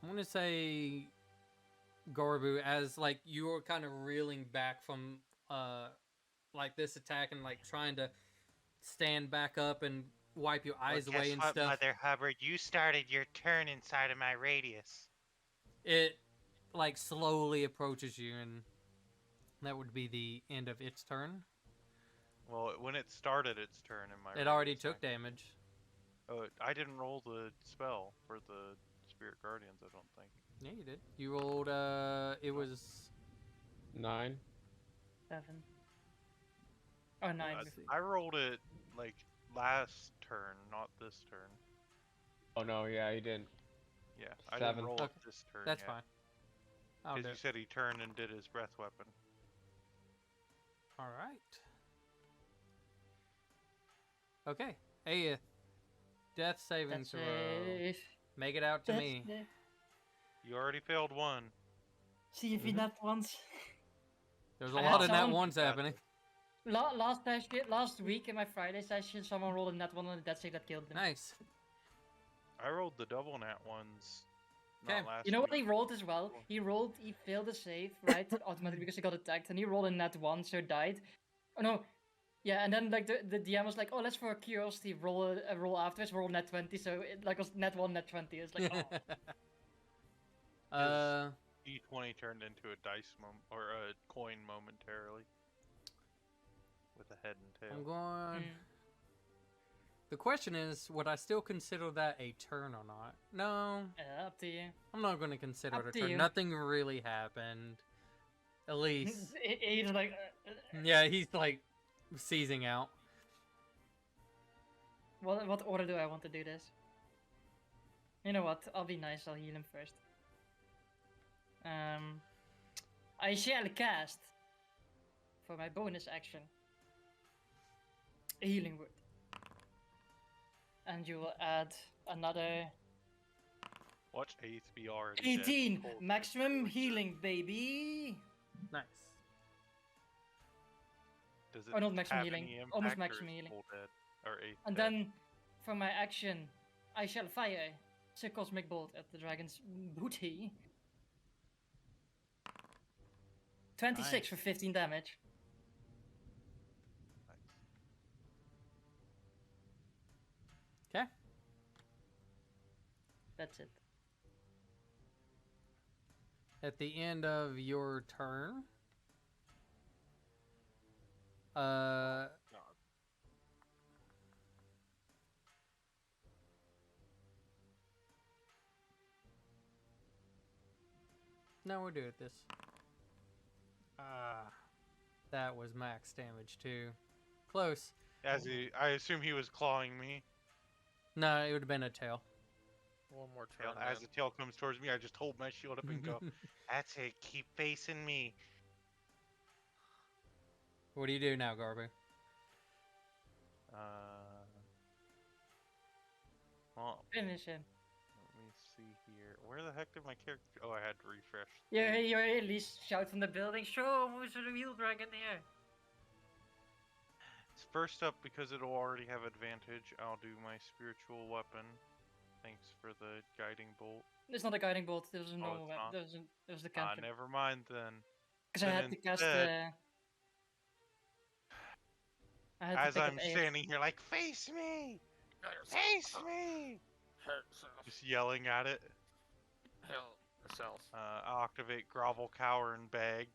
S1: I'm gonna say Gorbu, as like you're kind of reeling back from like this attack and like trying to stand back up and wipe your eyes away and stuff.
S2: Mother Hubbard? You started your turn inside of my radius.
S1: It like slowly approaches you, and that would be the end of its turn.
S2: Well, when it started its turn in my
S1: It already
S2: radius,
S1: took damage.
S2: Oh, I didn't roll the spell for the Spirit Guardians, I don't think.
S1: Yeah, you did. You rolled it was
S6: 9.
S3: 7. Oh, 9.
S2: I rolled it like last turn, not this turn.
S6: Oh no, yeah, he didn't.
S2: Yeah, I
S6: 7.
S2: didn't roll
S1: Okay,
S2: it this turn.
S1: that's
S2: yet,
S1: fine. I'll
S2: 'cause
S1: do
S2: you
S1: it.
S2: said he turned and did his breath weapon.
S1: All right. Okay. Hey, death saving
S3: That's
S1: throw.
S3: safe.
S1: Make it out to
S3: That's
S1: me.
S3: safe.
S2: You already failed one.
S3: See if he nat once.
S1: There's a
S3: I
S1: lot
S3: had
S1: of nat
S3: someone-
S1: ones happening.
S3: Last week in my Friday session, someone rolled a nat 1 on the death save that killed them.
S1: Nice.
S2: I rolled the double nat ones.
S1: Okay.
S2: Not last
S3: You know what he
S2: week.
S3: rolled as well? He failed the save, right? Automatically because he got attacked, and he rolled a nat 1, so died. Oh no. Yeah, and then like the DM was like, oh, let's for curiosity roll a roll afterwards, roll nat 20, so it like was nat 1, nat 20. It's like, oh.
S2: D20 turned into a dice or a coin momentarily. With a head and tail.
S1: I'm going.
S3: Mm.
S1: The question is, would I still consider that a turn or not? No,
S3: Yeah, up to you.
S1: I'm not going to consider
S3: Up
S1: it a
S3: to
S1: turn.
S3: you.
S1: Nothing really happened. At least.
S3: He's like,
S1: Yeah, he's like seizing out.
S3: what order do I want to do this? You know what? I'll be nice. I'll heal him first. I shall cast for my bonus action a healing word, and you will add another
S2: Watch 8th be already
S3: 18
S2: dead.
S3: maximum healing, baby.
S1: Nice.
S2: Does it
S3: Oh, not maximum
S2: have
S3: healing,
S2: any
S3: almost
S2: impact, or
S3: maximum
S2: is
S3: healing.
S2: full dead? Or 8th
S3: And
S2: dead?
S3: then for my action, I shall fire a cosmic bolt at the dragon's booty. 26 for
S1: Nice.
S3: 15 damage.
S1: Okay.
S3: That's it.
S1: At the end of your turn,
S5: No.
S1: no, we'll do it this. Ah, that was max damage too. Close.
S2: I assume he was clawing me.
S1: No, it would have been a tail.
S5: One more
S2: Tail-
S5: turn.
S2: As the tail comes towards me, I just hold my shield up and go, "That's it. Keep facing me."
S1: What do you do now, Garbu?
S2: Well,
S3: Finish him.
S2: let me see here. Where the heck did my character? Oh, I had to refresh.
S3: You're at least shout from the building. Show him who's the real dragon here.
S2: It's first up because it'll already have advantage. I'll do my spiritual weapon. Thanks for the guiding bolt.
S3: It's not a guiding bolt. There was a normal
S2: it's
S3: weapon.
S2: not?
S3: There was the cantrip.
S2: Never mind then.
S3: Because I
S2: then
S3: had to cast
S2: instead-
S3: I had to
S2: As
S3: pick
S2: I'm
S3: up 8.
S2: standing here, like, face me, face me, just yelling at it.
S5: Hell yourself.
S2: I'll activate grovel, cower, and bag,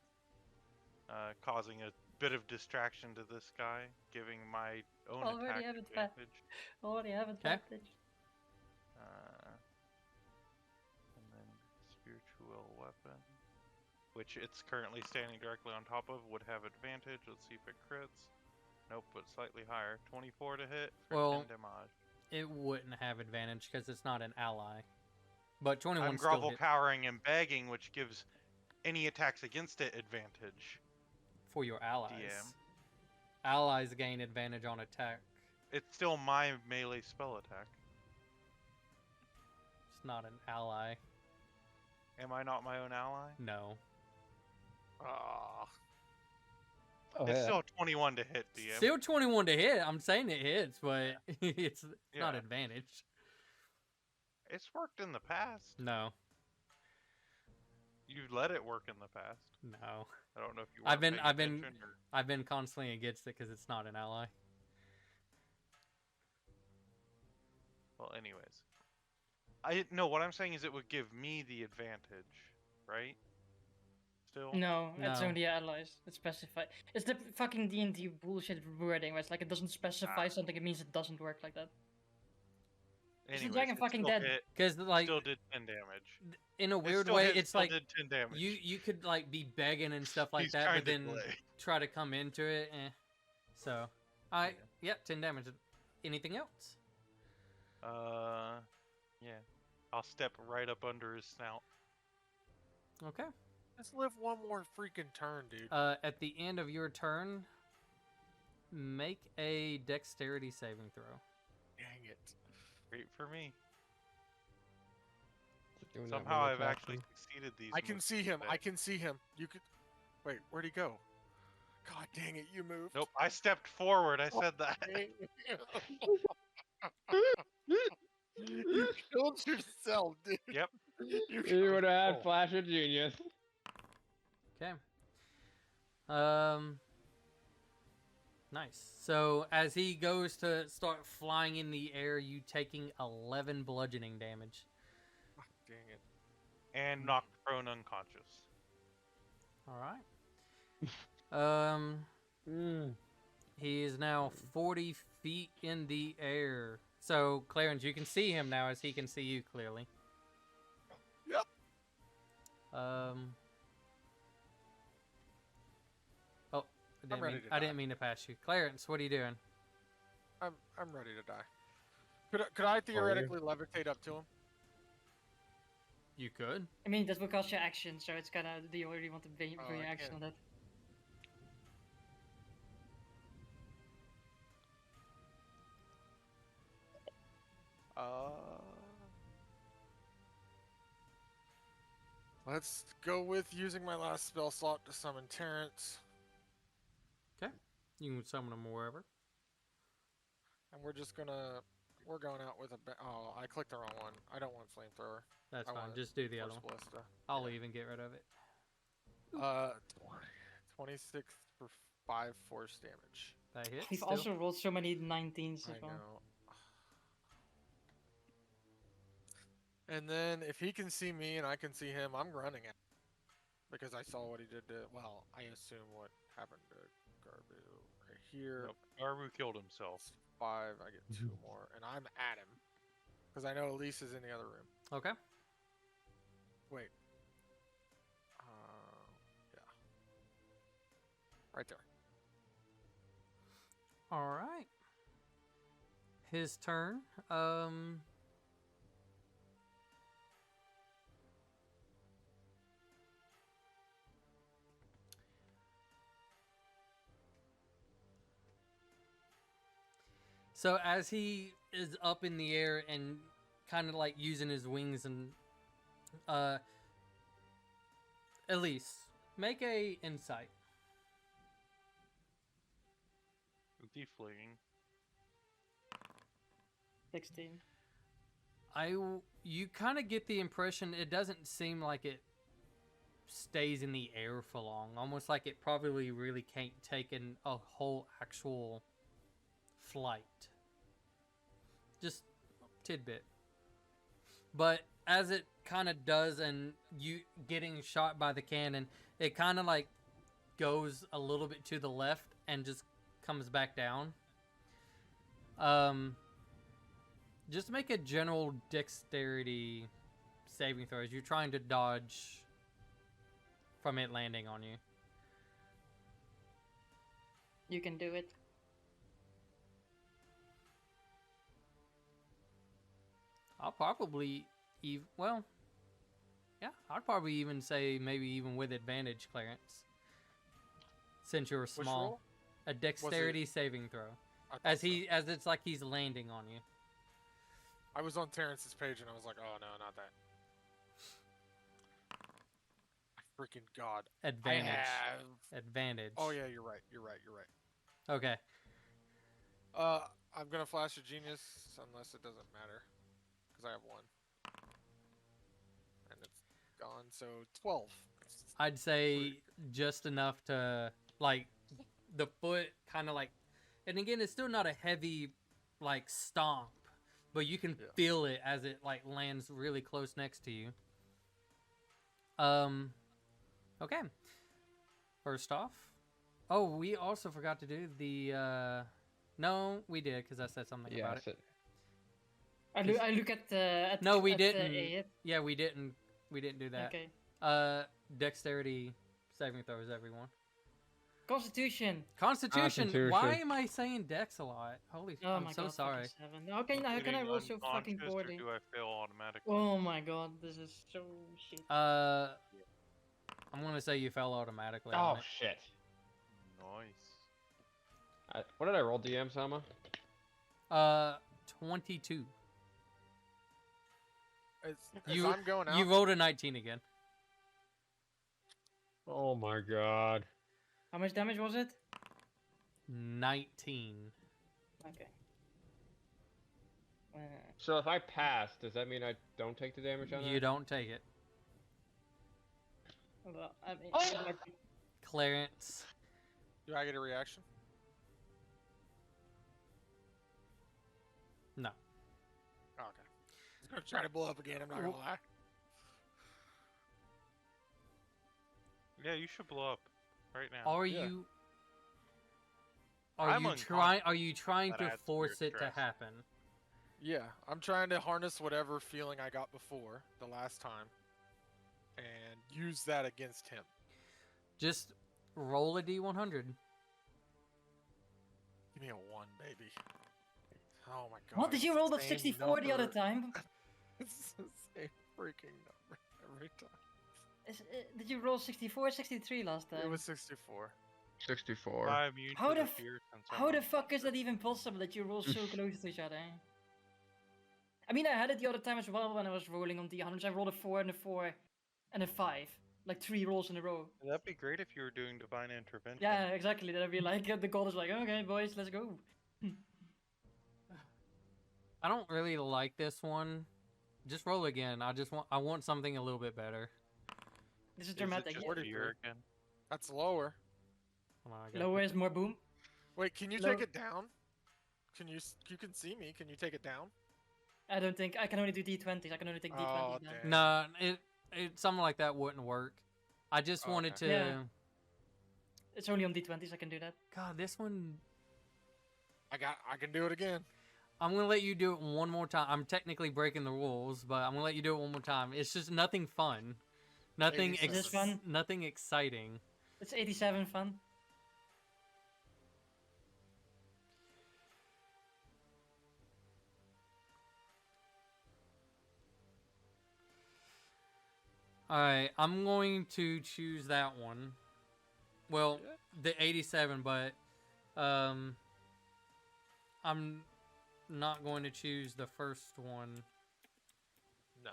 S2: causing a bit of distraction to this guy, giving my own
S3: Already
S2: attack
S3: have advantage.
S2: advantage.
S3: Already have advantage.
S2: And then spiritual weapon, which it's currently standing directly on top of, would have advantage. Let's see if it crits. Nope, but slightly higher. 24 to hit for
S1: Well,
S2: 10 damage.
S1: It wouldn't have advantage because it's not an ally. But 21
S2: I'm
S1: still
S2: grovel,
S1: hit
S2: cowering, and begging, which gives any attacks against it advantage.
S1: for your allies.
S2: DM.
S1: Allies gain advantage on attack.
S2: It's still my melee spell attack.
S1: It's not an ally.
S2: Am I not my own ally?
S1: No.
S5: Ah.
S6: Oh,
S2: It's
S6: yeah.
S2: still 21 to hit, DM.
S1: Still 21 to hit. I'm saying it hits, but it's not
S2: Yeah.
S1: advantage.
S2: It's worked in the past.
S1: No.
S2: You've let it work in the past.
S1: No.
S2: I don't know if you.
S1: I've
S2: weren't
S1: been-
S2: paying
S1: I've been-
S2: attention or-
S1: I've been constantly against it because it's not an ally.
S2: Well, anyways, I no. What I'm saying is it would give me the advantage, right? Still.
S3: No, it's
S1: No.
S3: only allies. It's specified. It's the fucking D&D bullshit wording where it's like it doesn't specify something, it means it doesn't work like that. Is the
S2: Anyways,
S3: dragon
S2: it
S3: fucking
S2: still
S3: dead?
S2: hit-
S1: Because like
S2: still did 10 damage.
S1: in a
S2: It
S1: weird
S2: still
S1: way,
S2: hit,
S1: it's
S2: still
S1: like
S2: did 10 damage.
S1: you could like be begging and stuff like
S2: He's
S1: that,
S2: trying
S1: but
S2: to
S1: then
S2: delay.
S1: try to come into it. So, yep, 10 damage. Anything else?
S2: Yeah. I'll step right up under his snout.
S1: Okay.
S5: Let's live one more freaking turn, dude.
S1: At the end of your turn, make a dexterity saving throw.
S5: Dang it.
S2: Great for me.
S6: Doing that
S2: Somehow
S6: one
S2: I've
S6: attack
S2: actually
S6: thing.
S2: succeeded these.
S5: I can
S2: moves
S5: see him.
S2: today.
S5: I can see him. You could. Wait, where'd he go? God dang it, you moved.
S2: Nope, I stepped forward. I said that.
S5: You killed yourself, dude.
S2: Yep.
S5: You
S6: You would have had
S5: yourself.
S6: Flash of Genius.
S1: Okay. Nice. So as he goes to start flying in the air, you taking 11 bludgeoning damage.
S5: Dang it.
S2: And knocked prone unconscious.
S1: All right.
S6: Mm.
S1: He is now 40 feet in the air. So, Clarence, you can see him now as he can see you clearly.
S5: Yep.
S1: Oh,
S5: I'm ready to
S1: I
S5: die.
S1: didn't mean to pass you. Clarence, what are you doing?
S5: I'm ready to die. Could I theoretically levitate up to him?
S1: You could.
S3: I mean, that will cost you action, so it's kinda. Do you already want to bring
S5: Oh,
S3: your
S5: I
S3: action
S5: can't.
S3: on that?
S5: Let's go with using my last spell slot to summon Terrence,
S1: You can summon him wherever.
S5: and we're going out with a. Oh, I clicked the wrong one. I don't want flamethrower.
S1: That's
S5: I
S1: fine.
S5: want
S1: Just do the other
S5: Force
S1: one.
S5: Ballista.
S1: I'll even get rid of it.
S5: 20, 26 for 5 force damage.
S1: That hits.
S3: We've
S1: Still.
S3: also rolled so many 19s
S5: I
S3: as well.
S5: know. And then if he can see me and I can see him, I'm running at him. Because I saw what he did to, well, I assume what happened to Garbu right here.
S2: Nope. Garbu killed himself.
S5: It's 5, I get 2 more, and I'm at him. Because I know Elise is in the other room.
S1: Okay.
S5: Wait. Yeah. Right there.
S1: All right. His turn. So as he is up in the air and kind of like using his wings and Elise, make a insight.
S2: Deflating.
S3: 16.
S1: You kind of get the impression it doesn't seem like it stays in the air for long. Almost like it probably really can't take in a whole actual flight. Just tidbit. But as it kind of does and you getting shot by the cannon, it kind of like goes a little bit to the left and just comes back down. Just make a general dexterity saving throw as you're trying to dodge from it landing on you.
S3: You can do it.
S1: I'll probably well, yeah, I'd probably even say maybe even with advantage, Clarence, since you're
S5: Which
S1: small.
S5: roll?
S1: A dexterity saving throw,
S5: I thought
S1: as
S5: so.
S1: as it's like he's landing on you.
S5: I was on Terrence's page and I was like, oh no, not that. Freaking god.
S1: Advantage.
S5: I have...
S1: Advantage.
S5: Oh yeah, you're right. You're right.
S1: Okay.
S5: I'm gonna flash a genius unless it doesn't matter, because I have 1, and it's gone. So 12.
S1: I'd say just enough to like the foot kind of like, and again, it's still not a heavy like stomp, but you can feel it as it like lands really close next to you. Okay. First off, oh, we also forgot to do the. No, we did because I said something
S6: Yeah,
S1: about
S6: that's
S1: it.
S6: it.
S3: I look at
S1: No, we
S3: at
S1: didn't.
S3: A.
S1: Yeah, we didn't. We didn't do that.
S3: Okay.
S1: Dexterity saving throws, everyone.
S3: Constitution.
S1: Constitution.
S6: Constitution.
S1: Why am I saying Dex a lot? Holy,
S3: Oh
S1: I'm
S3: my
S1: so
S3: god.
S1: sorry.
S3: fucking 7. How can I roll so fucking
S2: Unconscious, or
S3: poorly?
S2: do I fail automatically?
S3: Oh my god, this is so shit.
S1: I'm gonna say you fell automatically.
S6: Oh
S1: on it.
S6: shit.
S2: Nice.
S6: What did I roll, DM Sama?
S1: 22.
S5: As I'm going out.
S1: You rolled a 19 again.
S6: Oh my god.
S3: How much damage was it?
S1: 19.
S3: Okay.
S6: So if I pass, does that mean I don't take the damage on that?
S1: You don't take it.
S3: Well, I mean,
S6: Oh!
S1: Clarence.
S5: Do I get a reaction?
S1: No.
S5: Oh, okay. I was gonna try to blow up again. I'm not gonna lie.
S2: Yeah, you should blow up right now.
S1: Are
S5: Yeah.
S1: you?
S2: I'm
S1: Are you trying
S2: That
S1: to
S2: adds to
S1: force
S2: your
S1: it to
S2: stress.
S1: happen?
S5: Yeah, I'm trying to harness whatever feeling I got before the last time, and use that against him.
S1: Just roll a d100.
S5: Give me a 1, baby. Oh my god.
S3: What did you
S5: it's
S3: roll
S5: the
S3: the
S5: same
S3: 64 the other
S5: number.
S3: time?
S5: It's the same freaking number every time.
S3: Did you roll 64 63 last time?
S5: It was 64.
S6: 64.
S2: I'm immune
S3: How
S2: to
S3: the
S2: the
S3: f-
S2: fear since I'm
S3: How the
S2: on
S3: fuck is
S2: Thunder.
S3: that even possible that you roll so close to each other? I mean, I had it the other time as well when I was rolling on D100s. I rolled a 4 and a 4 and a 5. Like 3 rolls in a row.
S2: That'd be great if you were doing divine intervention.
S3: Yeah, exactly. That'd be like, the god is like, okay, boys, let's go.
S1: I don't really like this one. Just roll again. I want something a little bit better.
S3: This is
S2: Is it
S3: dramatic.
S2: just
S5: 43.
S2: fear again?
S5: That's lower.
S1: Hold on, I gotta
S3: Lower
S1: put
S3: is more boom.
S5: Wait, can you
S3: Low-
S5: take it down? You can see me. Can you take it down?
S3: I don't think I can only do D20s. I can only take D20s
S5: Oh,
S3: down.
S5: dang.
S1: No, something like that wouldn't work. I just
S5: Oh,
S1: wanted
S5: okay.
S1: to.
S3: Yeah. It's only on D20s I can do that.
S1: God, this one.
S5: I can do it again.
S1: I'm gonna let you do it one more time. I'm technically breaking the rules, but I'm gonna let you do it one more time. It's just nothing fun, nothing.
S5: 87.
S3: Is this fun?
S1: Nothing exciting.
S3: It's 87 fun.
S1: All right, I'm going to choose that one. Well, the 87, but I'm not going to choose the first one.
S5: No.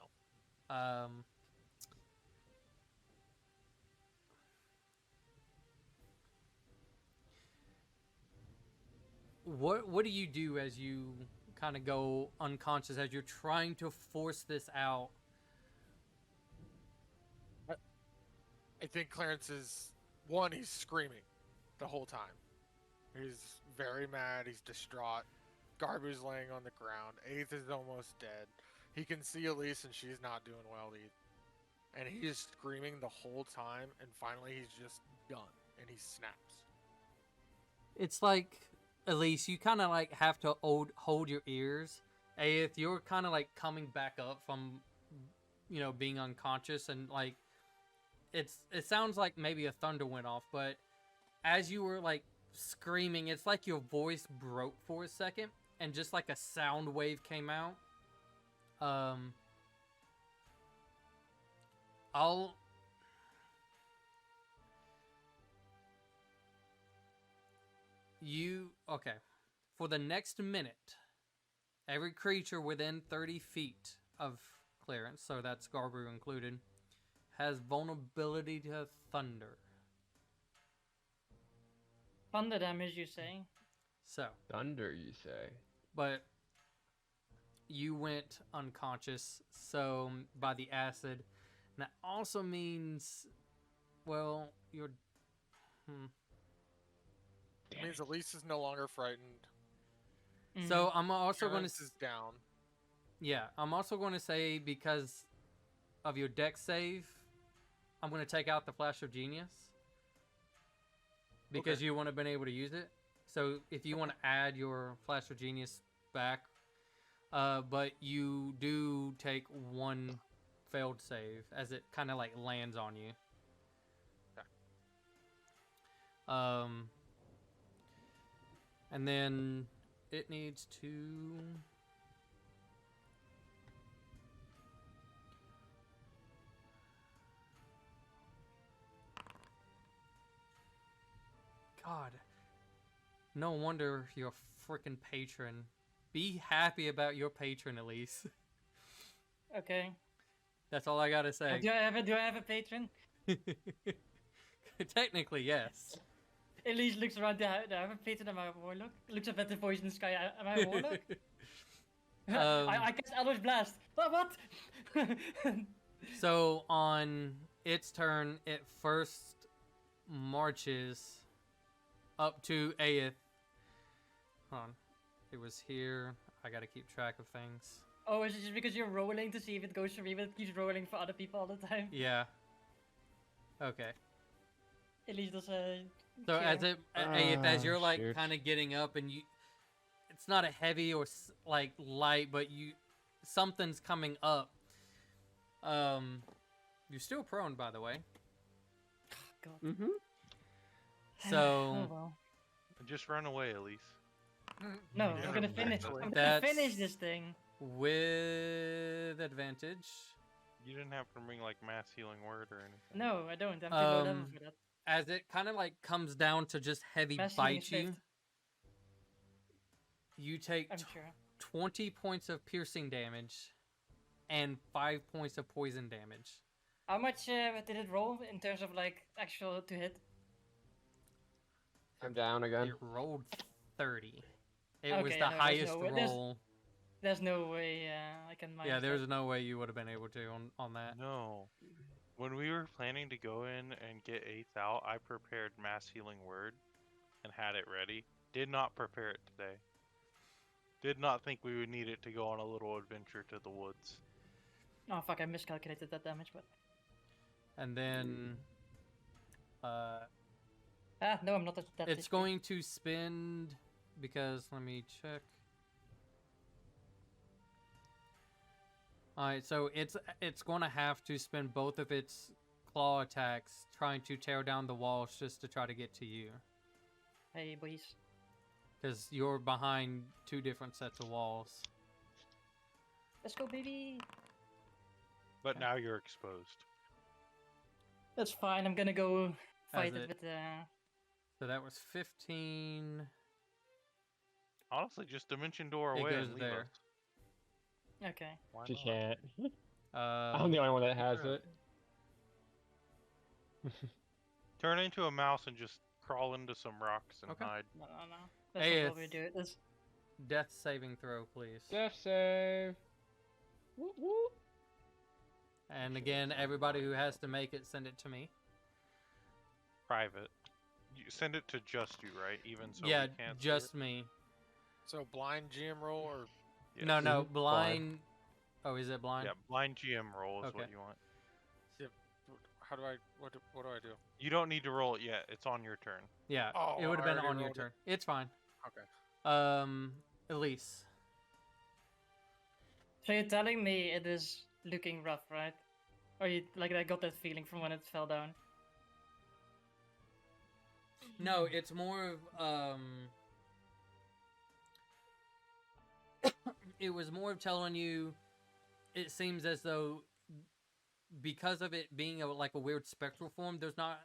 S1: What do you do as you kind of go unconscious as you're trying to force this out?
S5: I think Clarence is one. He's screaming the whole time. He's very mad. He's distraught. Garbu's laying on the ground. Eighth is almost dead. He can see Elise, and she's not doing well either. And he is screaming the whole time. And finally, he's just done, and he snaps.
S1: It's like, Elise, you kind of like have to hold your ears. If you're kind of like coming back up from, being unconscious, and like, it sounds like maybe a thunder went off, but as you were like screaming, it's like your voice broke for a second, and just like a sound wave came out. Okay. For the next minute, every creature within 30 feet of Clarence, so that's Garbu included, has vulnerability to thunder.
S3: Thunder damage, you say?
S1: So,
S6: Thunder, you say?
S1: but you went unconscious, so by the acid, and that also means, well, you're.
S5: It means Elise is no longer frightened.
S1: So I'm also going
S5: Clarence
S1: to.
S5: is down.
S1: Yeah, I'm also going to say because of your deck save, I'm going to take out the Flash of Genius because you wouldn't have been able to use it. So if you want to add your Flash of Genius back, but you do take one failed save as it kind of like lands on you. And then it needs to. God. No wonder you're a freaking patron. Be happy about your patron, Elise.
S3: Okay.
S1: That's all I gotta say.
S3: Do I have a patron?
S1: Technically, yes.
S3: Elise looks around. Do I have a patron? Am I a warlock? Looks up at the voice in the sky. Am I a warlock? I cast Eldritch Blast. What?
S1: So on its turn, it first marches up to Aeth. Hold on. It was here. I gotta keep track of things.
S3: Oh, is it just because you're rolling to see if it goes for me, but it keeps rolling for other people all the time?
S1: Yeah. Okay.
S3: Elise does
S1: So as
S3: care.
S1: it, Aeth, as you're like
S6: shoot.
S1: kind of getting up, and it's not a heavy or like light, but something's coming up. You're still prone, by the way.
S3: God.
S6: Mm-hmm.
S1: So
S3: Oh, well.
S2: Just run away, Elise.
S3: No,
S5: Yeah,
S3: I'm gonna finish.
S5: actually.
S3: I'm gonna
S1: That's-
S3: finish this thing.
S1: with advantage,
S2: You didn't have to bring like mass healing word or anything.
S3: No, I don't. I'm too low level for that.
S1: as it kind of like comes down to just heavy
S3: Mass healing
S1: bite
S3: is
S1: you,
S3: fifth,
S1: you take
S3: I'm sure.
S1: 20 points of piercing damage and 5 points of poison damage.
S3: How much did it roll in terms of like actual to hit?
S6: I'm down again.
S1: It rolled 30. It was
S3: Okay,
S1: the
S3: no, there's
S1: highest
S3: no way- there's-
S1: roll.
S3: There's no way I can minus
S1: Yeah,
S3: that.
S1: there's no way you would have been able to on that.
S2: No. When we were planning to go in and get 8th out, I prepared Mass Healing Word and had it ready. Did not prepare it today. Did not think we would need it to go on a little adventure to the woods.
S3: Oh fuck! I miscalculated that damage, but
S1: And then
S3: no, I'm not that.
S1: it's going to spend because let me check. All right, so it's going to have to spend both of its claw attacks trying to tear down the walls just to try to get to you.
S3: Hey boys.
S1: Because you're behind two different sets of walls.
S3: Let's go, baby.
S2: But now you're exposed.
S3: That's fine. I'm gonna go fight
S1: As
S3: it
S1: it-
S3: with the.
S1: So that was 15.
S2: Honestly, just dimension door
S1: It
S2: away
S1: goes
S2: and leave
S1: there.
S2: us.
S3: Okay.
S2: Why
S6: She
S2: not?
S6: can't. I'm the
S1: Uh,
S6: only one that has
S2: Yeah.
S6: it.
S2: Turn into a mouse and just crawl into some rocks and
S1: Okay.
S2: hide.
S3: No. That's
S1: Hey,
S3: not what we
S1: it's-
S3: do. This.
S1: death saving throw, please.
S6: Death save. Whoop, whoop.
S1: And again, everybody who has to make it, send it to me.
S2: Private. You send it to just you, right? Even so
S1: Yeah,
S2: we can't see
S1: just
S2: it?
S1: me.
S5: So blind GM roll or
S2: Yes.
S1: No, no,
S6: Mhm.
S1: blind. Oh, is it blind?
S2: Yeah, blind GM roll is what
S1: Okay.
S2: you want.
S5: how do I what do I do?
S2: You don't need to roll it yet. It's on your turn.
S1: Yeah,
S5: Oh,
S1: it would have
S5: I
S1: been
S5: already
S1: on your
S5: rolled it.
S1: turn. It's fine.
S5: Okay.
S1: Elise.
S3: So you're telling me it is looking rough, right? Or you like I got that feeling from when it fell down.
S1: No, it's more of it was more of telling you it seems as though because of it being like a weird spectral form, there's not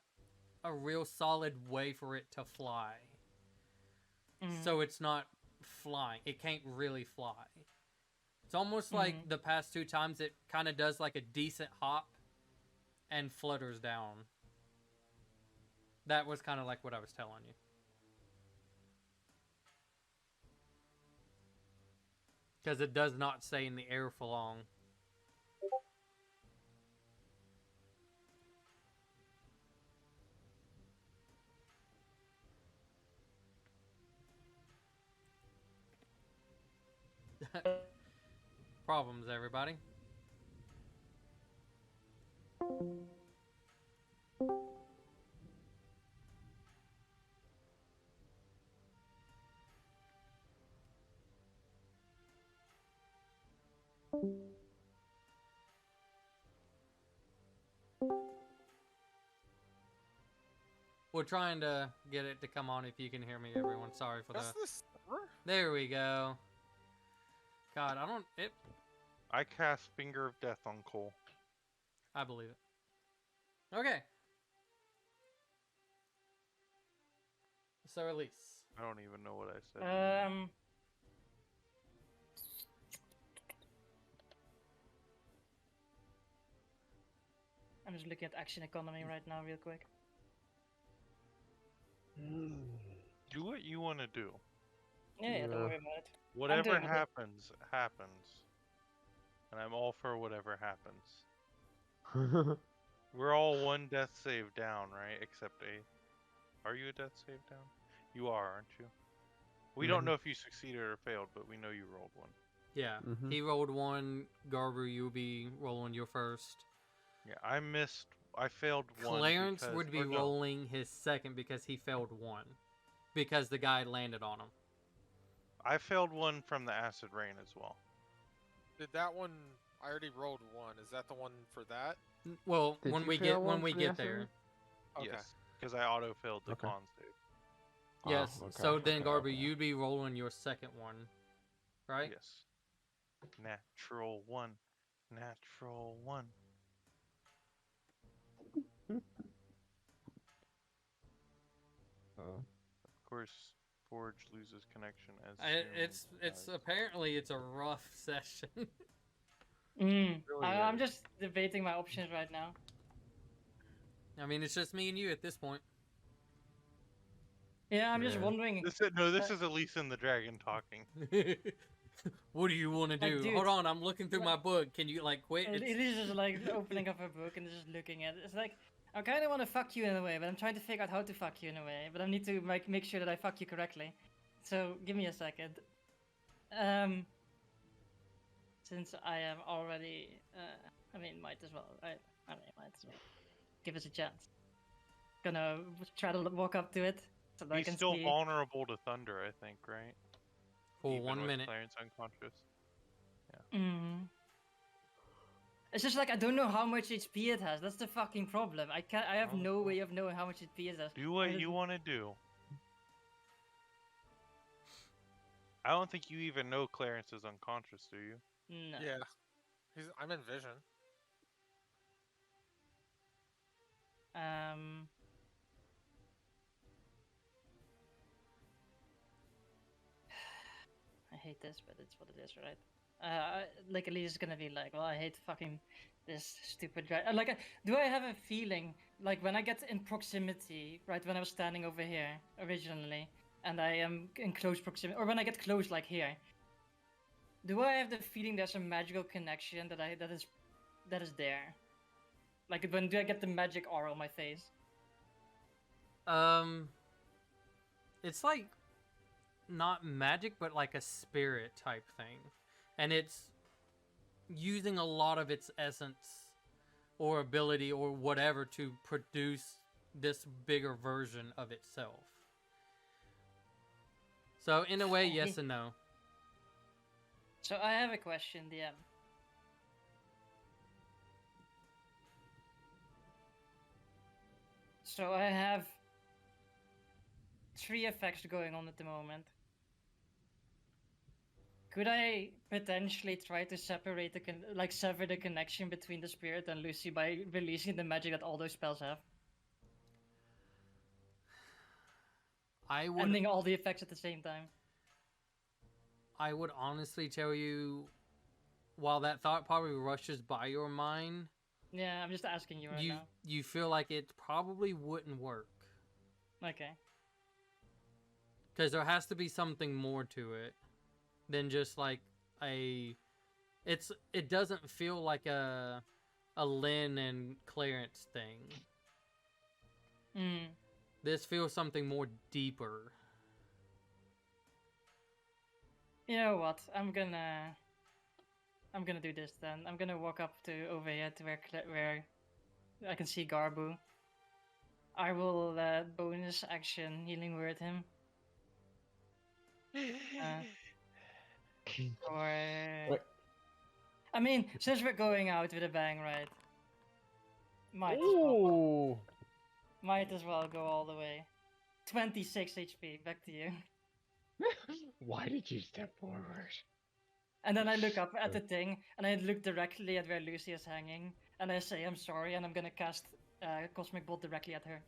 S1: a real solid way for it to fly.
S3: Mm.
S1: So it's not flying. It can't really fly. It's almost like the past two times it kind of does like a decent hop and flutters down. That was kind of like what I was telling you. Because it does not stay in the air for long. Problems, everybody. We're trying to get it to come on if you can hear me, everyone. Sorry for
S5: That's
S1: the...
S5: the server?
S1: There we go. God, I don't... It...
S2: I cast Finger of Death on Cole.
S1: I believe it. Okay. So, Elise.
S2: I don't even know what I said.
S3: I'm just looking at action economy right now, real quick.
S2: Do what you want to do.
S3: Yeah, don't
S6: Yeah.
S3: worry about it.
S2: Whatever
S3: doing it.
S2: happens, happens. And I'm all for whatever happens. We're all one death save down, right? Except a... Are you a death save down? You are, aren't you? We don't
S6: Mhm.
S2: know if you succeeded or failed, but we know you rolled one.
S1: Yeah.
S6: Mhm.
S1: He rolled one. Garber, you'll be rolling your first.
S2: Yeah, I missed... I failed one
S1: Clarence
S2: because...
S1: would be
S2: or no,
S1: rolling his second because he failed one. Because the guy landed on him.
S2: I failed one from the acid rain as well.
S5: Did that one I already rolled one. Is that the one for that?
S1: Well,
S6: Did
S1: when
S6: you
S1: we
S6: fail
S1: get
S6: one
S1: when we
S6: for the
S1: get
S6: acid
S1: there.
S6: rain?
S5: Okay.
S2: Yes, because I auto-failed the
S6: Okay.
S2: con save.
S1: Yes.
S6: Oh, okay,
S1: So then,
S6: okay,
S1: Garber,
S6: okay.
S1: you'd be rolling your second one, right?
S2: Yes. Natural one. Natural one.
S6: Oh.
S2: Of course, Forge loses connection as
S1: It's
S2: dies.
S1: apparently it's a rough session.
S3: Mm.
S2: Really
S3: I'm
S2: is.
S3: just debating my options right now.
S1: I mean, it's just me and you at this point.
S3: Yeah, I'm just
S6: Yeah.
S3: wondering.
S2: This is Elise and the dragon talking.
S1: What do you want to
S3: Like,
S1: do?
S3: dude,
S1: Hold on, I'm looking through
S3: like-
S1: my book. Can you like quit?
S3: And Elise is like opening up her book and just looking at it. It's like, I kind of want to fuck you in a way, but I'm trying to figure out how to fuck you in a way. But I need to make sure that I fuck you correctly. So give me a second. Since I am already, I mean, might as well, right? I mean, might as well. Give us a chance. Gonna try to walk up to it so that I
S2: He's
S3: can
S2: still
S3: see.
S2: vulnerable to thunder, I think, right?
S1: For
S2: Even
S1: 1
S2: with
S1: minute.
S2: Clarence unconscious.
S3: Mm. It's just like I don't know how much HP it has. That's the fucking problem. I can't. I have no way of knowing how much HP it has.
S2: Do what
S3: And
S2: you
S3: it-
S2: want to do. I don't think you even know Clarence is unconscious, do you?
S3: No.
S5: Yeah. I'm in vision.
S3: I hate this, but it's what it is, right? Like Elise's gonna be like, well, I hate fucking this stupid guy. Do I have a feeling like when I get in proximity, right? When I was standing over here originally, and I am in close proximity, or when I get close, like here, do I have the feeling there's a magical connection that is there? Like when do I get the magic aura on my face?
S1: It's like not magic, but like a spirit type thing, and it's using a lot of its essence or ability or whatever to produce this bigger version of itself. So in a way, yes and no.
S3: So I have a question, DM. So I have 3 effects going on at the moment. Could I potentially try to separate sever the connection between the spirit and Lucy by releasing the magic that all those spells have?
S1: I would
S3: Ending all the effects at the same time.
S1: I would honestly tell you, while that thought probably rushes by your mind,
S3: Yeah, I'm just asking you right now.
S1: you feel like it probably wouldn't work.
S3: Okay.
S1: Because there has to be something more to it than just like it doesn't feel like a Lynn and Clarence thing.
S3: Hmm.
S1: This feels something more deeper.
S3: You know what? I'm gonna do this then. I'm gonna walk up to over here to where I can see Garbu. I will bonus action healing word him. Or
S6: What?
S3: I mean, since we're going out with a bang, right?
S6: Ooh.
S3: Might as well go all the way. 26 HP. Back to you.
S6: Why did you step forward?
S3: And then I look up at the thing, and I look directly at where Lucy is hanging, and I say I'm sorry, and I'm gonna cast Cosmic Bolt directly at her.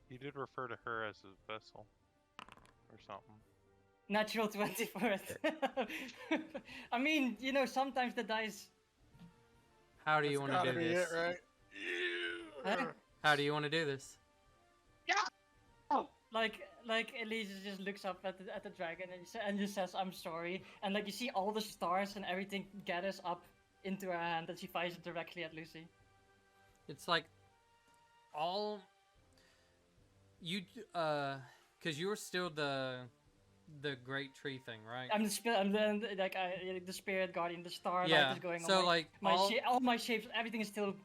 S2: He did refer to her as a vessel. Or something.
S3: Natural 20 for it. I mean, you know, sometimes the dice.
S1: How do you
S5: That's
S1: want to
S5: gotta
S1: do
S5: be
S1: this?
S5: it, right?
S3: Huh?
S1: How do you want to do this?
S3: Like Elise just looks up at the dragon and just says I'm sorry, and like you see all the stars and everything gathers up into her hand, and she fires it directly at Lucy.
S1: It's like all you because you're still the great tree thing, right?
S3: I'm the spirit guardian, the star
S1: Yeah,
S3: light is going
S1: so
S3: on.
S1: like
S3: All my shapes, everything is still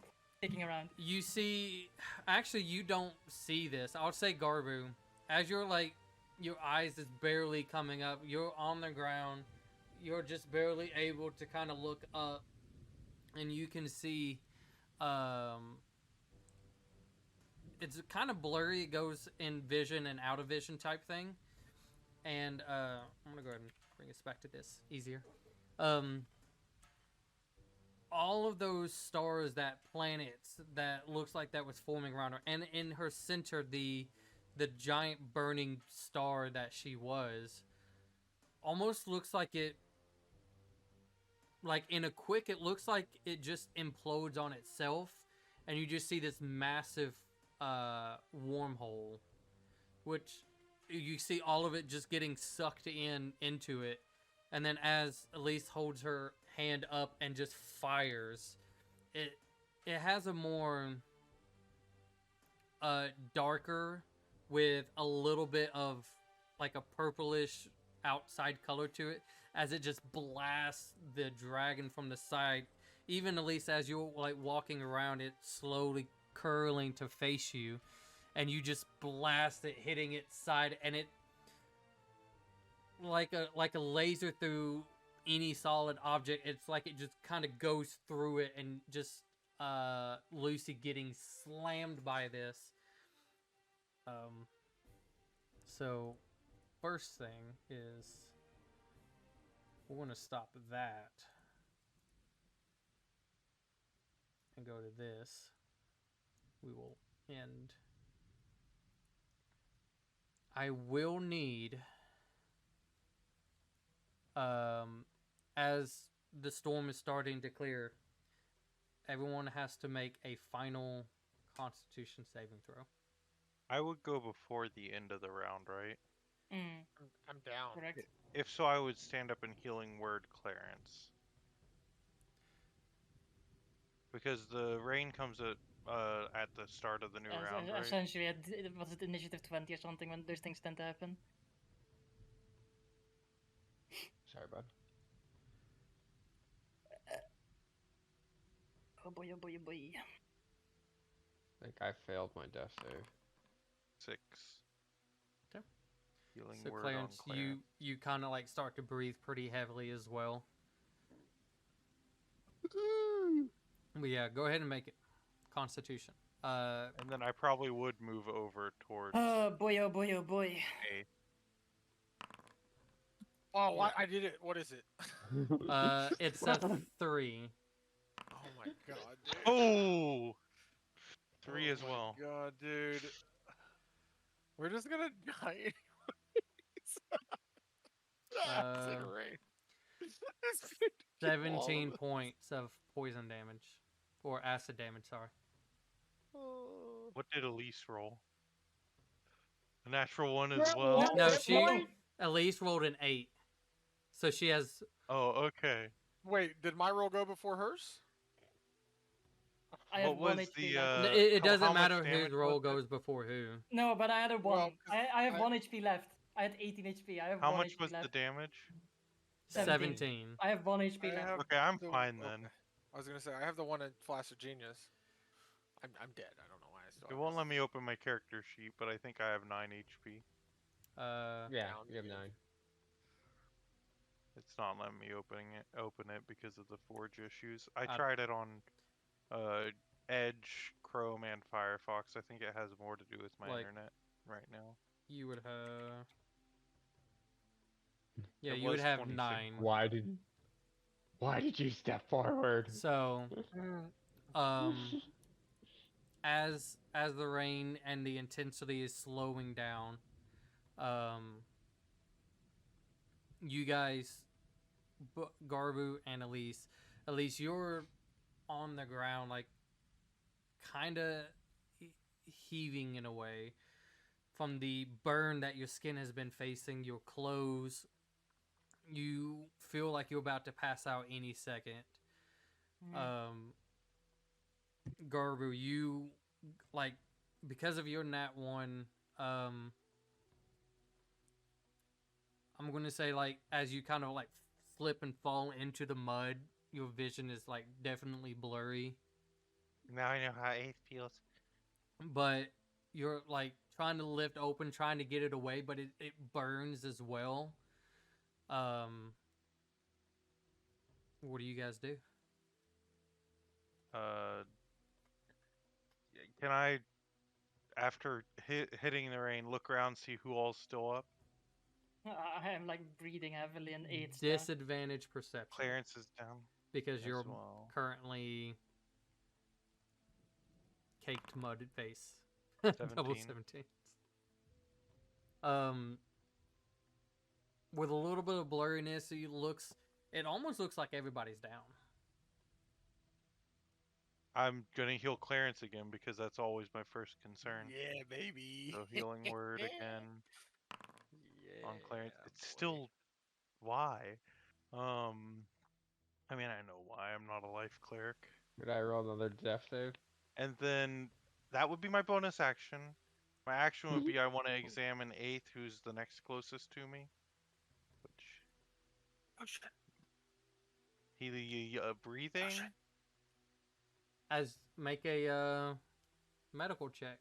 S3: kicking around.
S1: you see, actually you don't see this. I'll say Garbu, as you're like your eyes is barely coming up, you're on the ground, you're just barely able to kind of look up, and you can see it's kind of blurry. It goes in vision and out of vision type thing. And I'm gonna go ahead and bring us back to this easier. All of those stars, that planets that looks like that was forming around her, and in her center, the giant burning star that she was, almost looks like it. Like in a quick, it looks like it just implodes on itself, and you just see this massive wormhole, which you see all of it just getting sucked into it, and then as Elise holds her hand up and just fires, it has a more darker with a little bit of like a purplish outside color to it as it just blasts the dragon from the side. Even at least as you're like walking around it, slowly curling to face you, and you just blast it, hitting its side, and it like a laser through any solid object. It's like it just kind of goes through it, and just Lucy getting slammed by this. So first thing is we're going to stop that and go to this. We will end. I will need, as the storm is starting to clear, everyone has to make a final Constitution saving throw.
S2: I would go before the end of the round, right?
S3: Mm,
S5: I'm down.
S3: correct.
S2: If so, I would stand up and healing word Clarence. Because the rain comes at the start of the new round, right?
S3: Essentially, was it initiative 20 or something when those things tend to happen?
S6: Sorry, bud.
S3: Oh boy, oh boy, oh boy.
S6: I think I failed my death save.
S2: 6.
S1: Okay.
S2: Healing
S1: So
S2: word
S1: Clarence,
S2: on Clarence.
S1: you kind of like start to breathe pretty heavily as well. But yeah, go ahead and make it. Constitution.
S2: And then I probably would move over towards
S3: Oh boy, oh boy, oh boy.
S2: A.
S5: Oh, I did it. What is it?
S1: It's a 3.
S5: Oh my god, dude.
S2: Oh! 3
S5: Oh
S2: as
S5: my
S2: well.
S5: God, dude. We're just gonna die anyways. It's in rain. It's 50 people, all of
S1: 17
S5: us.
S1: points of poison damage. Or acid damage, sorry.
S5: Oh.
S2: What did Elise roll? A natural 1 as well?
S4: What?
S1: No,
S4: What
S1: she
S4: point?
S1: at least rolled an 8. So she has.
S2: Oh, okay.
S5: Wait, did my roll go before hers?
S3: I have
S2: What
S3: one
S2: was
S3: HP
S2: the
S3: left.
S1: It
S2: how
S1: doesn't
S2: much
S1: matter
S2: damage
S1: whose roll
S2: was it?
S1: goes before who.
S3: No, but I had a 1.
S5: Well, 'cause
S3: I have
S5: I-
S3: 1 HP left. I had 18 HP. I have
S2: How
S3: 1
S2: much
S3: HP
S2: was the
S3: left.
S2: damage?
S1: 17.
S3: I have 1 HP
S5: I
S3: left.
S5: have
S2: Okay, I'm
S5: the-
S2: fine
S5: okay.
S2: then.
S5: I was gonna say I have the one in Flash of Genius. I'm dead. I don't know why I still.
S2: It
S5: have
S2: won't
S5: this.
S2: let me open my character sheet, but I think I have 9 HP.
S6: Yeah,
S5: Down
S6: you have
S5: again.
S6: 9.
S2: It's not letting me open it because of the Forge issues. I
S1: Uh,
S2: tried it on Edge, Chrome, and Firefox. I think it has more to do with my
S1: Like-
S2: internet right now.
S1: You would have. Yeah,
S2: It
S1: you would
S2: was
S1: have
S2: 26.
S1: 9.
S6: Why did you step forward?
S1: So, as the rain and the intensity is slowing down, you guys, Garbu and Elise, you're on the ground, like kind of heaving in a way from the burn that your skin has been facing. Your clothes, you feel like you're about to pass out any second. Garbu, you like because of your nat 1, I'm gonna say like as you kind of like slip and fall into the mud, your vision is like definitely blurry,
S2: Now I know how it feels.
S1: but you're like trying to lift open, trying to get it away, but it burns as well. What do you guys do?
S2: Can I, after hitting the rain, look around, see who all's still up?
S3: I am like breathing heavily and 8 still.
S1: Disadvantage perception
S2: Clarence is down
S1: because
S2: as
S1: you're
S2: well.
S1: currently caked mud face. Double
S2: 17.
S1: 17. With a little bit of blurriness, it almost looks like everybody's down.
S2: I'm gonna heal Clarence again because that's always my first concern.
S5: Yeah, baby.
S2: So healing word again. on Clarence. It's
S5: boy.
S2: still why. I mean, I know why. I'm not a life cleric.
S6: Did I roll another death save?
S2: And then that would be my bonus action. My action would be I want to examine Eighth, who's the next closest to me. Which
S5: Oh shit.
S2: he breathing.
S5: shit.
S1: As make a medical check.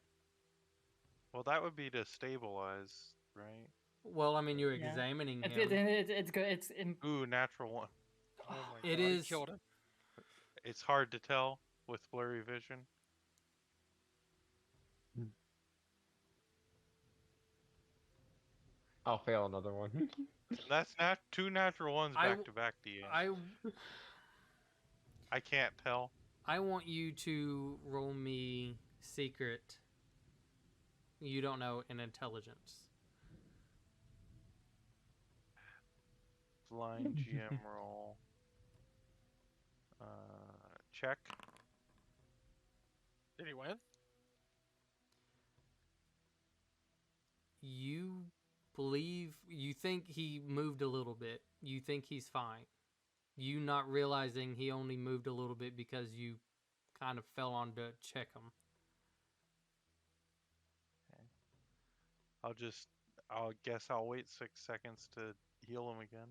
S2: Well, that would be to stabilize, right?
S1: Well, I mean, you're
S3: Yeah.
S1: examining him.
S3: It's good.
S2: Ooh, natural one.
S5: Oh my
S1: It
S5: god,
S1: is-
S5: he killed him.
S2: It's hard to tell with blurry vision.
S6: I'll fail another one.
S2: That's not two natural ones
S1: I
S2: back
S1: w-
S2: to back. I can't tell.
S1: I want you to roll me secret. You don't know in intelligence.
S2: Blind GM roll. Check.
S5: Did he win?
S1: You think he moved a little bit. You think he's fine. You not realizing he only moved a little bit because you kind of fell on to check him.
S2: I'll guess I'll wait 6 seconds to heal him again.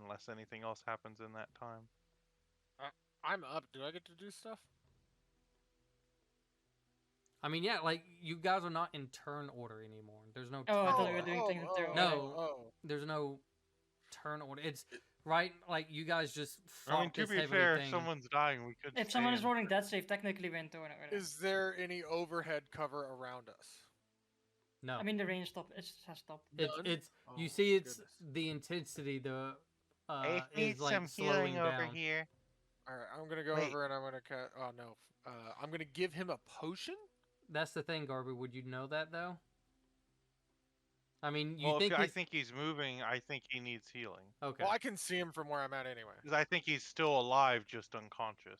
S2: Unless anything else happens in that time.
S5: I'm up. Do I get to do stuff?
S1: I mean, yeah, like you guys are not in turn order anymore. There's no.
S3: Oh, I
S1: turn
S3: thought we were
S1: order.
S3: doing things in turn
S1: No.
S3: order.
S5: Oh.
S1: There's no turn order. It's right. Like you guys just.
S2: I mean,
S1: fought
S2: to
S1: this
S2: be
S1: heavily
S2: fair,
S1: thing.
S2: if someone's dying, we could.
S3: If someone is
S2: stand.
S3: rolling death save, technically we're in turn order.
S5: Is there any overhead cover around us?
S1: No.
S3: I mean, the range stop. It has stopped.
S1: it's
S5: None?
S1: it's you
S5: Oh,
S1: see it's
S5: goodness.
S1: the intensity
S2: Eighth
S1: is
S2: needs
S1: like
S2: some
S1: slowing
S2: healing over
S1: down.
S2: here.
S5: All right, I'm gonna go
S2: Wait.
S5: over and I'm gonna cut. Oh no, I'm gonna give him a potion.
S1: That's the thing, Garby. Would you know that though? I mean, you
S2: Well,
S1: think
S2: if I
S1: he's
S2: think he's moving, I think he needs healing.
S1: okay.
S5: Well, I can see him from where I'm at anyway.
S2: Because I think he's still alive, just unconscious.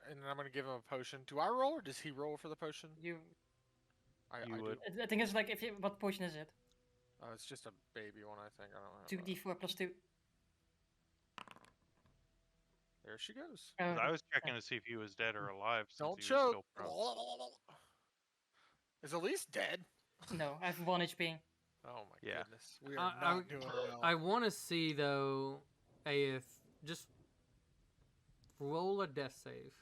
S5: And then I'm gonna give him a potion. Do I roll or does he roll for the potion?
S3: You.
S2: You
S5: I
S2: would.
S5: do.
S3: I think it's like if you. What potion is it?
S5: It's just a baby one, I think. I don't know.
S3: 2d4 plus 2.
S5: There she goes.
S2: 'Cause
S3: Oh,
S2: I was checking to see if he was dead or alive. Since
S5: Don't
S2: he was
S5: choke.
S2: still prone.
S5: Is Elise dead?
S3: no, I have 1 HP.
S5: Oh my
S2: Yeah.
S5: goodness, we are
S1: I-
S5: not doing well.
S1: I want to see though, if just roll a death save.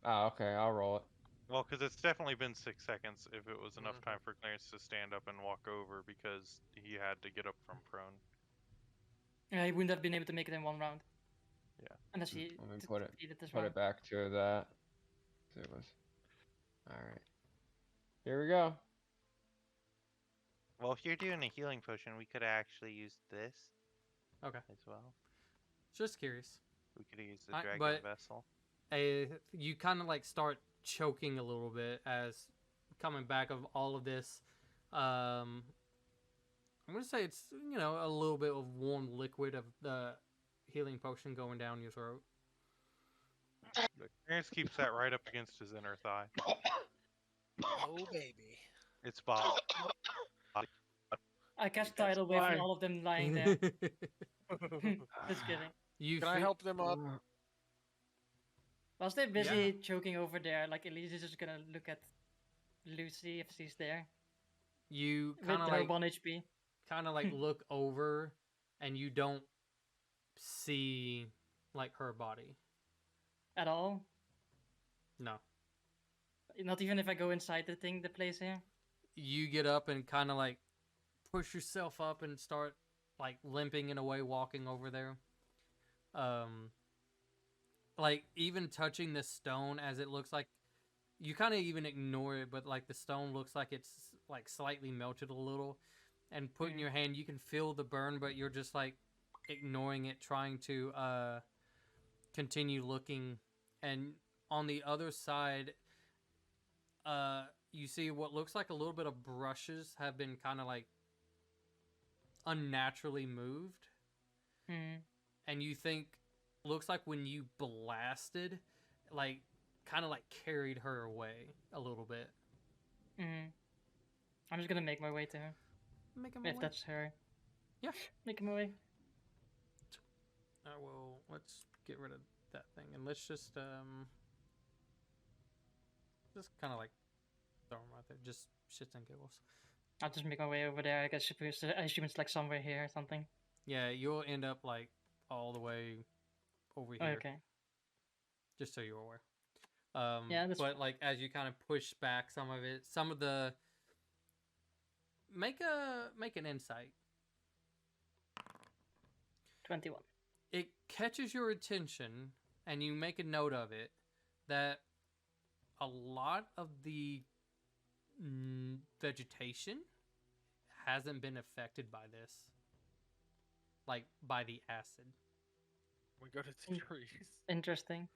S6: Oh, okay, I'll roll it.
S2: Well, because it's definitely been 6 seconds if it was enough
S5: Mhm.
S2: time for Clarence to stand up and walk over because he had to get up from prone.
S3: Yeah, he wouldn't have been able to make it in 1 round.
S2: Yeah.
S3: Unless he
S6: Let me put it
S3: did as
S6: put
S3: well.
S6: it back to that. So it was. All right. Here we go.
S2: Well, if you're doing a healing potion, we could have actually used this
S1: Okay,
S2: as well.
S1: just curious.
S2: We could have used the
S1: I-
S2: dragon
S1: but-
S2: vessel.
S1: You kind of like start choking a little bit as coming back of all of this. I'm gonna say it's a little bit of warm liquid of the healing potion going down your throat.
S2: But Clarence keeps that right up against his inner thigh.
S5: Oh baby.
S2: It's Bob.
S3: I cast
S4: That's
S3: tidal wave
S4: fine.
S3: on all of them lying there. Just kidding.
S1: You
S5: Can I
S1: fe-
S5: help them up?
S3: Whilst they're busy choking over there, like Elise is just gonna look at Lucy if she's there.
S1: You
S3: With
S1: kind of
S3: her
S1: like
S3: 1 HP.
S1: look over, and you don't see like her body.
S3: At all.
S1: No.
S3: Not even if I go inside the place here.
S1: You get up and kind of like push yourself up and start like limping in a way, walking over there. Like even touching the stone, as it looks like you kind of even ignore it, but like the stone looks like it's like slightly melted a little. And putting your hand, you can feel the burn, but you're just like ignoring it, trying to continue looking. And on the other side, you see what looks like a little bit of brushes have been kind of like unnaturally moved.
S3: Hmm.
S1: And you think, looks like when you blasted, like kind of like carried her away a little bit.
S3: Hmm. I'm just gonna make my way to her.
S1: Make him
S3: If
S1: away.
S3: that's her.
S1: Yeah.
S3: Make my way.
S1: Let's get rid of that thing and let's just kind of like throw him right there. Just shits and giggles.
S3: I'll just make my way over there. I assume it's like somewhere here or something.
S1: Yeah, you'll end up like all the way over here.
S3: Okay.
S1: Just so you're aware.
S3: Yeah, that's
S1: but like as you kind of push back some of it, some of the make an insight.
S3: 21.
S1: It catches your attention and you make a note of it that a lot of the vegetation hasn't been affected by this, like by the acid.
S5: We go to the trees.
S3: Interesting.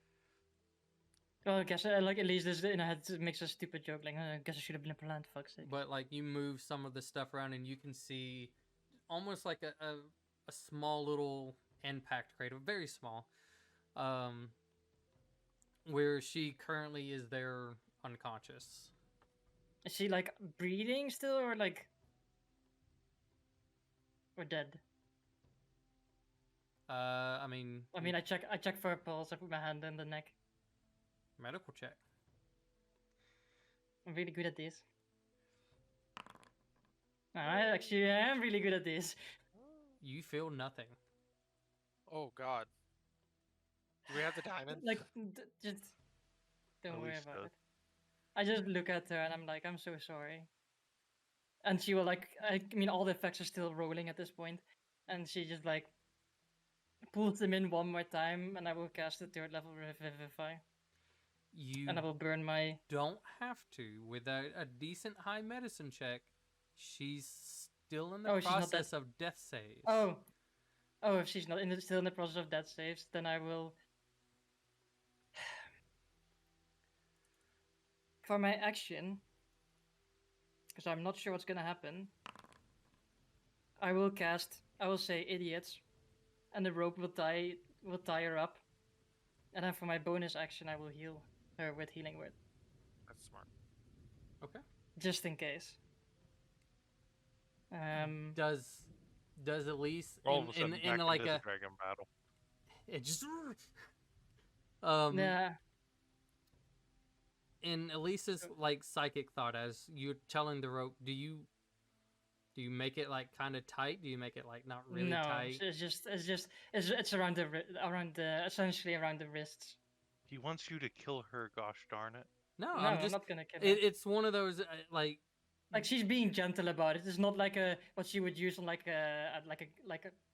S3: Well, I guess like at least this in a head it makes a stupid joke. Like, I guess I should have been a plant. Fuck's sake.
S1: But like you move some of the stuff around and you can see almost like a small little impact crater, very small, where she currently is there unconscious.
S3: Is she like breathing still, or like, or dead?
S1: I mean,
S3: I check for a pulse. I put my hand in the neck.
S1: medical check.
S3: I'm really good at this. I actually am really good at this.
S1: You feel nothing.
S5: Oh God. Do we have the diamond?
S3: Like, just don't worry
S2: Elise
S3: about
S2: does.
S3: it. I just look at her and I'm like, I'm so sorry. And she will like, I mean, all the effects are still rolling at this point, and she just like pulls them in one more time, and I will cast the 3rd level Revivify,
S1: You
S3: and I will burn my.
S1: don't have to. With a decent high medicine check, she's still in the
S3: Oh, she's not dead.
S1: process of death saves.
S3: Oh, if she's not still in the process of death saves, then I will. For my action, because I'm not sure what's gonna happen, I will say idiots, and the rope will tie her up, and then for my bonus action, I will heal her with healing word,
S5: That's smart.
S1: Okay.
S3: just in case.
S1: Does Elise
S2: All of a sudden,
S1: in
S2: back
S1: like
S2: into
S1: a
S2: the dragon battle.
S1: it just
S3: Yeah.
S1: in Elise's like psychic thought as you're telling the rope, do you make it like kind of tight? Do you make it like not really
S3: no,
S1: tight?
S3: it's around the essentially around the wrists.
S2: He wants you to kill her, gosh darn it.
S1: No,
S3: No,
S1: I'm
S3: I'm
S1: just
S3: not gonna kill her.
S1: it's one of those like
S3: Like, she's being gentle about it. It's not like what she would use on like a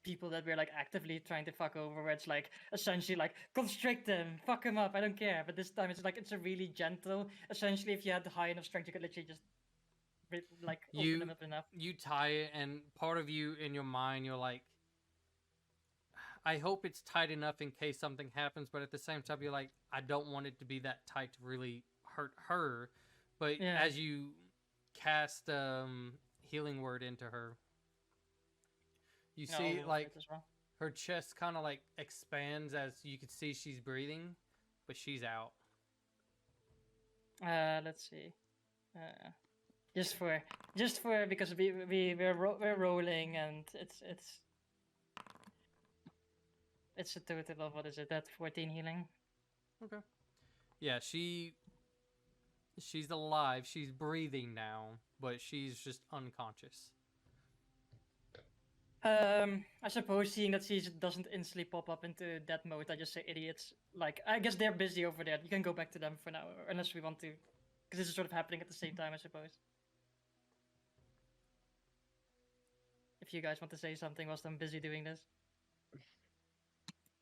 S3: people that we're like actively trying to fuck over, where it's like essentially like constrict them, fuck them up. I don't care. But this time it's a really gentle. Essentially, if you had the high enough strength, you could literally just like open them up enough.
S1: you tie it, and part of you in your mind you're like, I hope it's tight enough in case something happens, but at the same time you're like, I don't want it to be that tight to really hurt her. But
S3: Yeah.
S1: as you cast healing word into her, you
S3: Yeah,
S1: see
S3: I'll
S1: like
S3: fight as well.
S1: her chest kind of like expands as you can see she's breathing, but she's out.
S3: Let's see. Just for because we're rolling, and it's a total of, what is it? That 14 healing.
S1: Okay. Yeah, she's alive. She's breathing now, but she's just unconscious.
S3: I suppose seeing that she doesn't instantly pop up into that mode, I just say idiots. Like, I guess they're busy over there. You can go back to them for now, unless we want to, because this is sort of happening at the same time, I suppose. If you guys want to say something whilst I'm busy doing this.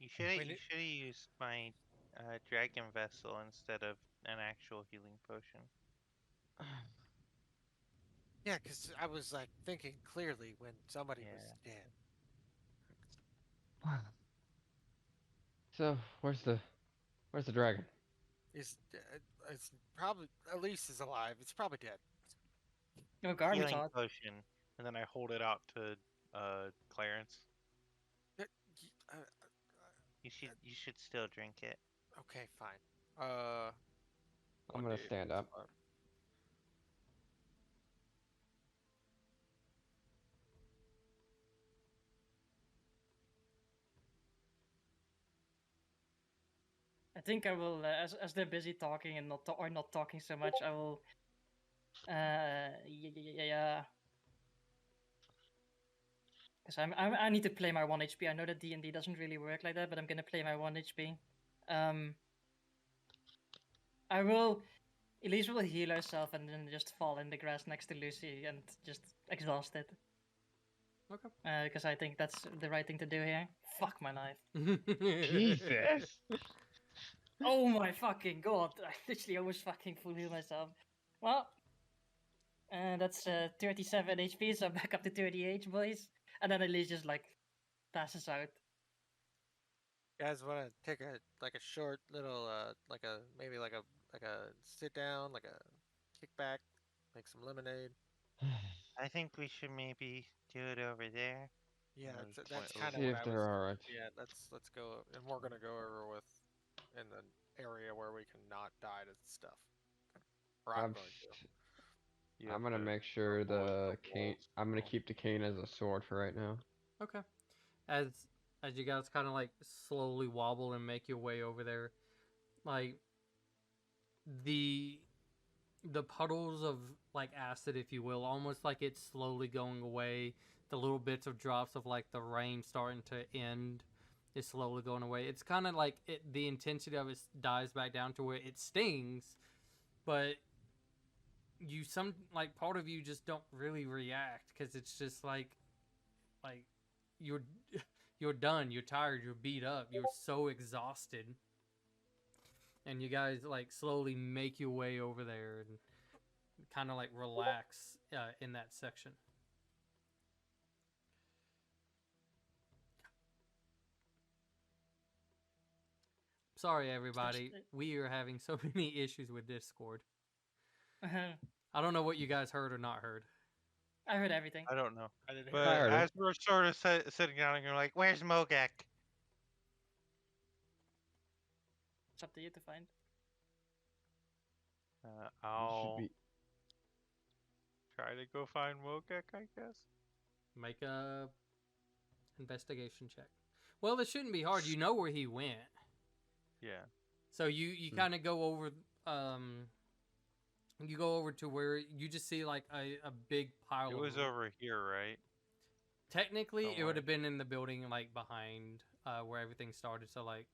S2: You should have used my dragon vessel instead of an actual healing potion.
S5: Yeah, because I was like thinking clearly when somebody was
S2: Yeah.
S5: dead.
S6: So where's the dragon?
S5: It's probably Elise is alive. It's probably dead.
S3: Oh, garbage
S2: Healing
S3: hot.
S2: potion, and then I hold it out to Clarence. You should still drink it.
S5: Okay, fine.
S6: I'm
S5: 1d8
S6: gonna stand up.
S5: plus
S3: think I will, as they're busy talking and not talking so much, I will. Yeah. Because I need to play my 1 HP. I know that D&D doesn't really work like that, but I'm gonna play my 1 HP. I will. Elise will heal herself and then just fall in the grass next to Lucy and just exhausted.
S1: Okay.
S3: Because I think that's the right thing to do here. Fuck my life.
S6: Jesus.
S3: Oh my fucking god! I literally almost fucking full heal myself. Well, that's 37 HP, so I'm back up to 38, boys. And then Elise just like passes out.
S5: Guys want to take a short little maybe like a sit down, like a kickback, make some lemonade.
S2: I think we should maybe do it over there.
S5: Yeah,
S2: That was
S5: that's
S2: pointless.
S5: kind of
S6: See
S5: what
S6: if
S5: I
S6: they're
S5: was.
S6: alright.
S5: Yeah, let's go, and we're gonna go over with in the area where we can not die to stuff. Or I'm
S6: I'm,
S5: going to.
S2: You
S6: I'm
S2: have
S6: gonna
S2: to
S6: make sure
S2: avoid
S6: the cane.
S2: walls.
S6: I'm gonna keep the cane as a sword for right now.
S1: Okay. As you guys kind of like slowly wobble and make your way over there, like the puddles of like acid, if you will, almost like it's slowly going away. The little bits of drops of like the rain starting to end is slowly going away. It's kind of like the intensity of it dies back down to where it stings, but you like part of you just don't really react because it's just like you're you're done, you're tired, you're beat up, you're so exhausted, and you guys like slowly make your way over there and kind of like relax in that section. Sorry everybody, we are having so many issues with Discord. I don't know what you guys heard or not heard.
S3: I heard everything.
S2: I don't know.
S5: I didn't hear.
S2: But
S6: I heard
S2: as
S6: it.
S2: we're sort of sitting down and you're like, where's Mogak?
S3: It's up to you to find.
S6: You
S2: I'll
S6: should be.
S2: try to go find Mogak, I guess.
S1: Make a investigation check. Well, it shouldn't be hard. You know where he went.
S2: Yeah.
S1: So you kind of go over you go over to where you just see like a big pile
S2: It
S1: of
S2: was over here, right?
S1: Technically, it would
S2: somewhere.
S1: have been in the building like behind where everything started. So like,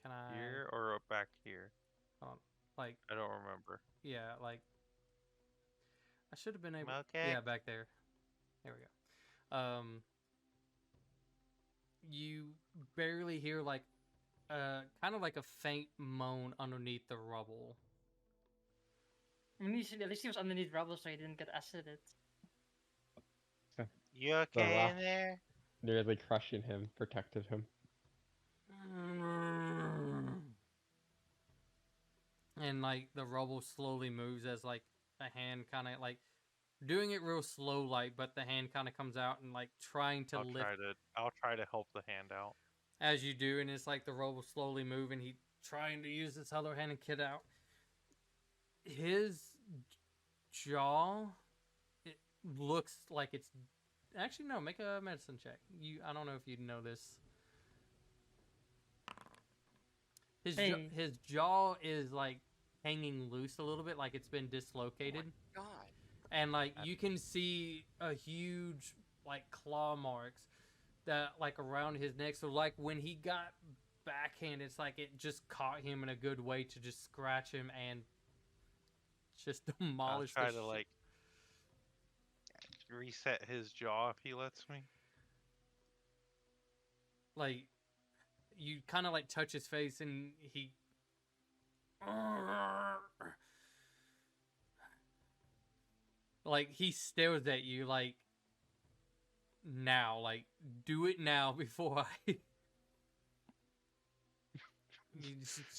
S1: can I
S2: Here or back here?
S1: like
S2: I don't remember.
S1: yeah, like I should have been able.
S2: Mogak?
S1: Yeah, back there. There we go. You barely hear like kind of like a faint moan underneath the rubble.
S3: I mean, at least he was underneath rubble, so he didn't get acided.
S2: You okay
S6: rock.
S2: in there?
S6: Nearly crushing him protected him.
S1: And like the rubble slowly moves as like a hand kind of like doing it real slow, like, but the hand kind of comes out and like trying to lift
S2: I'll try to help the hand out.
S1: as you do, and it's like the rubble slowly moving. He trying to use his other hand and get out. His jaw, it looks like it's actually no. Make a medicine check. I don't know if you know this. His jaw is like hanging loose a little bit, like it's been dislocated.
S5: God.
S1: And like you can see a huge like claw marks that like around his neck. So like when he got backhand, it's like it just caught him in a good way to just scratch him and just demolish.
S2: I'll try to like reset his jaw if he lets me.
S1: Like you kind of like touch his face and he. Like he stares at you like now, like do it now before I.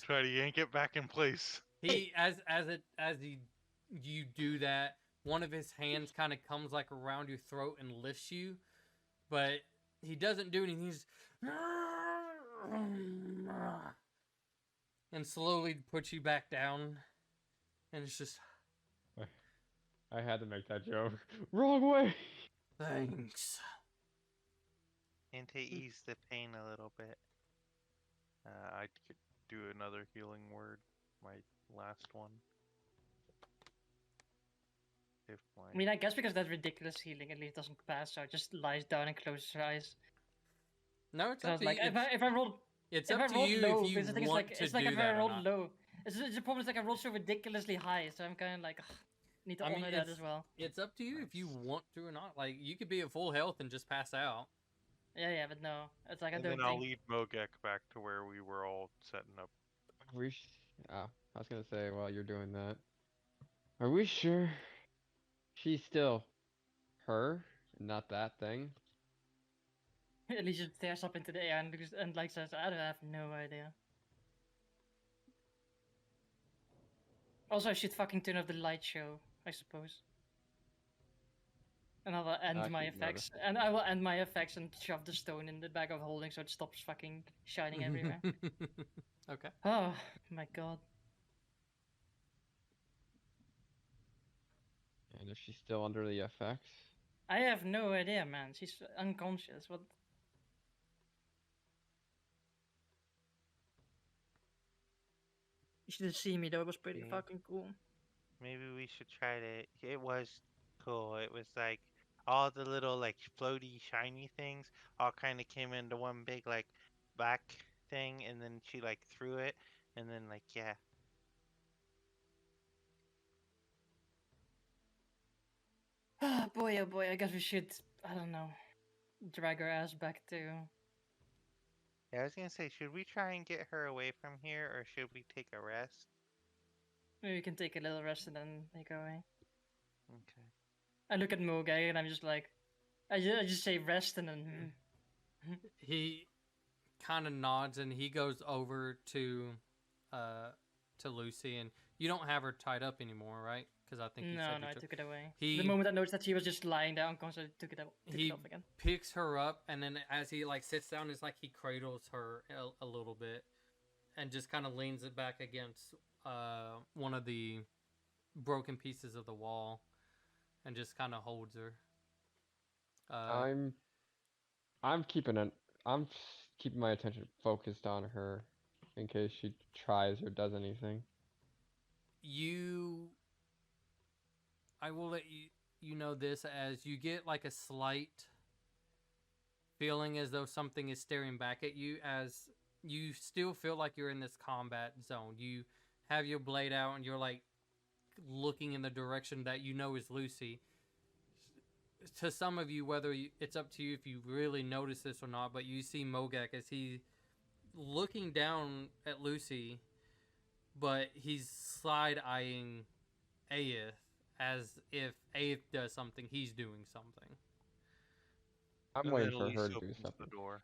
S2: Try to yank it back in place.
S1: He you do that, one of his hands kind of comes like around your throat and lifts you, but he doesn't do anything. He's and slowly puts you back down, and it's just
S6: I had to make that joke. Wrong way.
S1: thanks.
S2: And to ease the pain a little bit. I could do another healing word. My last one. If my
S3: I mean, I guess because that ridiculous healing at least doesn't pass, so it just lies down and closes her eyes.
S1: No, it's
S3: So I
S1: up
S3: was
S1: to you.
S3: like, if I rolled
S1: It's
S3: if
S1: up
S3: I
S1: to
S3: rolled
S1: you
S3: low,
S1: if you
S3: because the thing is
S1: want
S3: like
S1: to
S3: it's like
S1: do
S3: if I
S1: that or
S3: rolled
S1: not.
S3: low, the problem is like I rolled so ridiculously high, so I'm kind of like, ugh, need to
S1: I mean,
S3: honor that as well.
S1: it's up to you if you want to or not. Like, you could be at full health and just pass out.
S3: Yeah, but no, it's like I
S2: and
S3: don't
S2: then I'll
S3: think.
S2: lead Mogek back to where we were all setting up.
S6: We I was gonna say while you're doing that, are we sure she's still her, and not that thing?
S3: At least just stares up into the air and like says, I don't have no idea. Also, I should fucking turn off the light show, I suppose. And I will end
S6: I
S3: my
S6: keep
S3: effects. And I will end my effects and shove the stone in the bag of holding so it stops fucking shining everywhere.
S1: Okay.
S3: Oh my god.
S6: And is she still under the effects?
S3: I have no idea, man. She's unconscious. What? You should have seen me though. It was pretty
S7: Yeah.
S3: fucking cool.
S7: Maybe we should try to. It was cool. It was like all the little like floaty, shiny things all kind of came into one big like black thing, and then she like threw it, and then like yeah.
S3: Oh boy. I guess we should. I don't know. Drag her ass back to.
S7: Yeah, I was gonna say, should we try and get her away from here, or should we take a rest?
S3: Maybe we can take a little rest and then make our way.
S7: Okay.
S3: I look at Mogai and I'm just like, I just say rest and then.
S1: He kind of nods and he goes over to Lucy, and you don't have her tied up anymore, right? Because I think you
S3: No,
S1: said
S3: no,
S1: you
S3: I
S1: took.
S3: took it away.
S1: He-
S3: The moment I noticed that she was just lying there unconscious, I took it
S1: He
S3: off again.
S1: picks her up, and then as he like sits down, it's like he cradles her a little bit, and just kind of leans it back against one of the broken pieces of the wall, and just kind of holds her.
S6: I'm keeping keeping my attention focused on her in case she tries or does anything.
S1: I will let you know this as you get like a slight feeling as though something is staring back at you, as you still feel like you're in this combat zone. You have your blade out and you're like looking in the direction that you know is Lucy. To some of you, it's up to you if you really notice this or not, but you see Mogek as he's looking down at Lucy, but he's side-eyeing Aeth as if Aeth does something, he's doing something.
S6: I'm
S2: And
S6: waiting
S2: then
S6: for
S2: Elise
S6: her to do
S2: opens
S6: something.
S2: the door.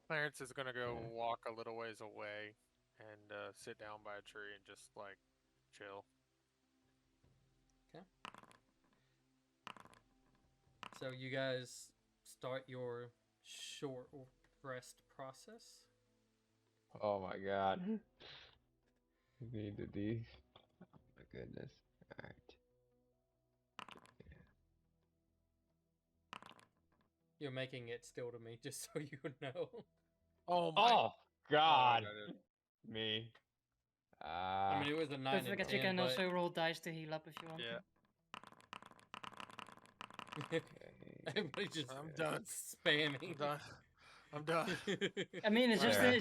S5: Clarence is gonna go
S6: Yeah.
S5: walk a little ways away and sit down by a tree and just like chill.
S1: So you guys start your short rest process.
S6: Oh my god. We need to these. Oh my goodness. Alright.
S1: You're making it still to me, just so you know.
S5: Oh my!
S6: Oh god.
S5: I did.
S6: Me.
S1: I mean, it was a 9
S3: Don't
S1: and
S3: forget
S1: 10,
S3: you can
S1: but
S3: also roll dice to heal up if you want.
S5: Yeah.
S6: Okay.
S1: everybody just
S5: I'm done.
S1: spamming.
S5: I'm done. I'm done.
S3: I mean, it's
S6: Yeah.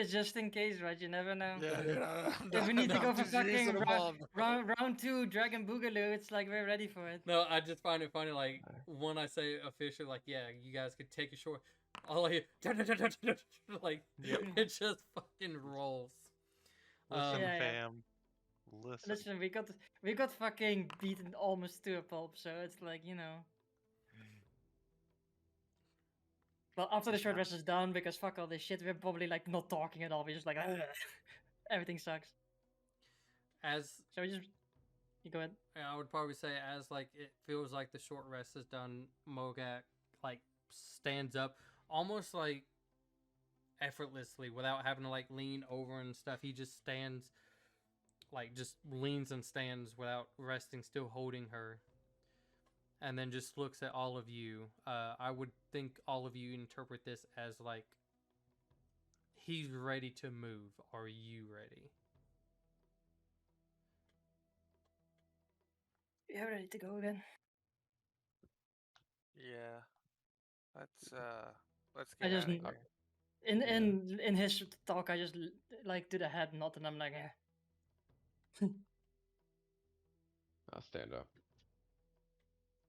S3: just in case, right? You never know.
S5: Yeah, dude, I'm
S3: If
S5: done.
S3: we need to
S5: I'm
S3: go for
S5: just using
S3: fucking
S5: them all.
S3: round 2 Dragon Boogaloo, it's like we're ready for it.
S1: No, I just find it funny, like, when I say official, like, yeah, you guys could take a short, all I hear, like,
S5: Yep.
S1: it just fucking rolls.
S2: Listen,
S3: Yeah, yeah.
S2: fam. Listen.
S3: Listen, we got fucking beaten almost to a pulp, so it's like, you know. Well, after the short rest is done, because fuck all this shit, we're probably like not talking at all. We're just like, everything sucks.
S1: As
S3: So we just, you go ahead.
S1: I would probably say, as like it feels like the short rest is done, Mogak like stands up, almost like effortlessly, without having to like lean over and stuff. He just stands, like just leans and stands without resting, still holding her, and then just looks at all of you. I would think all of you interpret this as like he's ready to move. Are you ready?
S3: Yeah, ready to go again.
S5: Yeah. Let's
S3: I
S5: get
S3: just
S5: out of
S3: n-
S5: here.
S3: in his talk, I just like do the head nod, and I'm like,
S6: I'll stand up.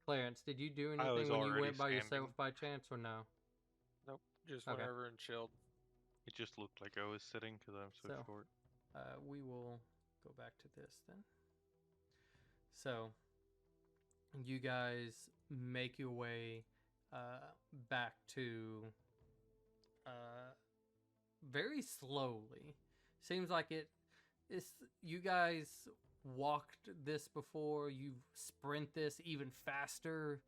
S1: Clarence, did you do
S2: I was
S1: anything when you
S2: already
S1: went by
S2: standing.
S1: yourself by chance, or no?
S5: Nope. Just
S1: Okay.
S5: went over and chilled.
S2: It just looked like I was sitting because I'm so
S1: So-
S2: short.
S1: We will go back to this then. So, you guys make your way back to very slowly. Seems like it's you guys walked this before, you sprint this even faster,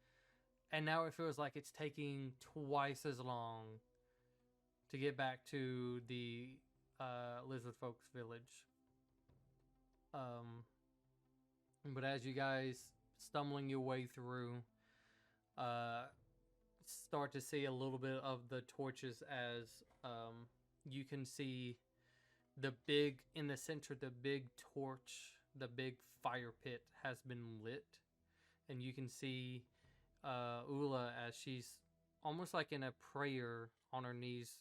S1: and now it feels like it's taking twice as long to get back to the lizard folks village. But as you guys stumbling your way through, start to see a little bit of the torches as you can see in the center, the big torch, the big fire pit has been lit, and you can see Ula as she's almost like in a prayer on her knees.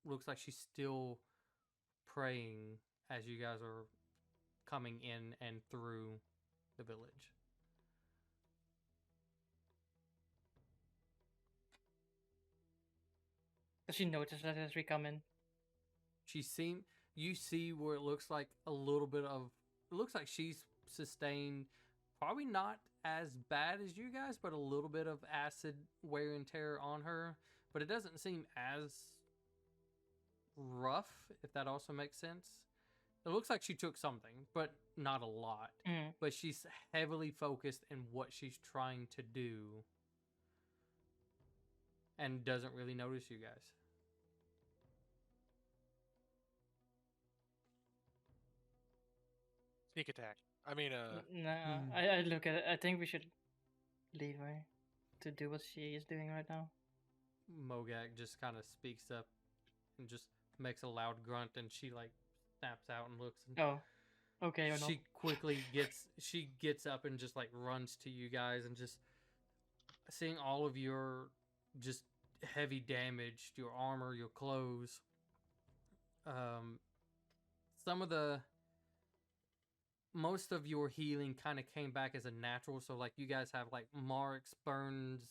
S1: Looks like she's still praying as you guys are coming in and through the village.
S3: does she notice that as we come in?
S1: You see where it looks like a little bit of, it looks like she's sustained probably not as bad as you guys, but a little bit of acid wear and tear on her, but it doesn't seem as rough, if that also makes sense. It looks like she took something, but not a lot.
S3: Mm.
S1: But she's heavily focused in what she's trying to do and doesn't really notice you guys.
S5: Sneak attack. I mean,
S3: Nah, I look at it. I think we should leave her to do what she is doing right now.
S1: Mogak just kind of speaks up and just makes a loud grunt, and she like snaps out and looks. And
S3: Oh, okay or not?
S1: she quickly gets up and just like runs to you guys, and just seeing all of your just heavy damage, your armor, your clothes. Some of the most of your healing kind of came back as a natural, so like you guys have like marks, burns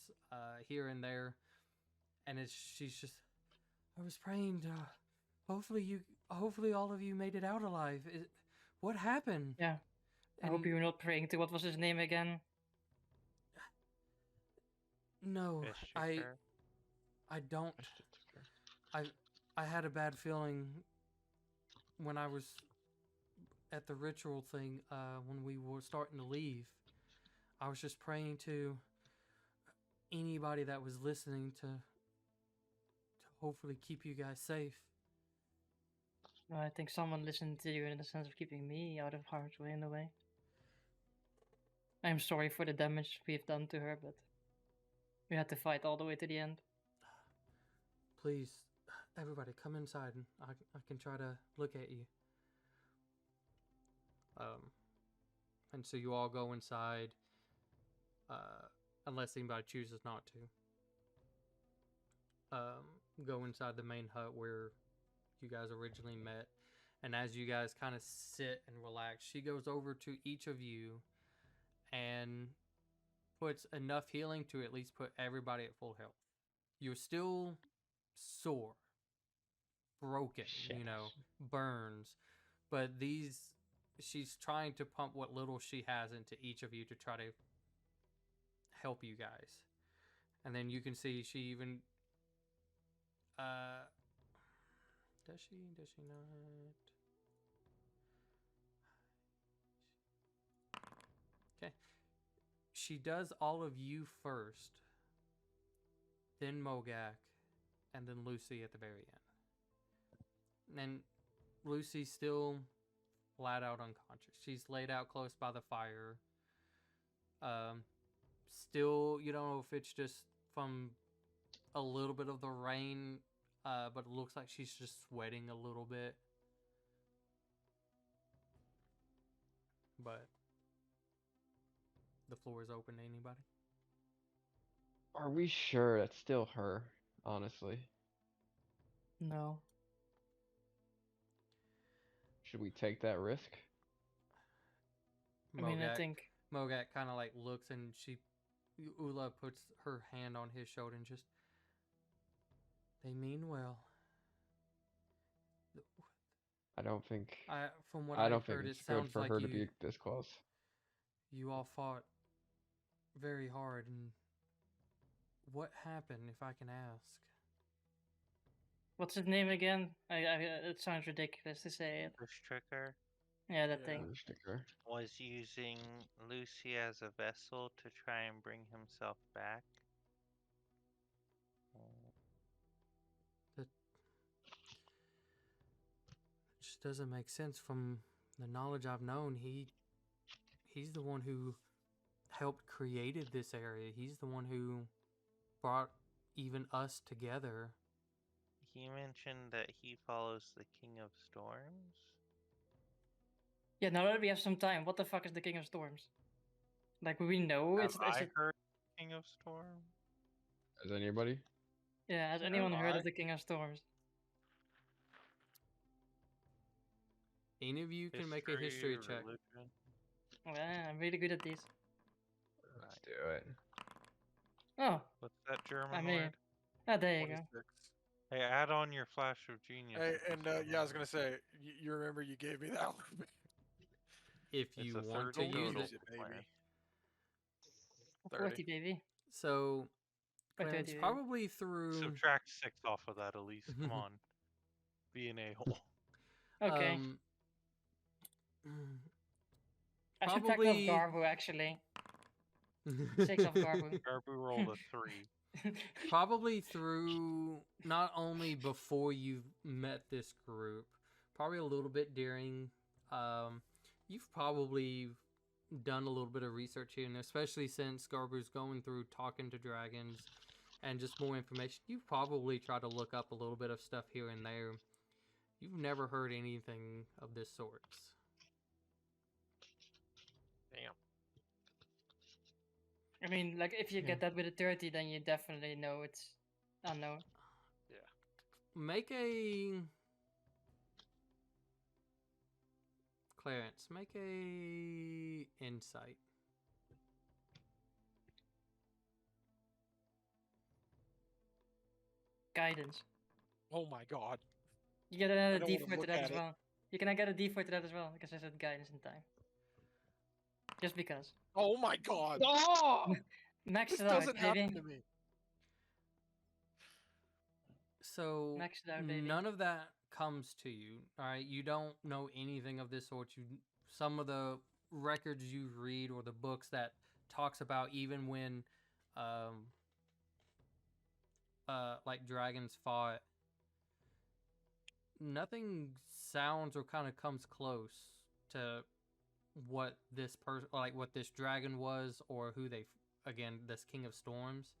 S1: here and there, and she's just, I was praying to hopefully all of you made it out alive. What happened?
S3: Yeah. I hope
S1: And-
S3: you were not praying to what was his name again?
S1: No, I don't. I had a bad feeling when I was at the ritual thing, when we were starting to leave. I was just praying to anybody that was listening to hopefully keep you guys safe.
S3: I think someone listened to you in the sense of keeping me out of harm's way in a way. I'm sorry for the damage we've done to her, but we had to fight all the way to the end.
S1: Please, everybody, come inside, and I can try to look at you. And so you all go inside, unless anybody chooses not to. Go inside the main hut where you guys originally met, and as you guys kind of sit and relax, she goes over to each of you and puts enough healing to at least put everybody at full health. You're still sore, broken, burns, but she's trying to pump what little she has into each of you to try to help you guys. And then you can see she even does she not? Okay. She does all of you first, then Mogak, and then Lucy at the very end. And Lucy's still flat out unconscious. She's laid out close by the fire. Still, you don't know if it's just from a little bit of the rain but it looks like she's just sweating a little bit. But the floor is open to anybody.
S6: Are we sure that's still her? Honestly,
S3: No.
S6: should we take that risk?
S3: I mean, I
S1: Mogak,
S3: think
S1: Mogak kind of like looks and Ula puts her hand on his shoulder and just, they mean well.
S6: I don't think.
S1: From what
S6: I
S1: I
S6: don't think
S1: heard, it
S6: it's good
S1: sounds
S6: for
S1: like
S6: her to be this close.
S1: you all fought very hard. And what happened, if I can ask?
S3: what's his name again? It sounds ridiculous to say it.
S7: The Stricker
S3: Yeah, that
S5: Yeah.
S3: thing.
S6: Sticker.
S7: was using Lucy as a vessel to try and bring himself back.
S1: That just doesn't make sense from the knowledge I've known. He's the one who helped created this area. He's the one who brought even us together.
S7: He mentioned that he follows the King of Storms.
S3: Yeah, now that we have some time, what the fuck is the King of Storms? Like, we know
S7: Have
S3: it's
S7: I
S3: it,
S7: heard King of Storms?
S6: Has anybody?
S3: yeah, has anyone heard
S5: I?
S3: of the King of Storms?
S1: Any of you can make a history check.
S7: religion?
S3: Yeah, I'm really good at these.
S6: Let's do it.
S3: Oh,
S7: What's that German
S3: I mean,
S7: word?
S3: there you go.
S5: 26.
S7: Hey, add on your flash of genius.
S5: Hey,
S7: if
S5: and
S7: it's
S5: yeah, I was
S7: on
S5: gonna say, you remember you gave me that one.
S1: If
S7: It's
S1: you
S7: a
S1: want to
S7: third
S1: use
S7: total
S1: it.
S5: baby.
S7: plan.
S3: 40, baby.
S1: So,
S3: Or
S1: Clarence,
S3: 30,
S1: probably through.
S7: Subtract 6 off of that, Elise. Come on. Be an a-hole.
S3: Okay. I should back off
S1: probably-
S3: Garbo, actually. 6 off Garbo.
S7: Garbu rolled a 3.
S1: Probably through not only before you've met this group, probably a little bit during. You've probably done a little bit of research here, and especially since Garbu's going through talking to dragons and just more information, you've probably tried to look up a little bit of stuff here and there. You've never heard anything of this sort.
S5: Damn.
S3: I mean, like, if you
S1: Yeah.
S3: get that with a 30, then you definitely know it's unknown.
S1: Make a Clarence, make a insight.
S3: Guidance.
S5: Oh my god.
S3: You get another
S5: don't wanna
S3: D4 to
S5: look
S3: that
S5: at
S3: as
S5: it.
S3: well. You can get a D4 to that as well, because I said guidance in time. Just because.
S5: Oh my god.
S4: Oh!
S3: Max
S5: This
S3: it out,
S5: doesn't happen
S3: baby.
S5: to me.
S1: So
S3: Max it out, baby.
S1: none of that comes to you. All right, you don't know anything of this sort. Some of the records you read or the books that talks about even when like dragons fought, nothing sounds or kind of comes close to what this what this dragon was, or who again, this King of Storms.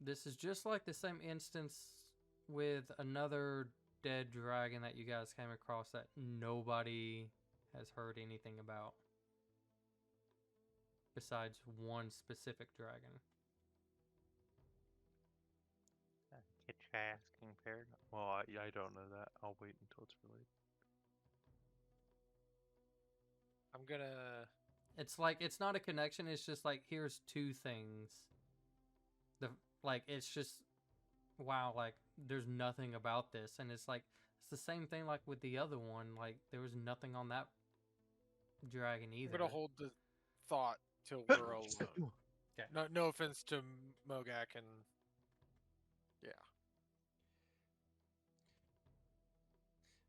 S1: This is just like the same instance with another dead dragon that you guys came across that nobody has heard anything about besides one specific dragon.
S7: Get your asking paired. Well, I don't know that. I'll wait until it's related.
S5: I'm gonna.
S1: It's like, it's not a connection, it's just like, here's two things. It's just, wow, like, there's nothing about this. And it's like, it's the same thing like with the other one. Like, there was nothing on that dragon
S5: I'm
S1: either.
S5: gonna hold the thought till we're alone.
S1: Okay.
S5: No offense to Mogak and. Yeah.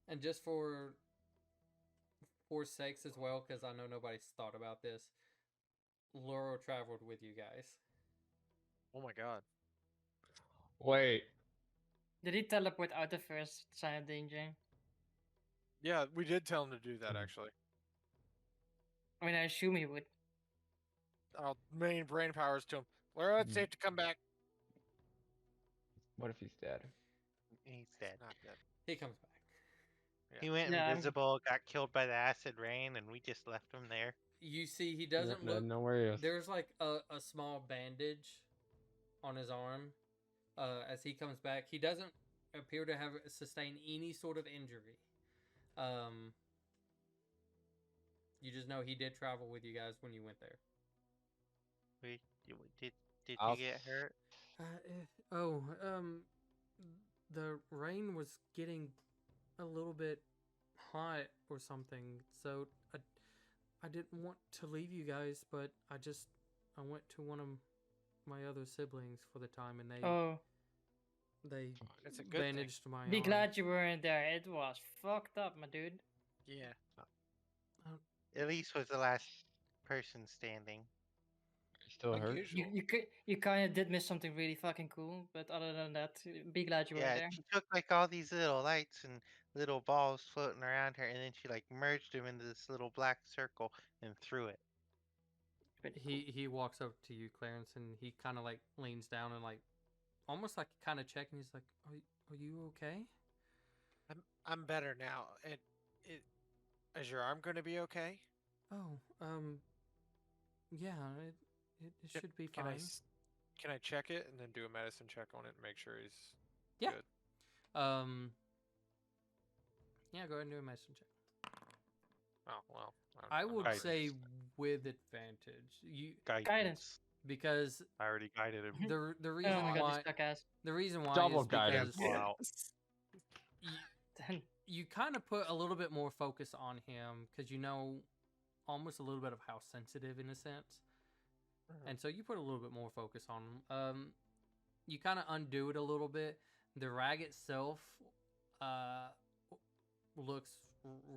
S1: And just for sakes as well, because I know nobody's thought about this, Laurel traveled with you guys.
S5: Oh my god.
S6: Wait.
S3: Did he teleport out the first sign of danger?
S5: Yeah, we did tell him to do that actually.
S3: I mean, I assume he would.
S5: Our main brain powers to him. Laura, it's safe to come back.
S6: What if he's dead?
S7: He's dead.
S5: Not dead.
S1: He comes back.
S7: He went
S3: Yeah, I'm-
S7: invisible, got killed by the acid rain, and we just left him there.
S1: You see, he
S6: No,
S1: doesn't
S6: no,
S1: look.
S6: no worries.
S1: There's like a small bandage on his arm. As he comes back, he doesn't appear to have sustained any sort of injury. You just know he did travel with you guys when you went there.
S7: We did you
S6: I'll
S7: get hurt?
S1: The rain was getting a little bit hot or something, so I didn't want to leave you guys, but I went to one of my other siblings for the time, and
S3: Oh,
S1: they
S5: It's a good thing.
S1: bandaged my
S3: be
S1: arm.
S3: glad you weren't there. It was fucked up, my dude.
S5: Yeah.
S7: Elise was the last person standing.
S6: Still
S5: Like
S6: hurt?
S5: usual.
S3: You kind of did miss something really fucking cool, but other than that, be glad you were
S7: Yeah,
S3: there.
S7: she took like all these little lights and little balls floating around her, and then she like merged them into this little black circle and threw it.
S3: Pretty cool.
S1: He walks up to you, Clarence, and he kind of like leans down and like almost like kind of checking. He's like, "Are you okay?"
S5: I'm better now. Is your arm going to be okay?
S1: Oh, yeah, it
S5: Ca-
S1: should be
S5: Can
S1: fine.
S5: can I check it and then do a medicine check on it and make sure he's
S1: Yeah.
S5: good?
S1: Yeah, go ahead and do a medicine check.
S5: Oh well.
S1: I
S5: I'm
S1: would
S5: not-
S7: Guidance.
S1: say with advantage.
S3: Guidance.
S1: Because
S2: I already guided him.
S1: the reason
S3: Oh my god,
S1: why
S3: you stuck ass.
S1: the reason why
S6: Double
S1: is
S6: guidance.
S1: because
S2: Wow.
S1: you kind of put a little bit more focus on him because you know almost a little bit of how sensitive in a sense, and so you put a little bit more focus on him. You kind of undo it a little bit. The rag itself looks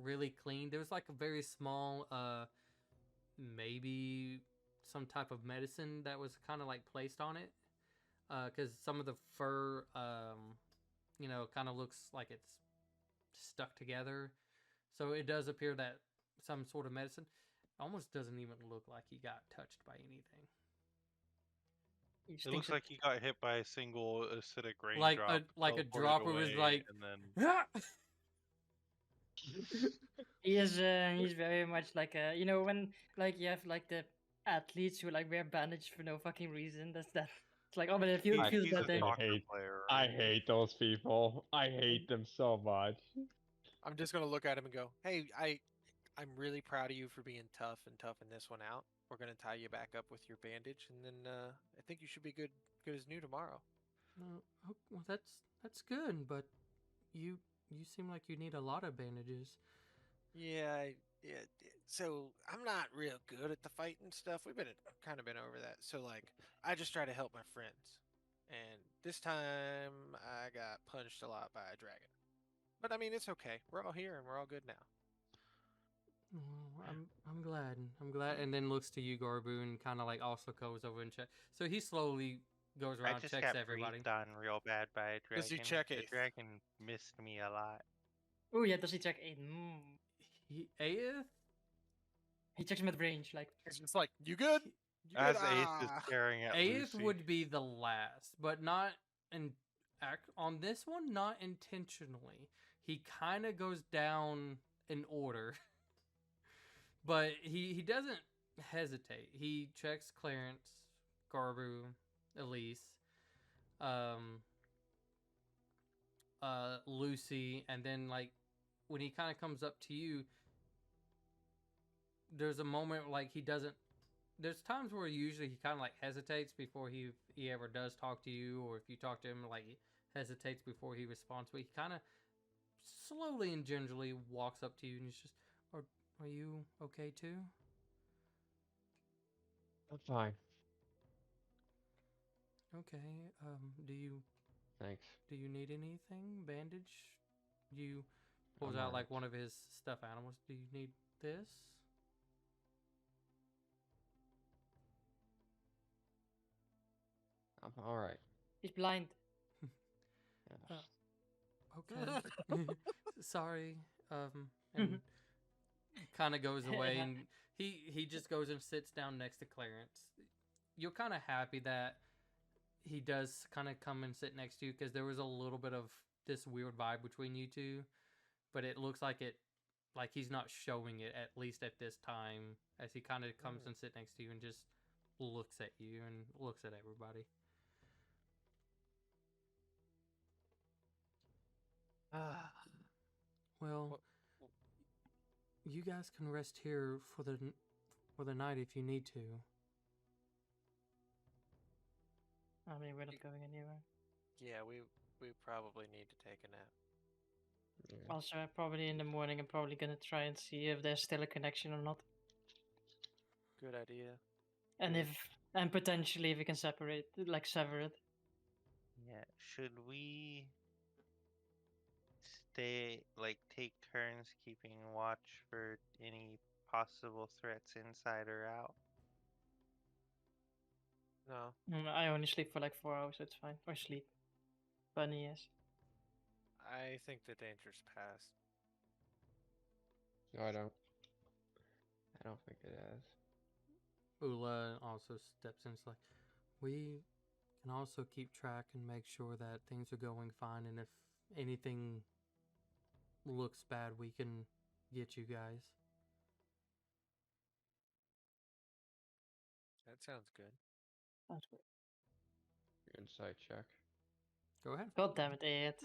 S1: really clean. There's like a very small maybe some type of medicine that was kind of like placed on it because some of the fur kind of looks like it's stuck together, so it does appear that some sort of medicine almost doesn't even look like he got touched by anything.
S3: You just
S2: It
S3: think
S2: looks like he got hit by a single acidic
S1: Like
S2: raindrop.
S1: a
S2: teleported
S1: dropper was
S2: away,
S1: like
S2: and then
S3: he is he's very much like a when like you have like the athletes who like wear bandage for no fucking reason. That's that. It's like, oh, but it feels,
S6: I
S3: feels
S2: he's a
S3: better.
S2: soccer
S6: hate-
S2: player.
S6: I
S2: right?
S6: hate those people. I hate them so much.
S5: I'm just gonna look at him and go, "Hey, I'm really proud of you for being tough and toughing this one out. We're gonna tie you back up with your bandage, and then I think you should be good as new tomorrow."
S1: Well, that's good, but you seem like you need a lot of bandages.
S5: Yeah, yeah. So I'm not real good at the fighting stuff. We've kind of been over that. So like, I just try to help my friends. And this time I got punched a lot by a dragon. But I mean, it's okay. We're all here and we're all good now.
S1: Well, I'm glad. I'm glad. And then looks to you, Garbu, and kind of like also goes over and check. So he slowly goes
S7: I
S1: around,
S7: just
S1: checks
S7: got
S1: everybody.
S7: breathed on real bad by a dragon.
S5: Does he check
S7: The
S5: it?
S7: dragon missed me a lot.
S3: Oh yeah, does he check Aiden?
S1: Aeth?
S3: He checks him at range, like.
S5: It's just like, you good? You
S2: As
S5: good?
S2: Ace is
S5: Ah."
S2: staring at
S1: Aeth
S2: Lucy.
S1: would be the last, but not on this one, not intentionally. He kind of goes down in order, but he doesn't hesitate. He checks Clarence, Garbu, Elise, Lucy, and then like when he kind of comes up to you, there's a moment like he doesn't. There's times where usually he kind of like hesitates before he ever does talk to you, or if you talk to him, like he hesitates before he responds. But he kind of slowly and gingerly walks up to you, and he's just, "Are you okay too?"
S6: I'm fine.
S1: Okay.
S6: Thanks.
S1: Do you need anything? Bandage? You pulls
S6: I'm
S1: out like
S6: alright.
S1: one of his stuffed animals. Do you need this?
S6: I'm all right.
S3: He's blind.
S6: Yeah.
S1: Okay. Sorry. And kind of goes away, and he just goes and sits down next to Clarence. You're kind of happy that he does kind of come and sit next to you because there was a little bit of this weird vibe between you two, but it looks like he's not showing it, at least at this time, as he kind of comes and sit next to you and just looks at you and looks at everybody. Well, you guys can rest here for the night if you need to.
S3: I mean, we're not going anywhere.
S8: Yeah, we probably need to take a nap.
S6: Yeah.
S3: Also, probably in the morning, I'm probably gonna try and see if there's still a connection or not,
S8: Good idea.
S3: and potentially if we can sever it.
S7: Yeah. Should we take turns keeping watch for any possible threats inside or out?
S8: No,
S3: I only sleep for like 4 hours, so it's fine. Or sleep. Bunny, yes.
S8: I think the danger's past.
S6: No, I don't. I don't think it has.
S1: Ula also steps in. It's like, we can also keep track and make sure that things are going fine, and if anything looks bad, we can get you guys.
S8: That sounds good.
S3: That's good.
S6: Insight check.
S1: Go ahead.
S3: God damn it, idiot.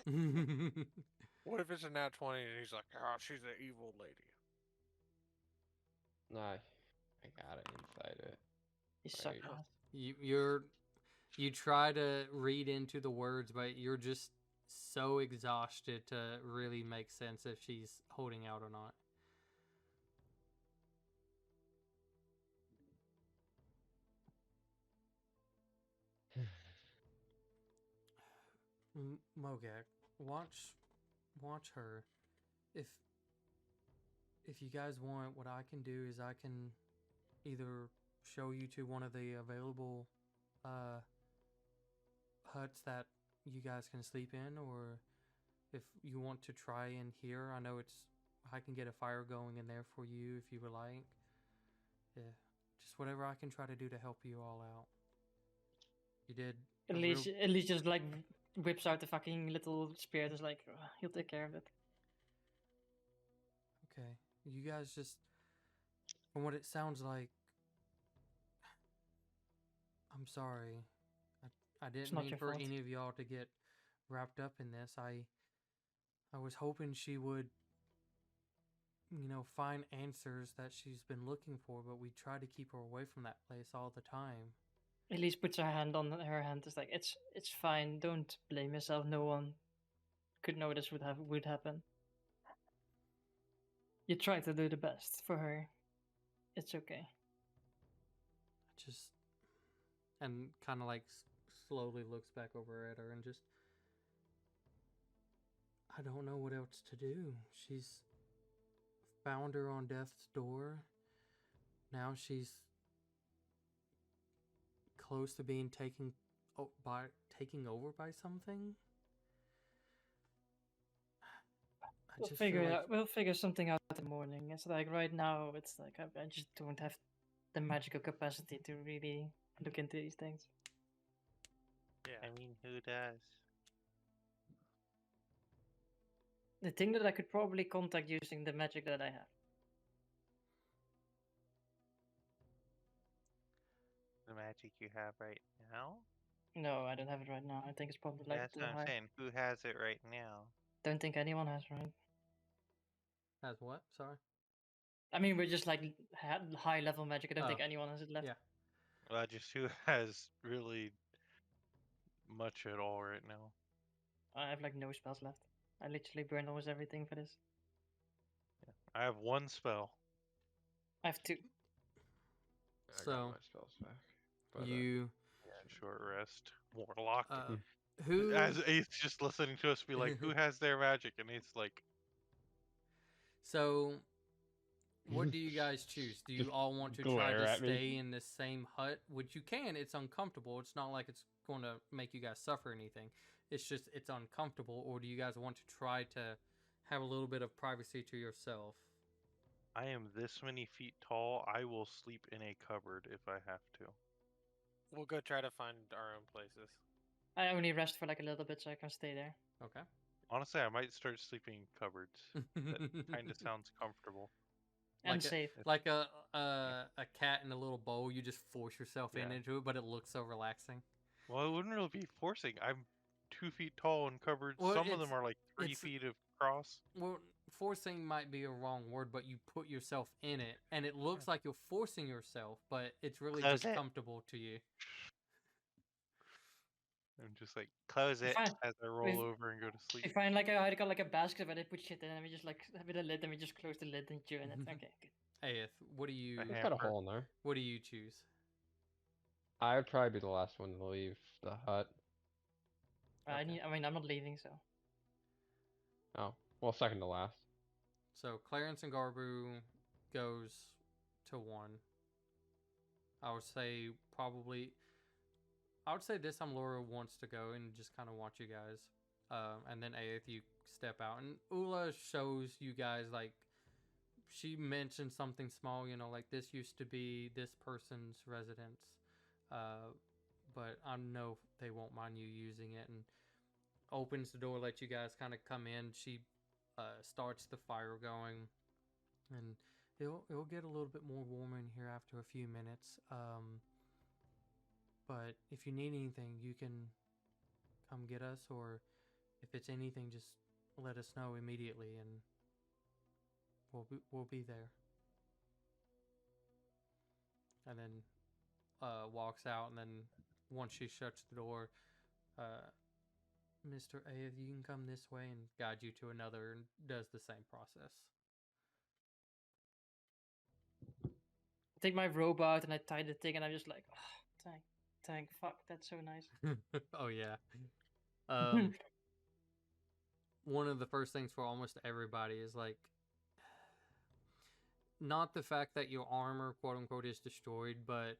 S5: What if it's a nat 20 and he's like, oh, she's an evil lady?
S6: Nah, I gotta insight it.
S3: You suck
S6: Right.
S3: ass.
S1: You try to read into the words, but you're just so exhausted to really make sense if she's holding out or not. Mogak, watch her. If you guys want, what I can do is I can either show you to one of the available huts that you guys can sleep in, or if you want to try in here, I can get a fire going in there for you if you would like. Yeah, just whatever I can try to do to help you all out. You did
S3: At least just like whips out the fucking little spear. It's like, he'll take care of it.
S1: Okay. You guys just, from what it sounds like, I'm sorry. I didn't
S3: not
S1: mean
S3: your
S1: for
S3: fault.
S1: any of y'all to get wrapped up in this. I was hoping she would, find answers that she's been looking for, but we try to keep her away from that place all the time.
S3: At least puts her hand on her hand. It's like, it's fine. Don't blame yourself. No one could know this would happen. You try to do the best for her. It's okay.
S1: Just, and kind of like slowly looks back over at her and just, I don't know what else to do. She's found her on death's door. Now she's close to being taken over by something.
S3: We'll figure something out in the morning. It's like right now, it's like I just don't have the magical capacity to really look into these things.
S8: Yeah.
S7: I mean, who does?
S3: The thing that I could probably contact using the magic that I have.
S7: The magic you have right now?
S3: No, I don't have it right now. I think it's probably like
S7: That's
S3: too
S7: what I'm
S3: high.
S7: saying. Who has it right now?
S3: Don't think anyone has, right?
S1: Has what? Sorry.
S3: I mean, we're just like high level magic. I don't think
S1: Oh,
S3: anyone has it left.
S1: yeah.
S2: Well, just who has really much at all right now?
S3: I have like no spells left. I literally burned almost everything for this.
S2: I have one spell.
S3: I have 2.
S6: I
S1: So,
S6: got my spells back. But,
S1: you
S2: Short rest. Warlock.
S1: who
S2: As Ace just listening to us be like, who has their magic? And Ace like,
S1: So, what do you guys choose? Do you
S6: Just
S1: all want to try
S6: glare
S1: to
S6: at me.
S1: stay in the same hut? Which you can. It's uncomfortable. It's not like it's going to make you guys suffer anything. It's just it's uncomfortable. Or do you guys want to try to have a little bit of privacy to yourself?
S2: I am this many feet tall. I will sleep in a cupboard if I have to.
S5: We'll go try to find our own places.
S3: I only rest for like a little bit so I can stay there.
S1: Okay.
S2: Honestly, I might start sleeping in cupboards. That kind of sounds comfortable.
S3: And
S1: Like a-
S3: safe.
S1: Like a cat in a little bowl, you just force yourself
S2: Yeah.
S1: into it, but it looks so relaxing.
S2: Well, it wouldn't really be forcing. I'm 2 feet tall in cupboards.
S1: Well,
S2: Some of
S1: it's-
S2: them are like 3
S1: it's-
S2: feet across.
S1: Well, forcing might be a wrong word, but you put yourself in it, and it looks like you're forcing yourself, but it's really
S7: Close
S1: just
S7: it.
S1: comfortable to you.
S2: I'm just like
S7: Close it.
S3: Fine.
S2: as I roll over and go to
S3: We
S2: sleep.
S3: find like a basket where they put shit in, and we just like with a lid, and we just close the lid and chew in it. Okay, good.
S1: Aeth, what do you
S2: A
S6: It's got a
S2: hamper.
S6: hole in there.
S1: what do you choose?
S6: I would probably be the last one to leave the hut.
S1: Okay.
S3: I mean, I'm not leaving, so.
S6: Oh, well, second to last.
S1: So Clarence and Garbu goes to 1. I would say probably. I would say this time Laura wants to go and just kind of watch you guys, and then Aeth, you step out, and Ula shows you guys like she mentioned something small, you know, like this used to be this person's residence, but I know they won't mind you using it, and opens the door, let you guys kind of come in. She starts the fire going, and it'll get a little bit more warmer in here after a few minutes. But if you need anything, you can come get us, or if it's anything, just let us know immediately, and we'll be there. And then walks out, and then once she shuts the door, Mr. A, you can come this way, and guide you to another, and does the same process.
S3: I take my robe out and I tie the thing, and I'm just like, oh, thank, fuck, that's so nice.
S1: Oh yeah. One of the first things for almost everybody is like, not the fact that your armor, quote unquote, is destroyed, but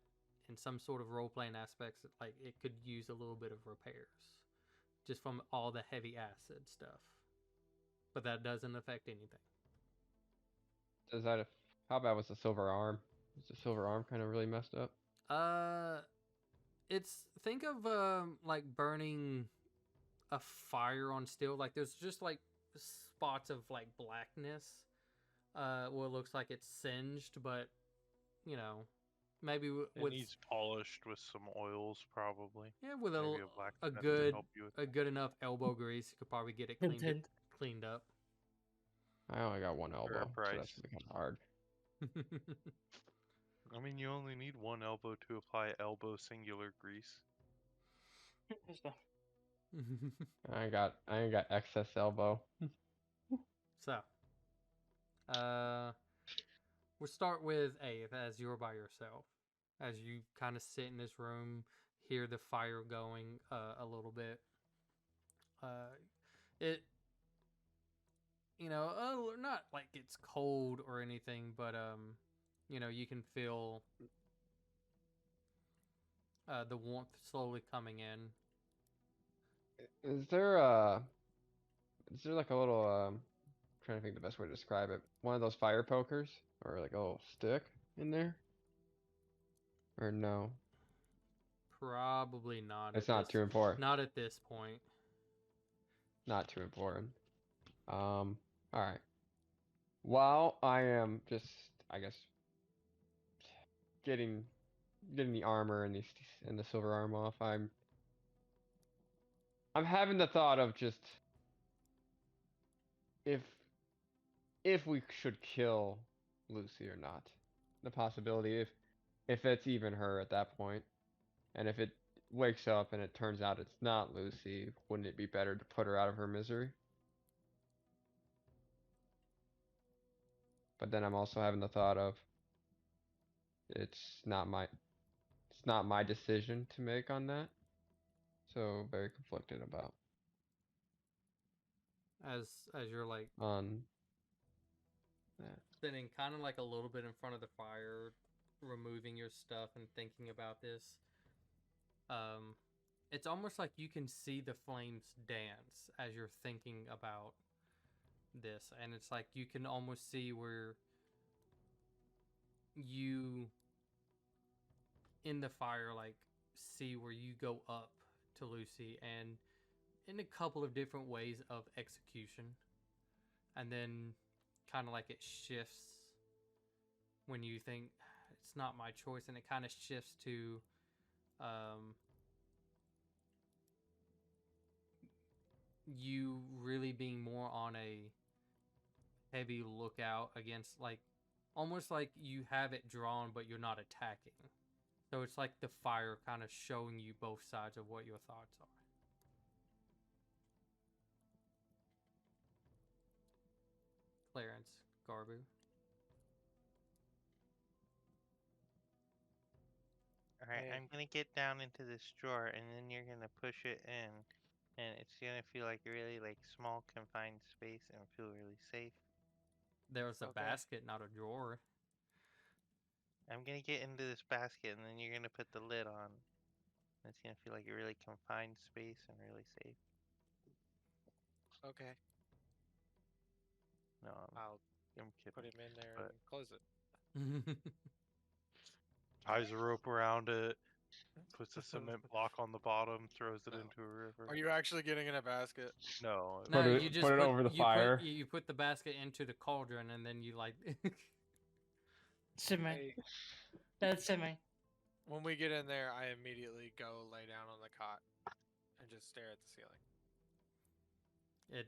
S1: in some sort of role playing aspects, like it could use a little bit of repairs, just from all the heavy acid stuff. But that doesn't affect anything.
S6: Does that? How bad was the silver arm? Was the silver arm kind of really messed up?
S1: It's think of like burning a fire on steel. Like there's just like spots of like blackness. Well, it looks like it's singed, but you know, maybe
S2: It
S1: with
S2: needs polished with some oils, probably.
S1: yeah, with
S2: Maybe a blacksmith to
S1: good
S2: help you with
S1: a good enough elbow grease, you could probably get it cleaned up.
S6: I only got one
S2: For a
S6: elbow, so
S2: price.
S6: that's gonna be kind of hard.
S2: I mean, you only need one elbow to apply elbow singular grease.
S6: I ain't got excess elbow.
S1: So, we'll start with A, as you're by yourself. As you kind of sit in this room, hear the fire going a little bit. It, you know, not like it's cold or anything, but you know, you can feel the warmth slowly coming in.
S6: Is there like a little trying to think the best way to describe it. One of those fire pokers or like a little stick in there? Or no?
S1: Probably not.
S6: It's not too important.
S1: Not at this point.
S6: Not too important. All right. While I am just, I guess, getting the armor and the silver arm off, I'm having the thought of just if we should kill Lucy or not. The possibility if it's even her at that point, and if it wakes up and it turns out it's not Lucy, wouldn't it be better to put her out of her misery? But then I'm also having the thought of it's not my decision to make on that. So very conflicted about
S1: As you're like
S6: on that.
S1: sitting kind of like a little bit in front of the fire, removing your stuff and thinking about this. It's almost like you can see the flames dance as you're thinking about this, and it's like you can almost see where you in the fire, like see where you go up to Lucy, and in a couple of different ways of execution, and then kind of like it shifts when you think it's not my choice, and it kind of shifts to you really being more on a heavy lookout against, like, almost like you have it drawn but you're not attacking. So it's like the fire kind of showing you both sides of what your thoughts are. Clarence, Garbu.
S7: Alright,
S8: Hey.
S7: I'm gonna get down into this drawer, and then you're gonna push it in, and it's gonna feel like a really like small confined space and feel really safe.
S1: There's a
S8: Okay.
S1: basket, not a drawer.
S7: I'm gonna get into this basket, and then you're gonna put the lid on. And it's gonna feel like a really confined space and really safe.
S8: Okay.
S7: No,
S8: I'll
S7: I'm kidding.
S8: put him in there
S7: but-
S8: and close it.
S2: Ties a rope around it, puts a cement block on the bottom, throws it
S5: No.
S2: into a river.
S5: Are you actually getting in a basket?
S2: No.
S1: No,
S6: Put it-
S1: you just
S6: put it over the fire.
S1: You put the basket into the cauldron, and then you like.
S3: Semi.
S5: Hey,
S3: That's semi.
S5: when we get in there, I immediately go lay down on the cot and just stare at the ceiling.
S1: It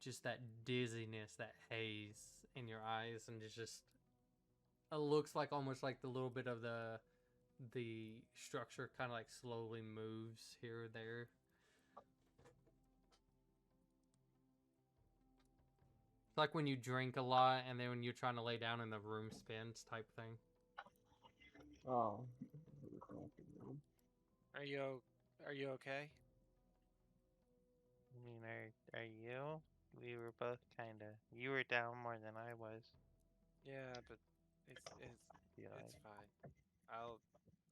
S1: just that dizziness, that haze in your eyes, and it's just it looks like almost like the little bit of the structure kind of like slowly moves here or there. It's like when you drink a lot and then when you're trying to lay down and the room spins type thing.
S6: Oh.
S8: Are you okay?
S7: I mean, are you? We were both kinda. You were down more than I was.
S8: Yeah, but it's
S7: Feel
S8: it's
S7: like.
S8: fine.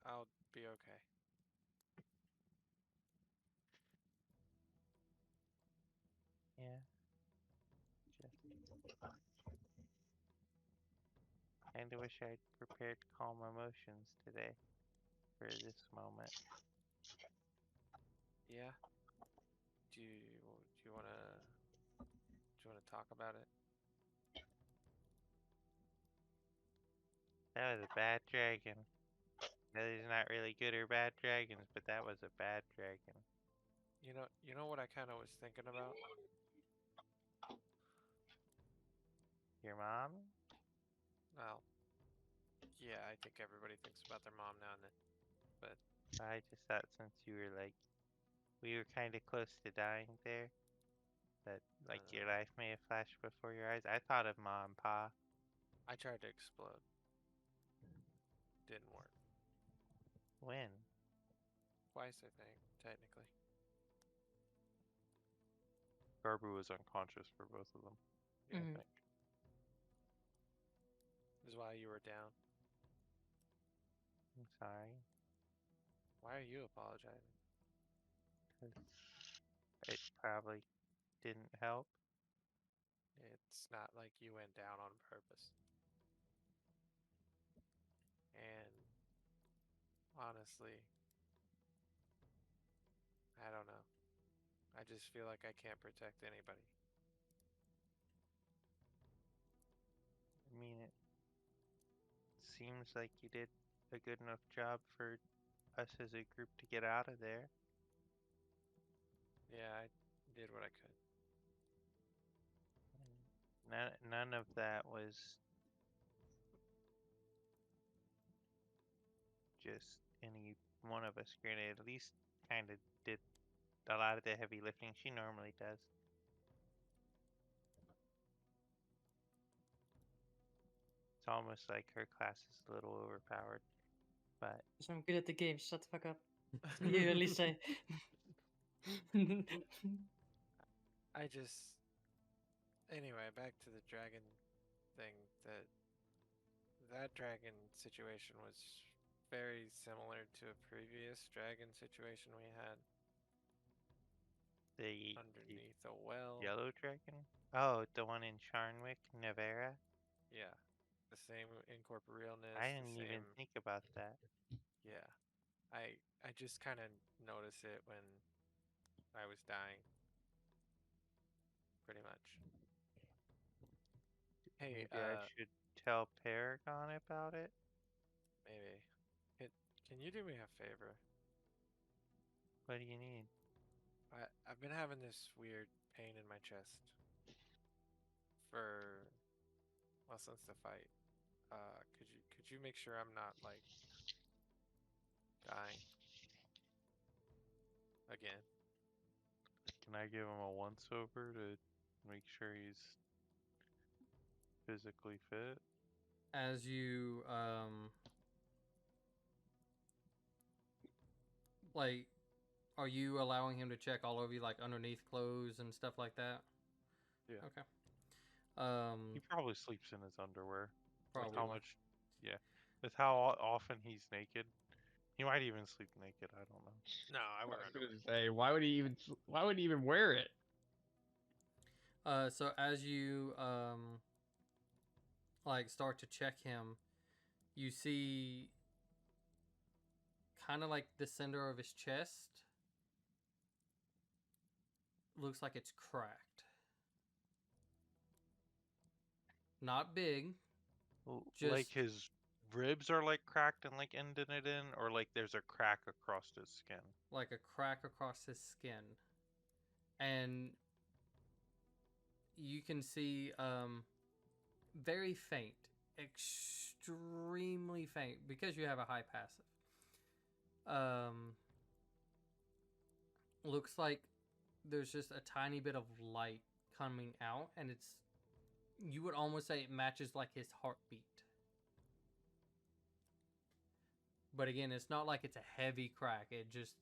S8: I'll be okay.
S7: Yeah. Just. Kinda wish I'd prepared calm emotions today for this moment.
S8: Yeah. Do you wanna talk about it?
S7: That was a bad dragon. There's not really good or bad dragons, but that was a bad dragon.
S8: You know what I kind of was thinking about?
S7: Your mom?
S8: Well, yeah, I think everybody thinks about their mom now and then.
S7: I just thought since you were like, we were kind of close to dying there, that like your life may have flashed before your eyes. I thought of Ma and Pa.
S8: I tried to explode. Didn't work.
S7: When?
S8: Twice, I think, technically.
S2: Garbu was unconscious for both of them.
S8: Yeah,
S3: Mhm.
S2: I think.
S8: This is why you were down.
S7: I'm sorry.
S8: Why are you apologizing?
S7: 'Cause it probably didn't help.
S8: It's not like you went down on purpose. And honestly, I don't know. I just feel like I can't protect anybody.
S7: I mean, it seems like you did a good enough job for us as a group to get out of there.
S8: Yeah, I did what I could.
S7: None of that was just any one of us. Granted, at least kind of did a lot of the heavy lifting she normally does. It's almost like her class is a little overpowered, but
S3: So I'm good at the game. Shut the fuck up. You at least say.
S8: I just. Anyway, back to the dragon thing. That dragon situation was very similar to a previous dragon situation we had
S7: the
S8: underneath a well.
S7: yellow dragon. Oh, the one in Charnwick, Nevera.
S8: Yeah, the same incorporealness.
S7: I
S8: the
S7: didn't
S8: same,
S7: even think about that.
S8: Yeah, I just kind of notice it when I was dying, pretty much. Hey,
S7: Maybe I should tell Paragon about it.
S8: maybe. Can, can you do me a favor?
S7: What do you need?
S8: I've been having this weird pain in my chest for, well, since the fight. Could you make sure I'm not like dying again?
S2: Can I give him a once over to make sure he's physically fit?
S1: As you like, are you allowing him to check all over you, like underneath clothes and stuff like that?
S2: Yeah.
S1: Okay.
S2: He probably sleeps in his underwear.
S1: Probably.
S2: With how much? Yeah. With how often he's naked. He might even sleep naked. I don't know.
S8: No, I
S6: I
S8: wear
S6: was
S8: underwear.
S6: gonna say, why would he even wear it?
S1: So as you like start to check him, you see kind of like the center of his chest looks like it's cracked. Not big,
S2: Like
S1: just
S2: his ribs are like cracked and like indented in, or like there's a crack across his skin.
S1: like a crack across his skin. And you can see very faint, extremely faint, because you have a high passive. Looks like there's just a tiny bit of light coming out, and it's, you would almost say it matches like his heartbeat. But again, it's not like it's a heavy crack. It just,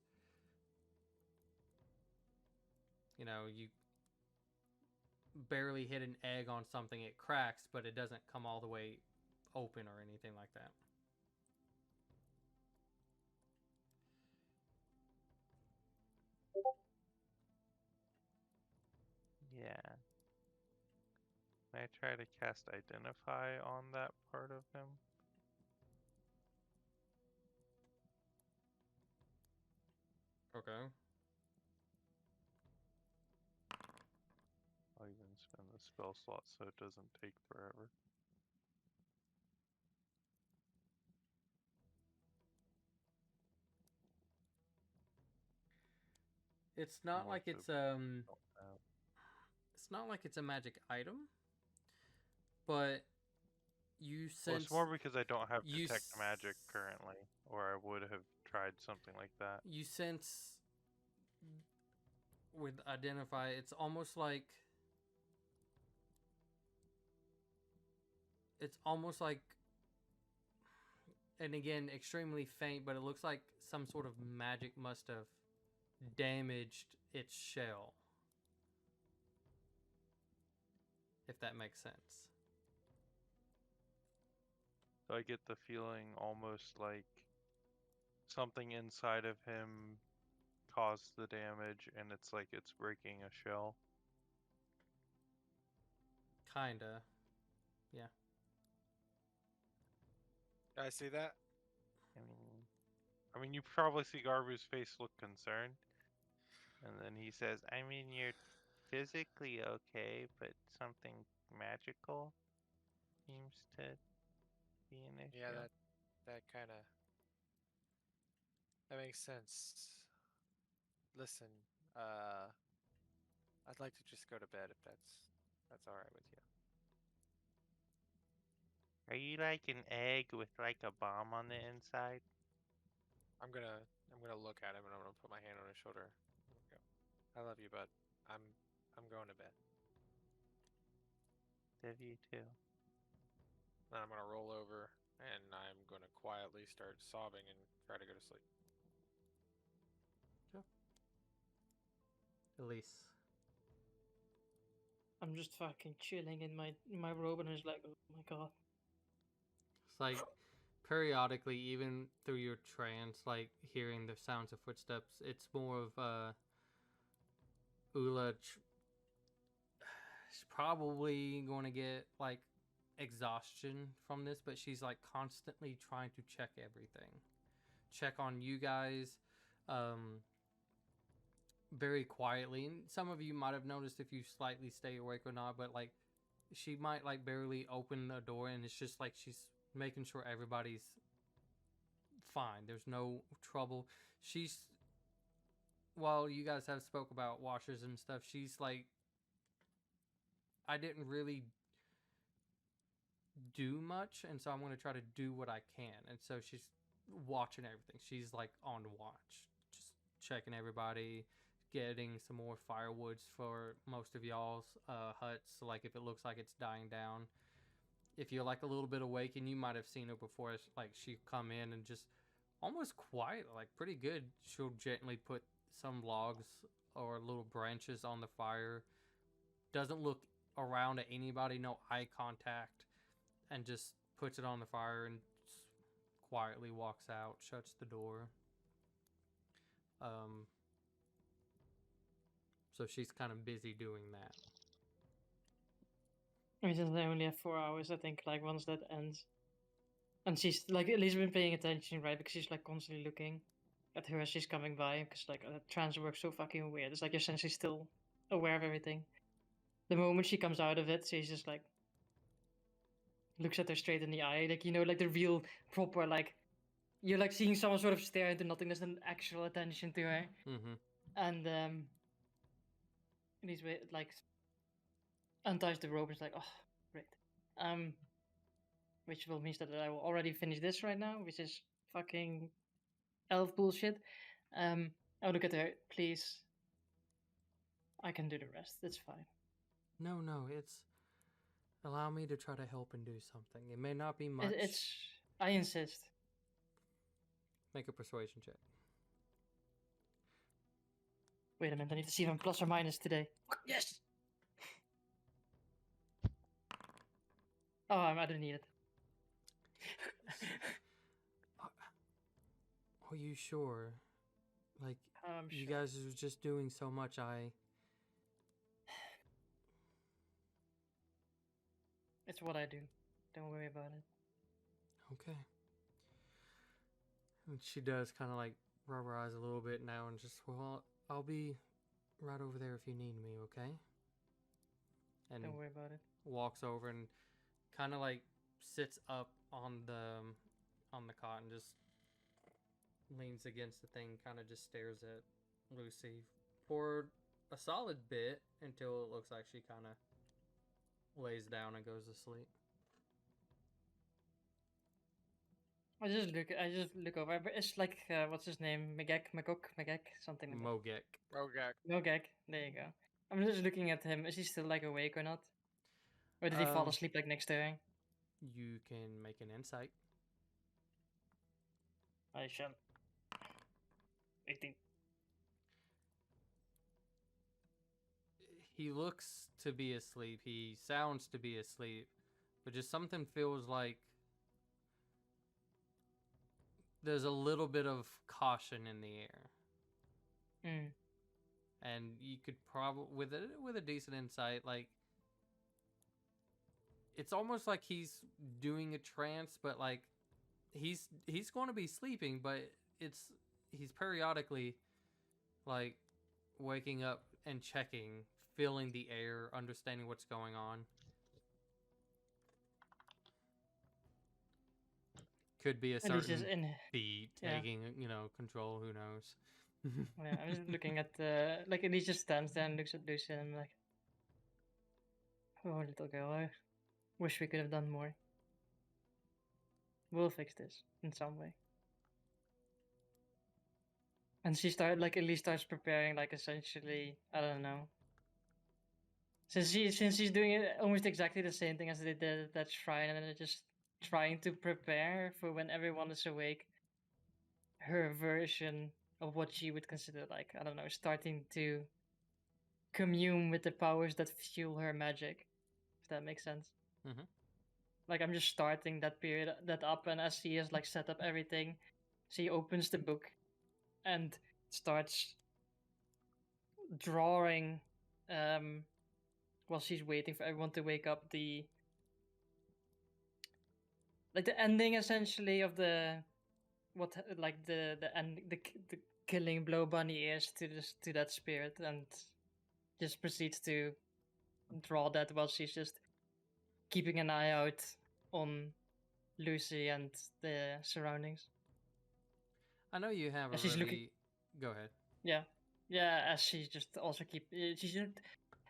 S1: you know, you barely hit an egg on something, it cracks, but it doesn't come all the way open or anything like that.
S7: Yeah. Can I try to cast Identify on that part of him?
S1: Okay.
S2: I'll even spend the spell slot so it doesn't take forever.
S1: It's not
S2: How
S1: like
S2: much
S1: it's
S2: of it don't have.
S1: it's not like it's a magic item, but you
S2: Well,
S1: sense
S2: it's more because I don't have
S1: you
S2: detect magic currently, or I would have tried something like that.
S1: you sense with identify, it's almost like and again extremely faint, but it looks like some sort of magic must have damaged its shell, if that makes sense.
S2: So I get the feeling almost like something inside of him caused the damage, and it's like it's breaking a shell.
S1: Kinda. Yeah.
S8: I see that.
S2: I mean, you probably see Garbu's face look concerned, and then he says,
S7: I mean, you're physically okay, but something magical seems to be an issue.
S8: Yeah, that kind of, that makes sense. Listen, I'd like to just go to bed if that's all right with you.
S7: Are you like an egg with like a bomb on the inside?
S8: I'm gonna look at him and I'm gonna put my hand on his shoulder. I'm gonna go, I love you, bud. I'm going to bed.
S7: Love you too.
S8: Then I'm gonna roll over and I'm gonna quietly start sobbing and try to go to sleep.
S1: Elise.
S3: I'm just fucking chilling in my robe and it's like, oh my god.
S1: It's like periodically, even through your trance, like hearing the sounds of footsteps, it's more of Ula. She's probably going to get like exhaustion from this, but she's like constantly trying to check everything, check on you guys, very quietly. And some of you might have noticed if you slightly stay awake or not, but like she might like barely open the door, and it's just like she's making sure everybody's fine. There's no trouble. She's while you guys have spoke about washers and stuff, she's like, I didn't really do much, and so I'm going to try to do what I can. And so she's watching everything. She's like on watch, just checking everybody, getting some more firewoods for most of y'all's huts. So like if it looks like it's dying down, if you're like a little bit awake, and you might have seen her before, like she come in and just almost quiet, like pretty good. She'll gently put some logs or little branches on the fire. Doesn't look around at anybody, no eye contact, and just puts it on the fire and quietly walks out, shuts the door. So she's kind of busy doing that.
S3: I mean, since I only have 4 hours, I think like once that ends, and she's like at least been paying attention, right? Because she's like constantly looking at her as she's coming by. Because like trans works so fucking weird. It's like your sense is still aware of everything. The moment she comes out of it, she's just like looks at her straight in the eye, like like the real proper like you're like seeing someone sort of stare into nothingness and actual attention to her.
S1: Mm-hmm.
S3: And he's like unties the rope and is like, oh great. Which will mean that I will already finish this right now, which is fucking elf bullshit. I'll look at her, please. I can do the rest. It's fine.
S1: No, it's allow me to try to help and do something. It may not be much.
S3: I insist.
S1: Make a persuasion check.
S3: Wait a minute, I need to see if I'm plus or minus today. Yes! Oh, I don't need it.
S1: Are you sure? Like, you
S3: sure.
S1: guys are just doing so much,
S3: It's what I do. Don't worry about it.
S1: Okay. And she does kind of like rub her eyes a little bit now and just, well, I'll be right over there if you need me, okay? And
S3: Don't worry about it.
S1: walks over and kind of like sits up on the cot and just leans against the thing, kind of just stares at Lucy for a solid bit until it looks like she kind of lays down and goes to sleep.
S3: I just look over. But it's like what's his name? Magek, something like
S1: Mogek.
S5: Okay.
S3: that. Mogek. There you go. I'm just looking at him. Is he still like awake or not? Or did he fall asleep like next to her?
S1: You can make an insight.
S3: I shall. 18.
S1: He looks to be asleep. He sounds to be asleep, but just something feels like there's a little bit of caution in the air. And you could probably with a decent insight, like it's almost like he's doing a trance, but like he's going to be sleeping, but he's periodically like waking up and checking, feeling the air, understanding what's going on. Could be a certain beat taking, control. Who knows?
S3: Yeah, I'm just looking at like, and he just stands there and looks at Lucy, and I'm like, oh, little girl, I wish we could have done more. We'll fix this in some way. And she at least starts preparing, like, essentially, I don't know. Since she's doing it almost exactly the same thing as they did at that shrine, and they're just trying to prepare for when everyone is awake, her version of what she would consider, like, I don't know, starting to commune with the powers that fuel her magic, if that makes sense.
S1: Mm-hmm.
S3: Like, I'm just starting that period that up, and as she has like set up everything, she opens the book and starts drawing while she's waiting for everyone to wake up, the like the ending essentially of the what like the end the killing blow bunny is to this to that spirit, and just proceeds to draw that while she's just keeping an eye out on Lucy and the surroundings.
S1: I know you have a
S3: As she's
S1: really.
S3: looking-
S1: Go ahead.
S3: Yeah, yeah. As she just also she's just.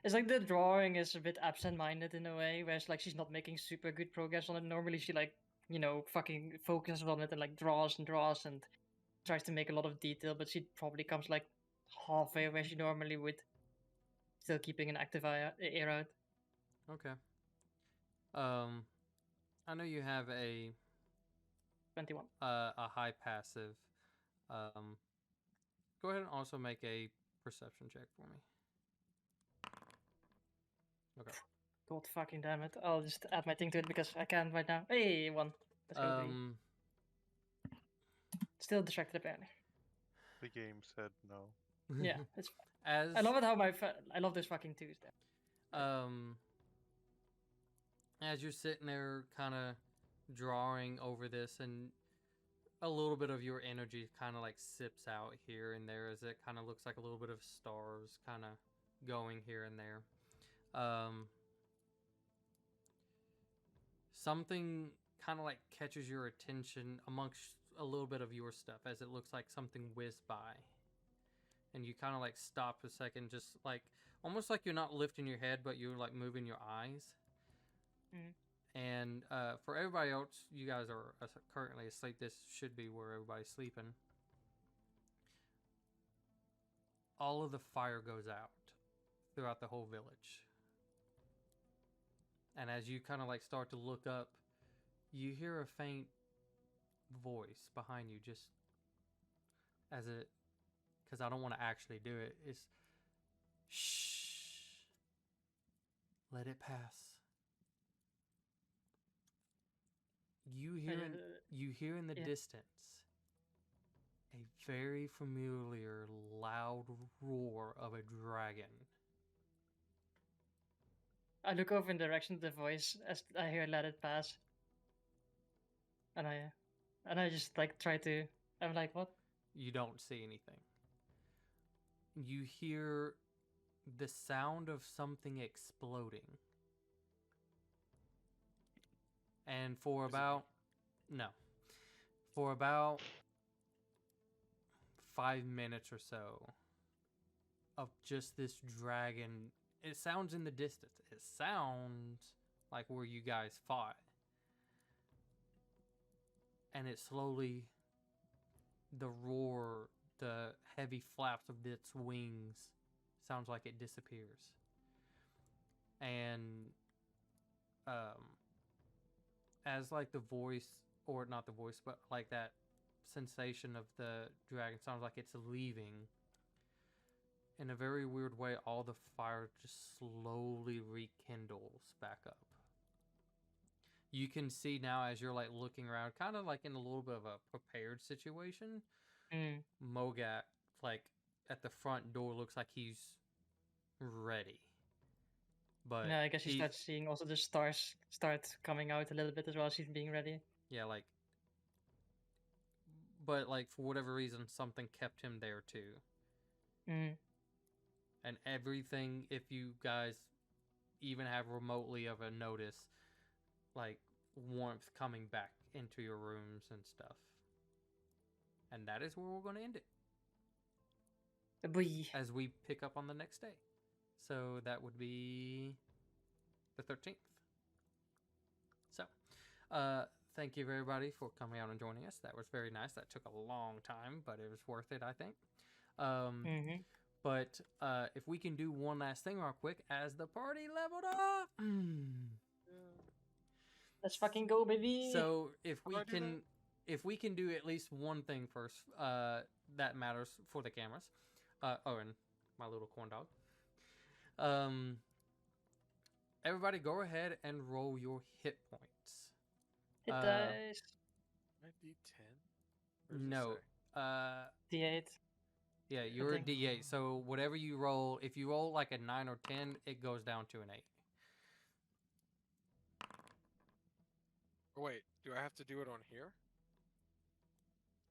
S3: It's like the drawing is a bit absent-minded in a way, where it's like she's not making super good progress on it. Normally, she like fucking focuses on it and like draws and tries to make a lot of detail, but she probably comes like halfway where she normally would, still keeping an active ear out.
S1: Okay. I know you have
S3: 21.
S1: a high passive. Go ahead and also make a perception check for me. Okay.
S3: God fucking damn it. I'll just add my thing to it because I can't right now. Hey, 1. Let's go, baby. Still distracted apparently.
S2: The game said no.
S3: Yeah, it's.
S1: As
S3: I love it how I love this fucking Tuesday.
S1: As you're sitting there, kind of drawing over this, and a little bit of your energy kind of like sips out here and there, as it kind of looks like a little bit of stars kind of going here and there. Something kind of like catches your attention amongst a little bit of your stuff, as it looks like something whizzed by, and you kind of like stop a second, just like almost like you're not lifting your head, but you're like moving your eyes. And for everybody else, you guys are currently asleep. This should be where everybody's sleeping. All of the fire goes out throughout the whole village. And as you kind of like start to look up, you hear a faint voice behind you, just as it, because I don't want to actually do it, it's shh, let it pass. You hear in the
S3: yeah.
S1: distance a very familiar loud roar of a dragon.
S3: I look over in the direction of the voice as I hear "Let it pass," and I just like try to. I'm like, what?
S1: You don't see anything. You hear the sound of something exploding. And for about 5 minutes or so of just this dragon, it sounds in the distance. It sounds like where you guys fought. And it slowly, the roar, the heavy flaps of its wings, sounds like it disappears. And as like the voice, or not the voice, but like that sensation of the dragon sounds like it's leaving, in a very weird way, all the fire just slowly rekindles back up. You can see now, as you're like looking around, kind of like in a little bit of a prepared situation, Mogat, like at the front door, looks like he's ready. But
S3: yeah, I guess she starts seeing also the stars start coming out a little bit as well. She's being ready.
S1: Yeah, like, but like for whatever reason, something kept him there too. And everything, if you guys even have remotely of a notice, like warmth coming back into your rooms and stuff. And that is where we're going to end it.
S3: Boy.
S1: As we pick up on the next day. So that would be the 13th. So, thank you everybody for coming out and joining us. That was very nice. That took a long time, but it was worth it, I think. But if we can do one last thing real quick, as the party leveled up.
S3: Let's fucking go, baby.
S1: So if we can do at least one thing first, that matters for the cameras. And my little corn dog. Everybody go ahead and roll your hit points.
S3: Hit dice.
S5: Might be 10.
S1: No.
S3: D8.
S1: Yeah, you're a D8. So whatever you roll, if you roll like a 9 or 10, it goes down to an 8.
S5: Oh, wait, Do I have to do it on here?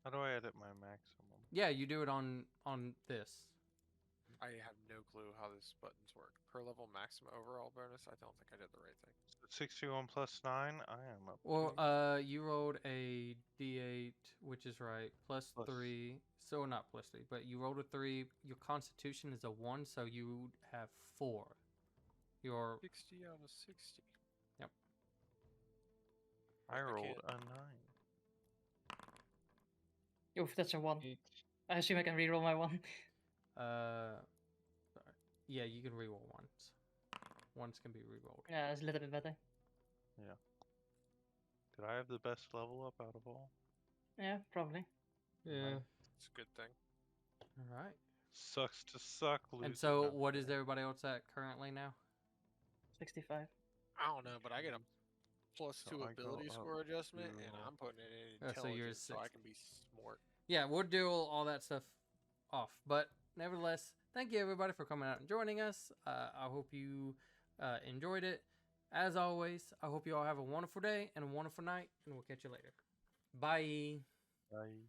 S2: How do I edit my maximum?
S1: Yeah, you do it on this.
S5: I have no clue how these buttons work. Per level maximum overall bonus. I don't think I did the right thing.
S2: 61 plus 9. I am up.
S1: Well,
S2: to
S1: you rolled a d8, which is right, plus
S2: Plus-
S1: 3. So not plus 3, but you rolled a 3. Your Constitution is a 1, so you have 4. Your
S5: 60 out of 60.
S2: I rolled
S5: can't-
S2: a 9.
S3: Oof, that's a 1.
S6: Eight.
S3: I assume I can reroll my 1.
S1: sorry. Yeah, you can reroll once. Once can be rerolled.
S3: Yeah, it's a little bit better.
S2: Did I have the best level up out of all?
S3: Yeah, probably.
S6: Yeah.
S5: It's a good thing.
S1: All right.
S2: Sucks to suck, loser.
S1: And so,
S2: No.
S1: what is everybody else at currently now?
S3: 65.
S5: I don't know, but I get a plus
S2: So
S5: 2
S2: I go
S5: ability
S2: up
S5: score adjustment, and
S2: to-
S5: I'm putting it in
S1: Oh, so you're
S5: intelligence so I
S1: 60.
S5: can be smart.
S1: Yeah, we'll do all that stuff off. But nevertheless, thank you everybody for coming out and joining us. I hope you enjoyed it. As always, I hope you all have a wonderful day and a wonderful night, and we'll catch you later. Bye.
S2: Bye.